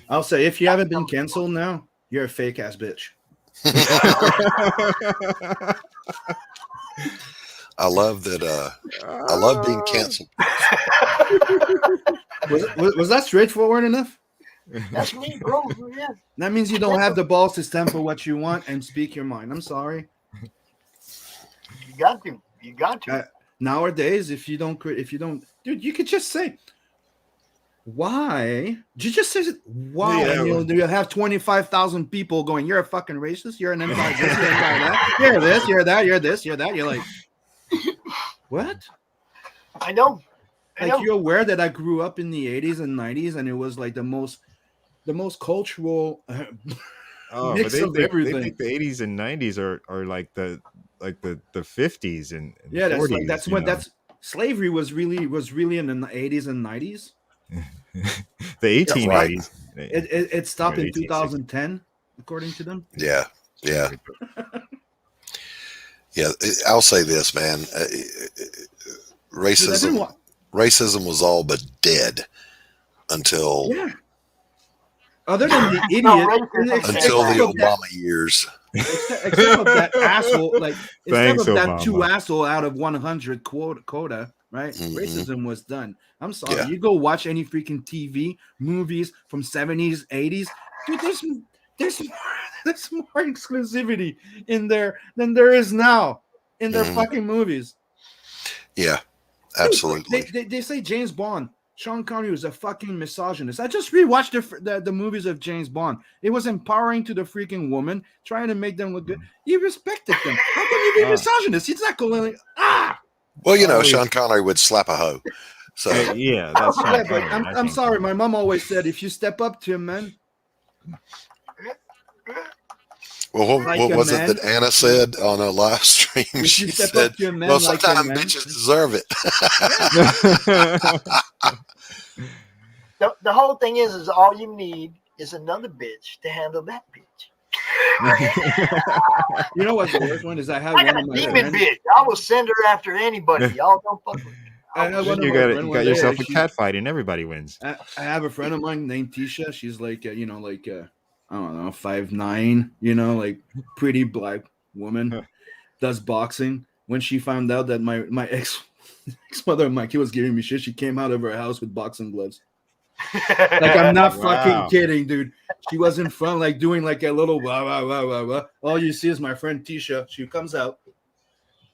U: I'll say if you haven't been canceled now, you're a fake ass bitch.
G: I love that. I love being canceled.
U: Was that straightforward enough?
B: That's me, bro. Yeah.
U: That means you don't have the balls to stand for what you want and speak your mind. I'm sorry.
B: You got to. You got to.
U: Nowadays, if you don't, dude, you could just say, why? You just say, why?
A: Yeah.
U: And you'll have 25,000 people going, you're a fucking racist. You're an anti-this, you're anti-that. You're this, you're that, you're this, you're that. You're like, what?
B: I know.
U: Like, you're aware that I grew up in the 80s and 90s, and it was like the most cultural mix of everything.
A: They think the 80s and 90s are like the 50s and
U: yeah,
A: 40s,
U: that's slavery was really in the 80s and 90s.
A: The 1880s.
U: It stopped in
A: 1860s.
U: 2010, according to them.
G: Yeah. I'll say this, man. Racism was all but dead until
U: Other than the idiot,
G: until the Obama years.
U: Except of that asshole, like instead
A: Thanks,
U: of that
A: Obama.
U: 2 asshole out of 100 quota, right? Racism was done. I'm sorry. You go watch any freaking TV movies from 70s, 80s, dude. There's more exclusivity in there than there is now in their fucking movies.
G: Yeah, absolutely.
U: They say James Bond, Sean Connery was a fucking misogynist. I just rewatched the movies of James Bond. It was empowering to the freaking woman, trying to make them look good. You respected them. How can you be misogynist? He's not going like,
G: Well, Sean Connery would slap a hoe. So
A: yeah, that's
U: yeah, but I'm sorry. My mom always said, if you step up to him, man.
G: Well,
U: Like
G: what
U: a
G: was
U: man.
G: it that Anna said on a live stream?
U: You
G: She
U: should step
G: said,
U: up to a man
G: "Well,
U: like a
G: sometimes
U: man."
G: bitches deserve it."
B: The whole thing is all you need is another bitch to handle that bitch.
U: You know what's the worst one is I had
B: I
U: one
B: got
U: of
B: a
U: my
B: demon
U: friends.
B: bitch. I will send her after anybody. Y'all don't fuck with me.
U: I had one
A: Then
U: of
A: you
U: my
A: got
U: friends
A: you
U: one
A: got
U: day.
A: yourself a
U: She,
A: cat fight, and everybody wins.
U: I have a friend of mine named Tisha. She's like, I don't know, 5'9", like pretty black woman, does boxing. When she found out that my ex mother of my kid was giving me shit, she came out of her house with boxing gloves. Like, I'm not fucking kidding, dude. She was in front, like doing like a little blah blah blah blah blah. All you see is my friend Tisha. She comes out,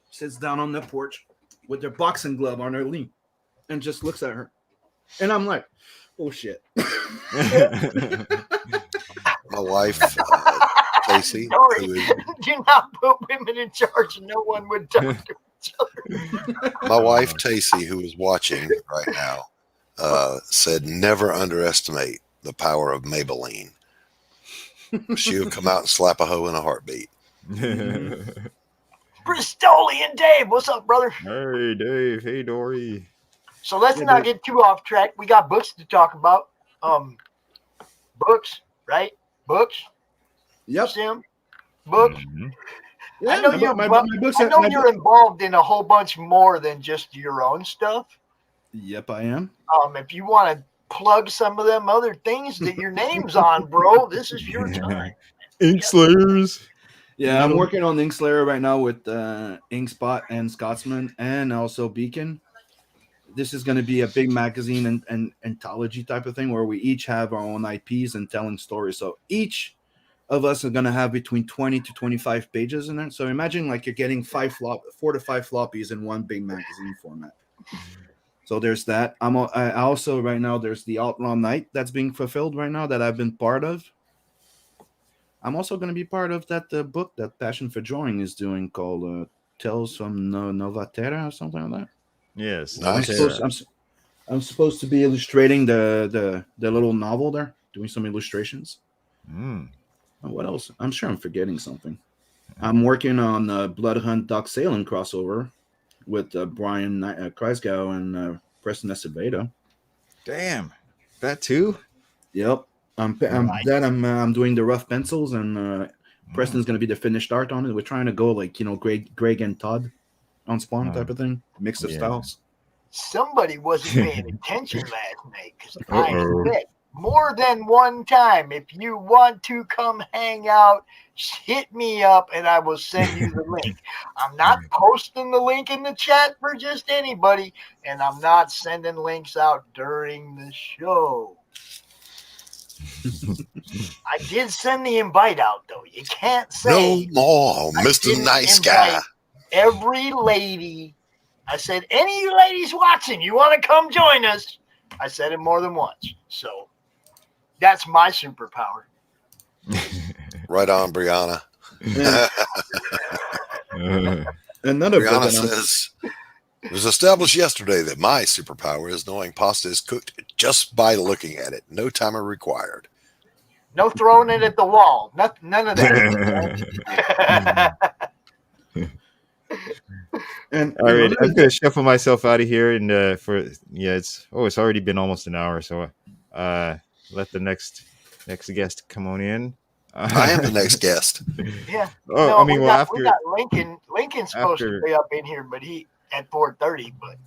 U: sits down on the porch with her boxing glove on her knee, and just looks at her. And I'm like, oh shit.
G: My wife, Casey,
B: Sorry,
G: who is
B: do not put women in charge. No one would talk to each other.
G: my wife, Tacey, who is watching right now, said never underestimate the power of Maybelline. She would come out and slap a hoe in a heartbeat.
B: Bristolian Dave, what's up, brother?
A: Hey, Dave. Hey, Dory.
B: So let's
U: Yeah,
B: not
U: Dave.
B: get too off track. We got books to talk about. Books, right? Books.
U: Yep.
B: Sim. Books.
U: Yeah,
B: I know
U: my
B: you're.
U: books
B: I
U: are-
B: know
U: my
B: you're
U: book-
B: involved in a whole bunch more than just your own stuff.
U: Yep, I am.
B: If you want to plug some of them other things that your name's on, bro, this is your time.
A: Ink Slayers.
U: Yeah, I'm working on Inkslayer right now with Inkspot and Scotsman and also Beacon. This is going to be a big magazine and anthology type of thing where we each have our own IPs and telling stories. So each of us are going to have between 20 to 25 pages in there. So imagine like you're getting 4 to 5 floppies in one big magazine format. So there's that. I also right now there's the Outlaw Night that's being fulfilled right now that I've been part of. I'm also going to be part of that book that Passion for Drawing is doing called Tales from Nova Terra or something like that.
A: Yes.
G: Nice.
U: I'm supposed to be illustrating the little novel there, doing some illustrations. What else? I'm sure I'm forgetting something. I'm working on Blood Hunt Doc Salem crossover with Brian Kreisgau and Preston Acevedo.
A: Damn, that too.
U: Yep. I'm doing the rough pencils, and Preston's going to be the finished art on it. We're trying to go like Greg and Todd on Spawn type of thing, mix of styles.
B: Somebody wasn't paying attention last night because I said more than one time, if you want to come hang out, hit me up and I will send you the link. I'm not posting the link in the chat for just anybody, and I'm not sending links out during the show. I did send the invite out, though. You can't say
G: No more, Mr. Nice Guy.
B: every lady. I said, any of you ladies watching, you want to come join us? I said it more than once. So that's my superpower.
G: Right on, Brianna.
U: Another
G: Brianna says, it was established yesterday that my superpower is knowing pasta is cooked just by looking at it. No timer required.
B: No throwing it at the wall. None of that.
U: And
A: all right, I'm gonna shuffle myself out of here, and it's already been almost an hour, so let the next guest come on in.
G: I am the next guest.
B: Yeah.
A: Oh,
B: no,
A: I mean,
B: we
A: after
B: got Lincoln. Lincoln's supposed
A: after-
B: to be up in here, but he at 4:30, but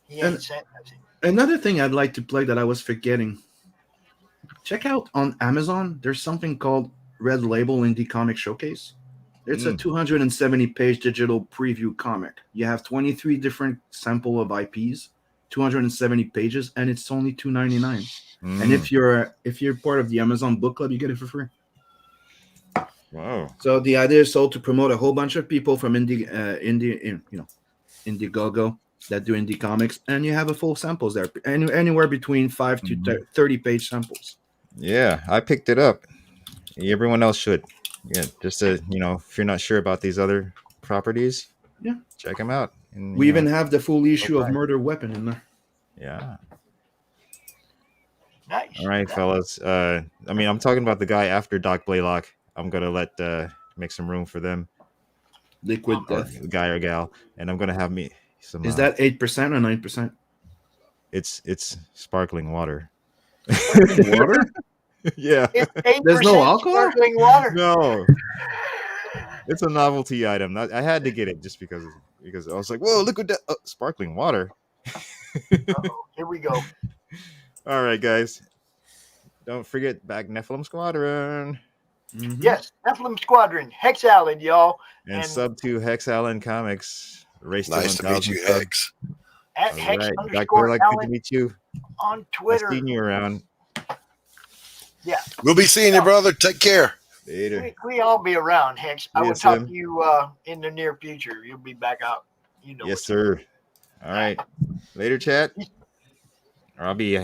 B: he ain't sent nothing.
U: Another thing I'd like to plug that I was forgetting. Check out on Amazon. There's something called Red Label Indie Comic Showcase. It's a 270-page digital preview comic. You have 23 different sample of IPs, 270 pages, and it's only $2.99. And if you're part of the Amazon Book Club, you get it for free.
A: Wow!
U: So the idea is to promote a whole bunch of people from Indiegogo that do indie comics, and you have a full samples there, anywhere between 5 to 30-page samples.
A: Yeah, I picked it up. Everyone else should. Yeah, just to if you're not sure about these other properties, check them out. And,
U: we even have the full issue of Murder Weapon in there.
A: Yeah.
B: Nice.
A: All right, fellas. I'm talking about the guy after Doc Blalock. I'm gonna let make some room for them.
U: Liquid
A: Or
U: Death.
A: guy or gal, and I'm gonna have me some.
U: Is that 8% or 9%?
A: It's sparkling water.
U: Water?
A: Yeah.
B: It's 8%
U: There's no alcohol?
B: sparkling water.
A: No. It's a novelty item. I had to get it just because I was like, whoa, liquid sparkling water.
B: Here we go.
A: All right, guys. Don't forget back Nephilim Squadron.
B: Yes, Nephilim Squadron, Hex Allen, y'all.
A: And sub to Hex Allen Comics. Race
G: Nice to meet you,
A: subs.
G: Hex.
B: At
A: All
B: Hex
A: right. Doc
B: underscore
A: Blalock, good to
B: Allen
A: meet you.
B: on
A: I've
B: Twitter.
A: seen you around.
B: Yeah.
G: We'll be seeing you, brother. Take care.
A: Later.
B: We all be around, Hex. I
A: Yeah,
B: will talk
A: Sim.
B: to you in the near future. You'll be back out. You know.
A: Yes, sir. All right. Later, chat. Or I'll be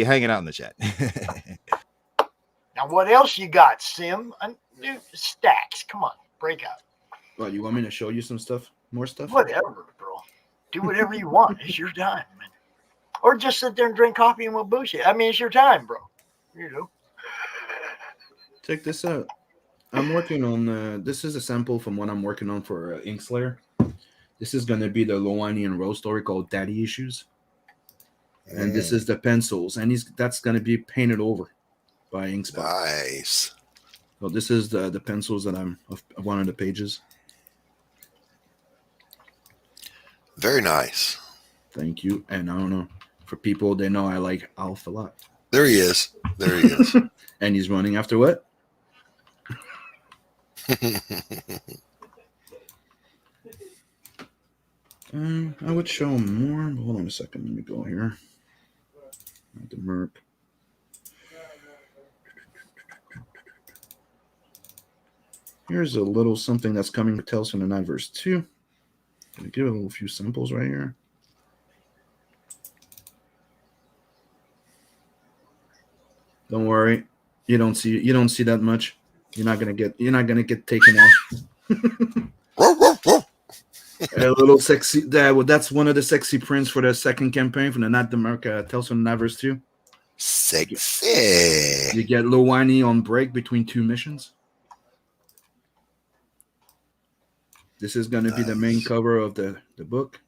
A: hanging out in the chat.
B: Now, what else you got, Sim? New stacks. Come on, break out.
U: What, you want me to show you some stuff? More stuff?
B: Whatever, bro. Do whatever you want. It's your time, man. Or just sit there and drink coffee and we'll bullshit. I mean, it's your time, bro. You know.
U: Check this out. I'm working on this is a sample from what I'm working on for Inkslayer. This is going to be the Loani and Rose story called Daddy Issues. And this is the pencils. And that's going to be painted over by Inkspot.
G: Nice.
U: So this is the pencils that I'm of one of the pages.
G: Very nice.
U: Thank you. And I don't know, for people, they know I like Alf a lot.
G: There he is. There he is.
U: And he's running after what? I would show him more. But hold on a second. Let me go here. Not the Merc. Here's a little something that's coming with Tales from the Night verse 2. Gonna give it a little few samples right here. Don't worry. You don't see that much. You're not gonna get taken off. A little sexy. That's one of the sexy prints for the second campaign from the Not the Merc Tales from the Night verse 2.
G: Sexy.
U: You get Loani on break between two missions. This is going to be the main cover of the book.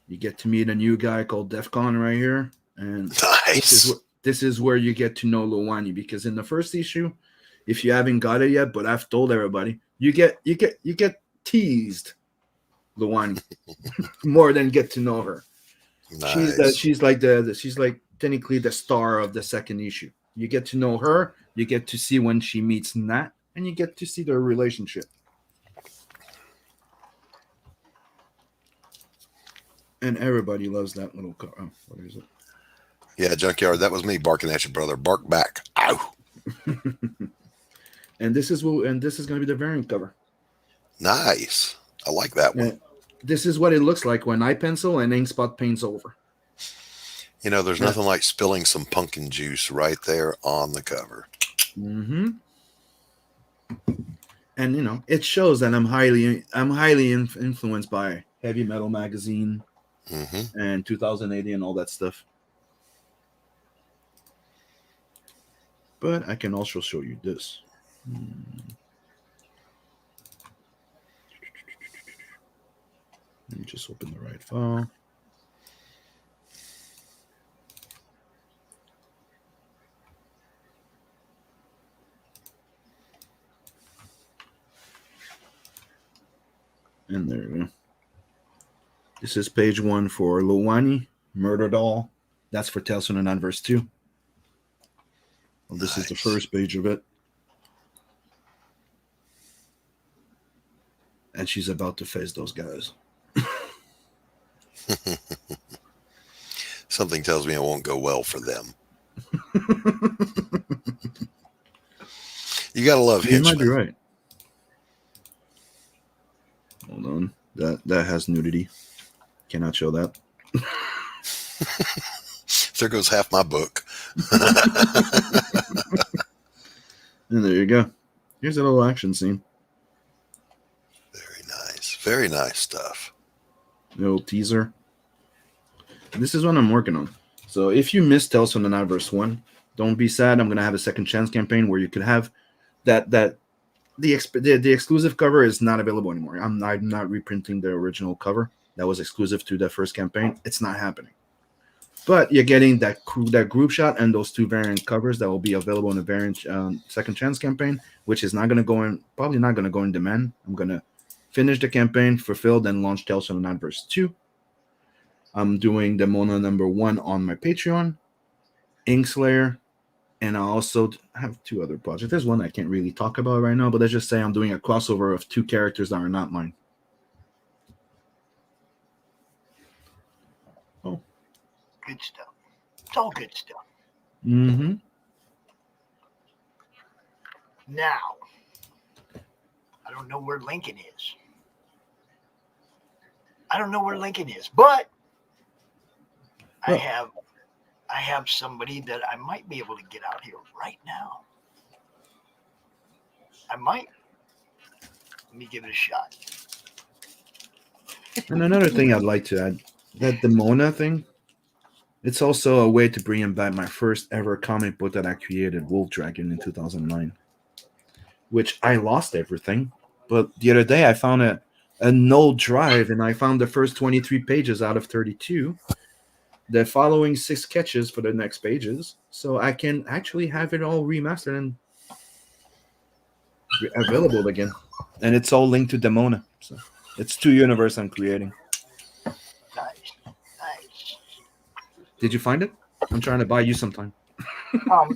U: You get to meet a new guy called DEFCON right here. And
G: nice.
U: This is where you get to know Loani, because in the first issue, if you haven't got it yet, but I've told everybody, you get teased Loani more than get to know her.
G: Nice.
U: She's like technically the star of the second issue. You get to know her, you get to see when she meets Nat, and you get to see their relationship. And everybody loves that little car. Oh, what is it?
G: Yeah, Junkyard, that was me barking at you, brother. Bark back. Ow.
U: And this is going to be the variant cover.
G: Nice. I like that one.
U: And this is what it looks like when I pencil and Inkspot paints over.
G: You know, there's nothing like spilling some pumpkin juice right there on the cover.
U: Mm-hmm. And you know, it shows that I'm highly influenced by Heavy Metal Magazine and 2080 and all that stuff. But I can also show you this. Let me just open the right file. And there we go. This is page 1 for Loani, Murder Doll. That's for Tales from the Night verse 2. Well, this is the first page of it. And she's about to face those guys.
G: Something tells me it won't go well for them. You gotta love
U: You
G: henchmen.
U: might be right. Hold on. That has nudity. Cannot show that.
G: There goes half my book.
U: And there you go. Here's a little action scene.
G: Very nice. Very nice stuff.
U: Little teaser. This is what I'm working on. So if you missed Tales from the Night verse 1, don't be sad. I'm going to have a second chance campaign where you could have that the exclusive cover is not available anymore. I'm not reprinting the original cover that was exclusive to the first campaign. It's not happening. But you're getting that group shot and those 2 variant covers that will be available in the variant Second Chance campaign, which is not going to go in, probably not going to go in demand. I'm going to finish the campaign, fulfill, then launch Tales from the Nightverse 2. I'm doing Demona #1 on my Patreon, Inkslayer, and I also have 2 other projects. There's one I can't really talk about right now, but let's just say I'm doing a crossover of 2 characters that are not mine. Oh.
B: Good stuff. It's all good stuff.
U: Mm-hmm.
B: Now, I don't know where Lincoln is. But I have somebody that I might be able to get out here right now. I might. Let me give it a shot.
U: And another thing I'd like to add, that Demona thing, it's also a way to bring back my first ever comic book that I created, Wolf Dragon, in 2009, which I lost everything. But the other day I found an old drive, and I found the first 23 pages out of 32. The following 6 sketches for the next pages, so I can actually have it all remastered and available again. And it's all linked to Demona. So it's 2 universes I'm creating.
B: Nice.
U: Did you find it? I'm trying to buy you sometime.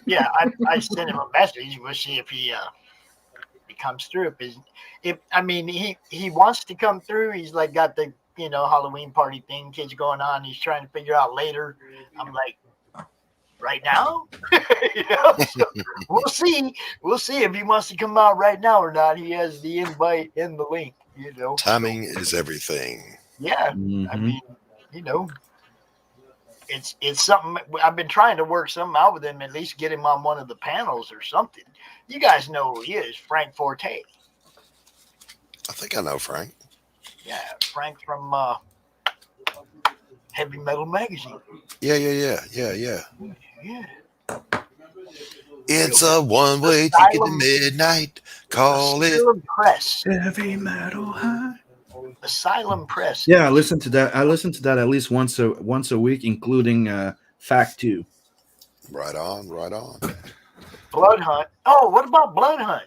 B: Yeah, I sent him a message. We'll see if he comes through. He wants to come through. He's like got the Halloween party thing, kids going on. He's trying to figure out later. I'm like, right now? So we'll see. We'll see if he wants to come out right now or not. He has the invite and the link.
G: Timing is everything.
B: Yeah,
U: Mm-hmm.
B: It's something. I've been trying to work something out with him. At least get him on one of the panels or something. You guys know who he is, Frank Forte.
G: I think I know Frank.
B: Yeah, Frank from Heavy Metal Magazine.
G: Yeah.
B: Yeah.
G: It's a one-way ticket to midnight. Call it
B: Asylum Press.
U: Heavy Metal High.
B: Asylum Press.
U: Yeah, I listen to that. I listen to that at least once a week, including Fact 2.
G: Right on.
B: Blood Hunt. Oh, what about Blood Hunt?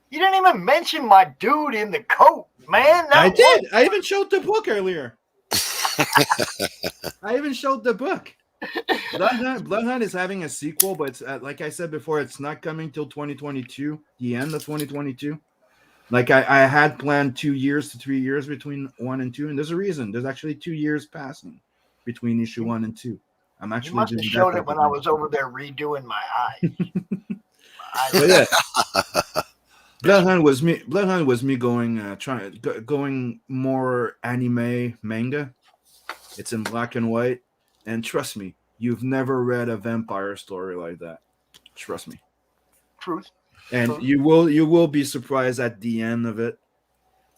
B: You didn't even mention my dude in the coat, man.
U: I did. I even showed the book earlier. I even showed the book. Blood Hunt is having a sequel, but it's, like I said before, it's not coming till 2022, the end of 2022. Like I had planned 2 years to 3 years between 1 and 2, and there's a reason. There's actually 2 years passing between issue 1 and 2. I'm actually
B: you must have showed it when I was over there redoing my eyes.
U: So yeah, Blood Hunt was me going more anime manga. It's in black and white, and trust me, you've never read a vampire story like that. Trust me.
B: Truth.
U: And you will be surprised at the end of it.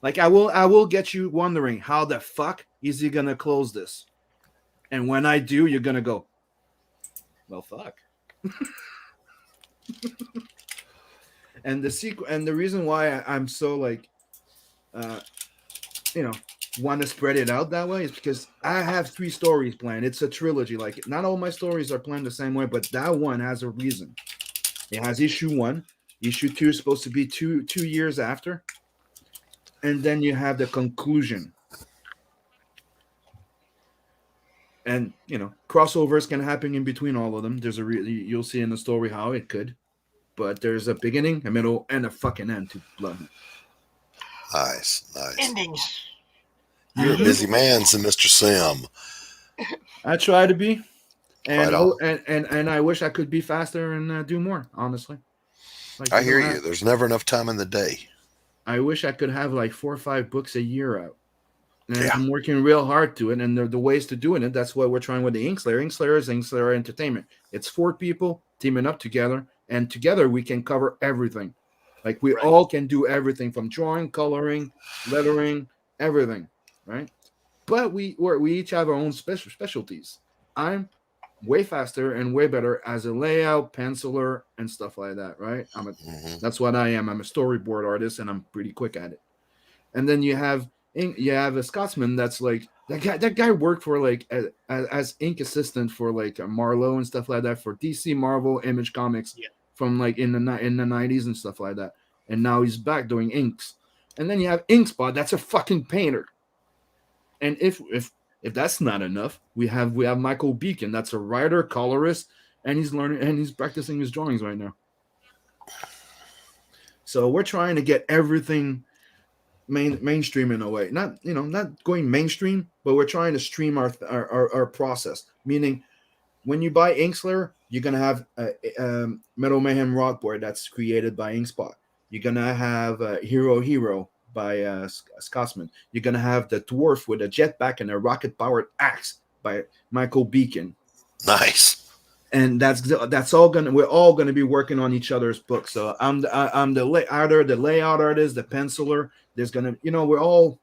U: Like I will get you wondering how the fuck is he gonna close this, and when I do, you're gonna go, well, fuck. And the sequel, and the reason why I'm so like, want to spread it out that way is because I have 3 stories planned. It's a trilogy. Like not all my stories are planned the same way, but that one has a reason. It has issue 1. Issue 2 is supposed to be two years after. And then you have the conclusion. And, crossovers can happen in between all of them. There's you'll see in the story how it could. But there's a beginning, a middle, and a fucking end to Blood.
G: Nice.
B: Endings.
G: You're a busy man, so Mr. Sim.
U: I try to be. And,
G: Right
U: and I wish I could be faster and do more, honestly. Like,
G: I hear you. There's never enough time in the day.
U: I wish I could have like 4 or 5 books a year out. And I'm working real hard to it. And the ways to doing it, that's what we're trying with the Inkslayer. Inkslayer is Inkslayer Entertainment. It's 4 people teaming up together. And together we can cover everything. Like we all can do everything from drawing, coloring, lettering, everything. Right? But we each have our own specialties. I'm way faster and way better as a layout, penciler, and stuff like that, right? That's what I am. I'm a storyboard artist, and I'm pretty quick at it. And then you have a Scotsman that's like that guy worked for like as ink assistant for like Marlowe and stuff like that for DC, Marvel, Image Comics from like in the 90s and stuff like that. And now he's back doing inks. And then you have Inkspot, that's a fucking painter. And if that's not enough, we have Michael Beacon, that's a writer, colorist, and he's learning and he's practicing his drawings right now. So we're trying to get everything mainstream in a way, not going mainstream, but we're trying to stream our process. Meaning, when you buy Inkslayer, you're gonna have a Metal Mayhem Rockboard that's created by Inkspot. You're gonna have Hero by Scotsman. You're gonna have the dwarf with a jetpack and a rocket-powered axe by Michael Beacon.
G: Nice.
U: And that's all we're all gonna be working on each other's books. So I'm the layout artist, the penciler. There's gonna, we're all.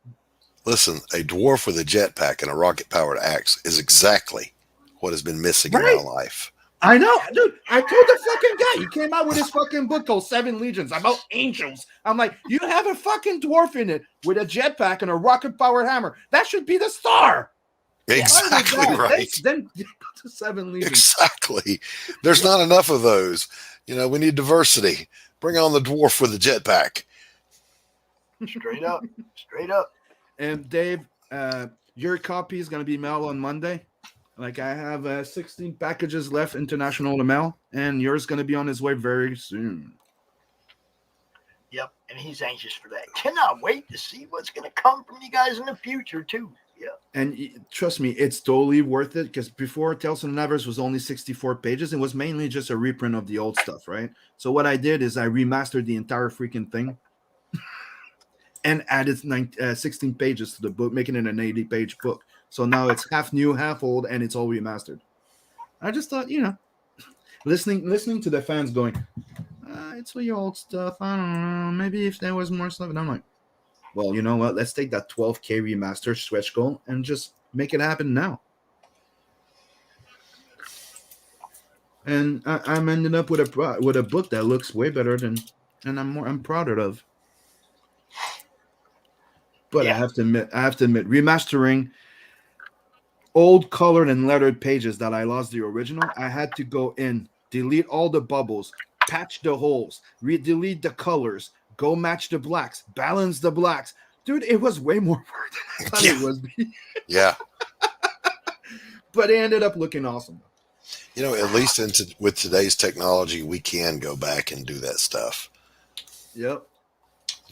G: Listen, a dwarf with a jetpack and a rocket-powered axe is exactly what has been missing in my life.
U: I know, dude. I told the fucking guy. He came out with his fucking book called 7 Legions about angels. I'm like, you have a fucking dwarf in it with a jetpack and a rocket-powered hammer. That should be the star.
G: Exactly right.
U: Then go to 7 Legions.
G: Exactly. There's not enough of those. We need diversity. Bring on the dwarf with the jetpack.
B: Straight up.
U: And Dave, your copy is going to be mailed on Monday. Like, I have 16 packages left international to mail, and yours going to be on its way very soon.
B: Yep, and he's anxious for that. Cannot wait to see what's going to come from you guys in the future, too. Yeah.
U: And trust me, it's totally worth it, because before Tales from the Nevers was only 64 pages. It was mainly just a reprint of the old stuff, right? So what I did is I remastered the entire freaking thing and added 16 pages to the book, making it an 80-page book. So now it's half new, half old, and it's all remastered. I just thought, listening to the fans going, it's the old stuff. I don't know. Maybe if there was more stuff. And I'm like, well, you know what? Let's take that 12K remaster stretch goal and just make it happen now. And I'm ending up with a book that looks way better and I'm prouder of. But yeah. I have to admit, remastering old colored and lettered pages that I lost the original, I had to go in, delete all the bubbles, patch the holes, delete the colors, go match the blacks, balance the blacks. Dude, it was way more work than I thought it was.
G: Yeah.
U: But it ended up looking awesome.
G: At least with today's technology, we can go back and do that stuff.
U: Yep.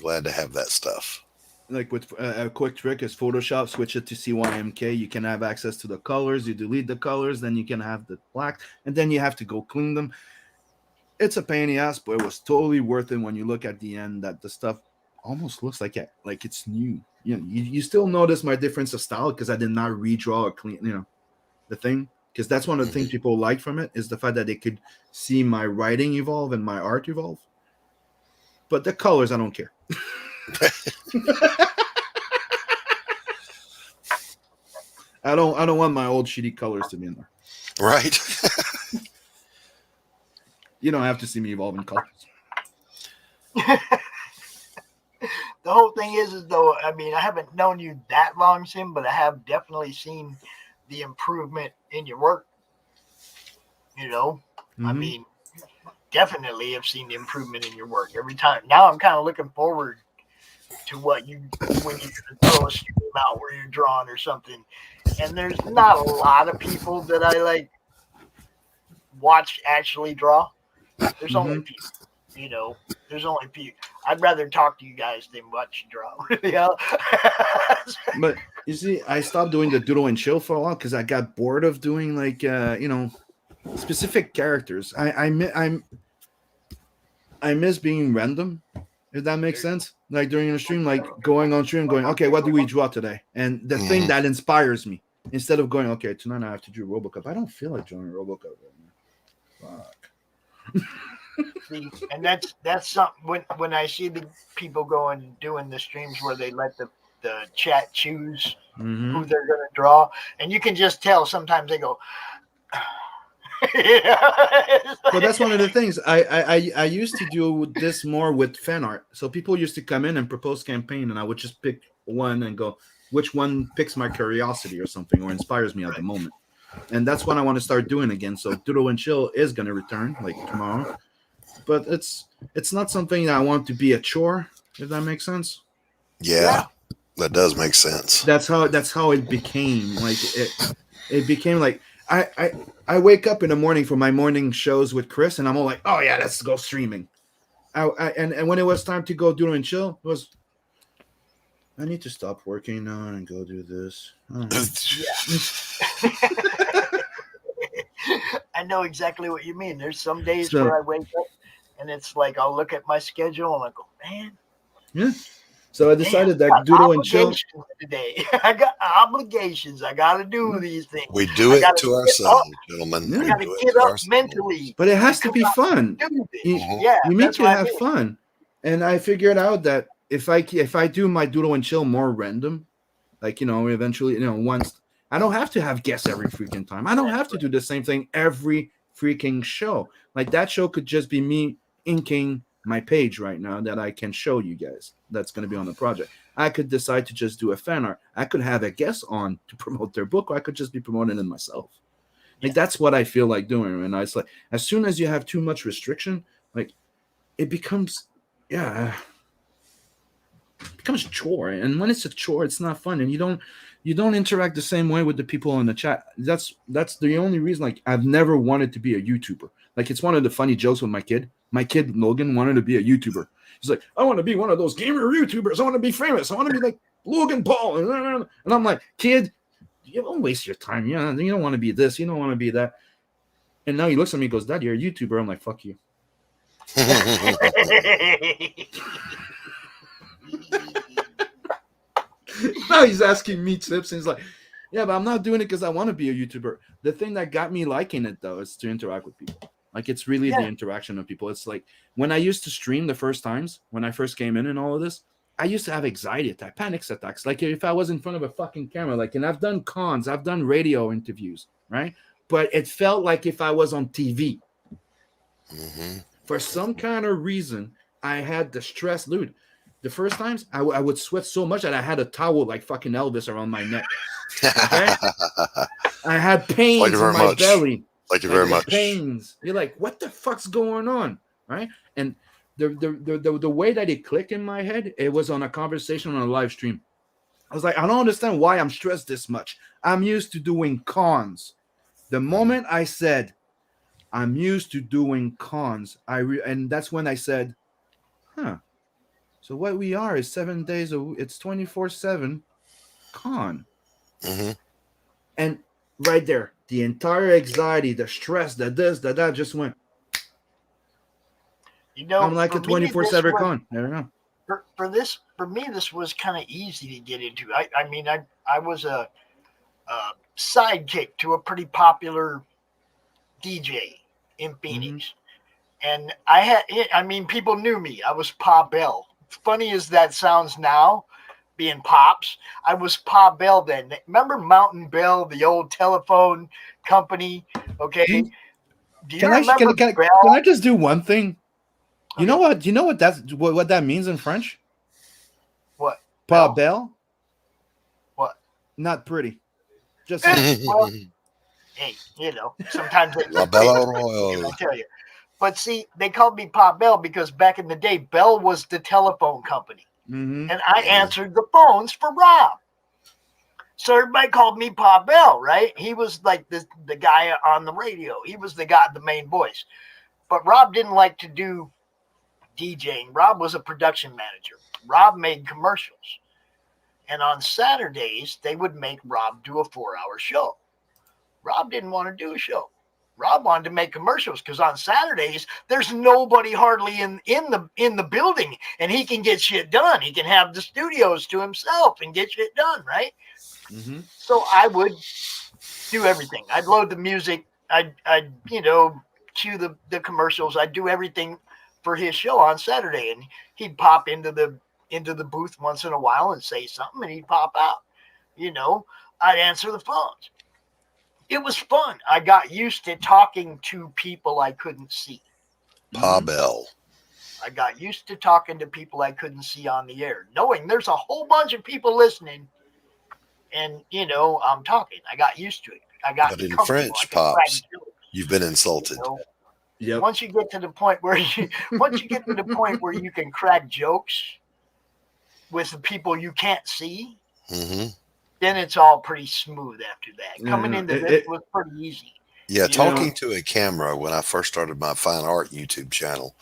G: Glad to have that stuff.
U: Like with a quick trick is Photoshop, switch it to CYMK. You can have access to the colors. You delete the colors, then you can have the black, and then you have to go clean them. It's a pain in the ass, but it was totally worth it when you look at the end that the stuff almost looks like it's new. You still notice my difference of style because I did not redraw or clean, the thing. Because that's one of the things people like from it is the fact that they could see my writing evolve and my art evolve. But the colors, I don't care. I don't want my old shitty colors to be in there.
G: Right.
U: You don't have to see me evolve in colors.
B: The whole thing is though, I mean, I haven't known you that long, Sim, but I have definitely seen the improvement in your work. I mean, definitely have seen the improvement in your work every time. Now I'm kind of looking forward to when you throw a stream out where you're drawing or something. And there's not a lot of people that I watch actually draw. There's only people, there's only people. I'd rather talk to you guys than watch you draw.
U: But you see, I stopped doing the doodle and chill for a while because I got bored of doing specific characters. I miss being random, if that makes sense. Like during a stream, going on stream, going, okay, what do we draw today? And the thing that inspires me, instead of going, okay, tonight I have to do RoboCop. I don't feel like drawing RoboCop right now. Fuck.
B: See, and that's something when I see the people doing the streams where they let the chat choose who they're going to draw, and you can just tell sometimes they go,
U: But that's one of the things I used to do this more with fan art. So people used to come in and propose campaign, and I would just pick one and go, which one picks my curiosity or something, or inspires me at the moment. And that's what I want to start doing again. So Doodle and Chill is going to return like tomorrow, but it's not something that I want to be a chore, if that makes sense.
G: Yeah, that does make sense.
U: That's how it became. Like it became like I wake up in the morning for my morning shows with Chris, and I'm all like, oh yeah, let's go streaming. And when it was time to go Doodle and Chill, it was, I need to stop working now and go do this. Oh.
B: I know exactly what you mean. There's some days where I wake up and it's like I'll look at my schedule and I go, man.
U: Yeah. So I decided that Doodle and Chill
B: today. I got obligations. I got to do these things.
G: We do it to ourselves, gentlemen.
B: I got to get up mentally.
U: But it has to be fun. You need to have fun. And I figured out that if I do my Doodle and Chill more random, like, eventually, once, I don't have to have guests every freaking time. I don't have to do the same thing every freaking show. Like, that show could just be me inking my page right now that I can show you guys that's going to be on the project. I could decide to just do a fan art. I could have a guest on to promote their book, or I could just be promoting it myself. Like, that's what I feel like doing. And it's like, as soon as you have too much restriction, like, it becomes a chore. And when it's a chore, it's not fun. And you don't interact the same way with the people in the chat. That's the only reason, like, I've never wanted to be a YouTuber. Like, it's one of the funny jokes with my kid. My kid Logan wanted to be a YouTuber. He's like, I want to be one of those gamer YouTubers. I want to be famous. I want to be like Logan Paul. And I'm like, kid, you don't waste your time. You don't want to be this. You don't want to be that. And now he looks at me and goes, Dad, you're a YouTuber. I'm like, fuck you. Now he's asking me tips, and he's like, yeah, but I'm not doing it because I want to be a YouTuber. The thing that got me liking it, though, is to interact with people. Like, it's really the interaction of people. It's like when I used to stream the first times, when I first came in and all of this, I used to have anxiety attacks, panic attacks. Like, if I was in front of a fucking camera, like, and I've done cons, I've done radio interviews, right? But it felt like if I was on TV. Mm-hmm. For some kind of reason, I had the stress. Dude, the first times, I would sweat so much that I had a towel like fucking Elvis around my neck. Okay? I had pains in my belly.
G: Thank you very much.
U: Pains. You're like, what the fuck's going on, right? And the way that it clicked in my head, it was on a conversation on a live stream. I was like, I don't understand why I'm stressed this much. I'm used to doing cons. The moment I said, I'm used to doing cons, and that's when I said, huh. So what we are is 7 days a week. It's 24/7 con. Mm-hmm. And right there, the entire anxiety, the stress, that just went. I'm like a 24/7 con. I don't know.
B: For me, this was kind of easy to get into. I was a sidekick to a pretty popular DJ in Phoenix, and people knew me. I was Pa Bell. Funny as that sounds now, being Pops, I was Pa Bell then. Remember Mountain Bell, the old telephone company? Okay.
U: Can I just do one thing? Okay. You know what that means in French?
B: What?
U: Pa Bell?
B: What?
U: Not pretty. Just
B: well, hey, sometimes
G: La Belle Royale.
B: I'll tell you. But see, they called me Pop Bell because back in the day, Bell was the telephone company. Mm-hmm. And I answered the phones for Rob. So everybody called me Pop Bell, right? He was like the guy on the radio. He was the guy, the main voice. But Rob didn't like to do DJing. Rob was a production manager. Rob made commercials. And on Saturdays, they would make Rob do a 4-hour show. Rob didn't want to do a show. Rob wanted to make commercials because on Saturdays there's nobody hardly in the building, and he can get shit done. He can have the studios to himself and get shit done, right? Mm-hmm. So I would do everything. I'd load the music. I'd cue the commercials. I'd do everything for his show on Saturday, and he'd pop into the booth once in a while and say something, and he'd pop out. I'd answer the phones. It was fun. I got used to talking to people I couldn't see.
G: Pa Bell.
B: I got used to talking to people I couldn't see on the air, knowing there's a whole bunch of people listening, and I'm talking. I got used to it. I got
G: But in
B: comfortable. I
G: French,
B: could crack
G: Pops,
B: jokes,
G: you've been insulted.
U: Yep.
B: Once you get to the point where you can crack jokes with the people you can't see,
G: Mm-hmm.
B: then it's all pretty smooth after that.
U: Yeah,
B: Coming
U: no,
B: into this was pretty easy.
G: Yeah,
B: You
G: talking
B: know?
G: to a camera when I first started my fine art YouTube channel,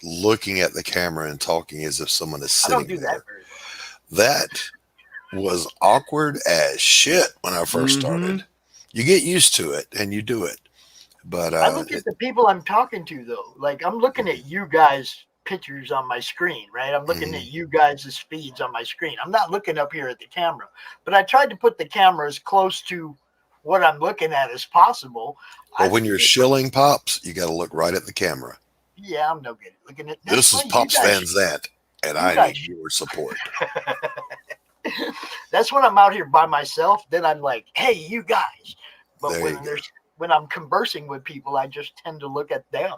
G: looking at the camera and talking as if someone is
B: I don't
G: sitting
B: do
G: there.
B: that very well.
G: That was awkward as shit when I first started. You get used to it and you do it. But
B: I look at the people I'm talking to, though. Like, I'm looking at you guys' pictures on my screen, right? I'm looking at you guys' feeds on my screen. I'm not looking up here at the camera. But I tried to put the camera as close to what I'm looking at as possible.
G: But when you're shilling, Pops, you got to look right at the camera.
B: Yeah, I'm no good at looking at
G: This is Pops Van Zant, and I need your support.
B: That's when I'm out here by myself. Then I'm like, hey, you guys. But
G: There
B: when I'm conversing with people, I just tend to look at them.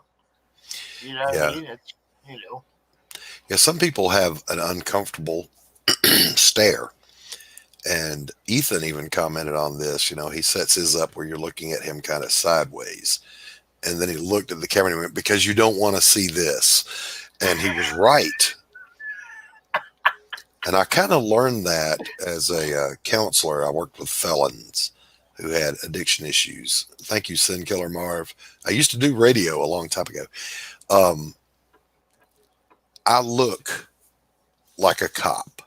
B: You know what I mean? It's,
G: Yeah, some people have an uncomfortable stare. And Ethan even commented on this. He sets his up where you're looking at him kind of sideways. And then he looked at the camera and went, because you don't want to see this. And he was right. And I kind of learned that as a counselor. I worked with felons who had addiction issues. Thank you, Sin Killer Marv. I used to do radio a long time ago. I look like a cop,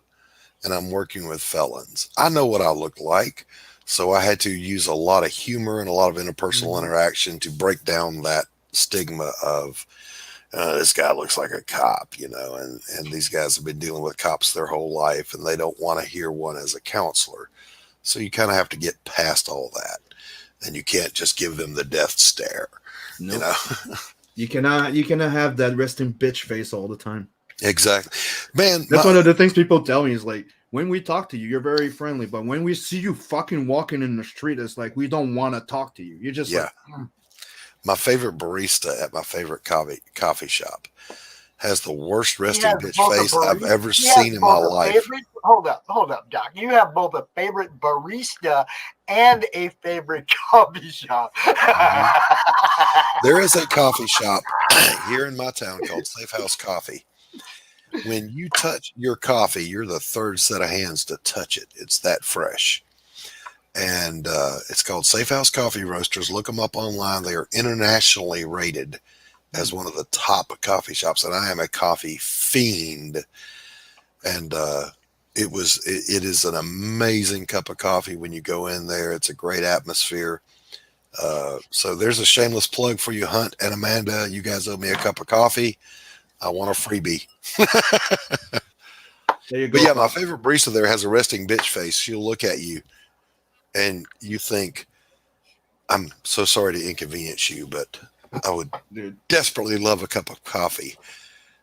G: and I'm working with felons. I know what I look like, so I had to use a lot of humor and a lot of interpersonal interaction to break down that stigma of this guy looks like a cop, and these guys have been dealing with cops their whole life, and they don't want to hear one as a counselor. So you kind of have to get past all that, and you can't just give them the death stare.
U: Nope. You cannot have that resting bitch face all the time.
G: Exactly, man.
U: That's one of the things people tell me is like, when we talk to you, you're very friendly, but when we see you fucking walking in the street, it's like we don't want to talk to you. You're just like,
G: My favorite barista at my favorite coffee shop has the worst resting bitch face I've ever seen in my life.
B: Hold up, Doc. You have both a favorite barista and a favorite coffee shop.
G: There is a coffee shop here in my town called Safe House Coffee. When you touch your coffee, you're the third set of hands to touch it. It's that fresh. And it's called Safe House Coffee Roasters. Look them up online. They are internationally rated as one of the top coffee shops. And I am a coffee fiend. And it is an amazing cup of coffee when you go in there. It's a great atmosphere. So there's a shameless plug for you, Hunt and Amanda. You guys owe me a cup of coffee. I want a freebie.
U: There you go.
G: But yeah, my favorite barista there has a resting bitch face. She'll look at you and you think, I'm so sorry to inconvenience you, but I would desperately love a cup of coffee.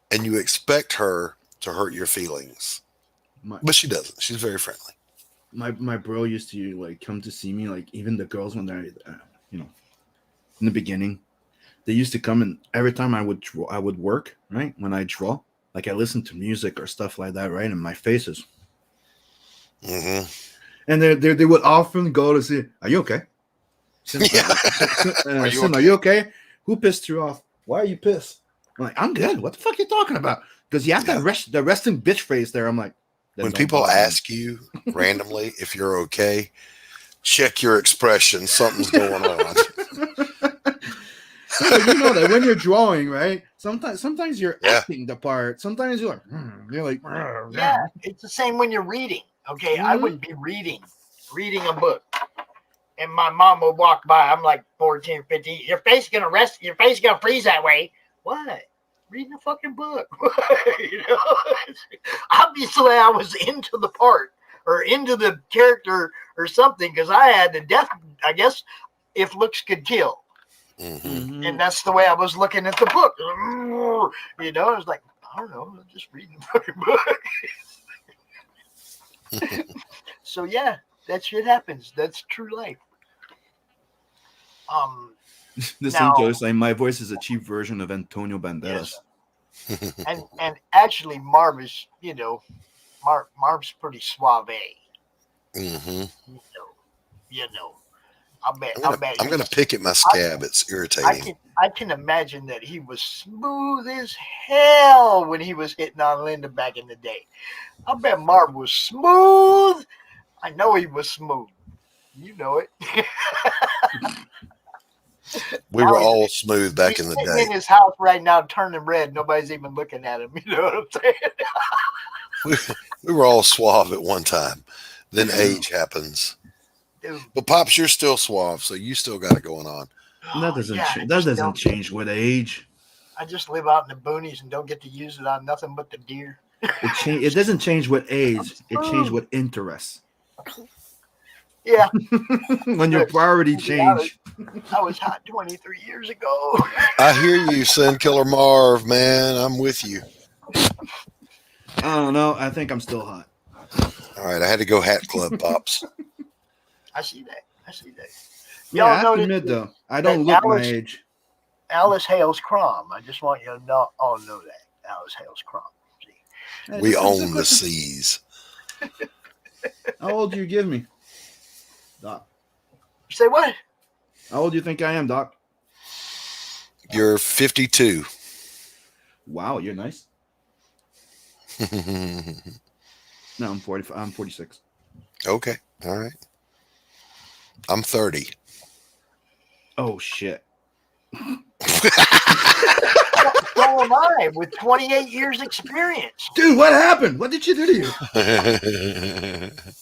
G: And you expect her to hurt your feelings. But she doesn't. She's very friendly.
U: My bro used to like come to see me, like even the girls when they're in the beginning, they used to come, and every time I would work, right, when I draw, like I listen to music or stuff like that, right, and my face is and they would often go to say, are you okay? Sim, Sim, are you okay? Who pissed you off? Why are you pissed? I'm like, I'm good. What the fuck are you talking about? Because you have the resting bitch face there. I'm like,
G: when people ask you randomly if you're okay, check your expression. Something's going on.
U: You know that when you're drawing, right? Sometimes you're acting the part. Sometimes you're like,
B: yeah. It's the same when you're reading. Okay, I would be reading a book, and my mom would walk by. I'm like 14, 15. Your face gonna rest. Your face gonna freeze that way. What? Reading a fucking book. Obviously, I was into the part or into the character or something because I had the death. I guess if looks could kill. And that's the way I was looking at the book. I was like, I don't know, I'm just reading the fucking book. So yeah, that shit happens. That's true life.
U: This
B: now-
U: intro is like my voice is a cheap version of Antonio Banderas.
B: and actually Marv is, Marv's pretty suave.
G: Mm-hmm.
B: You know. I bet
G: I'm gonna pick at my scab. It's irritating.
B: I can imagine that he was smooth as hell when he was hitting on Linda back in the day. I bet Marv was smooth. I know he was smooth. You know it.
G: We were all smooth back in the
B: He's sitting
G: day.
B: in his house right now, turning red. Nobody's even looking at him. You know what I'm saying?
G: We were all suave at one time. Then age happens. But Pops, you're still suave, so you still got it going on.
U: That doesn't
B: Yeah,
U: that doesn't change with age.
B: I just live out in the boonies and don't get to use it on nothing but the deer.
U: It doesn't change with age. It changes with interests.
B: Yeah.
U: When your priority change.
B: I was hot 23 years ago.
G: I hear you, Sin Killer Marv, man. I'm with you.
U: I don't know. I think I'm still hot.
G: All right, I had to go Hat Club, Pops.
B: I see that.
U: Yeah, I have
B: know
U: to
B: that-
U: admit though, I don't
B: that
U: look my
B: Alice-
U: age.
B: Alice Hale's CRoM. I just want you to all know that. Alice Hale's CRoM.
G: We own the seas.
U: How old do you give me, Doc?
B: You say what?
U: How old do you think I am, Doc?
G: You're 52.
U: Wow, you're nice. No, I'm 45. I'm 46.
G: Okay, all right. I'm 30.
U: Oh shit.
B: So am I, with 28 years experience.
U: Dude, what happened? What did you do to you?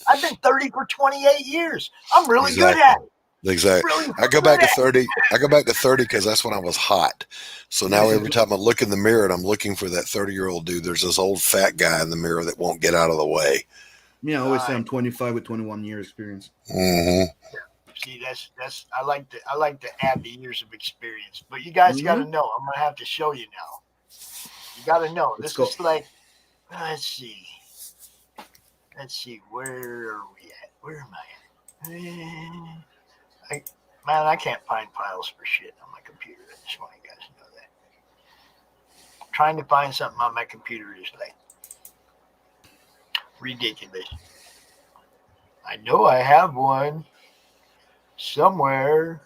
B: I've been 30 for 28 years. I'm really good at it.
G: Exactly.
B: Really
G: I go back to
B: good at
G: 30. I go back to 30 because that's when I was hot. So now every time I look in the mirror and I'm looking for that 30-year-old dude, there's this old fat guy in the mirror that won't get out of the way.
U: Yeah, I always say I'm 25 with 21 years experience.
G: Mm-hmm.
B: See, that's I like to add the years of experience. But you guys got to know. I'm gonna have to show you now. You got to know.
U: Let's
B: This
U: go.
B: is like, let's see, where are we at? Where am I at? Man, I can't find files for shit on my computer. I just want you guys to know that. Trying to find something on my computer is like ridiculous. I know I have one somewhere,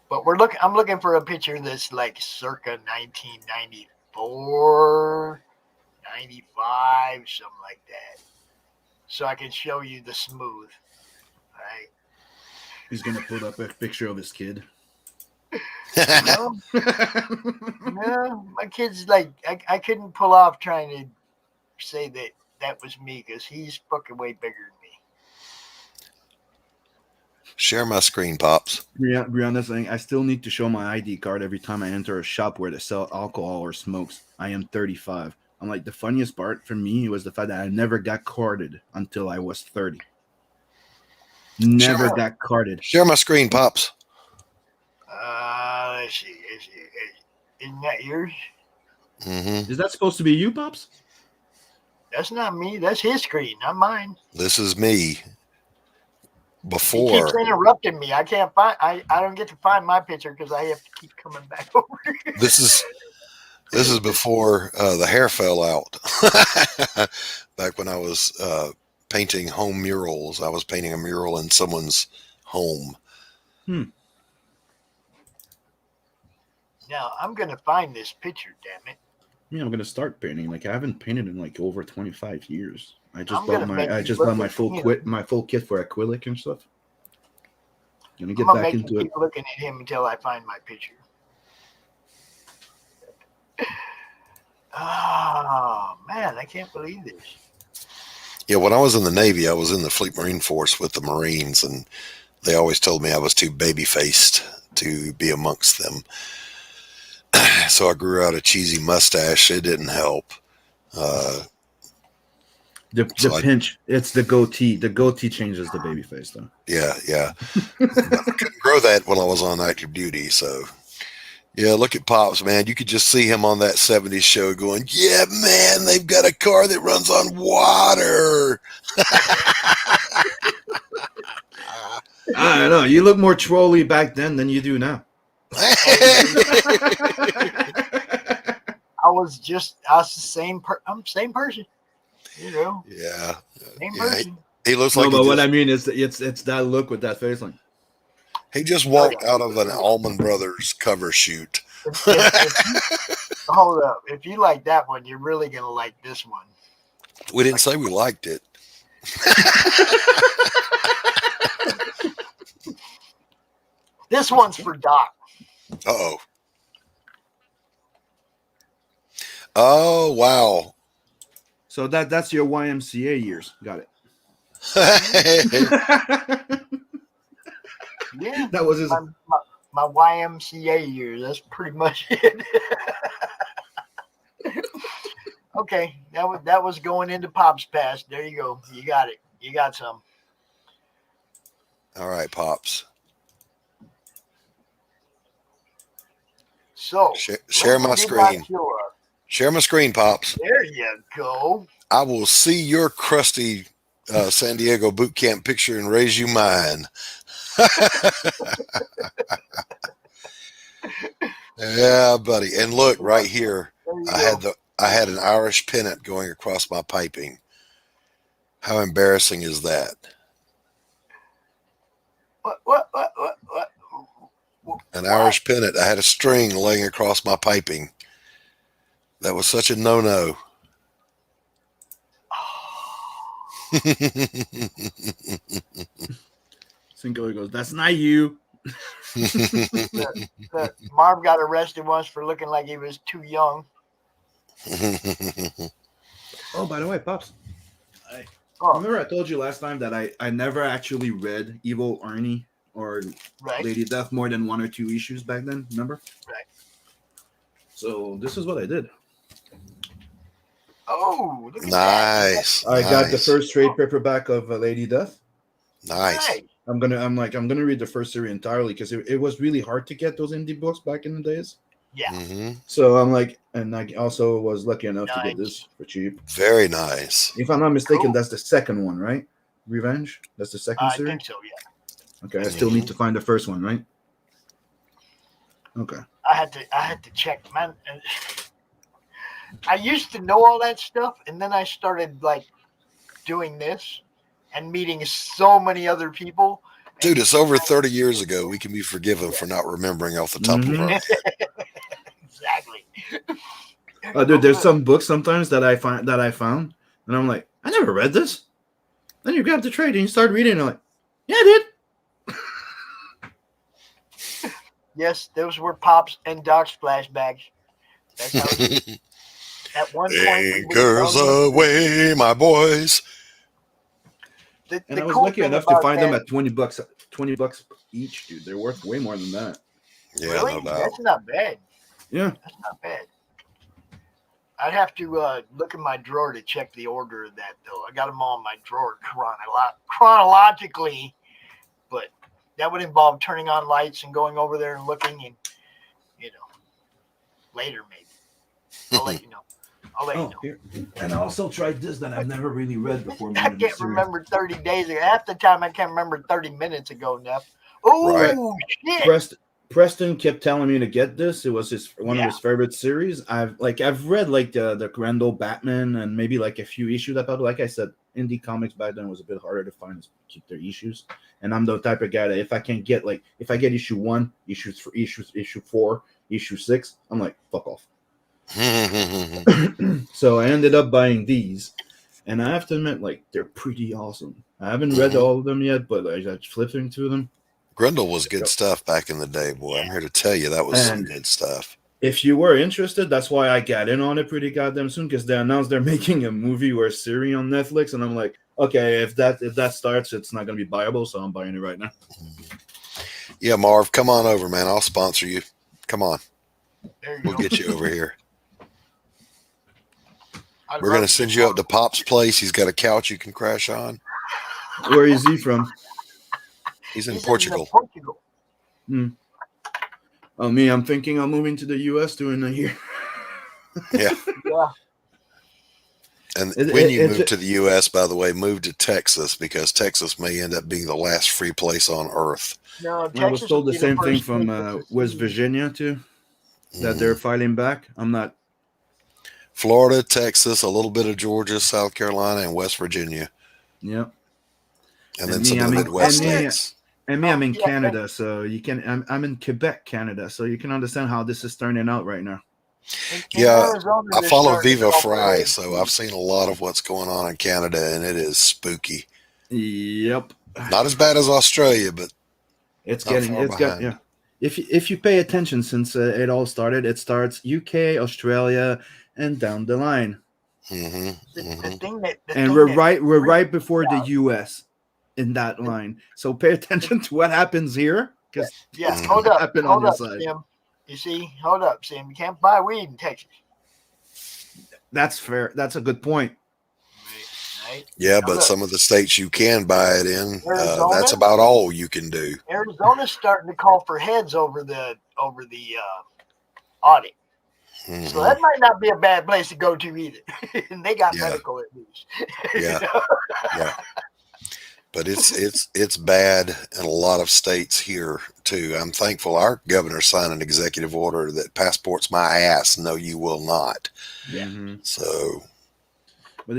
B: but I'm looking for a picture that's like circa 1994, 95, something like that, so I can show you the smooth. Right?
U: He's gonna put up a picture of his kid.
B: No, my kid's like I couldn't pull off trying to say that was me because he's fucking way bigger than me.
G: Share my screen, Pops.
U: Brianna's saying, I still need to show my ID card every time I enter a shop where they sell alcohol or smokes. I am 35. I'm like, the funniest part for me was the fact that I never got carded until I was 30. Never got carded.
G: Share my screen, Pops.
B: Let's see. Isn't that yours?
G: Mm-hmm.
U: Is that supposed to be you, Pops?
B: That's not me. That's his screen, not mine.
G: This is me.
B: He
G: Before.
B: keeps interrupting me. I can't find. I don't get to find my picture because I have to keep coming back over.
G: This is before the hair fell out. Back when I was painting home murals. I was painting a mural in someone's home.
B: Now I'm gonna find this picture. Damn it!
U: Yeah, I'm gonna start painting. Like I haven't painted in like over 25 years. I just
B: I'm
U: bought
B: gonna make
U: my
B: you look
U: my
B: at
U: full
B: him.
U: my full kit for acrylic and stuff. Gonna get
B: I'm gonna
U: back
B: make
U: into
B: you
U: it.
B: keep looking at him until I find my picture. Oh man, I can't believe this.
G: Yeah, when I was in the Navy, I was in the Fleet Marine Force with the Marines, and they always told me I was too baby-faced to be amongst them. So I grew out a cheesy mustache. It didn't help.
U: The pinch, it's the goatee. The goatee changes the baby face, though.
G: Yeah. But I couldn't grow that when I was on active duty, so Yeah, look at Pops, man. You could just see him on that 70s show going, yeah, man, they've got a car that runs on water.
U: I don't know. You look more trolly back then than you do now.
B: I was the same I'm the same person. You know.
G: Yeah.
B: Same person.
G: He looks
U: No,
G: like
U: but what I mean is it's that look with that face line.
G: he just walked out of an Allman Brothers cover shoot.
B: Hold up. If you like that one, you're really gonna like this one.
G: We didn't say we liked it.
B: This one's for Doc.
G: Uh-oh. Oh, wow.
U: So that's your YMCA years. Got it.
B: Yeah,
U: that was his
B: my YMCA years. That's pretty much it. Okay, that was going into Pops Pass. There you go. You got it. You got some.
G: All right, Pops.
B: So
G: share my screen. Share my screen, Pops.
B: There you go.
G: I will see your crusty San Diego boot camp picture and raise you mine. Yeah, buddy. And look right here. I had an Irish pennant going across my piping. How embarrassing is that?
B: What?
G: An Irish pennant. I had a string laying across my piping. That was such a no-no.
U: Single goes, that's not you.
B: Marv got arrested once for looking like he was too young.
U: Oh, by the way, Pops. Remember I told you last time that I never actually read Evil Arnie or Lady Death more than 1 or 2 issues back then, remember?
B: Right.
U: So this is what I did.
B: Oh, look at
G: nice.
U: I got the first trade paperback of Lady Death.
G: Nice.
U: I'm gonna read the first series entirely because it was really hard to get those indie books back in the days.
B: Yeah.
G: Mm-hmm.
U: So I'm like, and I also was lucky enough to get this for cheap.
G: Very nice.
U: If I'm not mistaken, that's the second one, right? Revenge. That's the second series.
B: I think so. Yeah.
U: Okay, I still need to find the first one, right? Okay.
B: I had to check, man. I used to know all that stuff, and then I started like doing this and meeting so many other people.
G: Dude, it's over 30 years ago. We can be forgiven for not remembering off the top of our head.
B: Exactly.
U: Dude, there's some books sometimes that I found, and I'm like, I never read this. Then you grab the trade and you start reading, and you're like, yeah, I did.
B: Yes, those were Pops and Doc's flashbacks. That's how it is. At one point,
G: Anchors away, my boys.
U: And I was lucky enough to find them at $20 each, dude. They're worth way more than that.
G: Yeah,
B: really?
G: no doubt.
B: That's not bad.
U: Yeah,
B: that's not bad. I'd have to look in my drawer to check the order of that, though. I got them all in my drawer chronologically, but that would involve turning on lights and going over there and looking, and later maybe. I'll let you know.
U: Here. And I also tried this that I've never really read before.
B: I can't remember 30 days ago. Half the time I can't remember 30 minutes ago, Neff. Oh, shit.
U: Preston kept telling me to get this. It was one of his favorite series. I've read like the Grendel Batman and maybe like a few issues about. Like I said, indie comics back then was a bit harder to find, keep their issues. And I'm the type of guy that if I get issue 1, issue 4, issue 6, I'm like, fuck off. So I ended up buying these, and I have to admit, like, they're pretty awesome. I haven't read all of them yet, but I just flipping through them.
G: Grendel was good stuff back in the day, boy. I'm here to tell you that was some good stuff.
U: If you were interested, that's why I got in on it pretty goddamn soon, because they announced they're making a movie or a series on Netflix, and I'm like, okay, if that starts, it's not going to be buyable, so I'm buying it right now.
G: Yeah, Marv, come on over, man. I'll sponsor you. Come on. We'll get you over here. We're going to send you up to Pop's place. He's got a couch you can crash on.
U: Where is he from?
G: He's in Portugal.
U: Oh, me, I'm thinking of moving to the U.S. during the year.
G: Yeah.
B: Yeah.
G: And when you move to the U.S., by the way, move to Texas, because Texas may end up being the last free place on earth.
B: No,
U: I was
B: Texas
U: told
B: would
U: the
B: be
U: same thing
B: first
U: from
B: state to
U: West
B: secede.
U: Virginia too, that they're fighting back. I'm not.
G: Florida, Texas, a little bit of Georgia, South Carolina, and West Virginia.
U: Yeah.
G: And then some of the Midwest states.
U: And me, I'm in Canada, so you can. I'm in Quebec, Canada, so you can understand how this is turning out right now.
G: Yeah,
B: Arizona,
G: I
B: they're
G: follow
B: starting to
G: Viva
B: call
G: Fry,
B: for
G: so I've seen a lot of what's going on in Canada, and it is spooky.
U: Yep.
G: Not as bad as Australia, but
U: It's
G: not
U: getting.
G: far
U: It's got.
G: behind.
U: Yeah. If you pay attention, since it all started, it starts UK, Australia, and down the line.
B: The thing that
U: And we're right before the US in that line. So pay attention to what happens here, because
B: Yeah,
U: it's
B: hold
U: gonna
B: up,
U: happen on your side.
B: Sim. You see, hold up, Sim. You can't buy weed in Texas.
U: That's fair. That's a good point.
B: Right?
G: Yeah,
B: Now
G: but
B: look,
G: some of the states you can buy it in,
B: Arizona?
G: that's about all you can do.
B: Arizona's starting to call for heads over the audit.
G: Mm-hmm.
B: So that might not be a bad place to go to either. And they got medical at least.
G: Yeah.
B: You know?
G: Yeah. But it's bad in a lot of states here too. I'm thankful our governor signed an executive order that passports my ass. No, you will not.
B: Yeah.
G: So,
U: but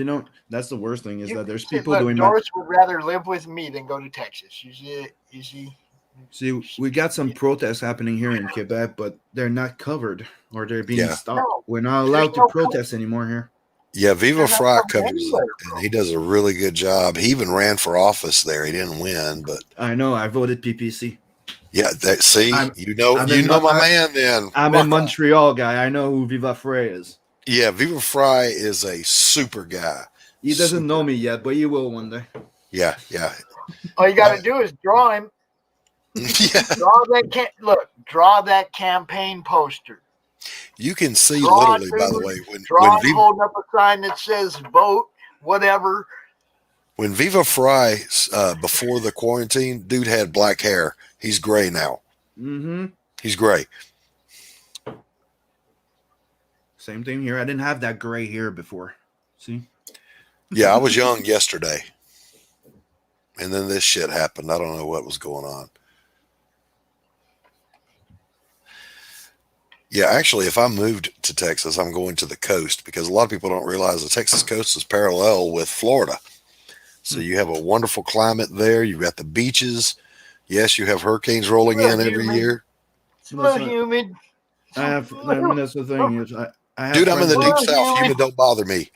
U: that's the worst thing is that there's
B: See,
U: people
B: look,
U: doing.
B: Doris would rather live with me than go to Texas. You see it? You see?
U: See, we got some protests happening here in Quebec, but they're not covered or they're being stopped.
B: No,
U: We're not allowed to protest anymore here.
G: yeah, Viva Fry covers it, and he does a really good job. He even ran for office there. He didn't win, but
U: I know I voted PPC.
G: yeah, you know my man. Then
U: I'm in Montreal, guy. I know who Viva Frey is.
G: Yeah, Viva Fry is a super guy.
U: He doesn't know me yet, but he will one day.
G: Yeah, yeah.
B: All you got to do is draw him. Draw that campaign poster.
G: You can see
B: Draw
G: literally, by the way, when
B: him holding up a sign that says vote, whatever.
G: When Viva Fry, before the quarantine, dude had black hair. He's gray now.
U: Mm-hmm.
G: He's gray.
U: Same thing here. I didn't have that gray hair before. See?
G: Yeah, I was young yesterday. And then this shit happened. I don't know what was going on. Yeah, actually, if I moved to Texas, I'm going to the coast, because a lot of people don't realize the Texas coast is parallel with Florida. So you have a wonderful climate there. You've got the beaches. Yes, you have hurricanes rolling in every year.
B: It's a little humid.
U: That's the thing is, I have
G: dude, I'm in the deep
U: friends-
G: south. Humid don't bother me.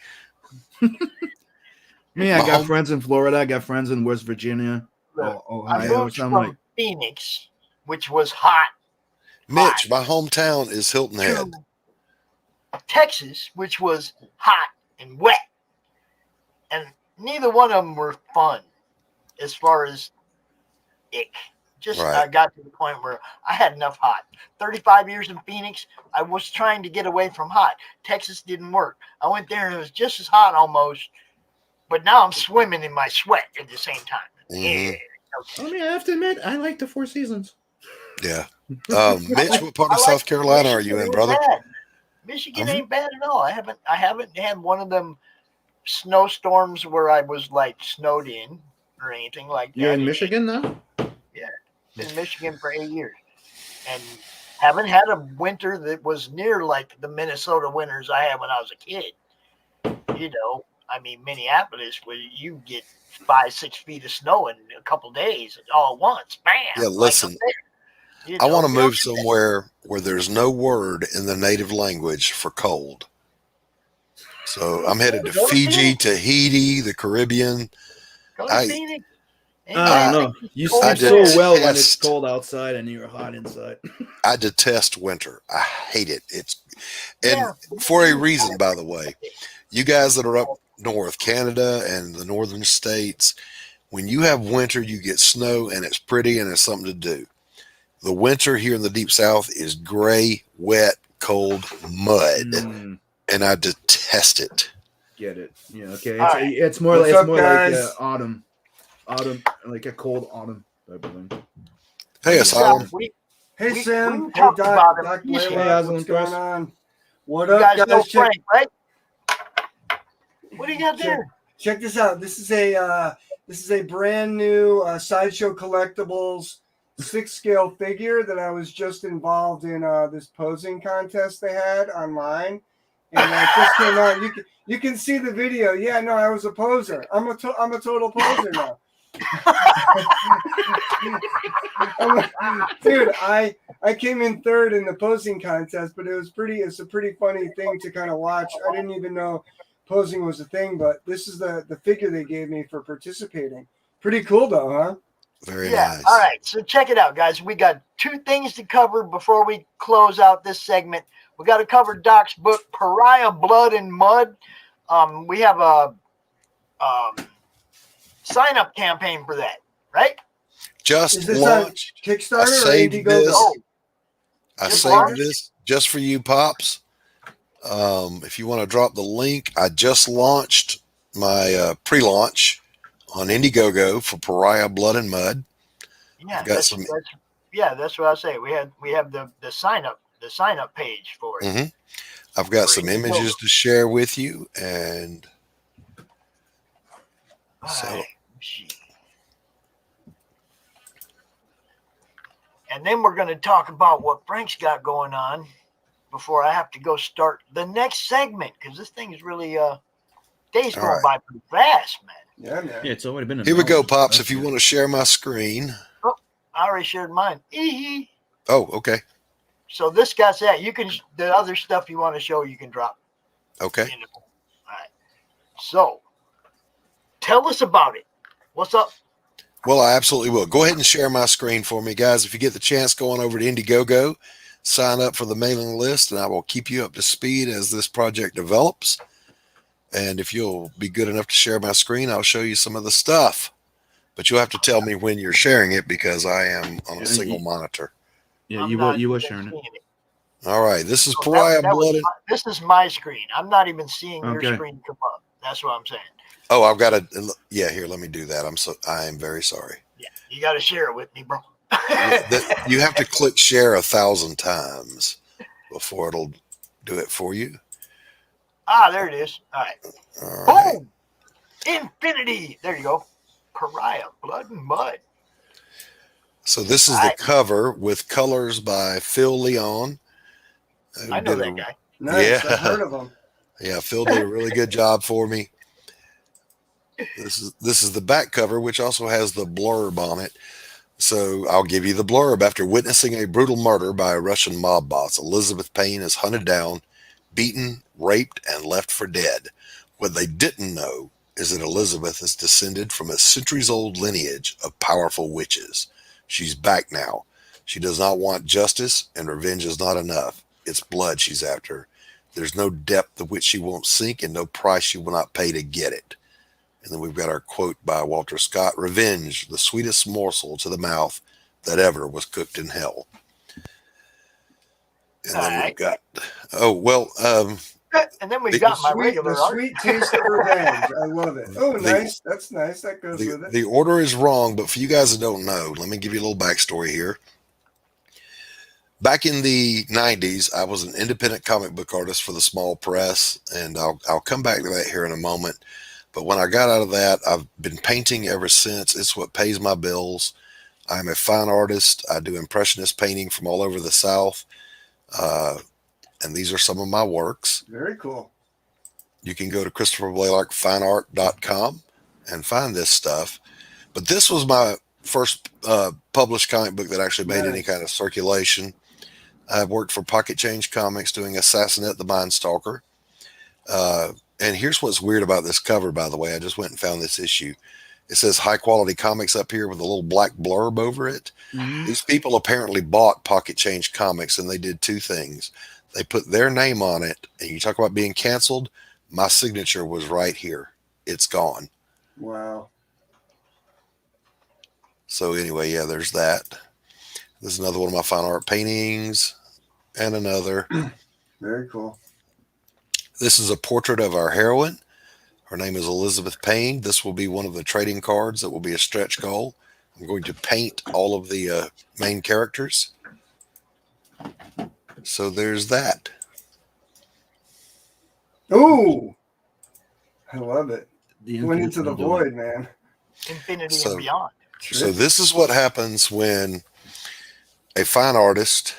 U: Me, I got friends in Florida. I got friends in West Virginia,
B: I
U: Ohio.
B: moved
U: So I'm
B: from
U: like,
B: Phoenix, which was hot,
G: Mitch, my hometown is Hilton Head.
B: to Texas, which was hot and wet. And neither one of them were fun as far as ick. Just I got to the point where I had enough hot. 35 years in Phoenix, I was trying to get away from hot. Texas didn't work. I went there and it was just as hot almost, but now I'm swimming in my sweat at the same time.
G: Mm-hmm.
U: I mean, I have to admit, I like the Four Seasons.
G: Yeah. Mitch, what part of South Carolina are you in, brother?
B: Michigan ain't bad at all. I haven't had one of them snowstorms where I was like snowed in or anything like that.
U: You're in Michigan now?
B: Yeah. Been in Michigan for 8 years. And haven't had a winter that was near like the Minnesota winters I had when I was a kid. You know, I mean, Minneapolis, where you get 5-6 feet of snow in a couple days all at once. Bam.
G: Yeah, listen. I want to move somewhere where there's no word in the native language for cold. So I'm headed to Fiji, Tahiti, the Caribbean.
U: I don't know. You sleep so well when it's cold outside and you're hot inside.
G: I detest winter. I hate it. For a reason, by the way. You guys that are up north, Canada and the northern states, when you have winter, you get snow and it's pretty and it's something to do. The winter here in the deep south is gray, wet, cold mud, and I detest it.
U: Get it? Yeah. Okay. It's more like autumn, like a cold autumn type of thing.
G: Hey, Asylum.
I: Hey,
B: we
I: Sam. Hey,
B: talked
I: Doc.
B: about him.
I: Doc
B: He's
I: Blalock.
B: here.
I: What's going on? What
B: You
I: up,
B: guys know
I: guys? Check,
B: Frank, right? What do you got
I: check,
B: there?
I: check this out. This is a brand new Sideshow Collectibles 6-scale figure that I was just involved in this posing contest they had online, and it just came out. You can see the video. Yeah, no, I was a poser. I'm a total poser now. Dude, I came in third in the posing contest, but it's a pretty funny thing to kind of watch. I didn't even know posing was a thing, but this is the figure they gave me for participating. Pretty cool though, huh?
G: Very
B: Yeah.
G: nice.
B: All right. So check it out, guys. We got 2 things to cover before we close out this segment. We got to cover Doc's book, Pariah, Blood and Mud. We have a sign-up campaign for that, right?
G: Just
I: Is this
G: launched.
I: on Kickstarter
G: I
I: or
G: saved
I: Indiegogo?
G: this.
B: Oh,
G: I
B: just
G: saved
B: launched?
G: this just for you, Pops. If you want to drop the link, I just launched my pre-launch on Indiegogo for Pariah, Blood and Mud.
B: Yeah,
G: I've got some.
B: that's what I say. We have the sign-up page for it.
G: Mhm. I've got some images to share with you, and so.
B: Right. And then we're going to talk about what Frank's got going on before I have to go start the next segment, because this thing is really days going by pretty fast, man.
U: Yeah, man. Yeah, it's already been.
G: Here we go, Pops. If you want to share my screen.
B: Oh, I already shared mine. Eehee.
G: Oh, okay.
B: So this guy's that. You can, the other stuff you want to show, you can drop.
G: Okay.
B: All right. So tell us about it. What's up?
G: Well, I absolutely will. Go ahead and share my screen for me, guys. If you get the chance, go on over to Indiegogo, sign up for the mailing list, and I will keep you up to speed as this project develops. And if you'll be good enough to share my screen, I'll show you some of the stuff. But you'll have to tell me when you're sharing it, because I am on a single monitor.
U: Yeah, you were sharing it.
G: All right. This is Pariah, Blood.
B: This is my screen. I'm not even seeing your screen come up. That's what I'm saying.
G: Oh, I've got to. Yeah, here. Let me do that. I am very sorry.
B: Yeah, you got to share it with me, bro.
G: You have to click share 1,000 times before it'll do it for you.
B: Ah, there it is. All right. Boom! Infinity. There you go. Pariah, Blood and Mud.
G: So this is the cover with colors by Phil Leon.
B: I know that guy.
I: Nice.
G: Yeah.
I: I've heard of him.
G: Yeah, Phil did a really good job for me. This is the back cover, which also has the blurb on it. So I'll give you the blurb. After witnessing a brutal murder by a Russian mob boss, Elizabeth Payne is hunted down, beaten, raped, and left for dead. What they didn't know is that Elizabeth is descended from a centuries-old lineage of powerful witches. She's back now. She does not want justice, and revenge is not enough. It's blood she's after. There's no depth of which she won't sink, and no price she will not pay to get it. And then we've got our quote by Walter Scott: "Revenge, the sweetest morsel to the mouth that ever was cooked in hell." And then we've got,
B: and then we've got my regular
I: the
B: art.
I: sweet taste of revenge. I love it. Oh, nice. That's nice. That goes with it.
G: The order is wrong, but for you guys that don't know, let me give you a little backstory here. Back in the 90s, I was an independent comic book artist for the small press, and I'll come back to that here in a moment. But when I got out of that, I've been painting ever since. It's what pays my bills. I'm a fine artist. I do impressionist painting from all over the South. And these are some of my works.
I: Very cool.
G: You can go to ChristopherBlaylockFineArt.com and find this stuff. But this was my first published comic book that actually made any kind of circulation. I've worked for Pocket Change Comics doing Assassinate the Mindstalker. And here's what's weird about this cover, by the way. I just went and found this issue. It says high quality comics up here with a little black blurb over it. Mm-hmm. These people apparently bought Pocket Change Comics, and they did two things. They put their name on it, and you talk about being canceled. My signature was right here. It's gone.
I: Wow.
G: So anyway, yeah, there's that. This is another one of my fine art paintings, and another.
I: Very cool.
G: This is a portrait of our heroine. Her name is Elizabeth Payne. This will be one of the trading cards that will be a stretch goal. I'm going to paint all of the main characters. So there's that.
I: Ooh, I love it.
U: The
I: Went
U: infinite
I: into the
U: will do it.
I: void, man.
B: Infinity
G: So-
B: and beyond.
G: So this is what happens when a fine artist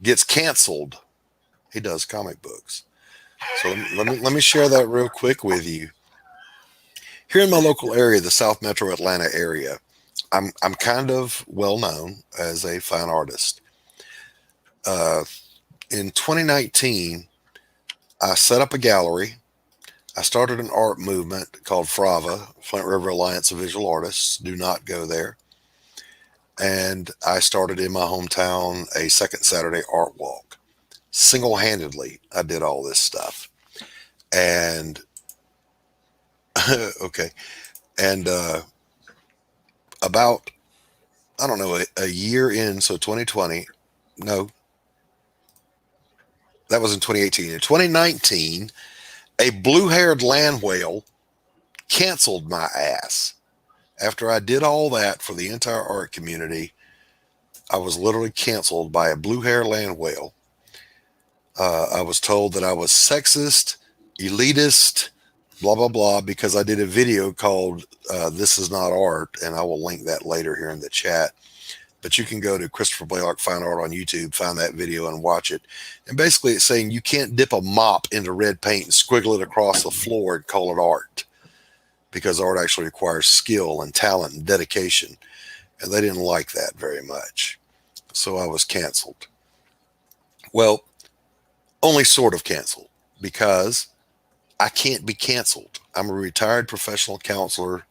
G: gets canceled. He does comic books. So let me share that real quick with you. Here in my local area, the South Metro Atlanta area, I'm kind of well known as a fine artist. In 2019, I set up a gallery. I started an art movement called FRAVA, Flint River Alliance of Visual Artists. Do not go there. And I started in my hometown a Second Saturday art walk. Single-handedly, I did all this stuff. And okay. And about, I don't know, a year in, so 2020, no, that was in 2018. In 2019, a blue-haired land whale canceled my ass. After I did all that for the entire art community, I was literally canceled by a blue-haired land whale. I was told that I was sexist, elitist, blah, blah, blah, because I did a video called This Is Not Art, and I will link that later here in the chat. But you can go to Christopher Blalock Fine Art on YouTube, find that video and watch it. And basically it's saying you can't dip a mop into red paint and squiggle it across the floor and call it art, because art actually requires skill and talent and dedication. And they didn't like that very much. So I was canceled. Well, only sort of canceled, because I can't be canceled. I'm a retired professional counselor.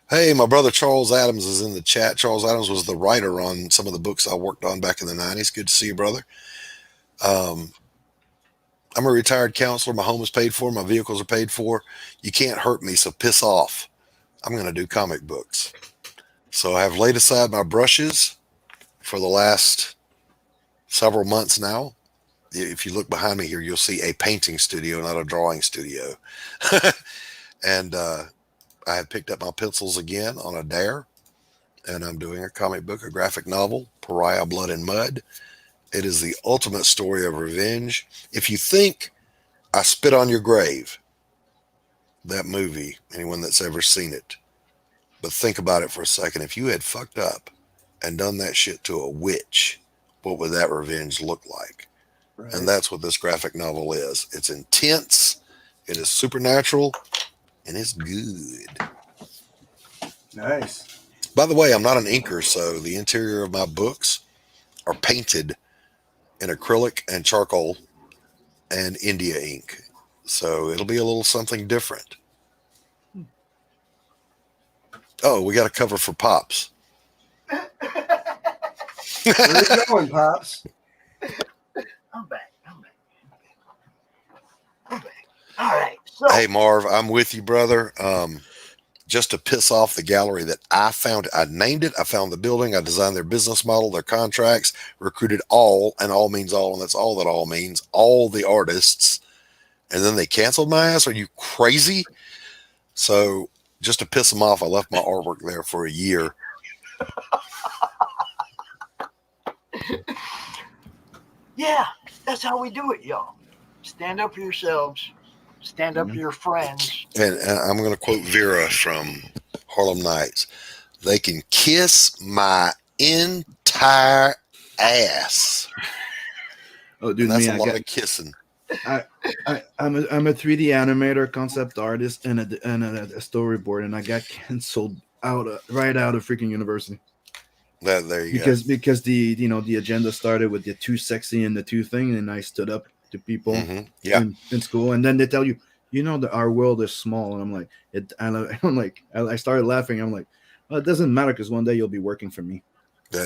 G: Hey, my brother Charles Adams is in the chat. Charles Adams was the writer on some of the books I worked on back in the 90s. Good to see you, brother. I'm a retired counselor. My home is paid for. My vehicles are paid for. You can't hurt me, so piss off. I'm going to do comic books. So I have laid aside my brushes for the last several months now. If you look behind me here, you'll see a painting studio, not a drawing studio. And I have picked up my pencils again on a dare, and I'm doing a comic book, a graphic novel, Pariah Blood and Mud. It is the ultimate story of revenge. If you think I Spit on Your Grave, that movie, anyone that's ever seen it, but think about it for a second. If you had fucked up and done that shit to a witch, what would that revenge look like? Right. And that's what this graphic novel is. It's intense, it is supernatural, and it's good.
I: Nice.
G: By the way, I'm not an inker, so the interior of my books are painted in acrylic and charcoal and India ink. So it'll be a little something different. Oh, we got a cover for Pops.
I: Where are you going, Pops?
B: I'm back. All right. So,
G: hey, Marv, I'm with you, brother. Just to piss off the gallery that I found. I named it. I found the building. I designed their business model, their contracts, recruited all, and all means all, and that's all that all means, all the artists. And then they canceled my ass. Are you crazy? So just to piss them off, I left my artwork there for a year.
B: Yeah, that's how we do it, y'all. Stand up for yourselves. Stand up for your friends.
G: And I'm going to quote Vera from Harlem Nights. They can kiss my entire ass.
U: Oh, dude,
G: and that's
U: me,
G: a lot of kissing.
U: I'm a 3D animator, concept artist, and a storyboard, and I got canceled right out of freaking university.
G: There you
U: go. Because the agenda started with the too sexy and the too thing, and I stood up to people in school, and then they tell you, that our world is small, and I'm like, I started laughing. I'm like, well, it doesn't matter, because one day you'll be working for me.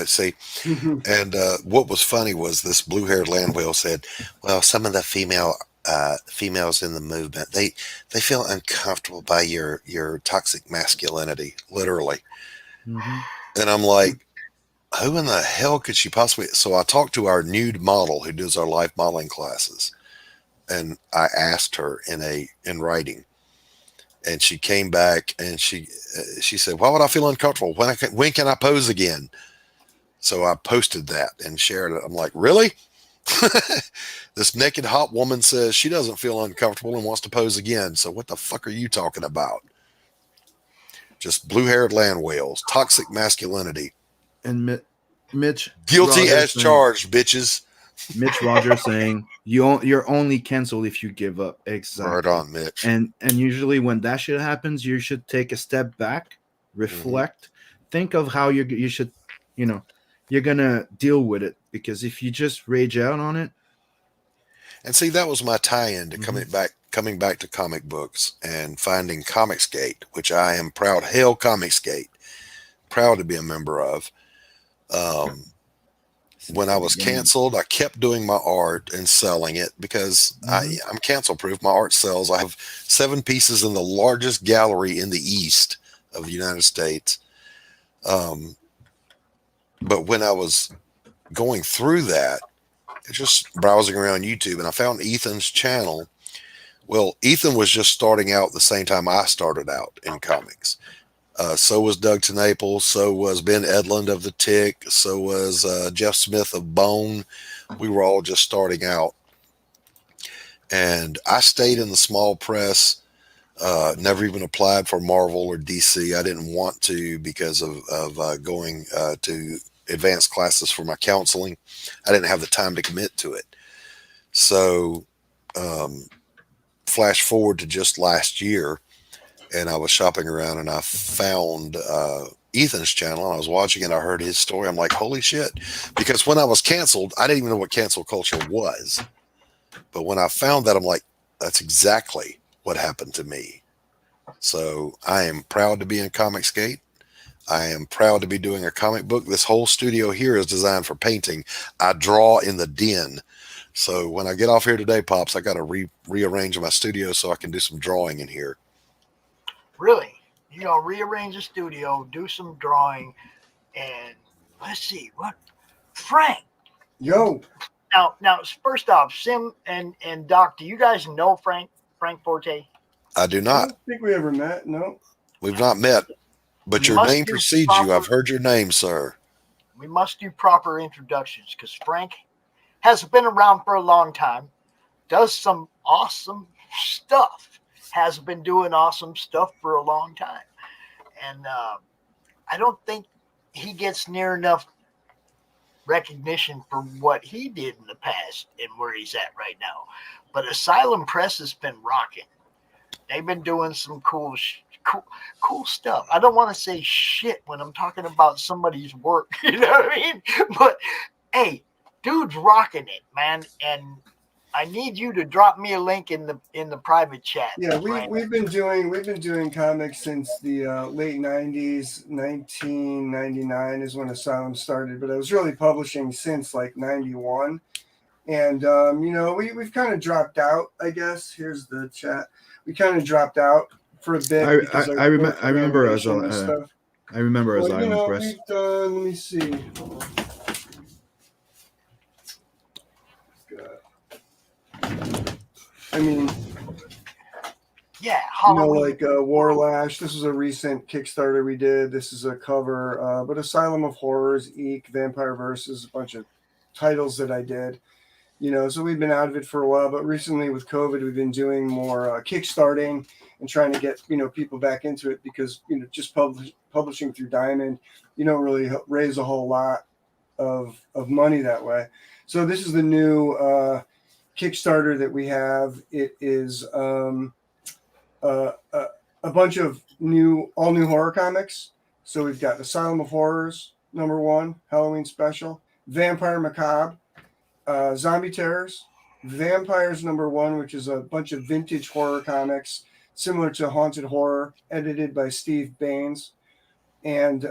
G: See, and what was funny was this blue-haired land whale said, well, some of the females in the movement, they feel uncomfortable by your toxic masculinity, literally. And I'm like, who in the hell could she possibly? So I talked to our nude model who does our life modeling classes, and I asked her in writing, and she came back and she said, why would I feel uncomfortable? When can I pose again? So I posted that and shared it. I'm like, really? This naked hot woman says she doesn't feel uncomfortable and wants to pose again. So what the fuck are you talking about? Just blue-haired land whales, toxic masculinity.
U: And Mitch
G: Guilty
U: Rogers
G: as
U: saying-
G: charged, bitches.
U: Mitch Rogers saying you're only canceled if you give up. Exactly.
G: Right on, Mitch.
U: And usually when that shit happens, you should take a step back, reflect, think of how you should, you're gonna deal with it. Because if you just rage out on it,
G: and see, that was my tie-in to coming back to comic books and finding Comicsgate, which I am proud. Hail Comicsgate, proud to be a member of. When I was canceled, I kept doing my art and selling it because I'm cancel proof. My art sells. I have 7 pieces in the largest gallery in the East of the United States. But when I was going through that, just browsing around YouTube, and I found Ethan's channel. Well, Ethan was just starting out the same time I started out in comics. So was Doug TeNaples, so was Ben Edlund of The Tick, so was Jeff Smith of Bone. We were all just starting out. And I stayed in the small press, never even applied for Marvel or DC. I didn't want to because of going to advanced classes for my counseling. I didn't have the time to commit to it. So flash forward to just last year, and I was shopping around and I found Ethan's channel. I was watching and I heard his story. I'm like, holy shit. Because when I was canceled, I didn't even know what cancel culture was. But when I found that, I'm like, that's exactly what happened to me. So I am proud to be in Comicsgate. I am proud to be doing a comic book. This whole studio here is designed for painting. I draw in the den. So when I get off here today, Pops, I got to rearrange my studio so I can do some drawing in here.
B: Really? Rearrange the studio, do some drawing, and let's see what Frank.
I: Yo.
B: Now, first off, Sim and Doc, do you guys know Frank Forte?
G: I do
I: I
G: not.
I: don't think we ever met. No.
G: We've not met, but your name precedes you. I've heard your name, sir.
B: We must do proper introductions because Frank has been around for a long time, does some awesome stuff, has been doing awesome stuff for a long time. And I don't think he gets near enough recognition for what he did in the past and where he's at right now. But Asylum Press has been rocking. They've been doing some cool stuff. I don't want to say shit when I'm talking about somebody's work, you know what I mean? But hey, dude's rocking it, man. And I need you to drop me a link in the private chat.
I: Yeah, we've been doing comics since the late 90s. 1999 is when Asylum started, but I was really publishing since like 91. And we've kind of dropped out, I guess. Here's the chat. We kind of dropped out for a bit. because
U: I remember as
I: and stuff.
U: I remember as
I: Well,
U: Press.
I: we've done. Let me see. I mean,
B: yeah,
I: like Warlash. This was a recent Kickstarter we did. This is a cover, but Asylum of Horrors, Eek, Vampire Versus, a bunch of titles that I did. So we've been out of it for a while, but recently with COVID, we've been doing more kickstarting and trying to get people back into it because just publishing through Diamond, you don't really raise a whole lot of money that way. So this is the new Kickstarter that we have. It is a bunch of all new horror comics. So we've got Asylum of Horrors #1 Halloween special, Vampire Macabre, Zombie Terrors, Vampires #1, which is a bunch of vintage horror comics similar to Haunted Horror, edited by Steve Baines, and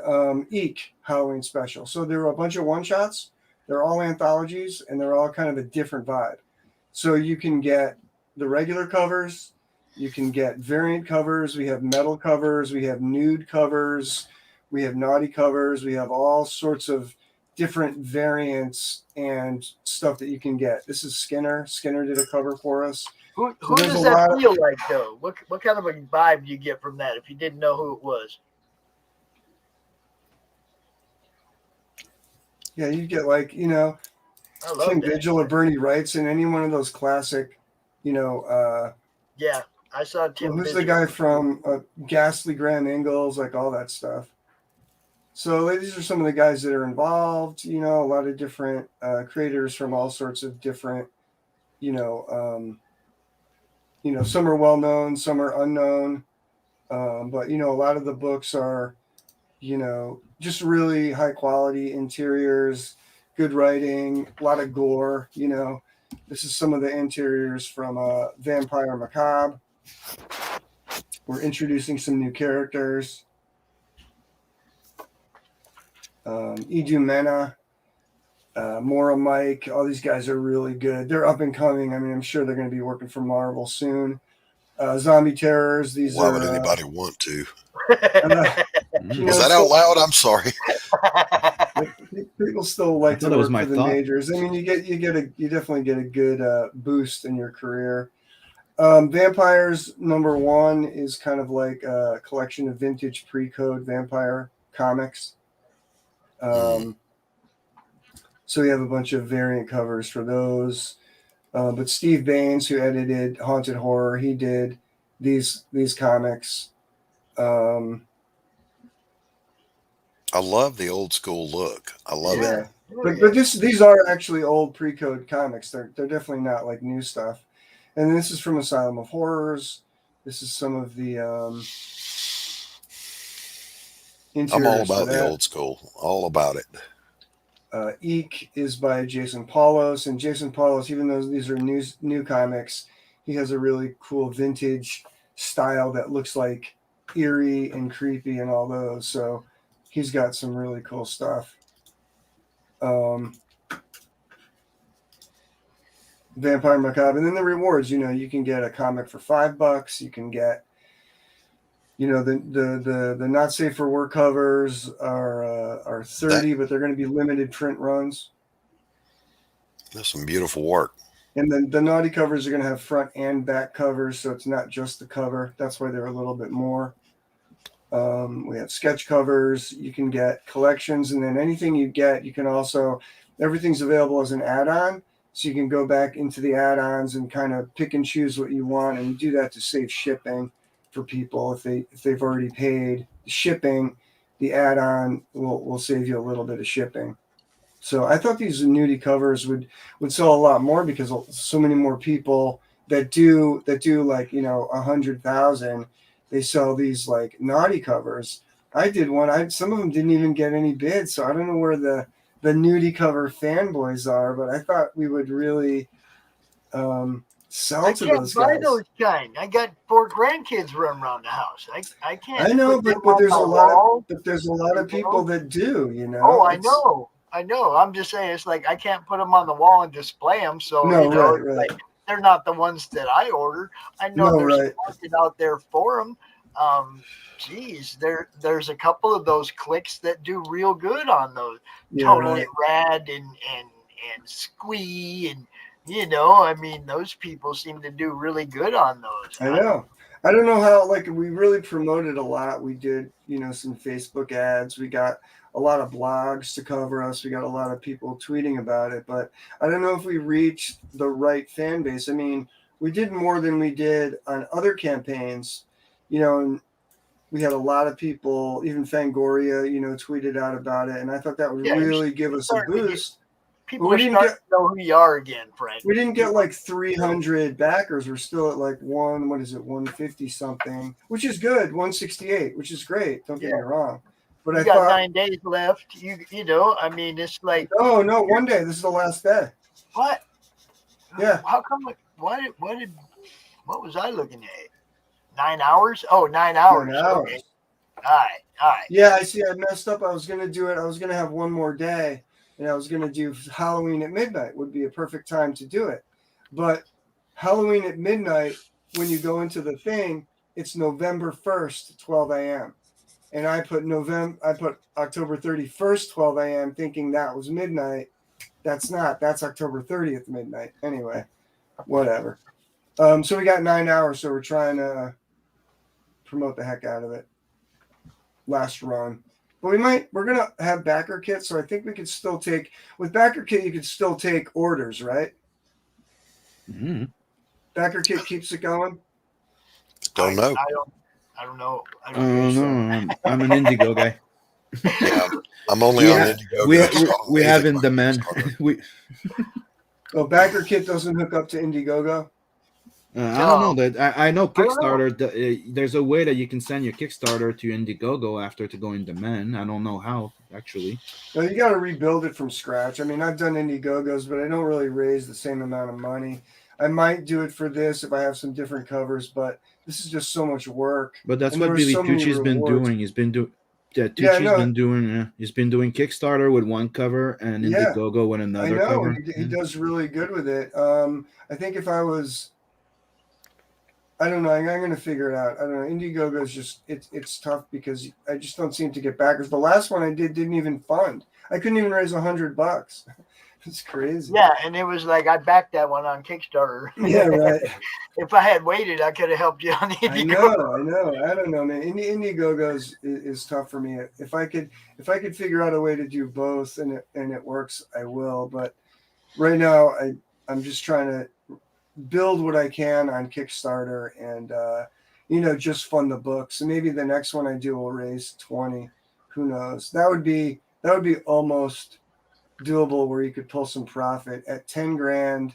I: Eek Halloween special. So there are a bunch of one-shots. They're all anthologies, and they're all kind of a different vibe. So you can get the regular covers, you can get variant covers, we have metal covers, we have nude covers, we have naughty covers, we have all sorts of different variants and stuff that you can get. This is Skinner. Skinner did a cover for us.
B: Who does that feel like, though? What kind of a vibe do you get from that if you didn't know who it was?
I: Yeah, you get
B: I love
I: Tim
B: that.
I: Vigil or Bernie Wrightson, any one of those classic,
B: Yeah, I saw Tim.
I: who's
B: Vigil.
I: the guy from Ghastly Graham Ingalls, like all that stuff. So these are some of the guys that are involved. A lot of different creators from all sorts of different, some are well known, some are unknown, but a lot of the books are, just really high quality interiors, good writing, a lot of gore. This is some of the interiors from Vampire Macabre. We're introducing some new characters. Edu Mena, Mora Mike, all these guys are really good. They're up and coming. I mean, I'm sure they're going to be working for Marvel soon. Zombie Terrors, these
G: Why
I: are...
G: would anybody want to?
I: Was
G: that out loud? I'm sorry.
I: People still like to
U: thought it was
I: work
U: my
I: for the
U: thought.
I: majors. I mean, you definitely get a good boost in your career. Vampires #1 is kind of like a collection of vintage pre-code vampire comics. So we have a bunch of variant covers for those. But Steve Baines, who edited Haunted Horror, he did these comics.
G: I love the old school look. I love it.
I: But these are actually old pre-code comics. They're definitely not like new stuff. And this is from Asylum of Horrors. This is some of the interiors.
G: I'm all about the old school. All about it.
I: Eek is by Jason Paulos, and Jason Paulos, even though these are new comics, he has a really cool vintage style that looks like eerie and creepy and all those. So he's got some really cool stuff. Vampire Macabre, and then the rewards. You can get a comic for $5. You can get, the not safe for work covers are 30, but they're going to be limited print runs.
G: That's some beautiful work.
I: And then the naughty covers are going to have front and back covers, so it's not just the cover. That's why they're a little bit more. We have sketch covers. You can get collections, and then anything you get, you can also, everything's available as an add-on, so you can go back into the add-ons and kind of pick and choose what you want, and you do that to save shipping for people. If they've already paid shipping, the add-on will save you a little bit of shipping. So I thought these nudie covers would sell a lot more, because so many more people that do like 100,000, they sell these like naughty covers. I did one. Some of them didn't even get any bids, so I don't know where the nudie cover fanboys are, but I thought we would really sell to those guys.
B: I can't buy those kind. I got 4 grandkids running around the house. I can't.
I: I know, but there's a lot of people that do.
B: Oh, I know. I'm just saying, it's like I can't put them on the wall and display them. So
I: right.
B: Like, they're not the ones that I order. I know there's a market out there for them. There's a couple of those clicks that do real good on those. Totally Rad and Squee, and I mean, those people seem to do really good on those.
I: I know. I don't know how, like, we really promoted a lot. We did, some Facebook ads. We got a lot of blogs to cover us. We got a lot of people tweeting about it, but I don't know if we reached the right fan base. I mean, we did more than we did on other campaigns, and we had a lot of people, even Fangoria, tweeted out about it. And I thought that would really give us a boost.
B: People are starting to know who you are again, Frank.
I: We didn't get like 300 backers. We're still at like 150 something, which is good. 168, which is great. Don't get me wrong. But
B: I got 9 days left. I mean, it's like.
I: Oh no, 1 day. This is the last day.
B: What?
I: Yeah.
B: How come? What was I looking at? 9 hours? Oh, 9 hours.
I: 9 hours.
B: Okay. All right.
I: Yeah, I see. I messed up. I was gonna do it. I was gonna have one more day, and I was gonna do Halloween at midnight. Would be a perfect time to do it. But Halloween at midnight, when you go into the thing, it's November 1st, 12 a.m. And I put October 31st, 12 a.m., thinking that was midnight. That's not. That's October 30th midnight. Anyway, whatever. So we got 9 hours, so we're trying to promote the heck out of it. Last run. But we're gonna have backer kits, so I think we could still take with backer kit. You could still take orders, right?
U: Mm-hmm.
I: Backer kit keeps it going.
G: Don't know.
B: I don't know. I
U: Oh
B: don't think so.
U: no, I'm an Indigo guy.
G: Yeah, I'm only on Indiegogo.
U: We have in the men.
I: Oh, backer kit doesn't hook up to Indiegogo.
U: I don't know that. I know Kickstarter. There's a way that you can send your Kickstarter to Indiegogo after to go in demand. I don't know how actually.
I: No, you got to rebuild it from scratch. I mean, I've done Indiegogos, but I don't really raise the same amount of money. I might do it for this if I have some different covers, but this is just so much work.
U: But that's
I: and
U: what Billy
I: so many
U: Tucci's been
I: rewards.
U: doing. He's been doing. Yeah,
I: Yeah, I
U: Tucci's
I: know.
U: been doing. He's been doing Kickstarter with one cover and
I: Yeah.
U: Indiegogo with another
I: I know.
U: cover.
I: and He does really good with it. I think if I was, I don't know. I'm going to figure it out. I don't know. Indiegogo is just it's tough because I just don't seem to get backers. The last one I did didn't even fund. I couldn't even raise $100. It's crazy.
B: Yeah, and it was like I backed that one on Kickstarter.
I: Yeah, right.
B: If I had waited, I could have helped you on the
I: I know. I don't know, man. Indiegogo is tough for me. If I could figure out a way to do both and it works, I will. But right now, I'm just trying to build what I can on Kickstarter and just fund the books. And maybe the next one I do will raise 20. Who knows? That would be almost doable where you could pull some profit at 10 grand.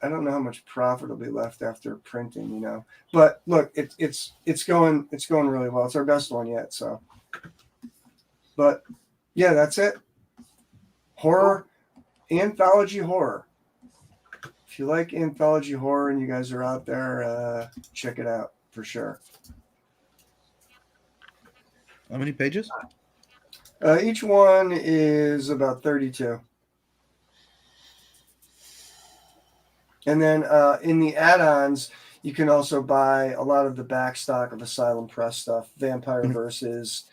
I: I don't know how much profit will be left after printing, but look, it's going really well. It's our best one yet. So, but yeah, that's it. Horror, anthology horror. If you like anthology horror and you guys are out there, check it out for sure.
U: How many pages?
I: Each one is about 32. And then in the add-ons, you can also buy a lot of the backstock of Asylum Press stuff, Vampire Versus,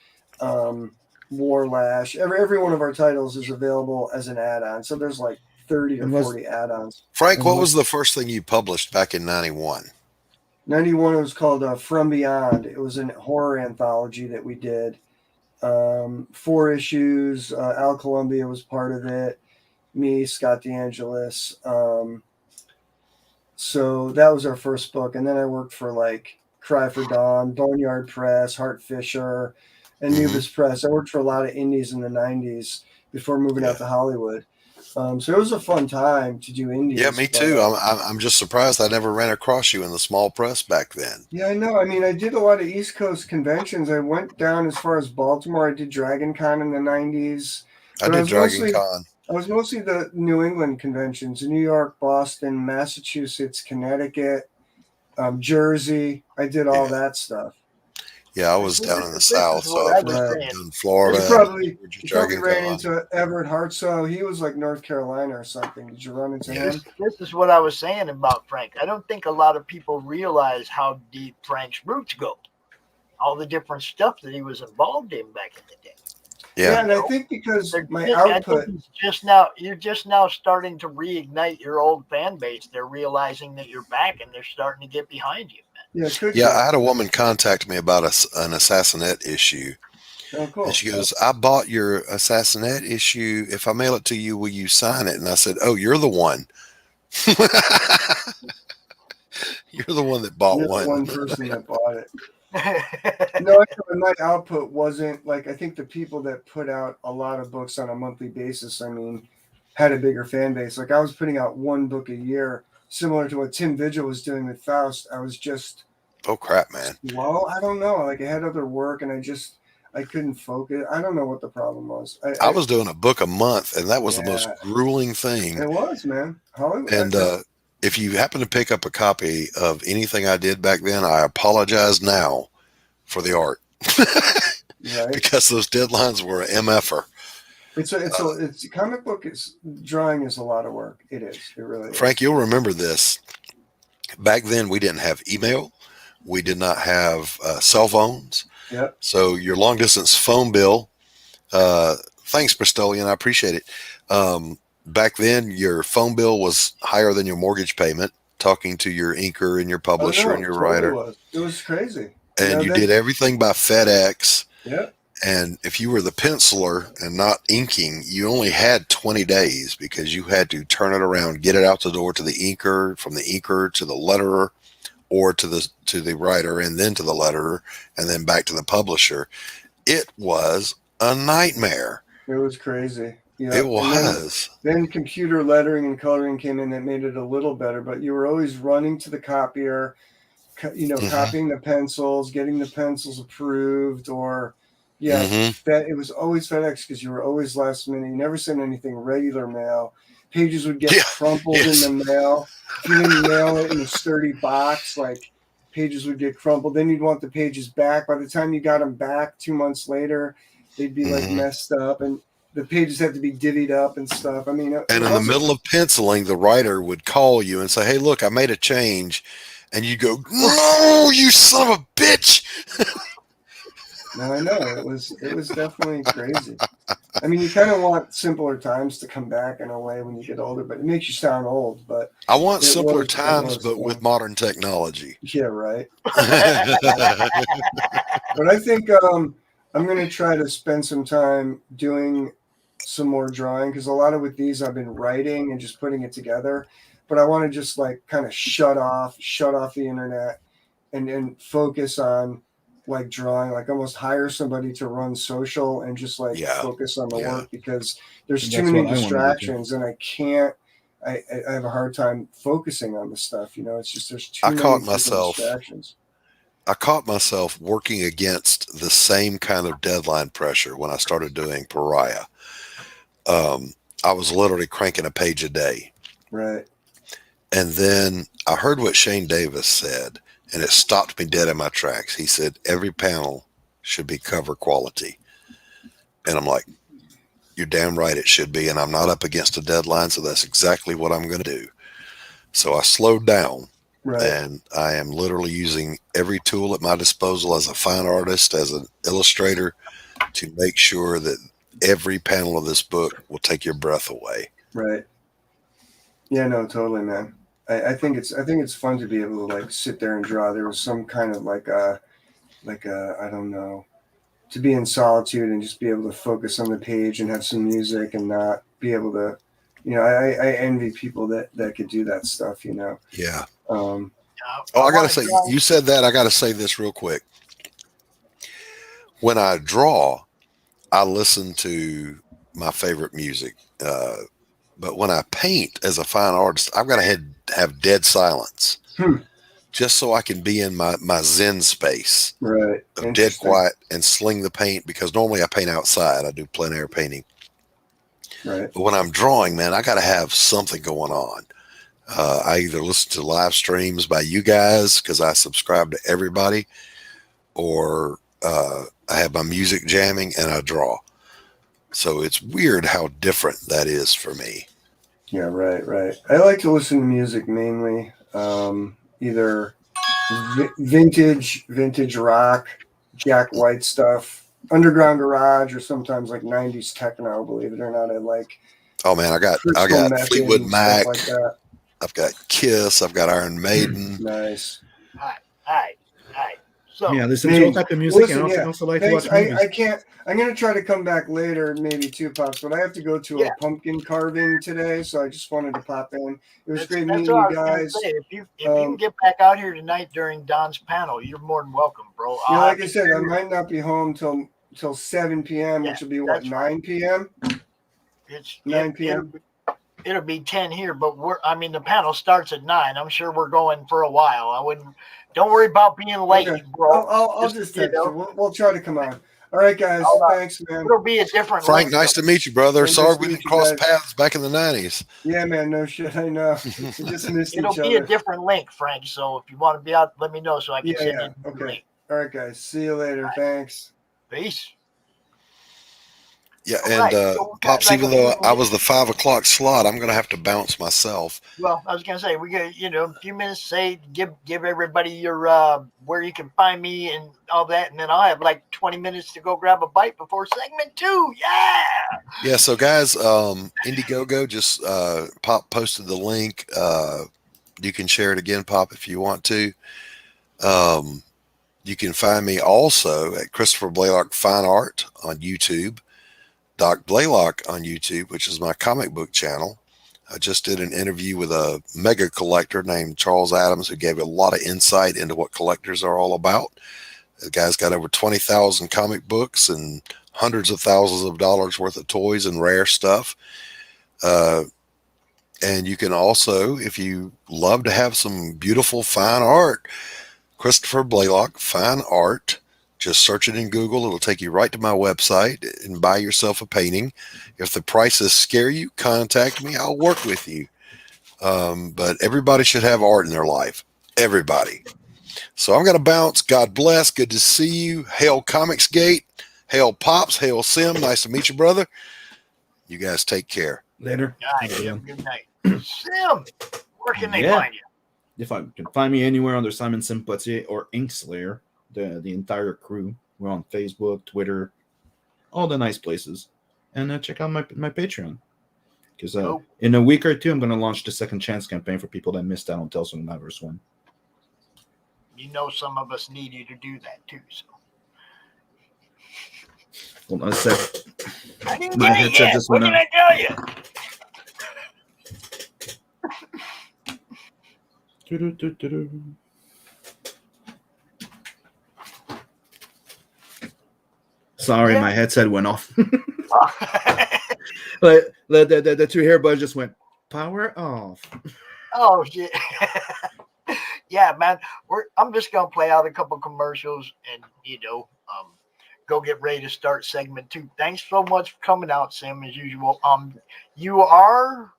I: Warlash. Every one of our titles is available as an add-on. So there's like 30 or 40 add-ons.
G: Frank, what was the first thing you published back in 91?
I: 91, it was called From Beyond. It was a horror anthology that we did. 4 issues. Al Columbia was part of it. Me, Scott DeAngelis. So that was our first book. And then I worked for like Cry for Dawn, Boneyard Press, Hart Fisher, and Nubis Press. I worked for a lot of indies in the 90s before moving out to Hollywood. So it was a fun time to do indies.
G: Yeah, me too. I'm just surprised I never ran across you in the small press back then.
I: Yeah, I know. I mean, I did a lot of East Coast conventions. I went down as far as Baltimore. I did Dragon Con in the 90s.
G: I did Dragon Con.
I: I was mostly the New England conventions, New York, Boston, Massachusetts, Connecticut, Jersey. I did all that stuff.
G: Yeah, I was down in the South, so I've done Florida.
I: You probably ran into Everett Hartsoe. He was like North Carolina or something. Did you run into him?
B: This is what I was saying about Frank. I don't think a lot of people realize how deep Frank's roots go. All the different stuff that he was involved in back in the day.
I: Yeah, and I think because my output
B: you're just now starting to reignite your old fan base. They're realizing that you're back and they're starting to get behind you.
G: Yeah, I had a woman contact me about an Assassinette issue.
I: Oh, cool.
G: And she goes, I bought your Assassinette issue. If I mail it to you, will you sign it? And I said, oh, you're the one. You're the one that bought one.
I: One person that bought it. No, my output wasn't like, I think the people that put out a lot of books on a monthly basis, I mean, had a bigger fan base. Like I was putting out one book a year, similar to what Tim Vigil was doing with Faust. I was just
G: crap, man.
I: Well, I don't know. Like I had other work and I couldn't focus. I don't know what the problem was.
G: I was doing a book a month, and that was the most grueling thing.
I: It was, man. Hollywood.
G: And if you happen to pick up a copy of anything I did back then, I apologize now for the art.
I: Right.
G: Because those deadlines were an MFer.
I: It's comic book drawing is a lot of work. It is. It really is.
G: Frank, you'll remember this. Back then, we didn't have email. We did not have cell phones.
I: Yep.
G: So your long distance phone bill, thanks, Bristolian. I appreciate it. Back then, your phone bill was higher than your mortgage payment, talking to your inker and your publisher and your writer.
I: It was crazy.
G: And you did everything by FedEx.
I: Yep.
G: And if you were the penciler and not inking, you only had 20 days because you had to turn it around, get it out the door to the inker, from the inker to the letterer, or to the writer, and then to the letterer, and then back to the publisher. It was a nightmare.
I: It was crazy. Yeah,
G: it was.
I: Then computer lettering and coloring came in that made it a little better, but you were always running to the copier, copying the pencils, getting the pencils approved, or it was always FedEx because you were always last minute. You never sent anything regular mail. Pages would get crumpled in the mail. If you didn't mail it in a sturdy box, like pages would get crumpled. Then you'd want the pages back. By the time you got them back 2 months later, they'd be like messed up, and the pages had to be divvied up and stuff. I mean,
G: and in the middle of penciling, the writer would call you and say, "Hey, look, I made a change," and you go, "No, you son of a bitch!"
I: No, I know it was definitely crazy. I mean, you kind of want simpler times to come back in a way when you get older, but it makes you sound old. But
G: I want simpler times, but with modern technology.
I: Yeah, right. But I think I'm going to try to spend some time doing some more drawing, because a lot of with these I've been writing and just putting it together. But I want to just like kind of shut off the internet and focus on like drawing, like almost hire somebody to run social and just like focus on the work, because there's too many distractions and I have a hard time focusing on the stuff. It's just there's too many distractions.
G: I caught myself working against the same kind of deadline pressure when I started doing Pariah. I was literally cranking a page a day.
I: Right.
G: And then I heard what Shane Davis said, and it stopped me dead in my tracks. He said, every panel should be cover quality. And I'm like, you're damn right it should be. And I'm not up against a deadline, so that's exactly what I'm going to do. So I slowed down.
I: Right.
G: And I am literally using every tool at my disposal as a fine artist, as an illustrator, to make sure that every panel of this book will take your breath away.
I: Right. Yeah, no, totally, man. I think it's fun to be able to like sit there and draw. There was some kind of like a I don't know, to be in solitude and just be able to focus on the page and have some music and not be able to, I envy people that could do that stuff,
G: Yeah.
I: Oh,
G: I gotta say, you said that. I gotta say this real quick. When I draw, I listen to my favorite music. But when I paint as a fine artist, I've got to have dead silence, just so I can be in my Zen space,
I: right?
G: Of dead quiet and sling the paint. Because normally I paint outside. I do plein air painting.
I: Right.
G: But when I'm drawing, man, I got to have something going on. I either listen to live streams by you guys because I subscribe to everybody, or I have my music jamming and I draw. So it's weird how different that is for me.
I: Yeah, right. I like to listen to music mainly, either vintage rock, Jack White stuff, underground garage, or sometimes like 90s techno. Believe it or not, I like.
G: Oh man, I got Fleetwood Mac. Like that. I've got Kiss. I've got Iron Maiden.
I: Nice.
B: Hi. So
U: listen to all type of music, and also like to watch movies.
I: I can't. I'm gonna try to come back later, maybe two Pops, but I have to go to a pumpkin carving today, so I just wanted to pop in. It was great meeting you guys.
B: If you can get back out here tonight during Don's panel, you're more than welcome, bro.
I: Like I said, I might not be home till 7 p.m., which will be 9 p.m.
B: It's
I: 9 p.m.
B: It'll be 10 here, but the panel starts at 9. I'm sure we're going for a while. Don't worry about being late, bro.
I: I'll just text you. We'll try to come on. All right, guys. Thanks, man.
B: It'll be a different
G: Frank, nice to meet you, brother. Sorry we didn't cross paths back in the 90s.
I: Yeah, man. No shit. I know. We just missed each other.
B: It'll be a different link, Frank. So if you want to be out, let me know so I can send you the link.
I: All right, guys. See you later. Thanks.
B: Peace.
G: Yeah, and Pops, even though I was the 5 o'clock slot, I'm going to have to bounce myself.
B: Well, I was going to say, we got, a few minutes, give everybody your, where you can find me and all that. And then I'll have like 20 minutes to go grab a bite before segment 2. Yeah.
G: Yeah. So guys, Indiegogo just, Pop posted the link. You can share it again, Pop, if you want to. You can find me also at Christopher Blalock Fine Art on YouTube, Doc Blalock on YouTube, which is my comic book channel. I just did an interview with a mega collector named Charles Adams, who gave a lot of insight into what collectors are all about. The guy's got over 20,000 comic books and hundreds of thousands of dollars worth of toys and rare stuff. And you can also, if you love to have some beautiful fine art, Christopher Blalock Fine Art, just search it in Google. It'll take you right to my website and buy yourself a painting. If the prices scare you, contact me. I'll work with you. But everybody should have art in their life. Everybody. So I'm going to bounce. God bless. Good to see you. Hail Comicsgate. Hail Pops. Hail Sim. Nice to meet you, brother. You guys take care.
U: Later.
B: Good night. Sim, where can they find you?
U: If I can find me anywhere under Simon SIM Porthier or Inkslayer, the entire crew. We're on Facebook, Twitter, all the nice places. And check out my Patreon. Because in a week or two, I'm going to launch the Second Chance campaign for people that missed out on Tales from the Maverick's one.
B: You know some of us need you to do that too. So.
U: Hold on a sec.
B: I didn't get it yet. What can I tell you?
U: Sorry, my headset went off. The two earbuds just went power off.
B: Oh shit! Yeah, man. I'm just gonna play out a couple commercials and go get ready to start segment 2. Thanks so much for coming out, Sim, as usual. You are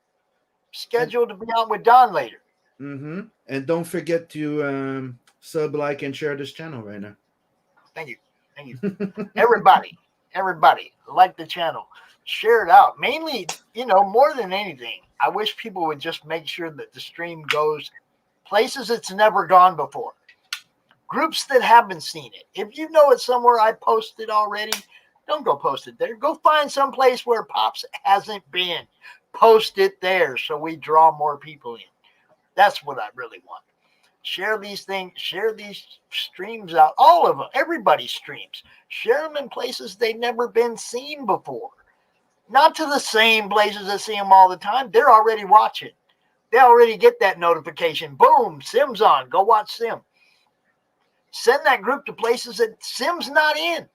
B: scheduled to be on with Don later.
U: Mm-hmm. And don't forget to sub, like, and share this channel right now.
B: Thank you. Everybody, like the channel. Share it out. Mainly, more than anything, I wish people would just make sure that the stream goes places it's never gone before. Groups that haven't seen it. If you know it's somewhere I posted already, don't go post it there. Go find some place where Pops hasn't been. Post it there so we draw more people in. That's what I really want. Share these things, share these streams out. All of them, everybody's streams. Share them in places they've never been seen before. Not to the same places that see them all the time. They're already watching. They already get that notification. Boom, Sim's on. Go watch Sim. Send that group to places that Sim's not in,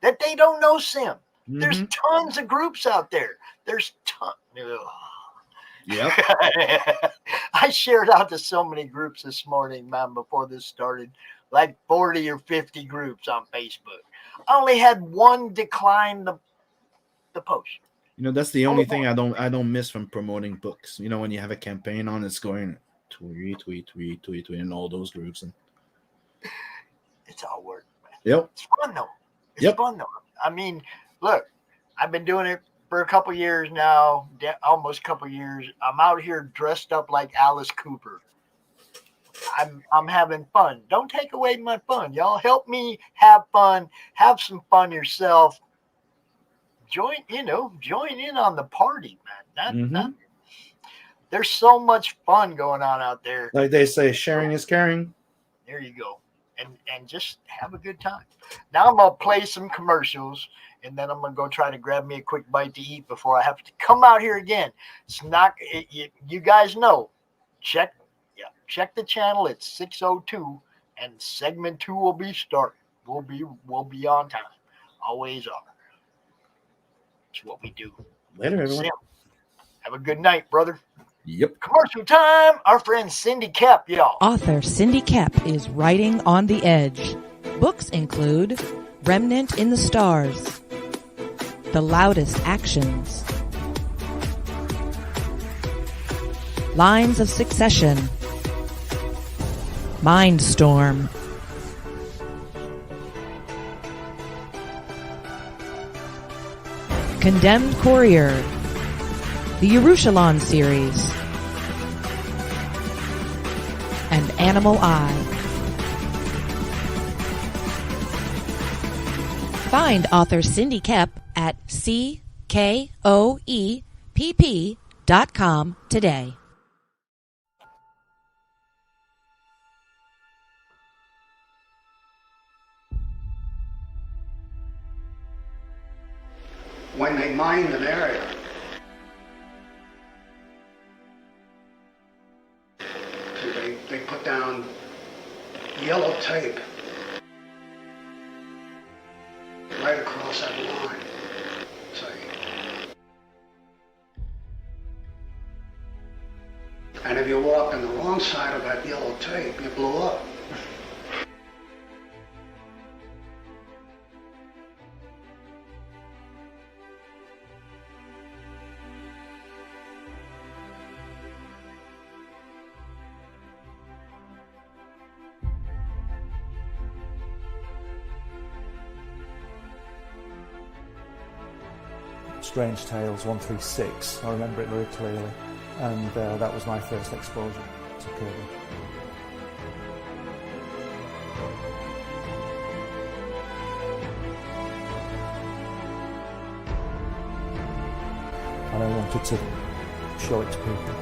B: that they don't know Sim. Mm-hmm. There's tons of groups out there. There's tons.
U: Yep.
B: I shared out to so many groups this morning, man, before this started, like 40 or 50 groups on Facebook. I only had one decline the post.
U: That's the only thing I don't miss from promoting books. When you have a campaign on, it's going tweet in all those groups, and
B: it's all work, man.
U: Yep.
B: It's fun though. It's fun though. I mean, look, I've been doing it for a couple years now, almost a couple years. I'm out here dressed up like Alice Cooper. I'm having fun. Don't take away my fun. Y'all help me have fun. Have some fun yourself. Join in on the party, man. There's so much fun going on out there.
U: Like they say, sharing is caring.
B: There you go. And just have a good time. Now I'm going to play some commercials, and then I'm going to go try to grab me a quick bite to eat before I have to come out here again. It's not, you guys know, check the channel. It's 6:02, and segment 2 will be starting. We'll be on time. Always are. It's what we do.
U: Later, everyone.
B: Sim, have a good night, brother.
U: Yep.
B: Commercial time. Our friend Cindy Kep, y'all.
J: Author Cindy Kep is writing on the edge. Books include Remnant in the Stars, The Loudest Actions, Lines of Succession, Mindstorm, Condemned Courier, the Yerushalayim series, and Animal Eye. Find author Cindy Kep at CKOEPP.com today.
L: when they mined an area. They put down yellow tape right across that line. And if you walk on the wrong side of that yellow tape, you blew up.
V: Strange Tales 136. I remember it very clearly, and that was my first exposure to Kirby. And I wanted to show it to people.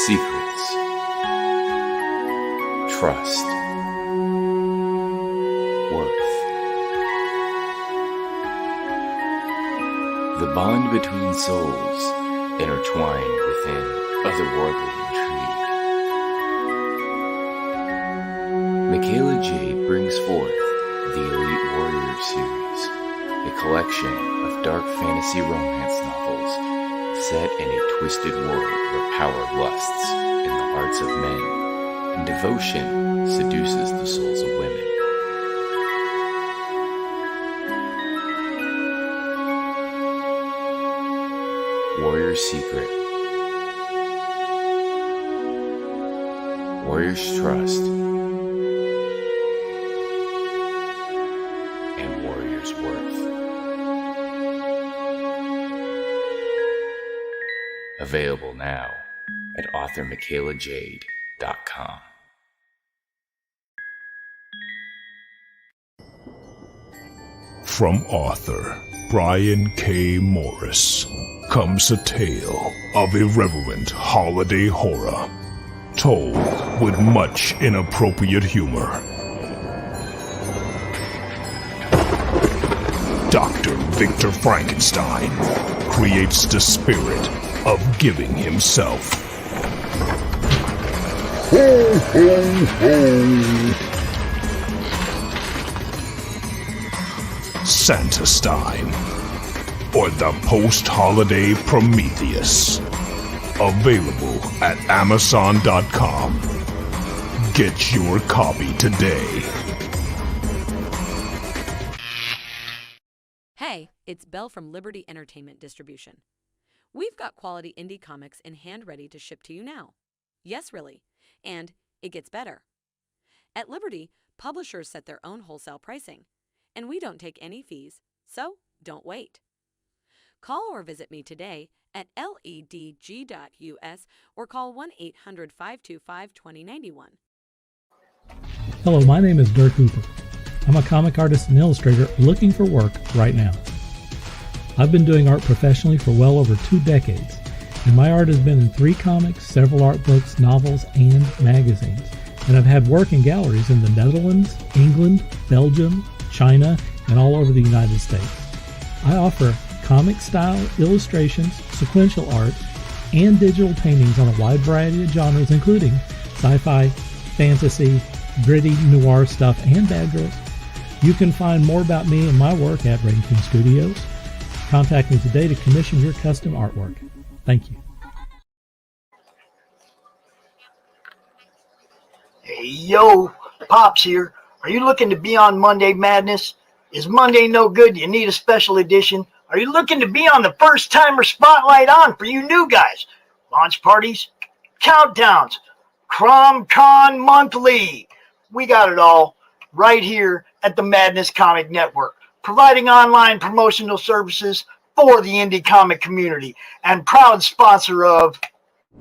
W: Secrets, trust, worth. The bond between souls intertwined within otherworldly intrigue. Michaela Jade brings forth the Elite Warrior series, a collection of dark fantasy romance novels set in a twisted world where power lusts in the hearts of men and devotion seduces the souls of women. Warrior's Secret, Warrior's Trust, and Warrior's Worth. Available now at authormichaelajade.com.
X: From author Brian K. Morris comes a tale of irreverent holiday horror, told with much inappropriate humor. Dr. Victor Frankenstein creates the spirit of giving himself. Ho, ho, ho. Santastein, or the post-holiday Prometheus. Available at Amazon.com. Get your copy today.
Y: Hey, it's Belle from Liberty Entertainment Distribution. We've got quality indie comics in hand ready to ship to you now. Yes, really. And it gets better. At Liberty, publishers set their own wholesale pricing, and we don't take any fees, so don't wait. Call or visit me today at ledg.us or call 1-800-525-2091.
S: Hello, my name is Dirk Hooper. I'm a comic artist and illustrator looking for work right now. I've been doing art professionally for well over 2 decades, and my art has been in 3 comics, several art books, novels, and magazines. And I've had work in galleries in the Netherlands, England, Belgium, China, and all over the United States. I offer comic-style illustrations, sequential art, and digital paintings on a wide variety of genres, including sci-fi, fantasy, gritty, noir stuff, and bad girls. You can find more about me and my work at Rain King Studios. Contact me today to commission your custom artwork. Thank you.
B: Hey, yo, Pops here. Are you looking to be on Monday Madness? Is Monday no good? You need a special edition? Are you looking to be on the first timer spotlight on for you new guys? Launch parties, countdowns, CRoM Con monthly. We got it all right here at the Madness Comic Network. providing online promotional services for the indie comic community, and proud sponsor of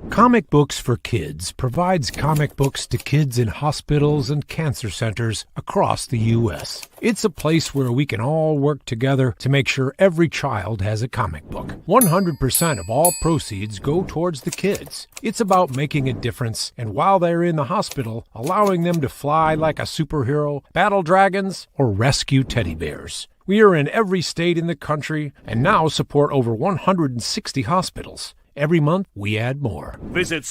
D: Comic Books for Kids provides comic books to kids in hospitals and cancer centers across the U.S. It's a place where we can all work together to make sure every child has a comic book. 100% of all proceeds go towards the kids. It's about making a difference, and while they're in the hospital, allowing them to fly like a superhero, battle dragons, or rescue teddy bears. We are in every state in the country and now support over 160 hospitals. Every month, we add more.
X: Visit